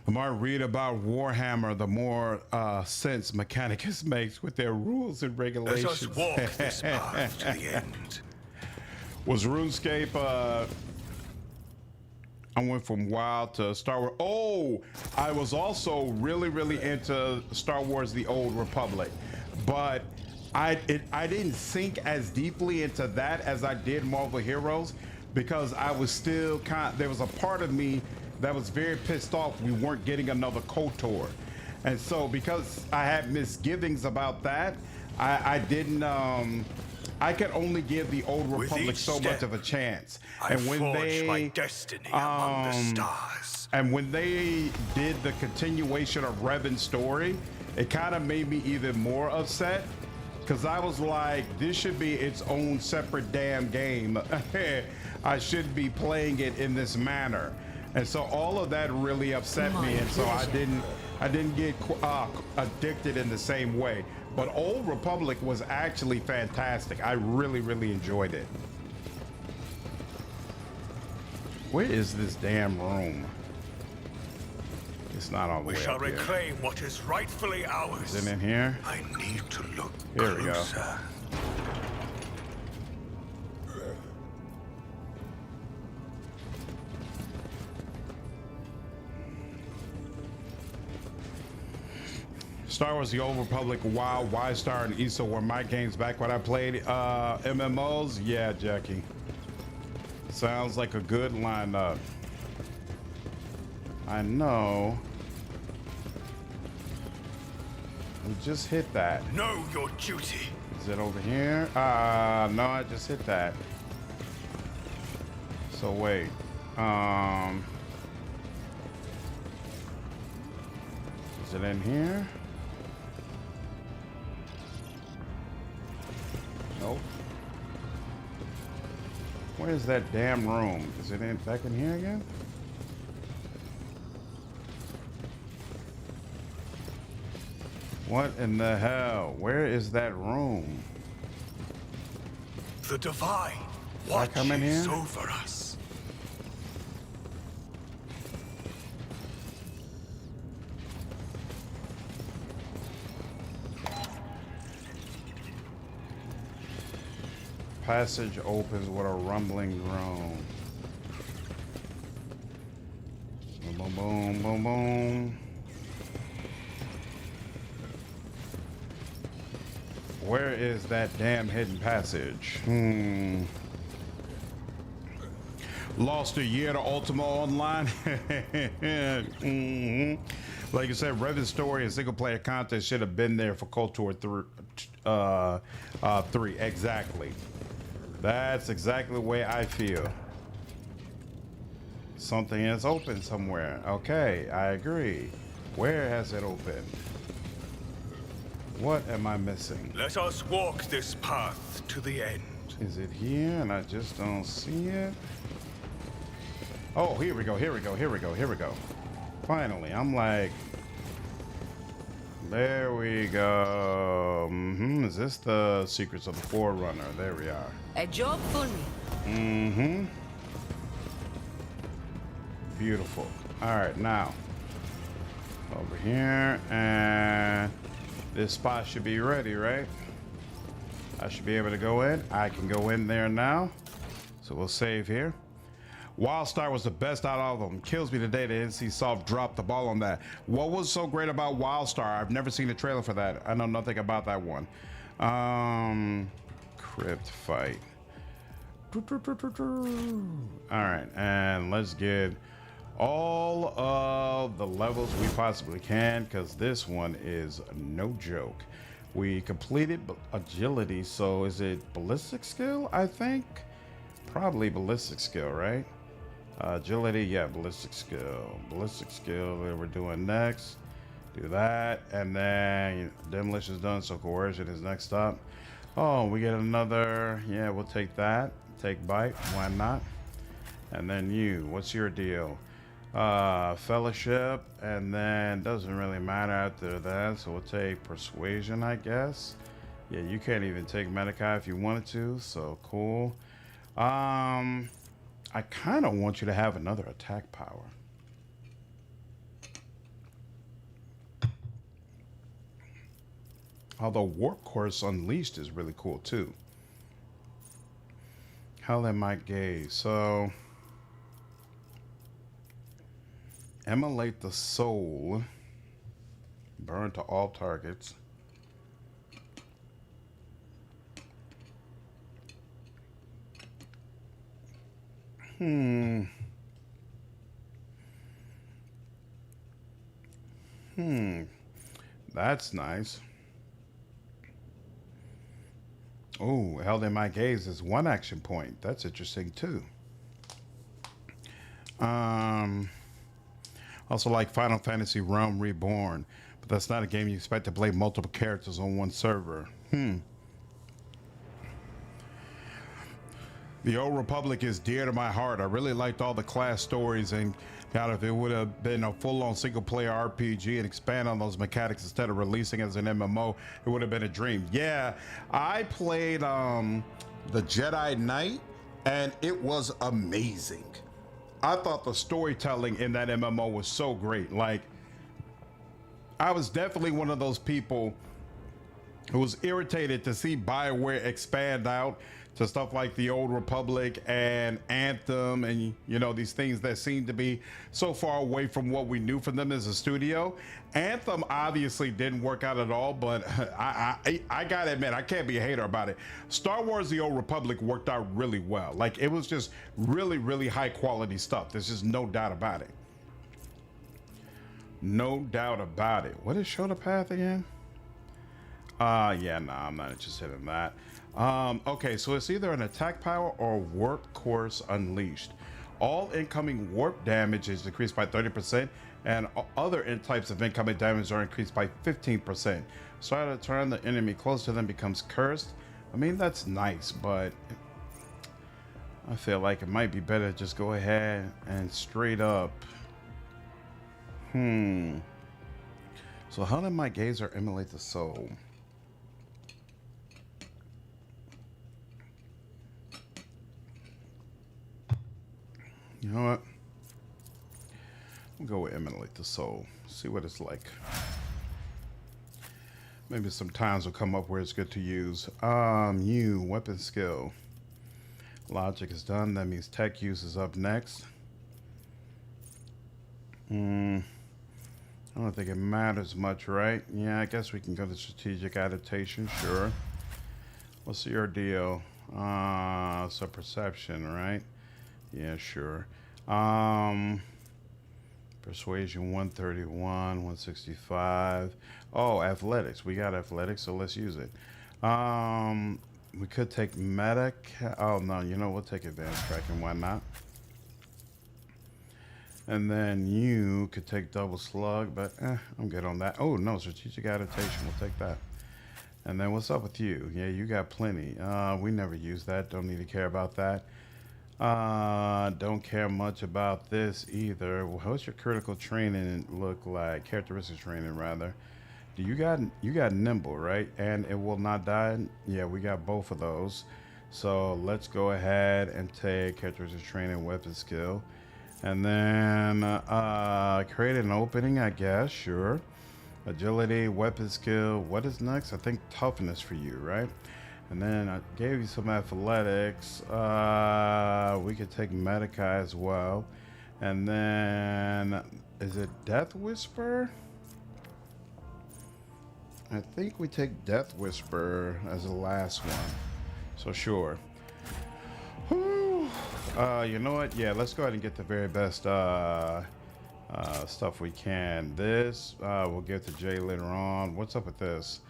The more I read about Warhammer, the more sense Mechanicus makes with their rules and regulations. Let us walk this path to the end. Was RuneScape, I went from WoW to Star Wars. Oh, I was also really into Star Wars: The Old Republic, but I didn't sink as deeply into that as I did Marvel Heroes, because I was still there was a part of me that was very pissed off we weren't getting another KOTOR. And so because I had misgivings about that, I didn't, I could only give the Old Republic so much of a chance. And when they, my destiny among the stars. And when they did the continuation of Revan's story, it kind of made me even more upset, because I was like, this should be its own separate damn game. I should be playing it in this manner. And so all of that really upset me, and so I didn't get addicted in the same way. But Old Republic was actually fantastic. I really enjoyed it. Where is this damn room? It's not all the way up here. We shall reclaim what is rightfully ours. Is it in here? I need to look Here we go. closer. Star Wars: The Old Republic, WoW, Y-Star, and ESO were my games back when I played MMOs. Yeah, Jackie. Sounds like a good lineup. I know. We just hit that. Know your duty. Is it over here? No, I just hit that. So wait. Is it in here? Nope. Where's that damn room? Is it back in here again? What in the hell? Where is that room? The divine watches over us. Passage opens with a rumbling groan. Boom, boom, boom, boom, boom. Where is that damn hidden passage? Lost a year to Ultima Online. Like I said, Revan's story and single player content should have been there for KOTOR 3. Exactly. That's exactly the way I feel. Something is open somewhere. Okay, I agree. Where has it opened? What am I missing? Let us walk this path to the end. Is it here and I just don't see it? Oh, here we go, here we go, here we go, here we go. Finally, I'm like, there we go. Is this the Secrets of the Forerunner? There we are. A job for me. Beautiful. All right, now over here, and this spot should be ready, right? I should be able to go in. I can go in there now. So we'll save here. Wildstar was the best out of them. Kills me today that NC Soft dropped the ball on that. What was so great about Wildstar? I've never seen a trailer for that. I know nothing about that one. Crypt fight. All right, and let's get all of the levels we possibly can, because this one is no joke. We completed agility, so is it ballistic skill? I think probably ballistic skill, right? Agility, yeah, ballistic skill. Ballistic skill that we're doing next. Do that, and then demolition is done, so coercion is next up. Oh, we get another, yeah, we'll take that. Take bite, why not? And then you, what's your deal? Fellowship, and then doesn't really matter after that, so we'll take persuasion, I guess. Yeah, you can't even take Medicae if you wanted to, so cool. I kind of want you to have another attack power. Although Warp Course Unleashed is really cool too. Hell in my gaze. So immolate the soul. Burn to all targets. That's nice. Oh, held in my gaze is one action point. That's interesting too. Also like Final Fantasy Realm Reborn, but that's not a game you expect to play multiple characters on one server. The Old Republic is dear to my heart. I really liked all the class stories, and God, if it would have been a full-on single-player RPG and expand on those mechanics instead of releasing it as an MMO, it would have been a dream. Yeah, I played the Jedi Knight, and it was amazing. I thought the storytelling in that MMO was so great. Like, I was definitely one of those people who was irritated to see BioWare expand out to stuff like the Old Republic and Anthem, and you know, these things that seem to be so far away from what we knew from them as a studio. Anthem obviously didn't work out at all, but I gotta admit, I can't be a hater about it. Star Wars The Old Republic worked out really well. Like, it was just really, really high quality stuff. There's just no doubt about it. No doubt about it. What is Show the Path again? Yeah, no, I'm not interested in that. Okay, so it's either an attack power or Warp Course Unleashed. All incoming warp damage is decreased by 30%, and other types of incoming damage are increased by 15%. Start of the turn, the enemy close to them becomes cursed. I mean, that's nice, but I feel like it might be better to just go ahead and straight up. So how did my gaze or emulate the soul? You know what? We'll go with Emulate the Soul. See what it's like. Maybe some times will come up where it's good to use. Weapon skill. Logic is done. That means tech use is up next. I don't think it matters much, right? Yeah, I guess we can go to strategic adaptation, sure. What's your deal? So perception, right? Yeah, sure. Persuasion 131, 165. Oh, athletics. We got athletics, so let's use it. We could take medic. Oh no, you know, we'll take advanced tracking. Why not? And then you could take double slug, but I'm good on that. Oh no, strategic adaptation. We'll take that. And then what's up with you? Yeah, you got plenty. We never use that. Don't need to care about that. Don't care much about this either. Well, what's your critical training look like? Characteristic training, rather. Do you got nimble, right? And it will not die. Yeah, we got both of those. So let's go ahead and take characteristic training, weapon skill, and then create an opening, I guess. Sure. Agility, weapon skill. What is next? I think toughness for you, right? And then I gave you some athletics. We could take Medica as well. And then, is it Death Whisper? I think we take Death Whisper as the last one. So sure. Whew. You know what? Yeah, let's go ahead and get the very best stuff we can. This we'll get to Jay later on. What's up with this?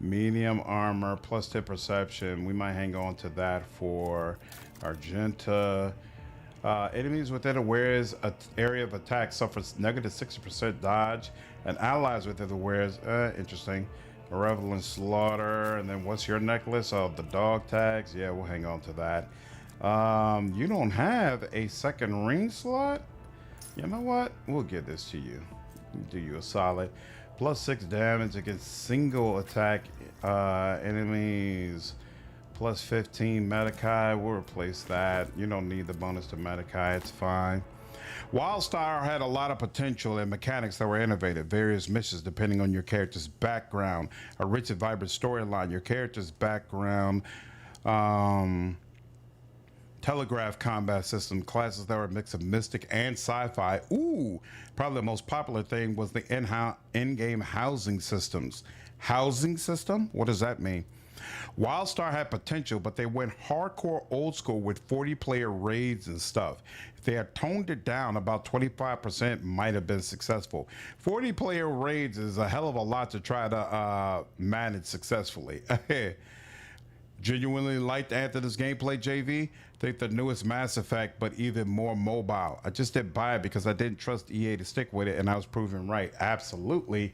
Medium armor plus 10 perception. We might hang on to that for Argenta. Enemies within awareness area of attack suffers negative 60% dodge, and allies within awareness. Interesting. Malevolent slaughter. And then what's your necklace? Oh, the dog tags. Yeah, we'll hang on to that. You don't have a second ring slot. You know what? We'll give this to you. Do you a solid. Plus 6 damage against single attack enemies. Plus 15 Medicae. We'll replace that. You don't need the bonus to Medicae. It's fine. Wildstar had a lot of potential and mechanics that were innovative. Various missions depending on your character's background. A rich and vibrant storyline. Your character's background. Telegraph combat system. Classes that were a mix of mystic and sci-fi. Ooh, probably the most popular thing was the in-game housing systems. Housing system? What does that mean? Wildstar had potential, but they went hardcore old school with 40-player raids and stuff. If they had toned it down, about 25% might have been successful. 40-player raids is a hell of a lot to try to manage successfully. Genuinely liked Anthony's gameplay, JV. Think the newest Mass Effect, but even more mobile. I just didn't buy it because I didn't trust EA to stick with it, and I was proven right. Absolutely.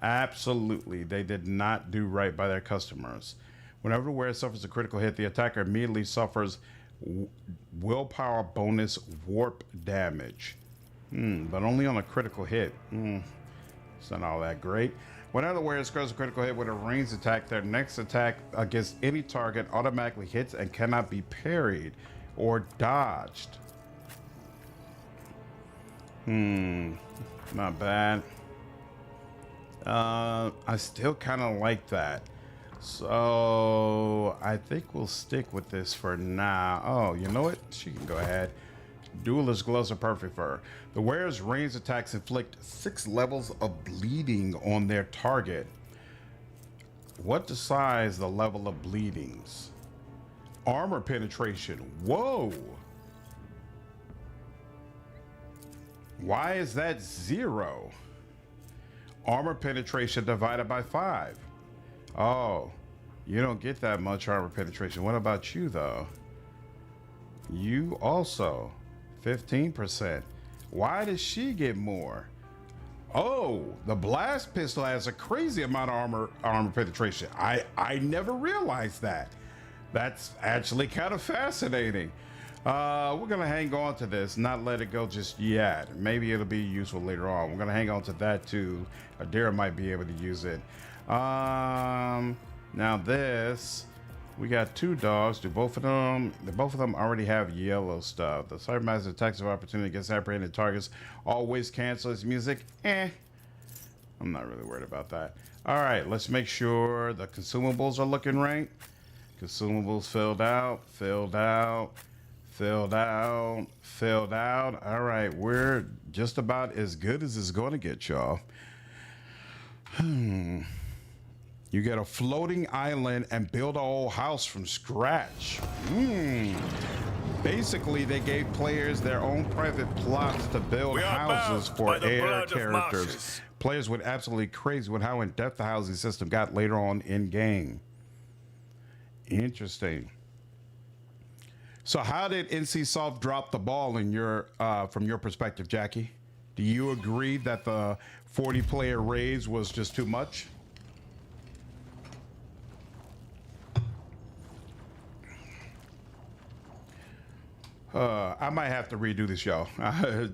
Absolutely. They did not do right by their customers. Whenever the wearer suffers a critical hit, the attacker immediately suffers willpower bonus warp damage. But only on a critical hit. It's not all that great. Whenever the wearer scores a critical hit with a ranged attack, their next attack against any target automatically hits and cannot be parried or dodged. Not bad. I still kind of like that. So I think we'll stick with this for now. Oh, you know what? She can go ahead. Duelist gloves are perfect for her. The wearer's ranged attacks inflict 6 levels of bleeding on their target. What decides the level of bleedings? Armor penetration. Whoa. Why is that 0? Armor penetration divided by 5. Oh, you don't get that much armor penetration. What about you, though? You also 15%. Why does she get more? Oh, the blast pistol has a crazy amount of armor penetration. I never realized that. That's actually kind of fascinating. We're gonna hang on to this, not let it go just yet. Maybe it'll be useful later on. We're gonna hang on to that too. Adira might be able to use it. Now this, we got 2 dogs. Do both of them already have yellow stuff? The Cybermaster attacks of opportunity against apprehended targets always cancel its music. I'm not really worried about that. All right, let's make sure the consumables are looking right. Consumables filled out, filled out, filled out, filled out. All right, we're just about as good as it's going to get, y'all. You get a floating island and build a whole house from scratch. Basically, they gave players their own private plots to build houses for air characters. Players went absolutely crazy with how in-depth the housing system got later on in game. Interesting. So how did NCSoft drop the ball in your from your perspective, Jackie? Do you agree that the 40-player raids was just too much? I might have to redo this, y'all.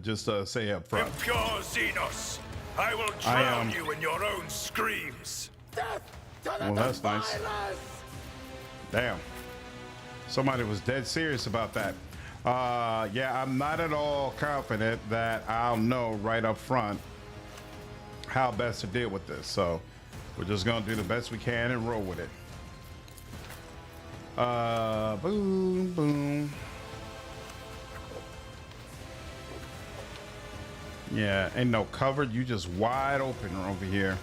Just say up front. Impure Xenos, I will drown you in your own screams. Well, that's nice. Damn. Somebody was dead serious about that. Yeah, I'm not at all confident that I'll know right up front how best to deal with this. So we're just gonna do the best we can and roll with it. Boom, boom. Yeah, ain't no covered. You just wide open over here.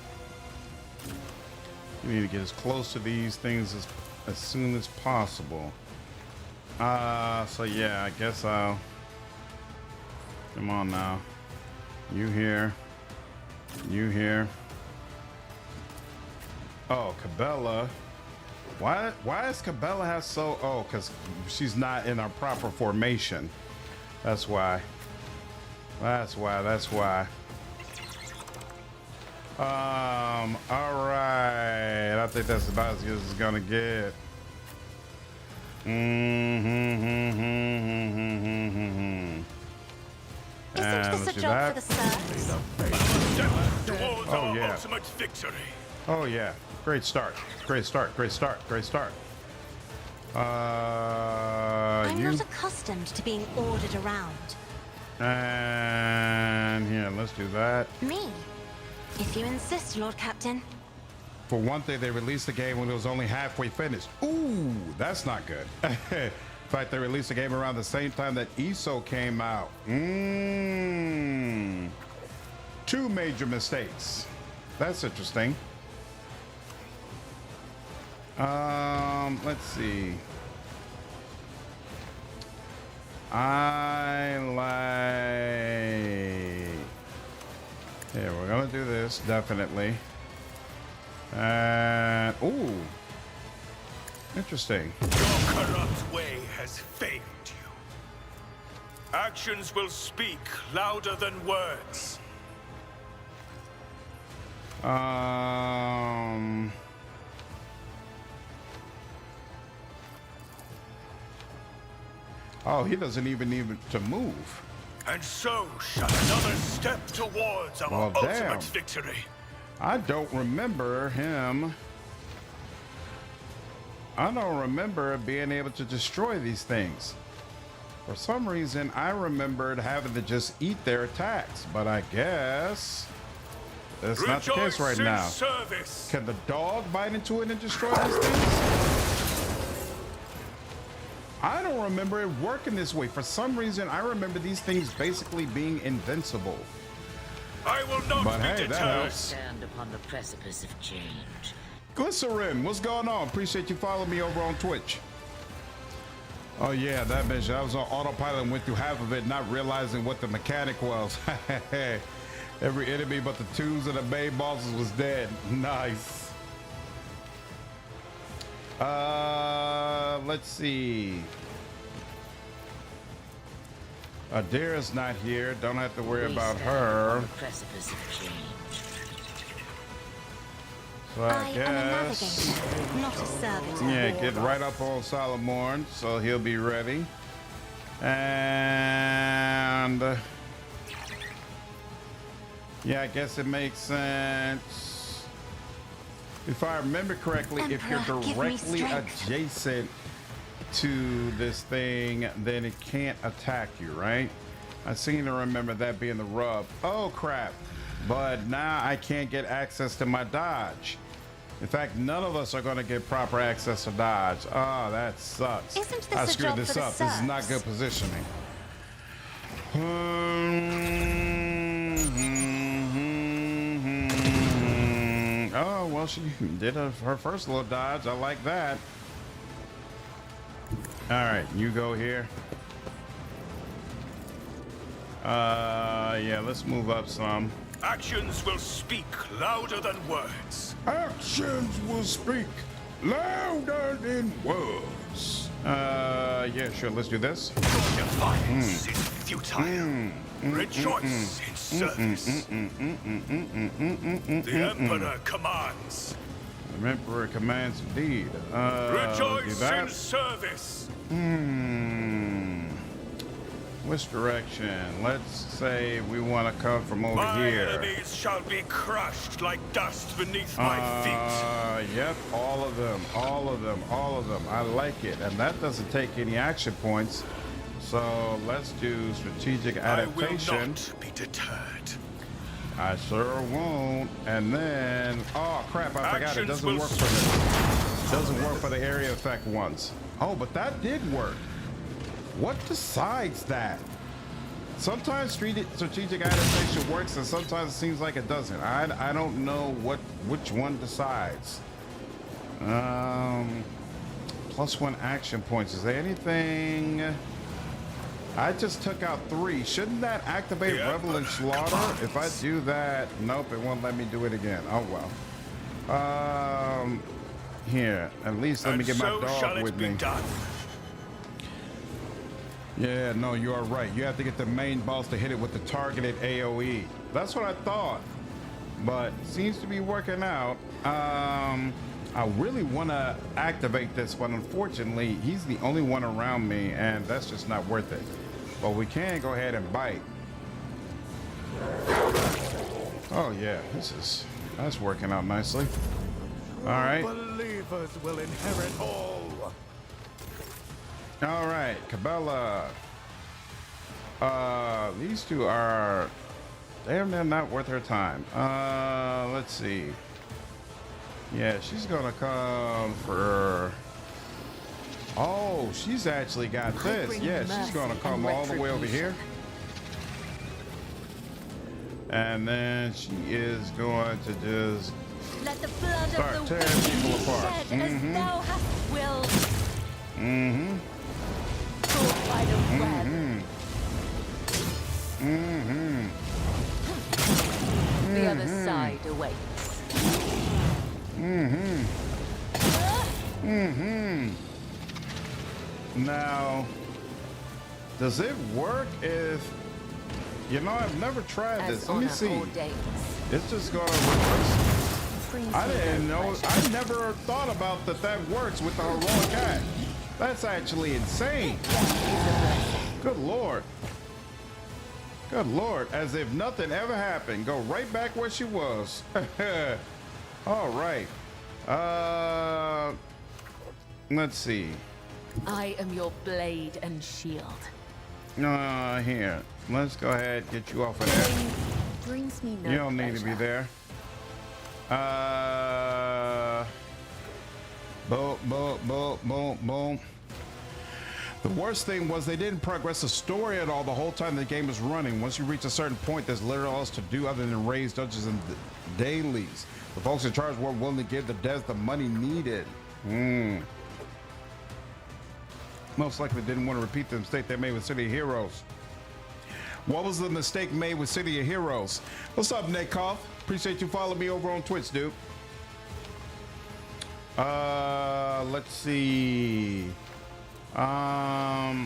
You need to get as close to these things as soon as possible. So yeah, I guess I'll... Come on now. You here. You here. Oh, Cabela. Why is Cabela have so... Oh, because she's not in our proper formation. That's why. That's why. All right. I think that's about as good as it's gonna get. Isn't this a job for the serfs? Oh yeah. Ultimate victory. Oh yeah. Great start. Great start. Great start. Great start. I'm not accustomed to being ordered around. And here, let's do that. Me? If you insist, Lord Captain. For one thing, they released the game when it was only halfway finished. Ooh, that's not good. In fact, they released the game around the same time that ESO came out. Two major mistakes. That's interesting. Let's see. I like... Yeah, we're gonna do this, definitely. And... Ooh. Interesting. Your corrupt way has failed you. Actions will speak louder than words. Oh, he doesn't even need to move. And so shall another step towards our ultimate victory. I don't remember him. I don't remember being able to destroy these things. For some reason, I remembered having to just eat their attacks, but I guess that's not the case right now. Service. Can the dog bite into it and destroy these things? I don't remember it working this way. For some reason, I remember these things basically being invincible. I will not but be hey, deterred. That helps. Stand upon the precipice of change. Glycerin, what's going on? Appreciate you following me over on Twitch. Oh yeah, that mission. I was on autopilot and went through half of it, not realizing what the mechanic was. Every enemy but the twos and the main bosses was dead. Nice. Let's see. Adira's not here. Don't have to worry about her. Precipice of change. So I guess. am a navigator, not a servant. Yeah, get right up on Salamorn, so he'll be ready. And yeah, I guess it makes sense. If I remember correctly, if you're directly adjacent to this thing, then it can't attack you, right? I seem to remember that being the rub. Oh crap. But now I can't get access to my dodge. In fact, none of us are going to get proper access to dodge. Oh, that sucks. Isn't this I a screwed job this for up. the This is not good positioning. Oh, well, she did her first little dodge. I like that. All right, you go here. Yeah, let's move up some. Actions will speak louder than words. Actions will speak louder than words. Yeah, sure, let's do this. Your defiance is futile. Rejoice in service. The Emperor commands. The Emperor commands indeed. Rejoice in service. Which direction? Let's say we want to come from over My here. enemies shall be crushed like dust beneath my feet. Yep, all of them, all of them, all of them. I like it, and that doesn't take any action points. So let's do strategic adaptation. I will not be deterred. I sure won't. And then, oh crap! I forgot it doesn't work for the the area effect ones. Oh, but that did work. What decides that? Sometimes strategic adaptation works, and sometimes it seems like it doesn't. I don't know which one decides. +1 action points. Is there anything? I just took out 3. Shouldn't that activate Revel and Slaughter? If I do that, nope, it won't let me do it again. Oh well. Here, at least let me get my dog with me. Yeah, no, you are right. You have to get the main boss to hit it with the targeted AoE. That's what I thought, but seems to be working out. I really want to activate this, but unfortunately, he's the only one around me, and that's just not worth it. But we can go ahead and bite. Oh yeah, that's working out nicely. All right. Believers will inherit all. All right, Cabela. These two are damn near not worth her time. Let's see. Yeah, she's gonna come for. Oh, she's actually got this. Yeah, she's gonna come all the way over here. And then she is going to just Let the blood start of the tearing people wicked be apart. shed as thou hast willed. Caught by the web. The other side awaits. Now, does it work if, you know, I've never tried this. Let me see. It's just gonna reverse. I didn't know. I never thought about that works with the heroic act. That's actually insane. Good Lord. Good Lord. As if nothing ever happened. Go right back where she was. All right. Let's see. I am your blade and shield. Here. Let's go ahead and get you off of there. Brings me no You don't need to pleasure. be there. Boom, boom, boom, boom, boom. The worst thing was they didn't progress the story at all the whole time the game is running. Once you reach a certain point, there's literally else to do other than raise dungeons and dailies. The folks in charge weren't willing to give the devs the money needed. Most likely didn't want to repeat the mistake they made with City of Heroes. What was the mistake made with City of Heroes? What's up, Nakoff? Appreciate you following me over on Twitch, dude. Let's see. Yeah,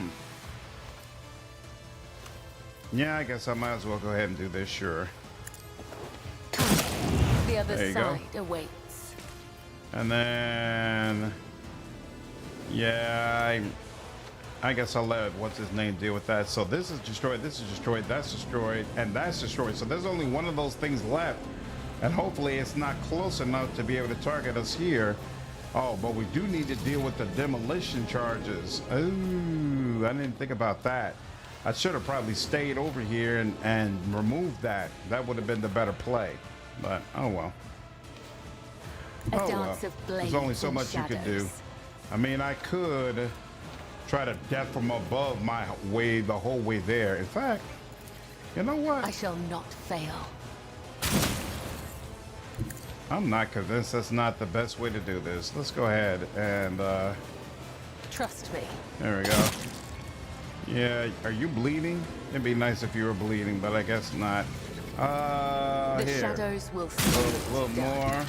I guess I might as well go ahead and do this, sure. The other There you side go. awaits. And then, yeah, I guess I'll let what's his name deal with that. So this is destroyed, this is destroyed, that's destroyed, and that's destroyed. So there's only one of those things left, and hopefully it's not close enough to be able to target us here. Oh, but we do need to deal with the demolition charges. Ooh, I didn't think about that. I should have probably stayed over here and removed that. That would have been the better play. But oh well. A dance of blades There's only so and much you could do. shadows. I mean, I could try to death from above my way the whole way there. In fact, you know what? I shall not fail. I'm not convinced that's not the best way to do this. Let's go ahead and Trust me. there we go. Yeah, are you bleeding? It'd be nice if you were bleeding, but I guess not. The Here. shadows will A see. little more.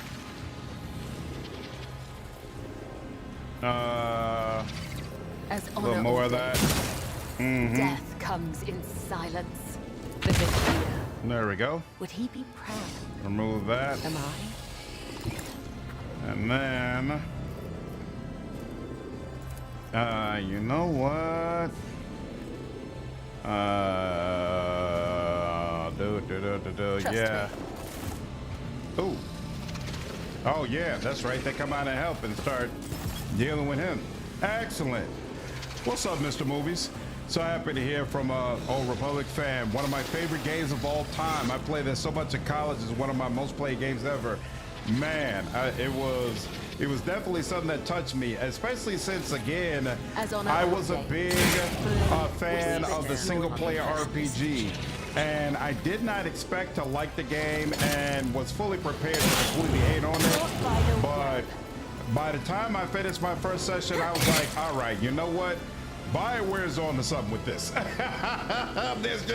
As A little honor more of ordains. that. Death comes in silence. The fear. There we go. Would he be proud? Remove that. Am I? And then, you know what? Yeah. Ooh. Oh, yeah, that's right. They come out and help and start dealing with him. Excellent. What's up, Mr. Movies? So happy to hear from a Old Republic fan. One of my favorite games of all time. I played this so much in college. It's one of my most played games ever. Man, it was definitely something that touched me, especially since, again, I was a big fan of the single-player RPG. And I did not expect to like the game and was fully prepared to completely hate on it. But by the time I finished my first session, I was like, all right, you know what? BioWare's on to something with this. there's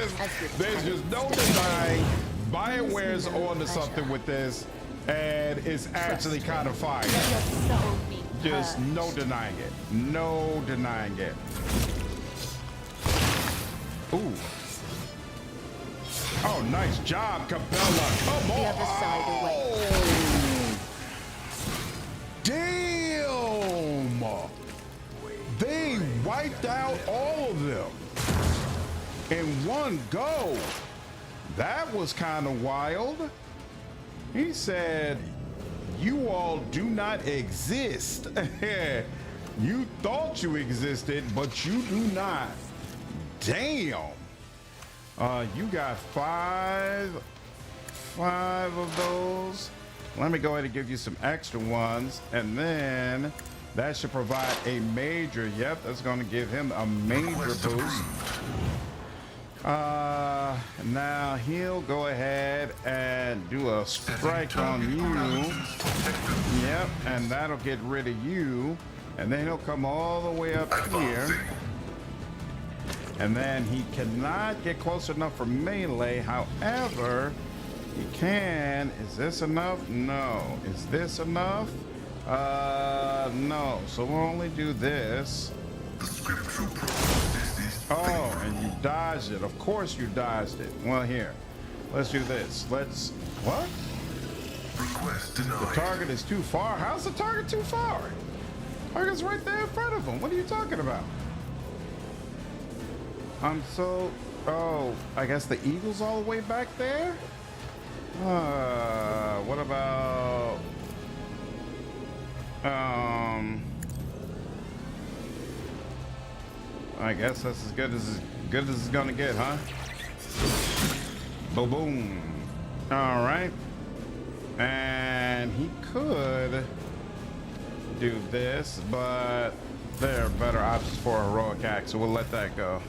just no denying BioWare's on to something with this, and it's actually kind of fire. Just no denying it. No denying it. Ooh. Oh, nice job, Cabela. Come on. The other side away. Damn. They wiped out all of them in one go. That was kind of wild. He said, you all do not exist. You thought you existed, but you do not. Damn. You got five of those. Let me go ahead and give you some extra ones, and then that should provide a major. Yep, that's going to give him a major boost. Now he'll go ahead and do a strike on you. Yep, and that'll get rid of you, and then he'll come all the way up here. And then he cannot get close enough for melee. However, he can. Is this enough? No. Is this enough? No. So we'll only do this. Oh, and you dodged it. Of course you dodged it. Well, here. Let's do this. Let's... What? The target is too far? How's the target too far? Target's right there in front of him. What are you talking about? Oh, I guess the eagle's all the way back there? What about... I guess that's as good as it's gonna get, huh? Boom, boom. All right. And he could do this, but there are better options for a heroic act, so we'll let that go.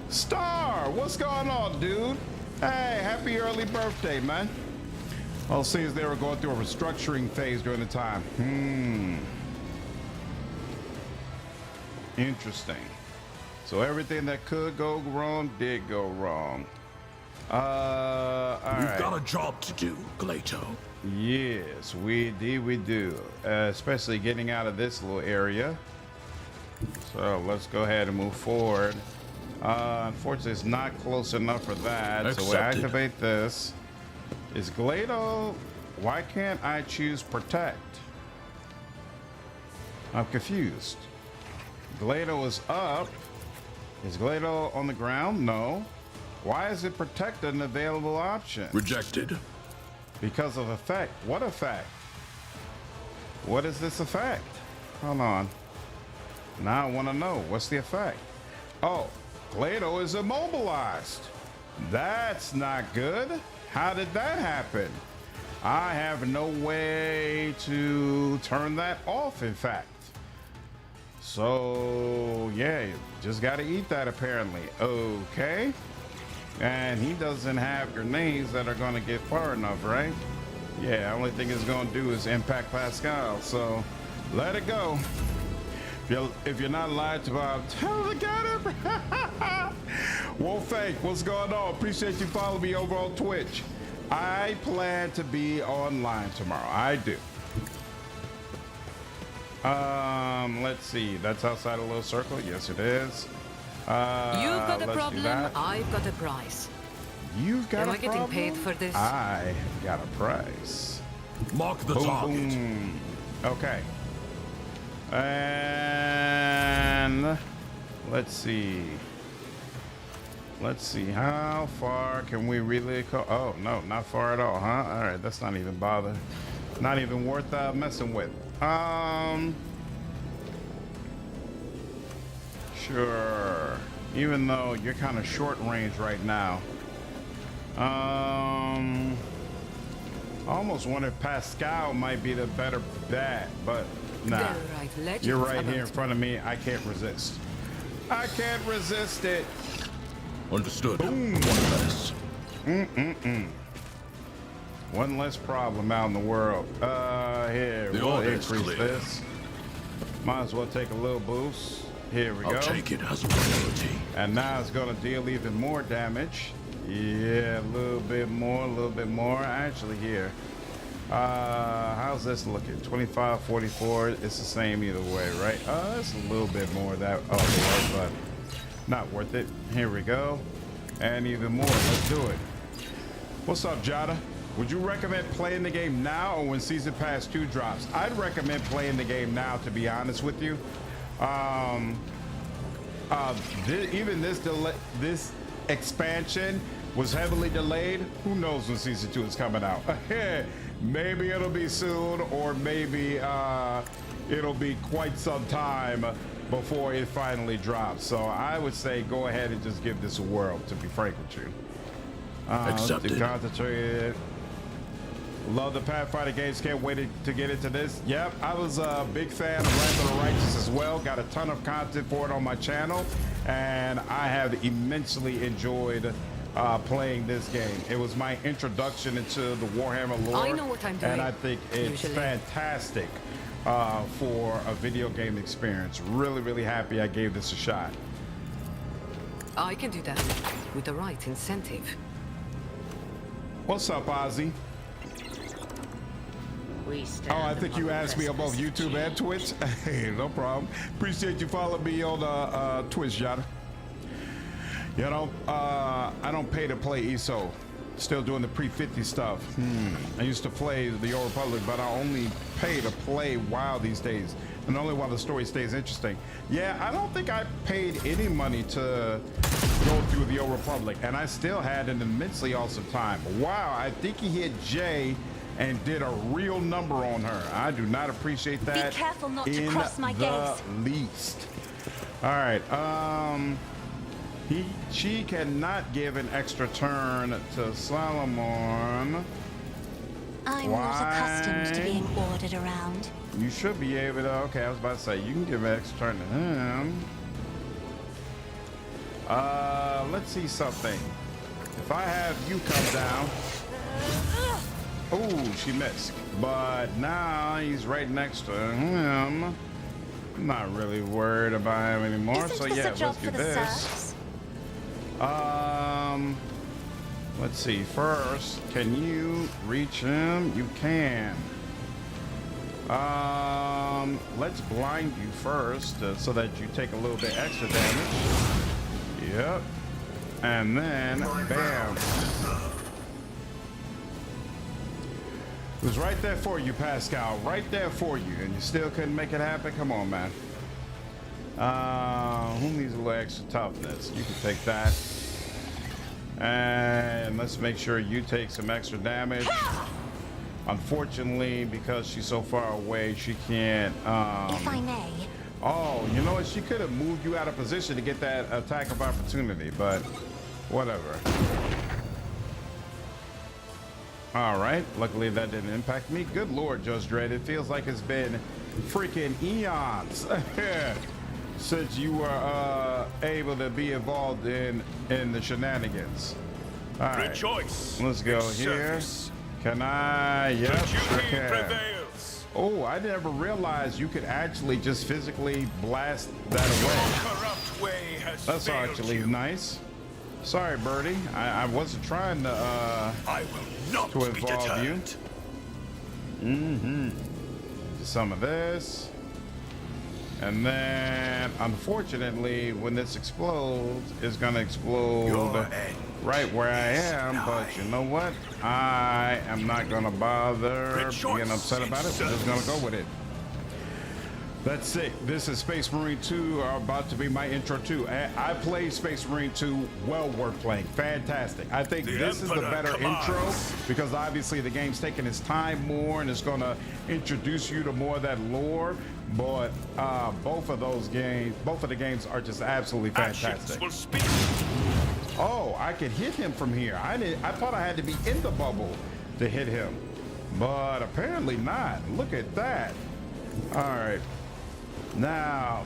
Star, what's going on, dude? Hey, happy early birthday, man. Well, see, as they were going through a restructuring phase during the time. Interesting. So everything that could go wrong did go wrong. All right. We've got a job to do, Glato. Yes, we do. Especially getting out of this little area. So let's go ahead and move forward. Unfortunately, it's not close enough for that. Accepted. So we activate this. Is Glato... Why can't I choose protect? I'm confused. Glato is up. Is Glato on the ground? No. Why is it protect an available option? Rejected. Because of effect. What effect? What is this effect? Hold on. Now I want to know. What's the effect? Oh, Glato is immobilized. That's not good. How did that happen? I have no way to turn that off, in fact. So, yeah, you just got to eat that, apparently. Okay. And he doesn't have grenades that are going to get far enough, right? Yeah, only thing it's going to do is impact Pascal. So, let it go. If you're not lied about, tell the getter. Wolfake, what's going on? Appreciate you following me over on Twitch. I plan to be online tomorrow. I do. Let's see. That's outside a little circle. Yes, it is. You've got a problem. I've got a price. You've got a problem. Am I getting paid for this? I got a price. Mark the target. Boom. Okay. And let's see. Let's see, how far can we really go? Oh, no, not far at all, huh? All right, that's not even bother. Not even worth messing with. Sure. Even though you're kind of short range right now. I almost wonder if Pascal might be the better bet, but nah. You're right here in front of me. I can't resist. I can't resist it. Understood. Boom. One less. One less problem out in the world. Here, we'll increase this. Might as well take a little boost. Here we go. I'll take it as a priority. And now it's gonna deal even more damage. Yeah, a little bit more, a little bit more. Actually, here. How's this looking? 25, 44. It's the same either way, right? It's a little bit more that other way, but not worth it. Here we go. And even more. Let's do it. What's up, Jada? Would you recommend playing the game now or when Season Pass 2 drops? I'd recommend playing the game now, to be honest with you. Even this expansion was heavily delayed. Who knows when Season 2 is coming out? Maybe it'll be soon, or maybe it'll be quite some time before it finally drops. So I would say go ahead and just give this a whirl, to be frank with you. Accepted. Concentrated. Love the Pathfinder games. Can't wait to get into this. Yep, I was a big fan of Wrath of the Righteous as well. Got a ton of content for it on my channel, and I have immensely enjoyed playing this game. It was my introduction into the Warhammer lore. I know what I'm doing. And I think it's fantastic for a video game experience. Really, really happy I gave this a shot. I can do that with the right incentive. What's up, Ozzy? Oh, I think you asked me about YouTube and Twitch. Hey, no problem. Appreciate you following me on Twitch, Yada. You know, I don't pay to play ESO. Still doing the pre-50 stuff. I used to play the Old Republic, but I only pay to play WoW these days, and only while the story stays interesting. Yeah, I don't think I paid any money to go through the Old Republic, and I still had an immensely awesome time. Wow, I think he hit Jay and did a real number on her. I do not appreciate that. Be careful not to cross my gaze. Least. All right. She cannot give an extra turn to Solomon. I'm not accustomed to being ordered around. You should be able to. Okay, I was about to say you can give an extra turn to him. Let's see something. If I have you come down. Oh, she missed. But now he's right next to him. I'm not really worried about him anymore. So yeah, let's do this. Let's see. First, can you reach him? You can. Let's blind you first so that you take a little bit extra damage. Yep. And then, bam. It was right there for you, Pascal. Right there for you. And you still couldn't make it happen? Come on, man. Who needs a little extra toughness? You can take that. And let's make sure you take some extra damage. Unfortunately, because she's so far away, she can't. If I may. Oh, you know what? She could have moved you out of position to get that attack of opportunity, but whatever. All right. Luckily, that didn't impact me. Good Lord, Judge Dredd. It feels like it's been freaking eons since you were able to be involved in the shenanigans. All right. Rejoice. Let's go here. Can I? Yep, sure can. Prevails. Oh, I never realized you could actually just physically blast that away. Corrupt way has That's actually nice. Sorry, Birdie. I wasn't trying to I will not to be involve deterred. you. Some of this. And then, unfortunately, when this explodes, it's going to explode right where I am. But you know what? I am not going to bother being upset about it. We're just going to go with it. That's it. This is Space Marine 2, about to be my intro too. I played Space Marine 2, well worth playing. Fantastic. I think this is the better intro because obviously the game's taking its time more and it's going to introduce you to more of that lore. But both of the games are just absolutely fantastic. Oh, I could hit him from here. I thought I had to be in the bubble to hit him, but apparently not. Look at that. All right. Now,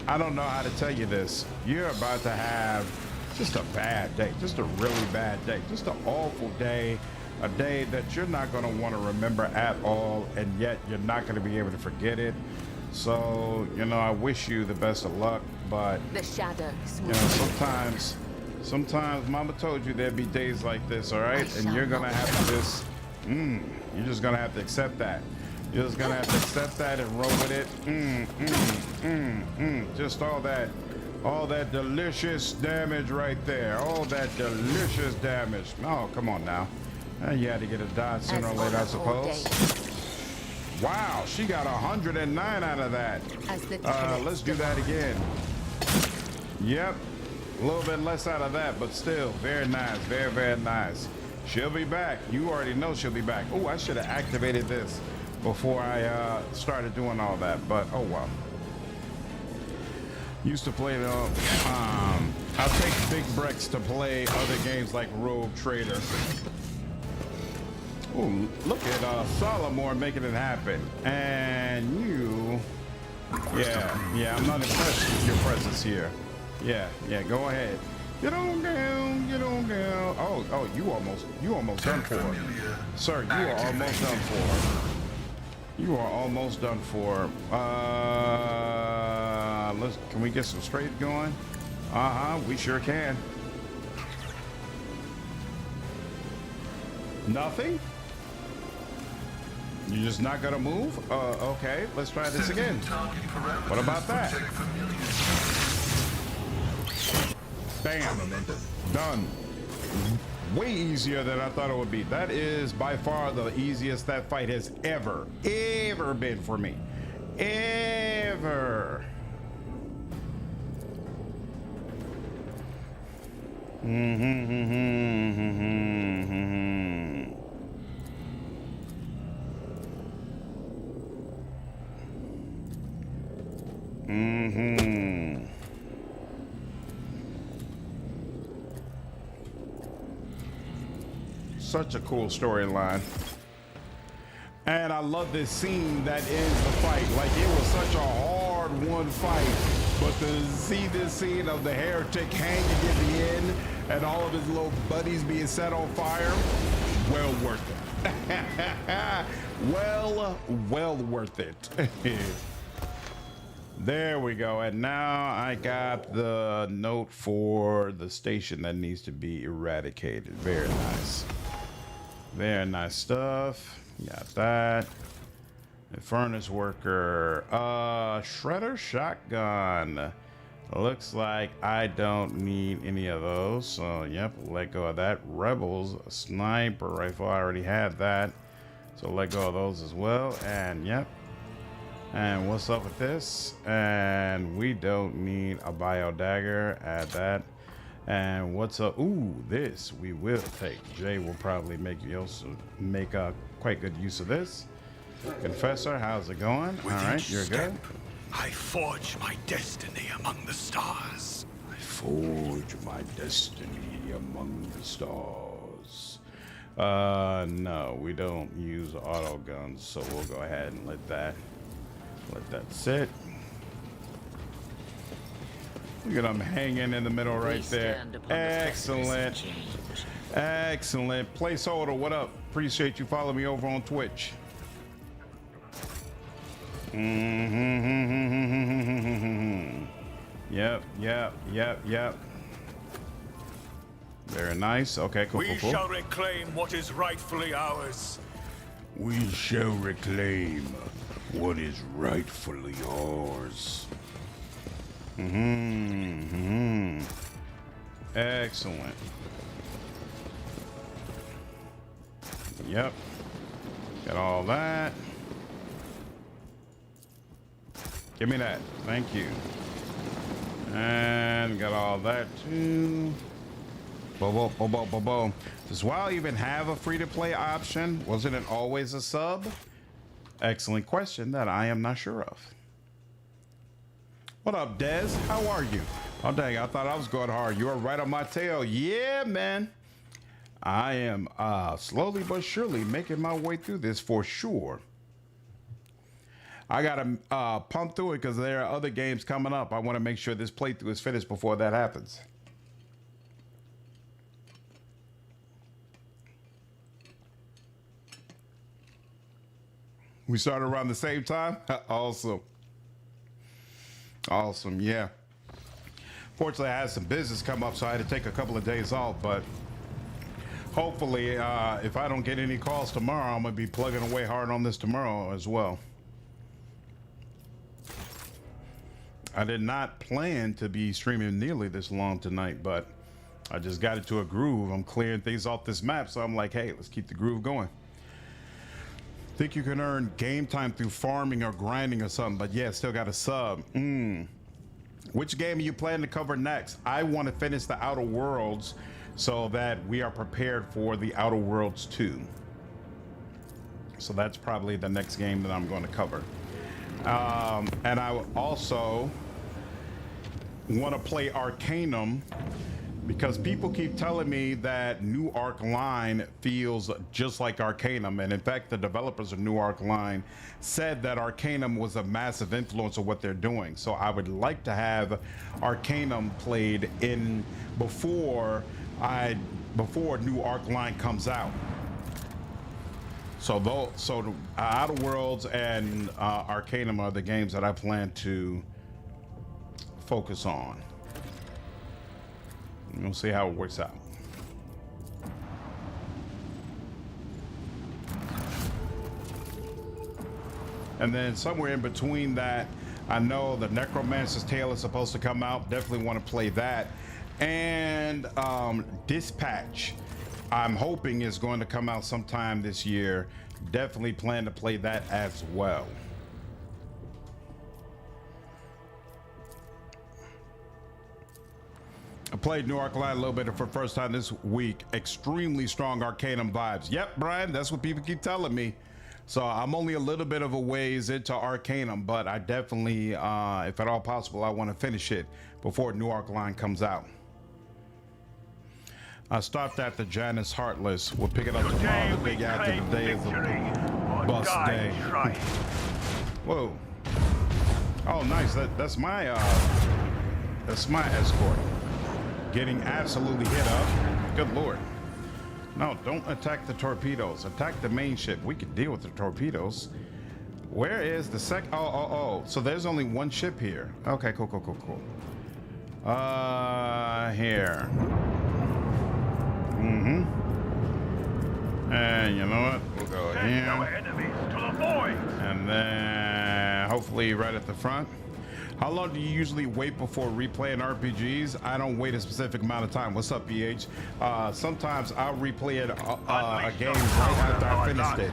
I don't know how to tell you this. You're about to have just a bad day, just a really bad day, just an awful day, a day that you're not going to want to remember at all, and yet you're not going to be able to forget it. So, you know, I wish you the best of luck, but, the shadows, you know, sometimes Mama told you there'd be days like this, all right? And you're going to have to just, you're just going to have to accept that. You're just gonna have to accept that and roll with it. Just all that delicious damage right there. All that delicious damage. Oh, come on now. You had to get a dodge sooner or later, I suppose. Wow, she got 109 out of that. Let's do that again. Yep, a little bit less out of that, but still very nice, very, very nice. She'll be back. You already know she'll be back. Oh, I should have activated this before I started doing all that, but oh well. Used to play the I'll take big breaks to play other games like Rogue Trader. Oh, look at Solomore making it happen. And you, yeah, I'm not impressed with your presence here. Yeah, go ahead. Get on down, get on down. Oh, you almost done for. Sir, you are almost done for. You are almost done for. Can we get some straight going? We sure can. Nothing? You're just not gonna move? Okay, let's try this again. What about that? Bam, done. Way easier than I thought it would be. That is by far the easiest that fight has ever been for me. Ever. Such a cool storyline. And I love this scene that ends the fight. Like, it was such a hard-won fight, but to see this scene of the heretic hanging at the end and all of his little buddies being set on fire, well worth it. well worth it. There we go. And now I got the note for the station that needs to be eradicated. Very nice. Very nice stuff. Got that. The furnace worker. Shredder shotgun. Looks like I don't need any of those. So, yep, let go of that. Rebels sniper rifle. I already had that. So let go of those as well. And, yep. And what's up with this? And we don't need a bio dagger. Add that. And what's up? Ooh, this we will take. Jay will probably make quite good use of this. Confessor, how's it going? All right, you're good. I forge my destiny among the stars. I forge my destiny among the stars. No, we don't use auto guns, so we'll go ahead and let that sit. Look at them hanging in the middle right there. Excellent. Excellent. Placeholder, what up? Appreciate you following me over on Twitch. Yep. Very nice. Okay, cool. We shall reclaim what is rightfully ours. We shall reclaim what is rightfully ours. Excellent. Yep. Got all that. Give me that. Thank you. And got all that too. Boom, boom, boom, boom, boom. Does WoW even have a free-to-play option? Wasn't it always a sub? Excellent question that I am not sure of. What up, Dez? How are you? Oh, dang, I thought I was going hard. You were right on my tail. Yeah, man. I am slowly but surely making my way through this for sure. I got to pump through it because there are other games coming up. I want to make sure this playthrough is finished before that happens. We started around the same time? Awesome. Awesome, yeah. Fortunately, I had some business come up, so I had to take a couple of days off, but hopefully, if I don't get any calls tomorrow, I'm going to be plugging away hard on this tomorrow as well. I did not plan to be streaming nearly this long tonight, but I just got into a groove. I'm clearing things off this map, so I'm like, hey, let's keep the groove going. Think you can earn game time through farming or grinding or something, but yeah, still got a sub. Which game are you planning to cover next? I want to finish the Outer Worlds so that we are prepared for the Outer Worlds 2. So that's probably the next game that I'm going to cover. And I also want to play Arcanum because people keep telling me that New Arc Line feels just like Arcanum. And in fact, the developers of New Arc Line said that Arcanum was a massive influence of what they're doing. So I would like to have Arcanum played in before New Arc Line comes out. So the Outer Worlds and Arcanum are the games that I plan to focus on. We'll see how it works out. And then somewhere in between that, I know the Necromancer's Tale is supposed to come out. Definitely want to play that. And Dispatch, I'm hoping is going to come out sometime this year. Definitely plan to play that as well. I played New Arc Line a little bit for the first time this week. Extremely strong Arcanum vibes. Yep, Brian, that's what people keep telling me. So I'm only a little bit of a ways into Arcanum, but I definitely, if at all possible, I want to finish it before New Arc Line comes out. I stopped at the Janus Heartless. We'll pick it up tomorrow, the day after the day is a bus day. Whoa. Oh, nice. That's my escort. Getting absolutely hit up. Good lord. No, don't attack the torpedoes. Attack the main ship. We can deal with the torpedoes. Where is the Oh. So there's only one ship here. Okay, cool. Here. And you know what? We'll go here. No enemies to avoid. And then hopefully right at the front. How long do you usually wait before replaying RPGs? I don't wait a specific amount of time. What's up, BH? Sometimes I'll replay it, a game right after I finished it,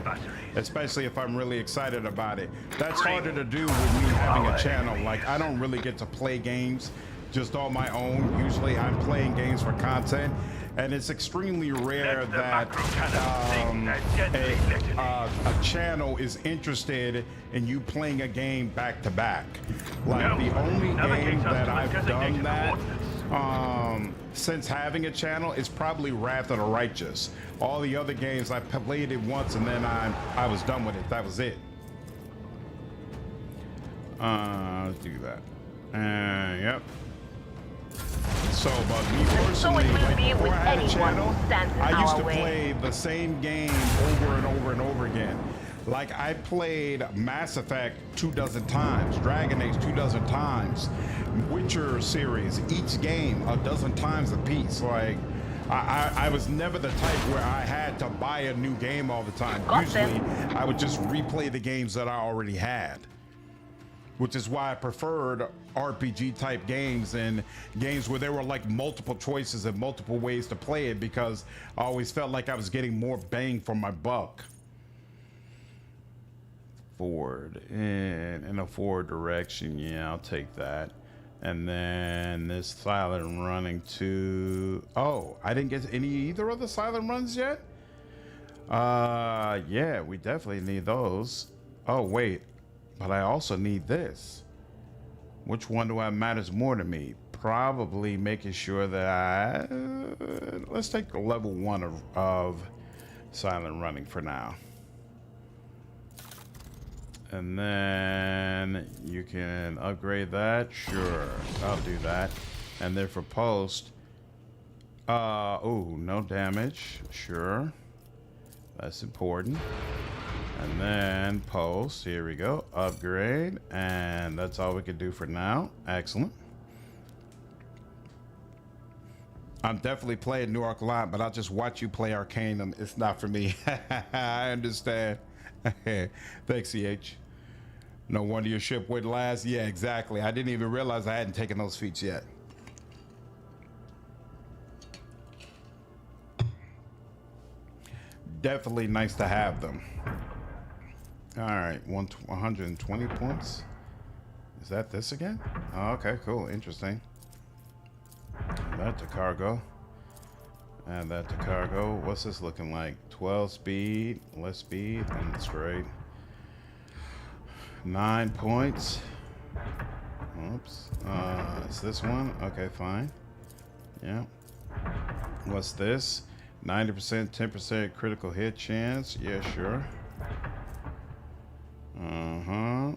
especially if I'm really excited about it. That's harder to do with me having a channel. Like, I don't really get to play games just on my own. Usually I'm playing games for content, and it's extremely rare that a channel is interested in you playing a game back to back. Like the only game that I've done that since having a channel is probably Wrath of the Righteous. All the other games I played it once and then I was done with it. That was it. Let's do that. Yep. So, but me personally, like, before I had a channel, I used to play the same game over and over and over again. Like, I played Mass Effect 24 times, Dragon Age 24 times, Witcher series, each game 12 times a piece. Like, I was never the type where I had to buy a new game all the time. Usually, I would just replay the games that I already had, which is why I preferred RPG type games and games where there were like multiple choices and multiple ways to play it, because I always felt like I was getting more bang for my buck. forward in a forward direction. Yeah, I'll take that. And then this silent running to, oh, I didn't get either of the silent runs yet. Yeah, we definitely need those. Oh wait, but I also need this. Which one do I matters more to me? Probably making sure that let's take the level 1 of silent running for now. And then you can upgrade that. Sure, I'll do that. And then for post, oh, no damage. Sure, that's important. And then post, here we go, upgrade. And that's all we can do for now. Excellent. I'm definitely playing New Arc a lot, but I'll just watch you play Arcanum. It's not for me. I understand. Thanks, CH. No wonder your ship wouldn't last. Yeah, exactly. I didn't even realize I hadn't taken those feats yet. Definitely nice to have them. All right, 120 points. Is that this again? Oh, okay, cool, interesting. That to cargo. And that to cargo. What's this looking like? 12 speed, less speed, and straight. 9 points. Oops. It's this one? Okay, fine. Yeah. What's this? 90%, 10% critical hit chance. Yeah, sure. Uh-huh.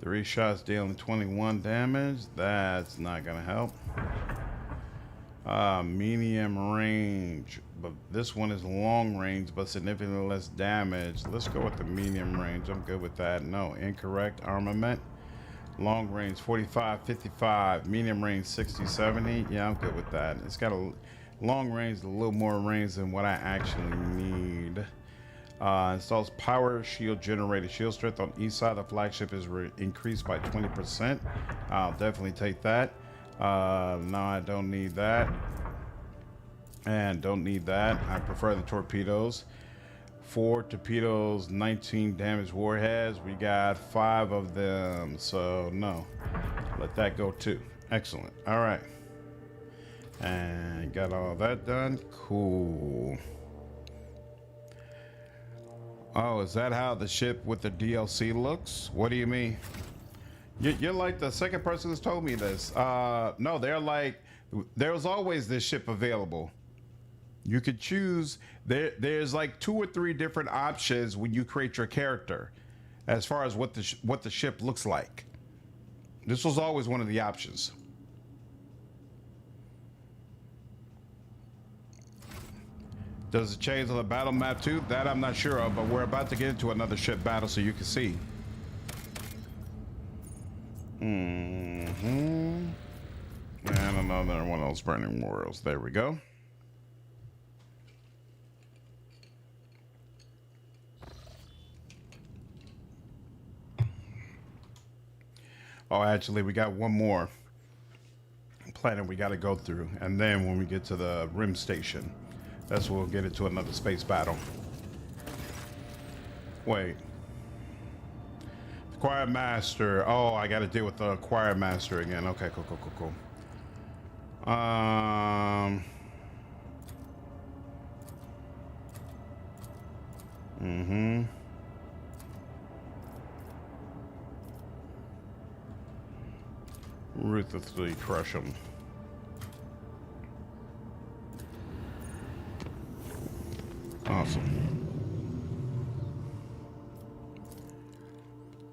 3 shots dealing 21 damage. That's not gonna help. Medium range, but this one is long range but significantly less damage. Let's go with the medium range. I'm good with that. No, incorrect armament. Long range 45, 55, medium range 60, 70. Yeah, I'm good with that. It's got a long range, a little more range than what I actually need. Installs power shield generated. Shield strength on each side of the flagship is increased by 20%. I'll definitely take that. No, I don't need that. And don't need that. I prefer the torpedoes. 4 torpedoes, 19 damage warheads. We got 5 of them. So no, let that go too. Excellent. All right. And got all that done. Cool. Oh, is that how the ship with the DLC looks? What do you mean? You're like the second person who's told me this. No, they're like, there was always this ship available. You could choose, there's like 2 or 3 different options when you create your character as far as what the ship looks like. This was always one of the options. Does it change on the battle map too? That I'm not sure of, but we're about to get into another ship battle so you can see. And another one of those burning worlds. There we go. Oh, actually, we got one more planet we got to go through. And then when we get to the rim station, that's when we'll get into another space battle. Wait. Choir Master. Oh, I got to deal with the Choir Master again. Okay, cool. Ruthlessly crush him. Awesome.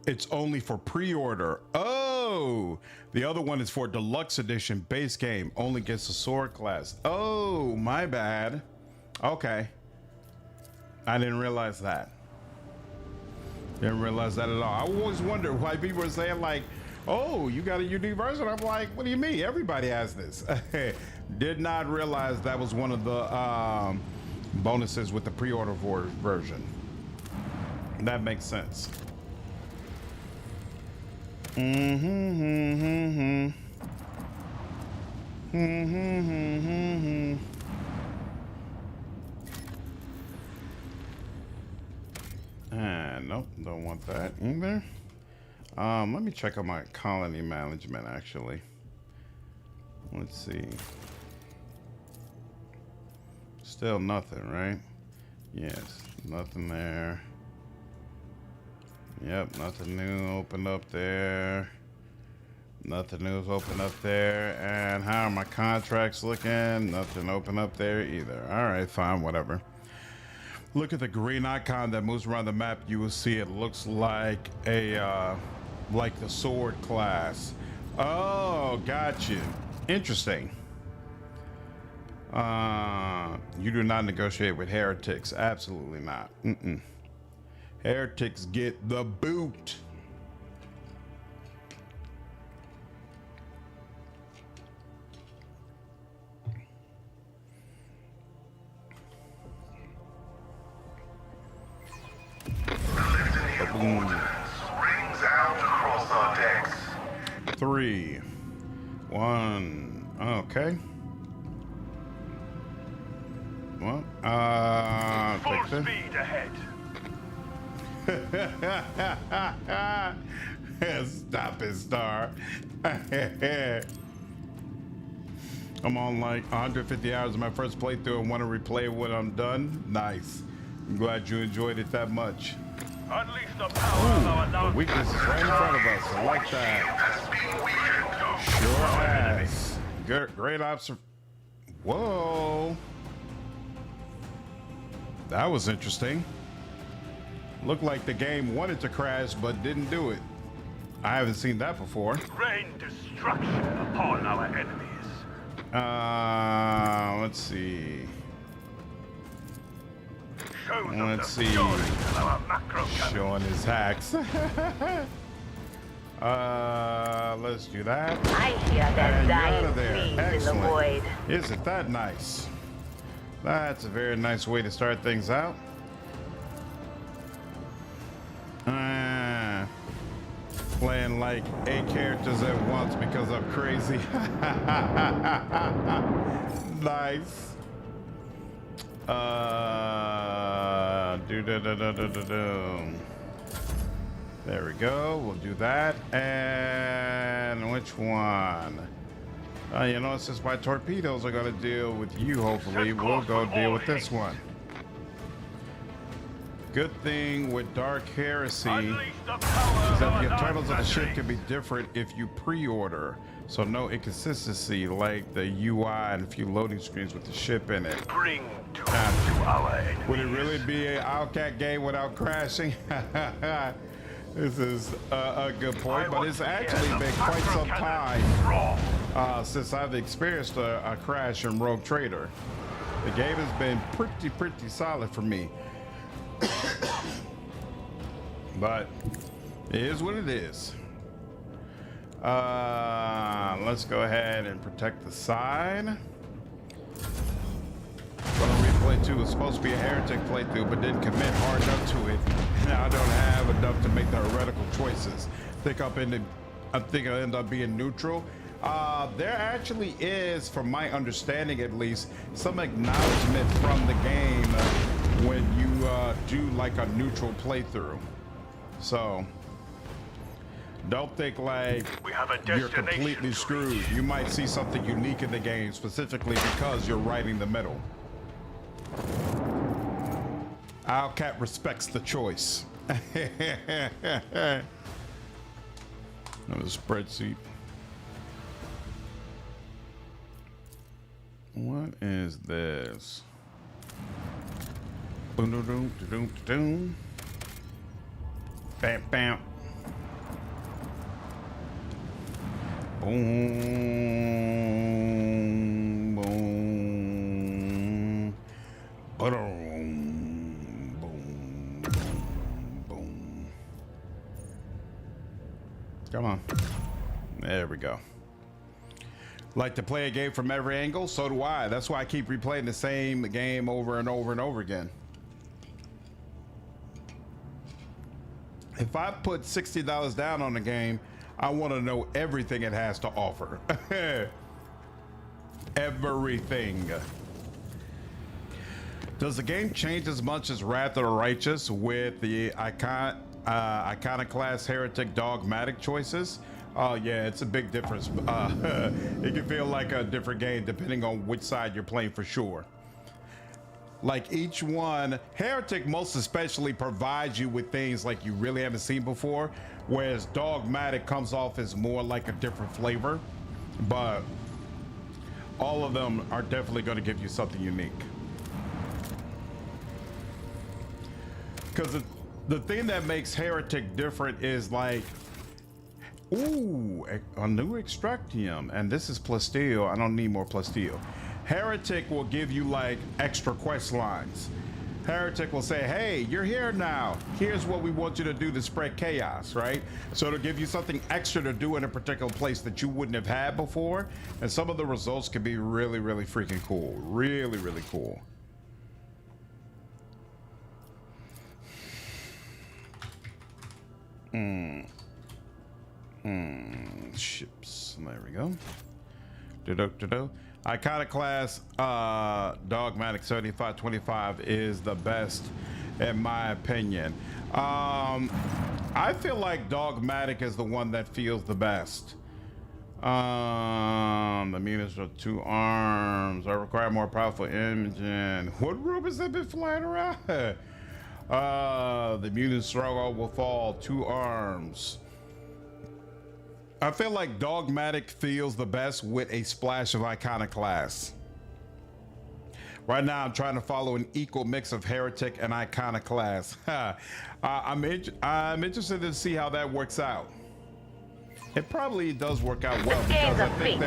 It's only for pre-order. Oh, the other one is for deluxe edition base game. Only gets the sword class. Oh, my bad. Okay. I didn't realize that. Didn't realize that at all. I always wonder why people are saying like, oh, you got a unique version. I'm like, what do you mean? Everybody has this. Did not realize that was one of the bonuses with the pre-order version. That makes sense. don't want that either. Let me check on my colony management actually. Let's see. Still nothing, right? Yes, nothing there. Yep, nothing new opened up there. Nothing new is open up there. And how are my contracts looking? Nothing open up there either. All right, fine, whatever. Look at the green icon that moves around the map. You will see it looks like a like the sword class. Oh, got you. Interesting. You do not negotiate with heretics. Absolutely not. Heretics get the boot. Rings out across our decks. 3, 1. Okay. Well, Full speed ahead. Stop it, Star. I'm on like 150 hours of my first playthrough and want to replay when I'm done. Nice. I'm glad you enjoyed it that much. Unleash the power of our The love. weakness is right in front of us. I like that. Sure has. Good, great observation. Whoa. That was interesting. Looked like the game wanted to crash, but didn't do it. I haven't seen that before. Rain destruction upon our enemies. Let's see. Shows Let's of the see. fury of our macro cannon. Showing his hacks. Let's do that. I hear that And you're out dying of there. screams in the Excellent. void. Isn't that nice? That's a very nice way to start things out. Playing like 8 characters at once because I'm crazy. Nice. There we go. We'll do that. And which one? You know, since my torpedoes are going to deal with you, hopefully, we'll go deal with this one. Good thing with Dark Heresy is that the internals of the ship can be different if you pre-order. So no inconsistency like the UI and a few loading screens with the ship in it. Bring to our enemies. Would it really be an Outcat game without crashing? This is a good point, but it's actually been quite some time since I've experienced a crash in Rogue Trader. The game has been pretty solid for me. But it is what it is. Let's go ahead and protect the side. Well, replay 2 was supposed to be a heretic playthrough, but didn't commit hard enough to it. Now I don't have enough to make the heretical choices. I think I'll end up being neutral. There actually is, from my understanding at least, some acknowledgement from the game when you do like a neutral playthrough. So don't think like you're completely screwed. You might see something unique in the game specifically because you're right in the middle. Owlcat respects the choice. Another spreadsheet. What is this? Boom, boom, boom, boom, boom. Bam, bam. Boom, boom, boom, boom, boom. Come on. There we go. Like to play a game from every angle? So do I. That's why I keep replaying the same game over and over and over again. If I put $60 down on the game, I want to know everything it has to offer. Everything. Does the game change as much as Wrath of the Righteous with the Iconoclast, Heretic, Dogmatic choices. Oh yeah, it's a big difference. It can feel like a different game depending on which side you're playing for sure. Like each one, Heretic most especially provides you with things like you really haven't seen before, whereas Dogmatic comes off as more like a different flavor, but all of them are definitely going to give you something unique. Because the thing that makes Heretic different is like, ooh, a new extractium, and this is plasteel. I don't need more plasteel. Heretic will give you like extra quest lines. Heretic will say, hey, you're here now. Here's what we want you to do to spread chaos, right? So it'll give you something extra to do in a particular place that you wouldn't have had before. And some of the results can be really, really freaking cool. Really, really cool. Ships. There we go. Iconoclast Dogmatic 7525 is the best in my opinion. I feel like Dogmatic is the one that feels the best. The mutants with 2 arms. I require more powerful engine. What rumors have been flying around? The mutant struggle will fall 2 arms. I feel like Dogmatic feels the best with a splash of Iconoclast. Right now, I'm trying to follow an equal mix of Heretic and Iconoclast. I'm interested to see how that works out. It probably does work out well because I think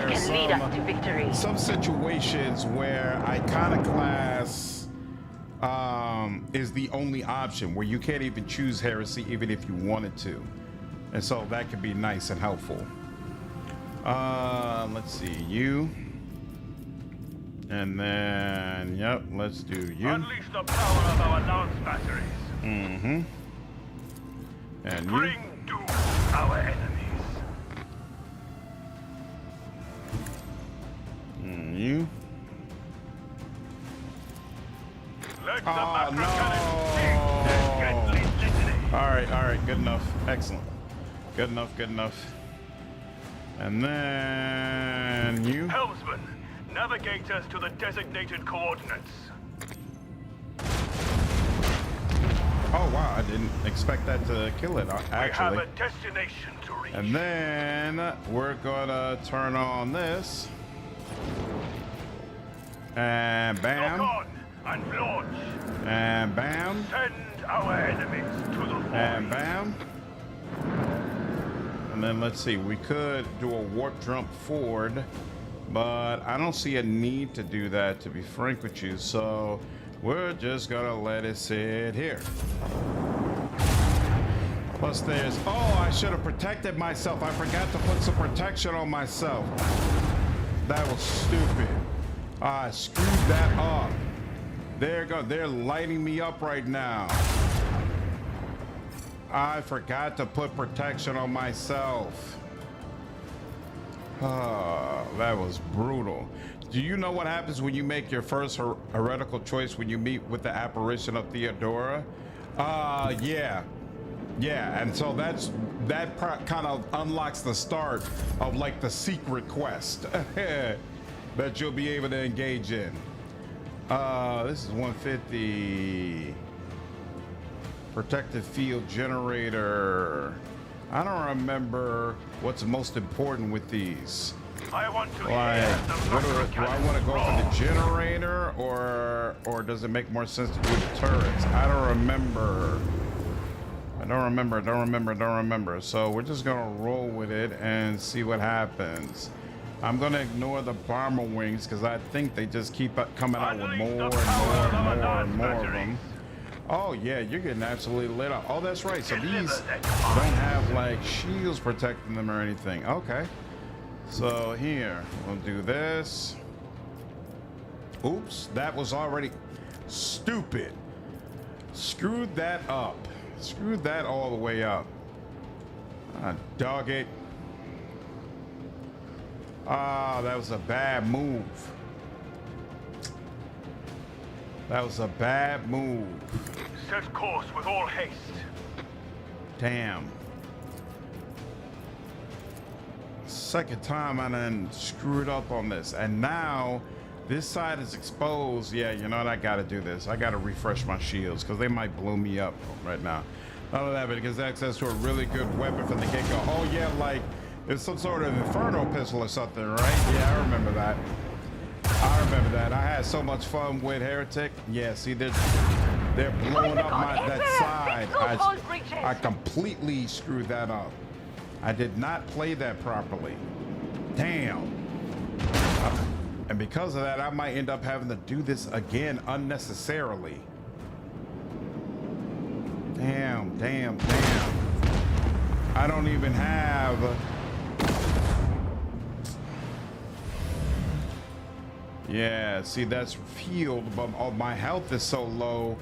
there's some situations where Iconoclast is the only option, where you can't even choose heresy even if you wanted to. And so that could be nice and helpful. Let's see, you. And then, yep, let's do you. Unleash the power of our lance batteries. Mm-hmm. And you. Bring doom our enemies. And you. Let Oh, no. All right, good enough. Excellent. Good enough. And then you. Helmsman, navigate us to the designated coordinates. Oh wow, I didn't expect that to kill it, actually. We have a destination to reach. And then we're gonna turn on this. And bam. Lock on and launch. And bam. Send our enemies to the void. And bam. And then let's see, we could do a warp jump forward, but I don't see a need to do that, to be frank with you. So we're just gonna let it sit here. Plus there's, oh, I should have protected myself. I forgot to put some protection on myself. That was stupid. I screwed that up. There you go, they're lighting me up right now. I forgot to put protection on myself. That was brutal. Do you know what happens when you make your first heretical choice when you meet with the apparition of Theodora? Yeah, and so that kind of unlocks the start of like the secret quest that you'll be able to engage in. This is 150. Protective field generator. I don't remember what's most important with these. I want to Like, do I want to go for the generator, or does it make more sense to do the turrets? I don't remember. I don't remember. So we're just gonna roll with it and see what happens. I'm gonna ignore the bomber wings because I think they just keep coming out with more and more of them. Oh yeah, you're getting absolutely lit up. Oh, that's right. So these don't have like shields protecting them or anything. Okay. So here, we'll do this. Oops, that was already stupid. Screwed that up. Screwed that all the way up. Dog it. Ah, that was a bad move. That was a bad move. Set course with all haste. Damn. Second time I done screwed up on this. And now this side is exposed. Yeah, you know what? I gotta do this. I gotta refresh my shields because they might blow me up right now. None of that, but it gives access to a really good weapon from the get-go. Oh yeah, like it's some sort of inferno pistol or something, right? Yeah, I remember that. I remember that. I had so much fun with Heretic. Yeah, see, they're blowing up that side. I completely screwed that up. I did not play that properly. Damn. And because of that, I might end up having to do this again unnecessarily. Damn, damn, damn. I don't even have... Yeah, see, that's field, but my health is so low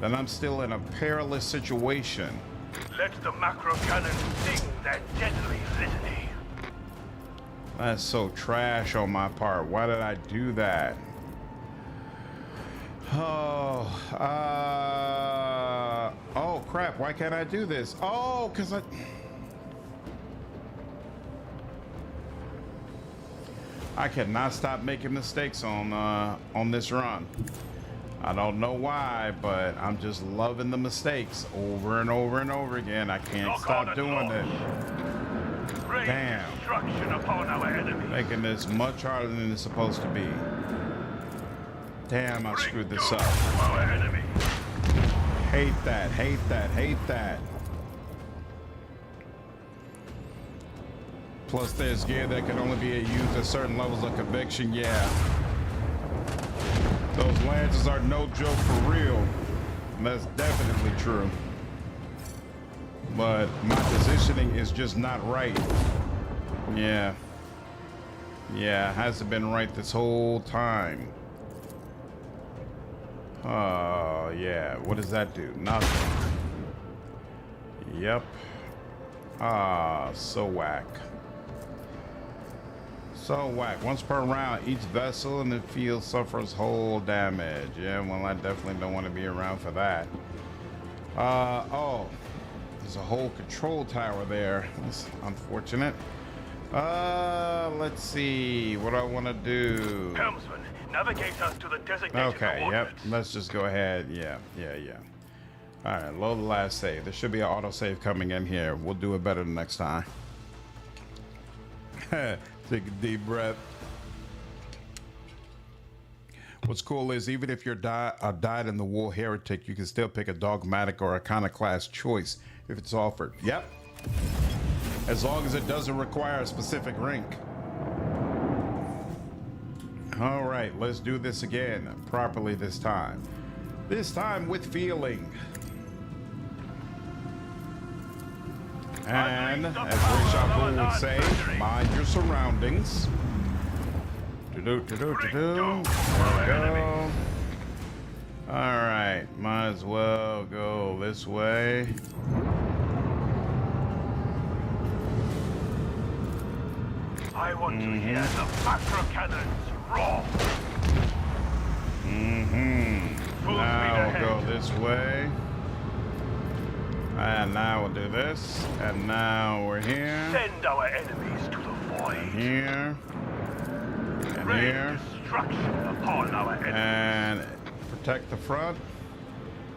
that I'm still in a perilous situation. Let the macro cannons sing their deadly litany. That's so trash on my part. Why did I do that? Oh, oh crap, why can't I do this? Oh, because I cannot stop making mistakes on this run. I don't know why, but I'm just loving the mistakes over and over and over again. I can't stop doing it. Damn. Destruction upon our enemy. Making this much harder than it's supposed to be. Damn, I screwed this up. Our enemy. Hate that, hate that, hate that. Plus there's gear that can only be used at certain levels of conviction. Yeah. Those lances are no joke for real. And that's definitely true. But my positioning is just not right. Yeah. Yeah, it hasn't been right this whole time. Oh, yeah. What does that do? Nothing. Yep. Ah, so whack. So whack. Once per round, each vessel in the field suffers whole damage. Yeah, well, I definitely don't want to be around for that. Oh. There's a whole control tower there. That's unfortunate. Let's see. What do I want to do? Helmsman, navigate us to the designated Okay, yep. Let's just go ahead. Yeah. All right, load the last save. There should be an autosave coming in here. We'll do it better the next time. Take a deep breath. What's cool is even if you're died in the war heretic, you can still pick a dogmatic or iconoclast choice if it's offered. Yep. As long as it doesn't require a specific rank. All right, let's do this again properly this time. This time with feeling. And as Rachel would say, mind your surroundings. There we go. All right, might as well go this way. I want to hear the macro cannons roar. Now we'll go this way. And now we'll do this. And now we're here. Send our enemies to the void. And here. And Rain here. destruction upon our enemies. And protect the front.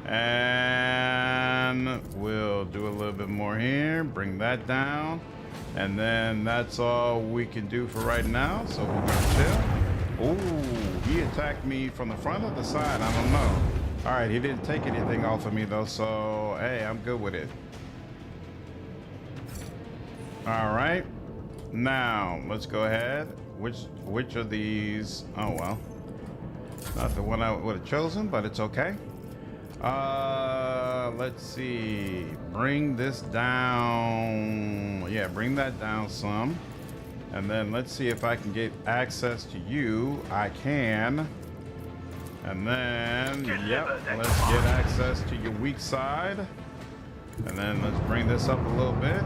And we'll do a little bit more here. Bring that down. And then that's all we can do for right now. So we're gonna chill. Oh, he attacked me from the front or the side. I don't know. All right, he didn't take anything off of me though, so hey, I'm good with it. All right, now let's go ahead. Which of these? Oh well, not the one I would have chosen, but it's okay. Let's see. Bring this down. Yeah, bring that down some. And then let's see if I can get access to you. I can. And then, yep, let's get access to your weak side. And then let's bring this up a little bit.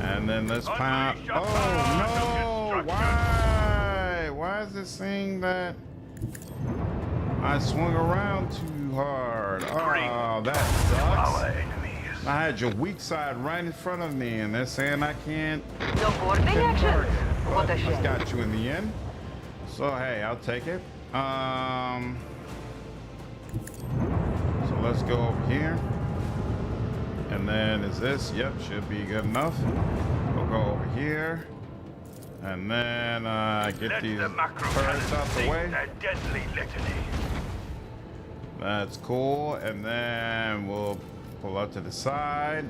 And then let's pound. Oh, no! Why? Why is this saying that I swung around too hard? Oh, that sucks. Our enemies. I had your weak side right in front of me, and they're saying I can't. No boarding action. What a I shame. got you in the end. So hey, I'll take it. So let's go over here. And then is this? Yep, should be good enough. We'll go over here. And then get these turrets out the way. Deadly litany. That's cool. And then we'll pull up to the side.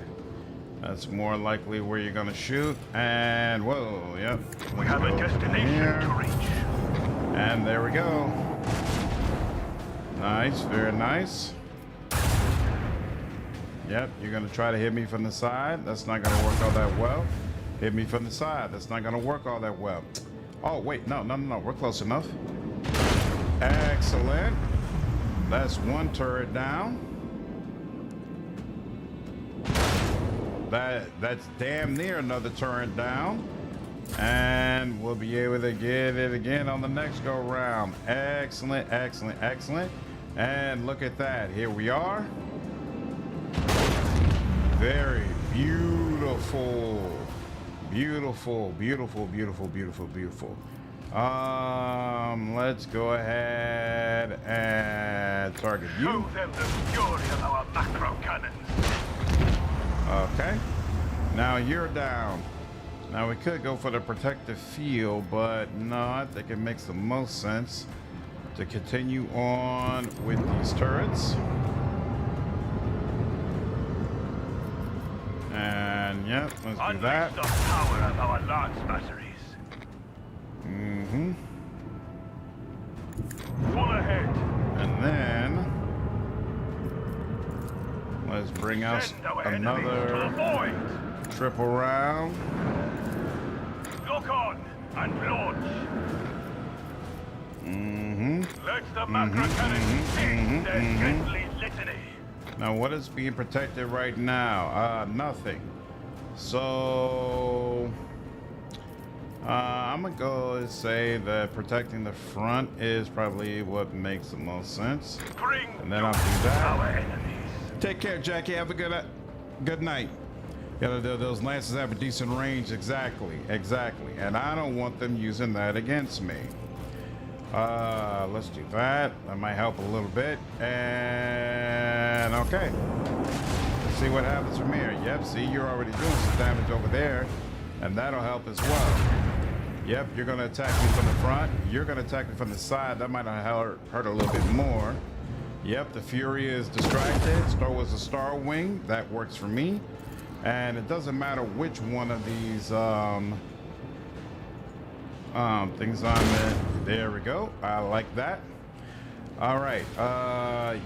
That's more likely where you're gonna shoot. And whoa, yep. We have a destination to reach. And there we go. Nice, very nice. Yep, you're gonna try to hit me from the side. That's not gonna work all that well. Hit me from the side. That's not gonna work all that well. Oh, wait, no. We're close enough. Excellent. That's one turret down. That's damn near another turret down. And we'll be able to get it again on the next go round. Excellent, excellent, excellent. And look at that. Here we are. Very beautiful. Beautiful, beautiful, beautiful, beautiful, beautiful. Let's go ahead and target you. Show them the fury of our macro cannons. Okay. Now you're down. Now we could go for the protective field, but no, I think it makes the most sense to continue on with these turrets. And yep, let's do that. The power of our lance batteries. Mm-hmm. Full ahead. And then let's bring us another triple round. Lock on and launch. Mm-hmm. Let the macro cannons hit their deadly litany. Now, what is being protected right now? Nothing. So, I'm gonna go and say that protecting the front is probably what makes the most sense. And then I'll do that. Take care, Jackie. Have a good night. Yeah, those lances have a decent range. Exactly. And I don't want them using that against me. Let's do that. That might help a little bit. And okay. Let's see what happens from here. Yep, see, you're already doing some damage over there. And that'll help as well. Yep, you're gonna attack me from the front. You're gonna attack me from the side. That might hurt a little bit more. Yep, the Fury is distracted. Star was a Star Wing. That works for me. And it doesn't matter which one of these things on there. There we go. I like that. All right. I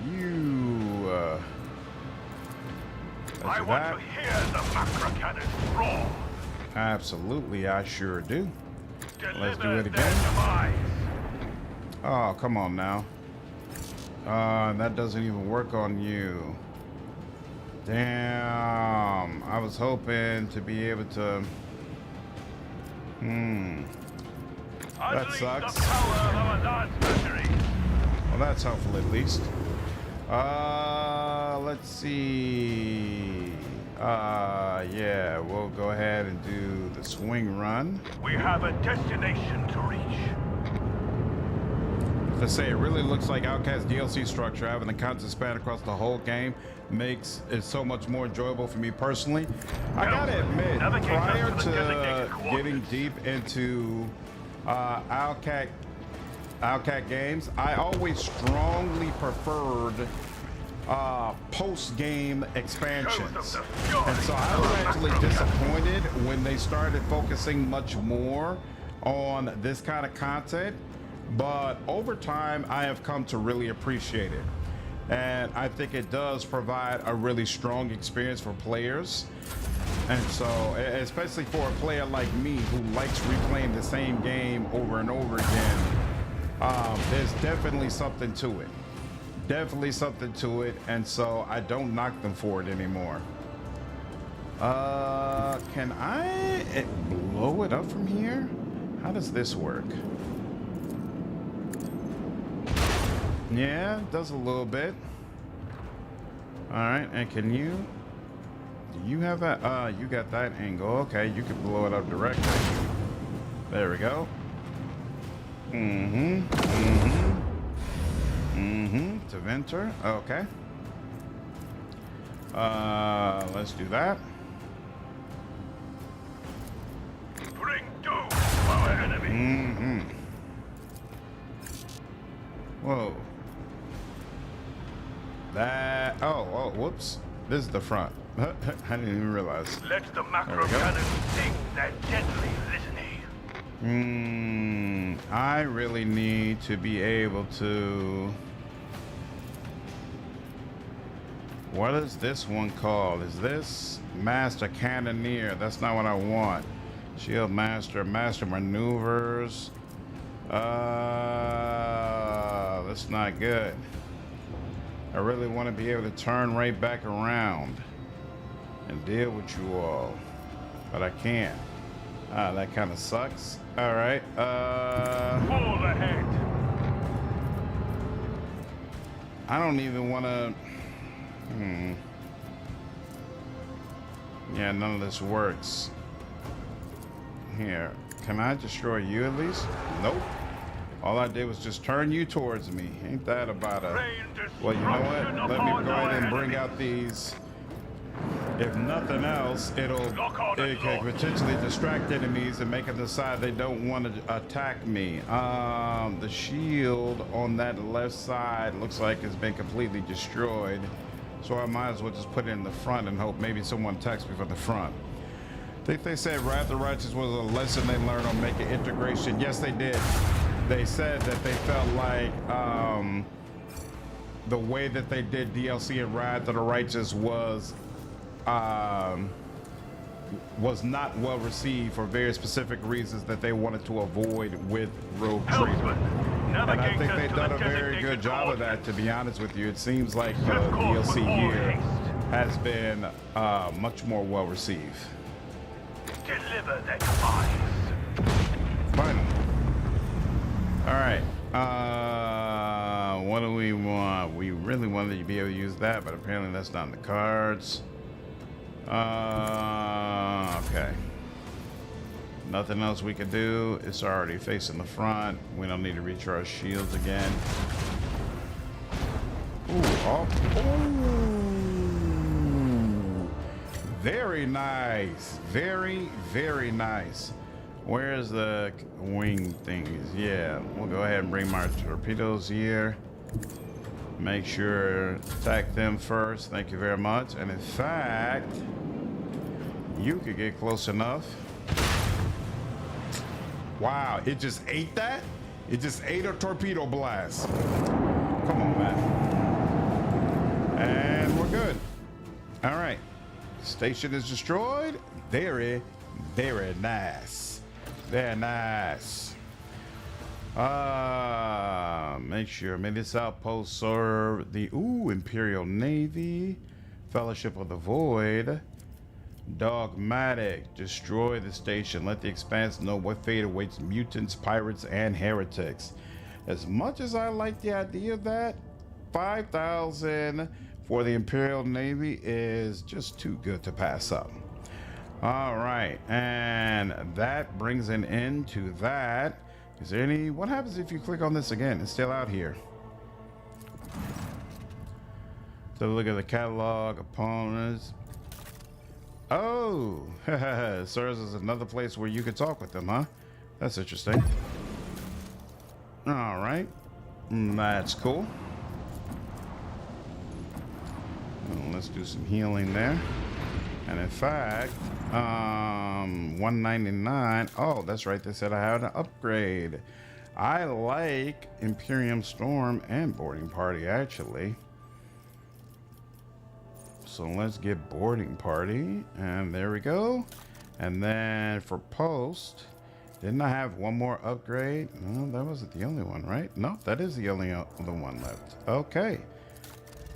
want to hear the macro cannons roar. Absolutely, I sure do. Let's do it Deliver again. their demise. Oh, come on now. That doesn't even work on you. Damn. I was hoping to be able to. That sucks. The power of our lance battery. Well, that's helpful at least. Let's see. Yeah, we'll go ahead and do the swing run. We have a destination to reach. To say, it really looks like Outcast DLC structure. Having the content span across the whole game makes it so much more enjoyable for me personally. I gotta admit, prior to getting deep into Outcast games, I always strongly preferred post-game expansions. And so I was actually disappointed when they started focusing much more on this kind of content. But over time, I have come to really appreciate it. And I think it does provide a really strong experience for players. And so, especially for a player like me who likes replaying the same game over and over again, there's definitely something to it. Definitely something to it. And so I don't knock them for it anymore. Can I blow it up from here? How does this work? Yeah, it does a little bit. All right, and can you? Do you have that? You got that angle. Okay, you can blow it up directly. There we go. Tevinter. Okay. Let's do that. Bring doom to our enemy. Whoa. That. Oh, whoops. This is the front. I didn't even realize. Let the macro cannon sing that deadly litany. I really need to be able to. What is this one called? Is this Master Cannoneer? That's not what I want. Shield Master, Master Maneuvers. That's not good. I really want to be able to turn right back around and deal with you all, but I can't. That kind of sucks. All right. Fall ahead. I don't even want to. Yeah, none of this works. Here, can I destroy you at least? Nope. All I did was just turn you towards me. Ain't that about a... Well, you know what? Let me go ahead and bring out these. If nothing else, it can potentially distract enemies and make them decide they don't want to attack me. The shield on that left side looks like it's been completely destroyed. So I might as well just put it in the front and hope maybe someone attacks me from the front. I think they said Wrath of the Righteous was a lesson they learned on making integration. Yes, they did. They said that they felt like the way that they did DLC and Wrath of the Righteous was not well received for very specific reasons that they wanted to avoid with Rogue Trader. And I think they've done a very good job of that, to be honest with you. It seems like the DLC here has been much more well received. Deliver that device. Finally. All right. What do we want? We really wanted to be able to use that, but apparently that's not in the cards. Okay. Nothing else we can do. It's already facing the front. We don't need to recharge shields again. Ooh, very nice. Very, very nice. Where's the wing things? Yeah, we'll go ahead and bring my torpedoes here. Make sure attack them first. Thank you very much. And in fact, you could get close enough. Wow, it just ate that? It just ate a torpedo blast. Come on, man. And we're good. All right. Station is destroyed. Very, very nice. Very nice. Make sure. May this outpost serve the Imperial Navy, Fellowship of the Void. Dogmatic. Destroy the station. Let the Expanse know what fate awaits mutants, pirates, and heretics. As much as I like the idea of that, 5,000 for the Imperial Navy is just too good to pass up. All right, and that brings an end to that. Is there any? What happens if you click on this again? It's still out here. So look at the catalog, opponents. Oh, it serves as another place where you could talk with them, huh? That's interesting. All right, that's cool. Well, let's do some healing there. And in fact, 199. Oh, that's right. They said I had an upgrade. I like Imperium Storm and Boarding Party, actually. So let's get Boarding Party, and there we go. And then for Post, didn't I have one more upgrade? No, that wasn't the only one, right? No, that is the only other one left. Okay.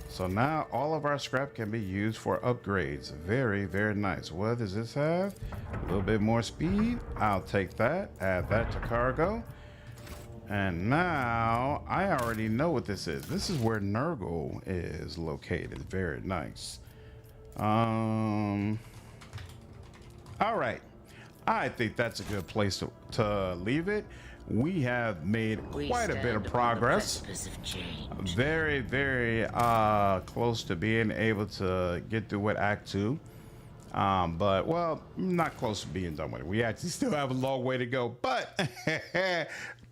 So now all of our scrap can be used for upgrades. Very, very nice. What does this have? A little bit more speed. I'll take that. Add that to cargo. And now I already know what this is. This is where Nurgle is located. Very nice. All right. I think that's a good place to leave it. We have made quite a bit of progress. Very, very close to being able to get through with Act 2. But, well, not close to being done with it. We actually still have a long way to go. But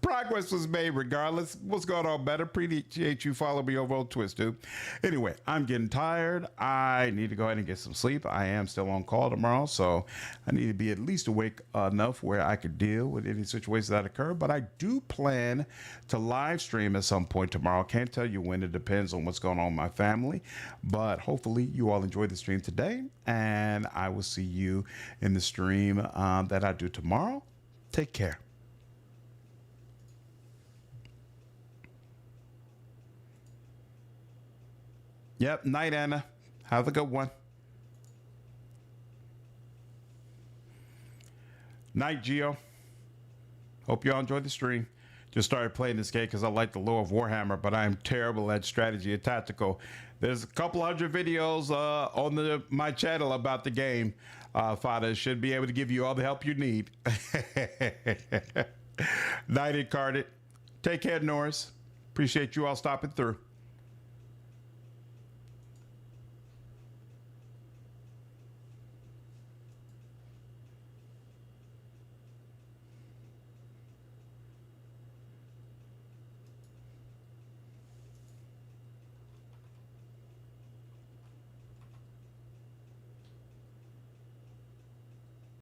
progress was made regardless. What's going on, better? Appreciate you following me over on Twitch, dude. Anyway, I'm getting tired. I need to go ahead and get some sleep. I am still on call tomorrow, so I need to be at least awake enough where I could deal with any situations that occur. But I do plan to live stream at some point tomorrow. Can't tell you when. It depends on what's going on with my family. But hopefully you all enjoyed the stream today, and I will see you in the stream that I do tomorrow. Take care. Yep, night, Anna. Have a good one. Night, Geo. Hope y'all enjoyed the stream. Just started playing this game because I like the lore of Warhammer, but I'm terrible at strategy and tactical. There's a couple hundred videos on my channel about the game. Father should be able to give you all the help you need. Night, Incarnate. Take care, Norris. Appreciate you all stopping through.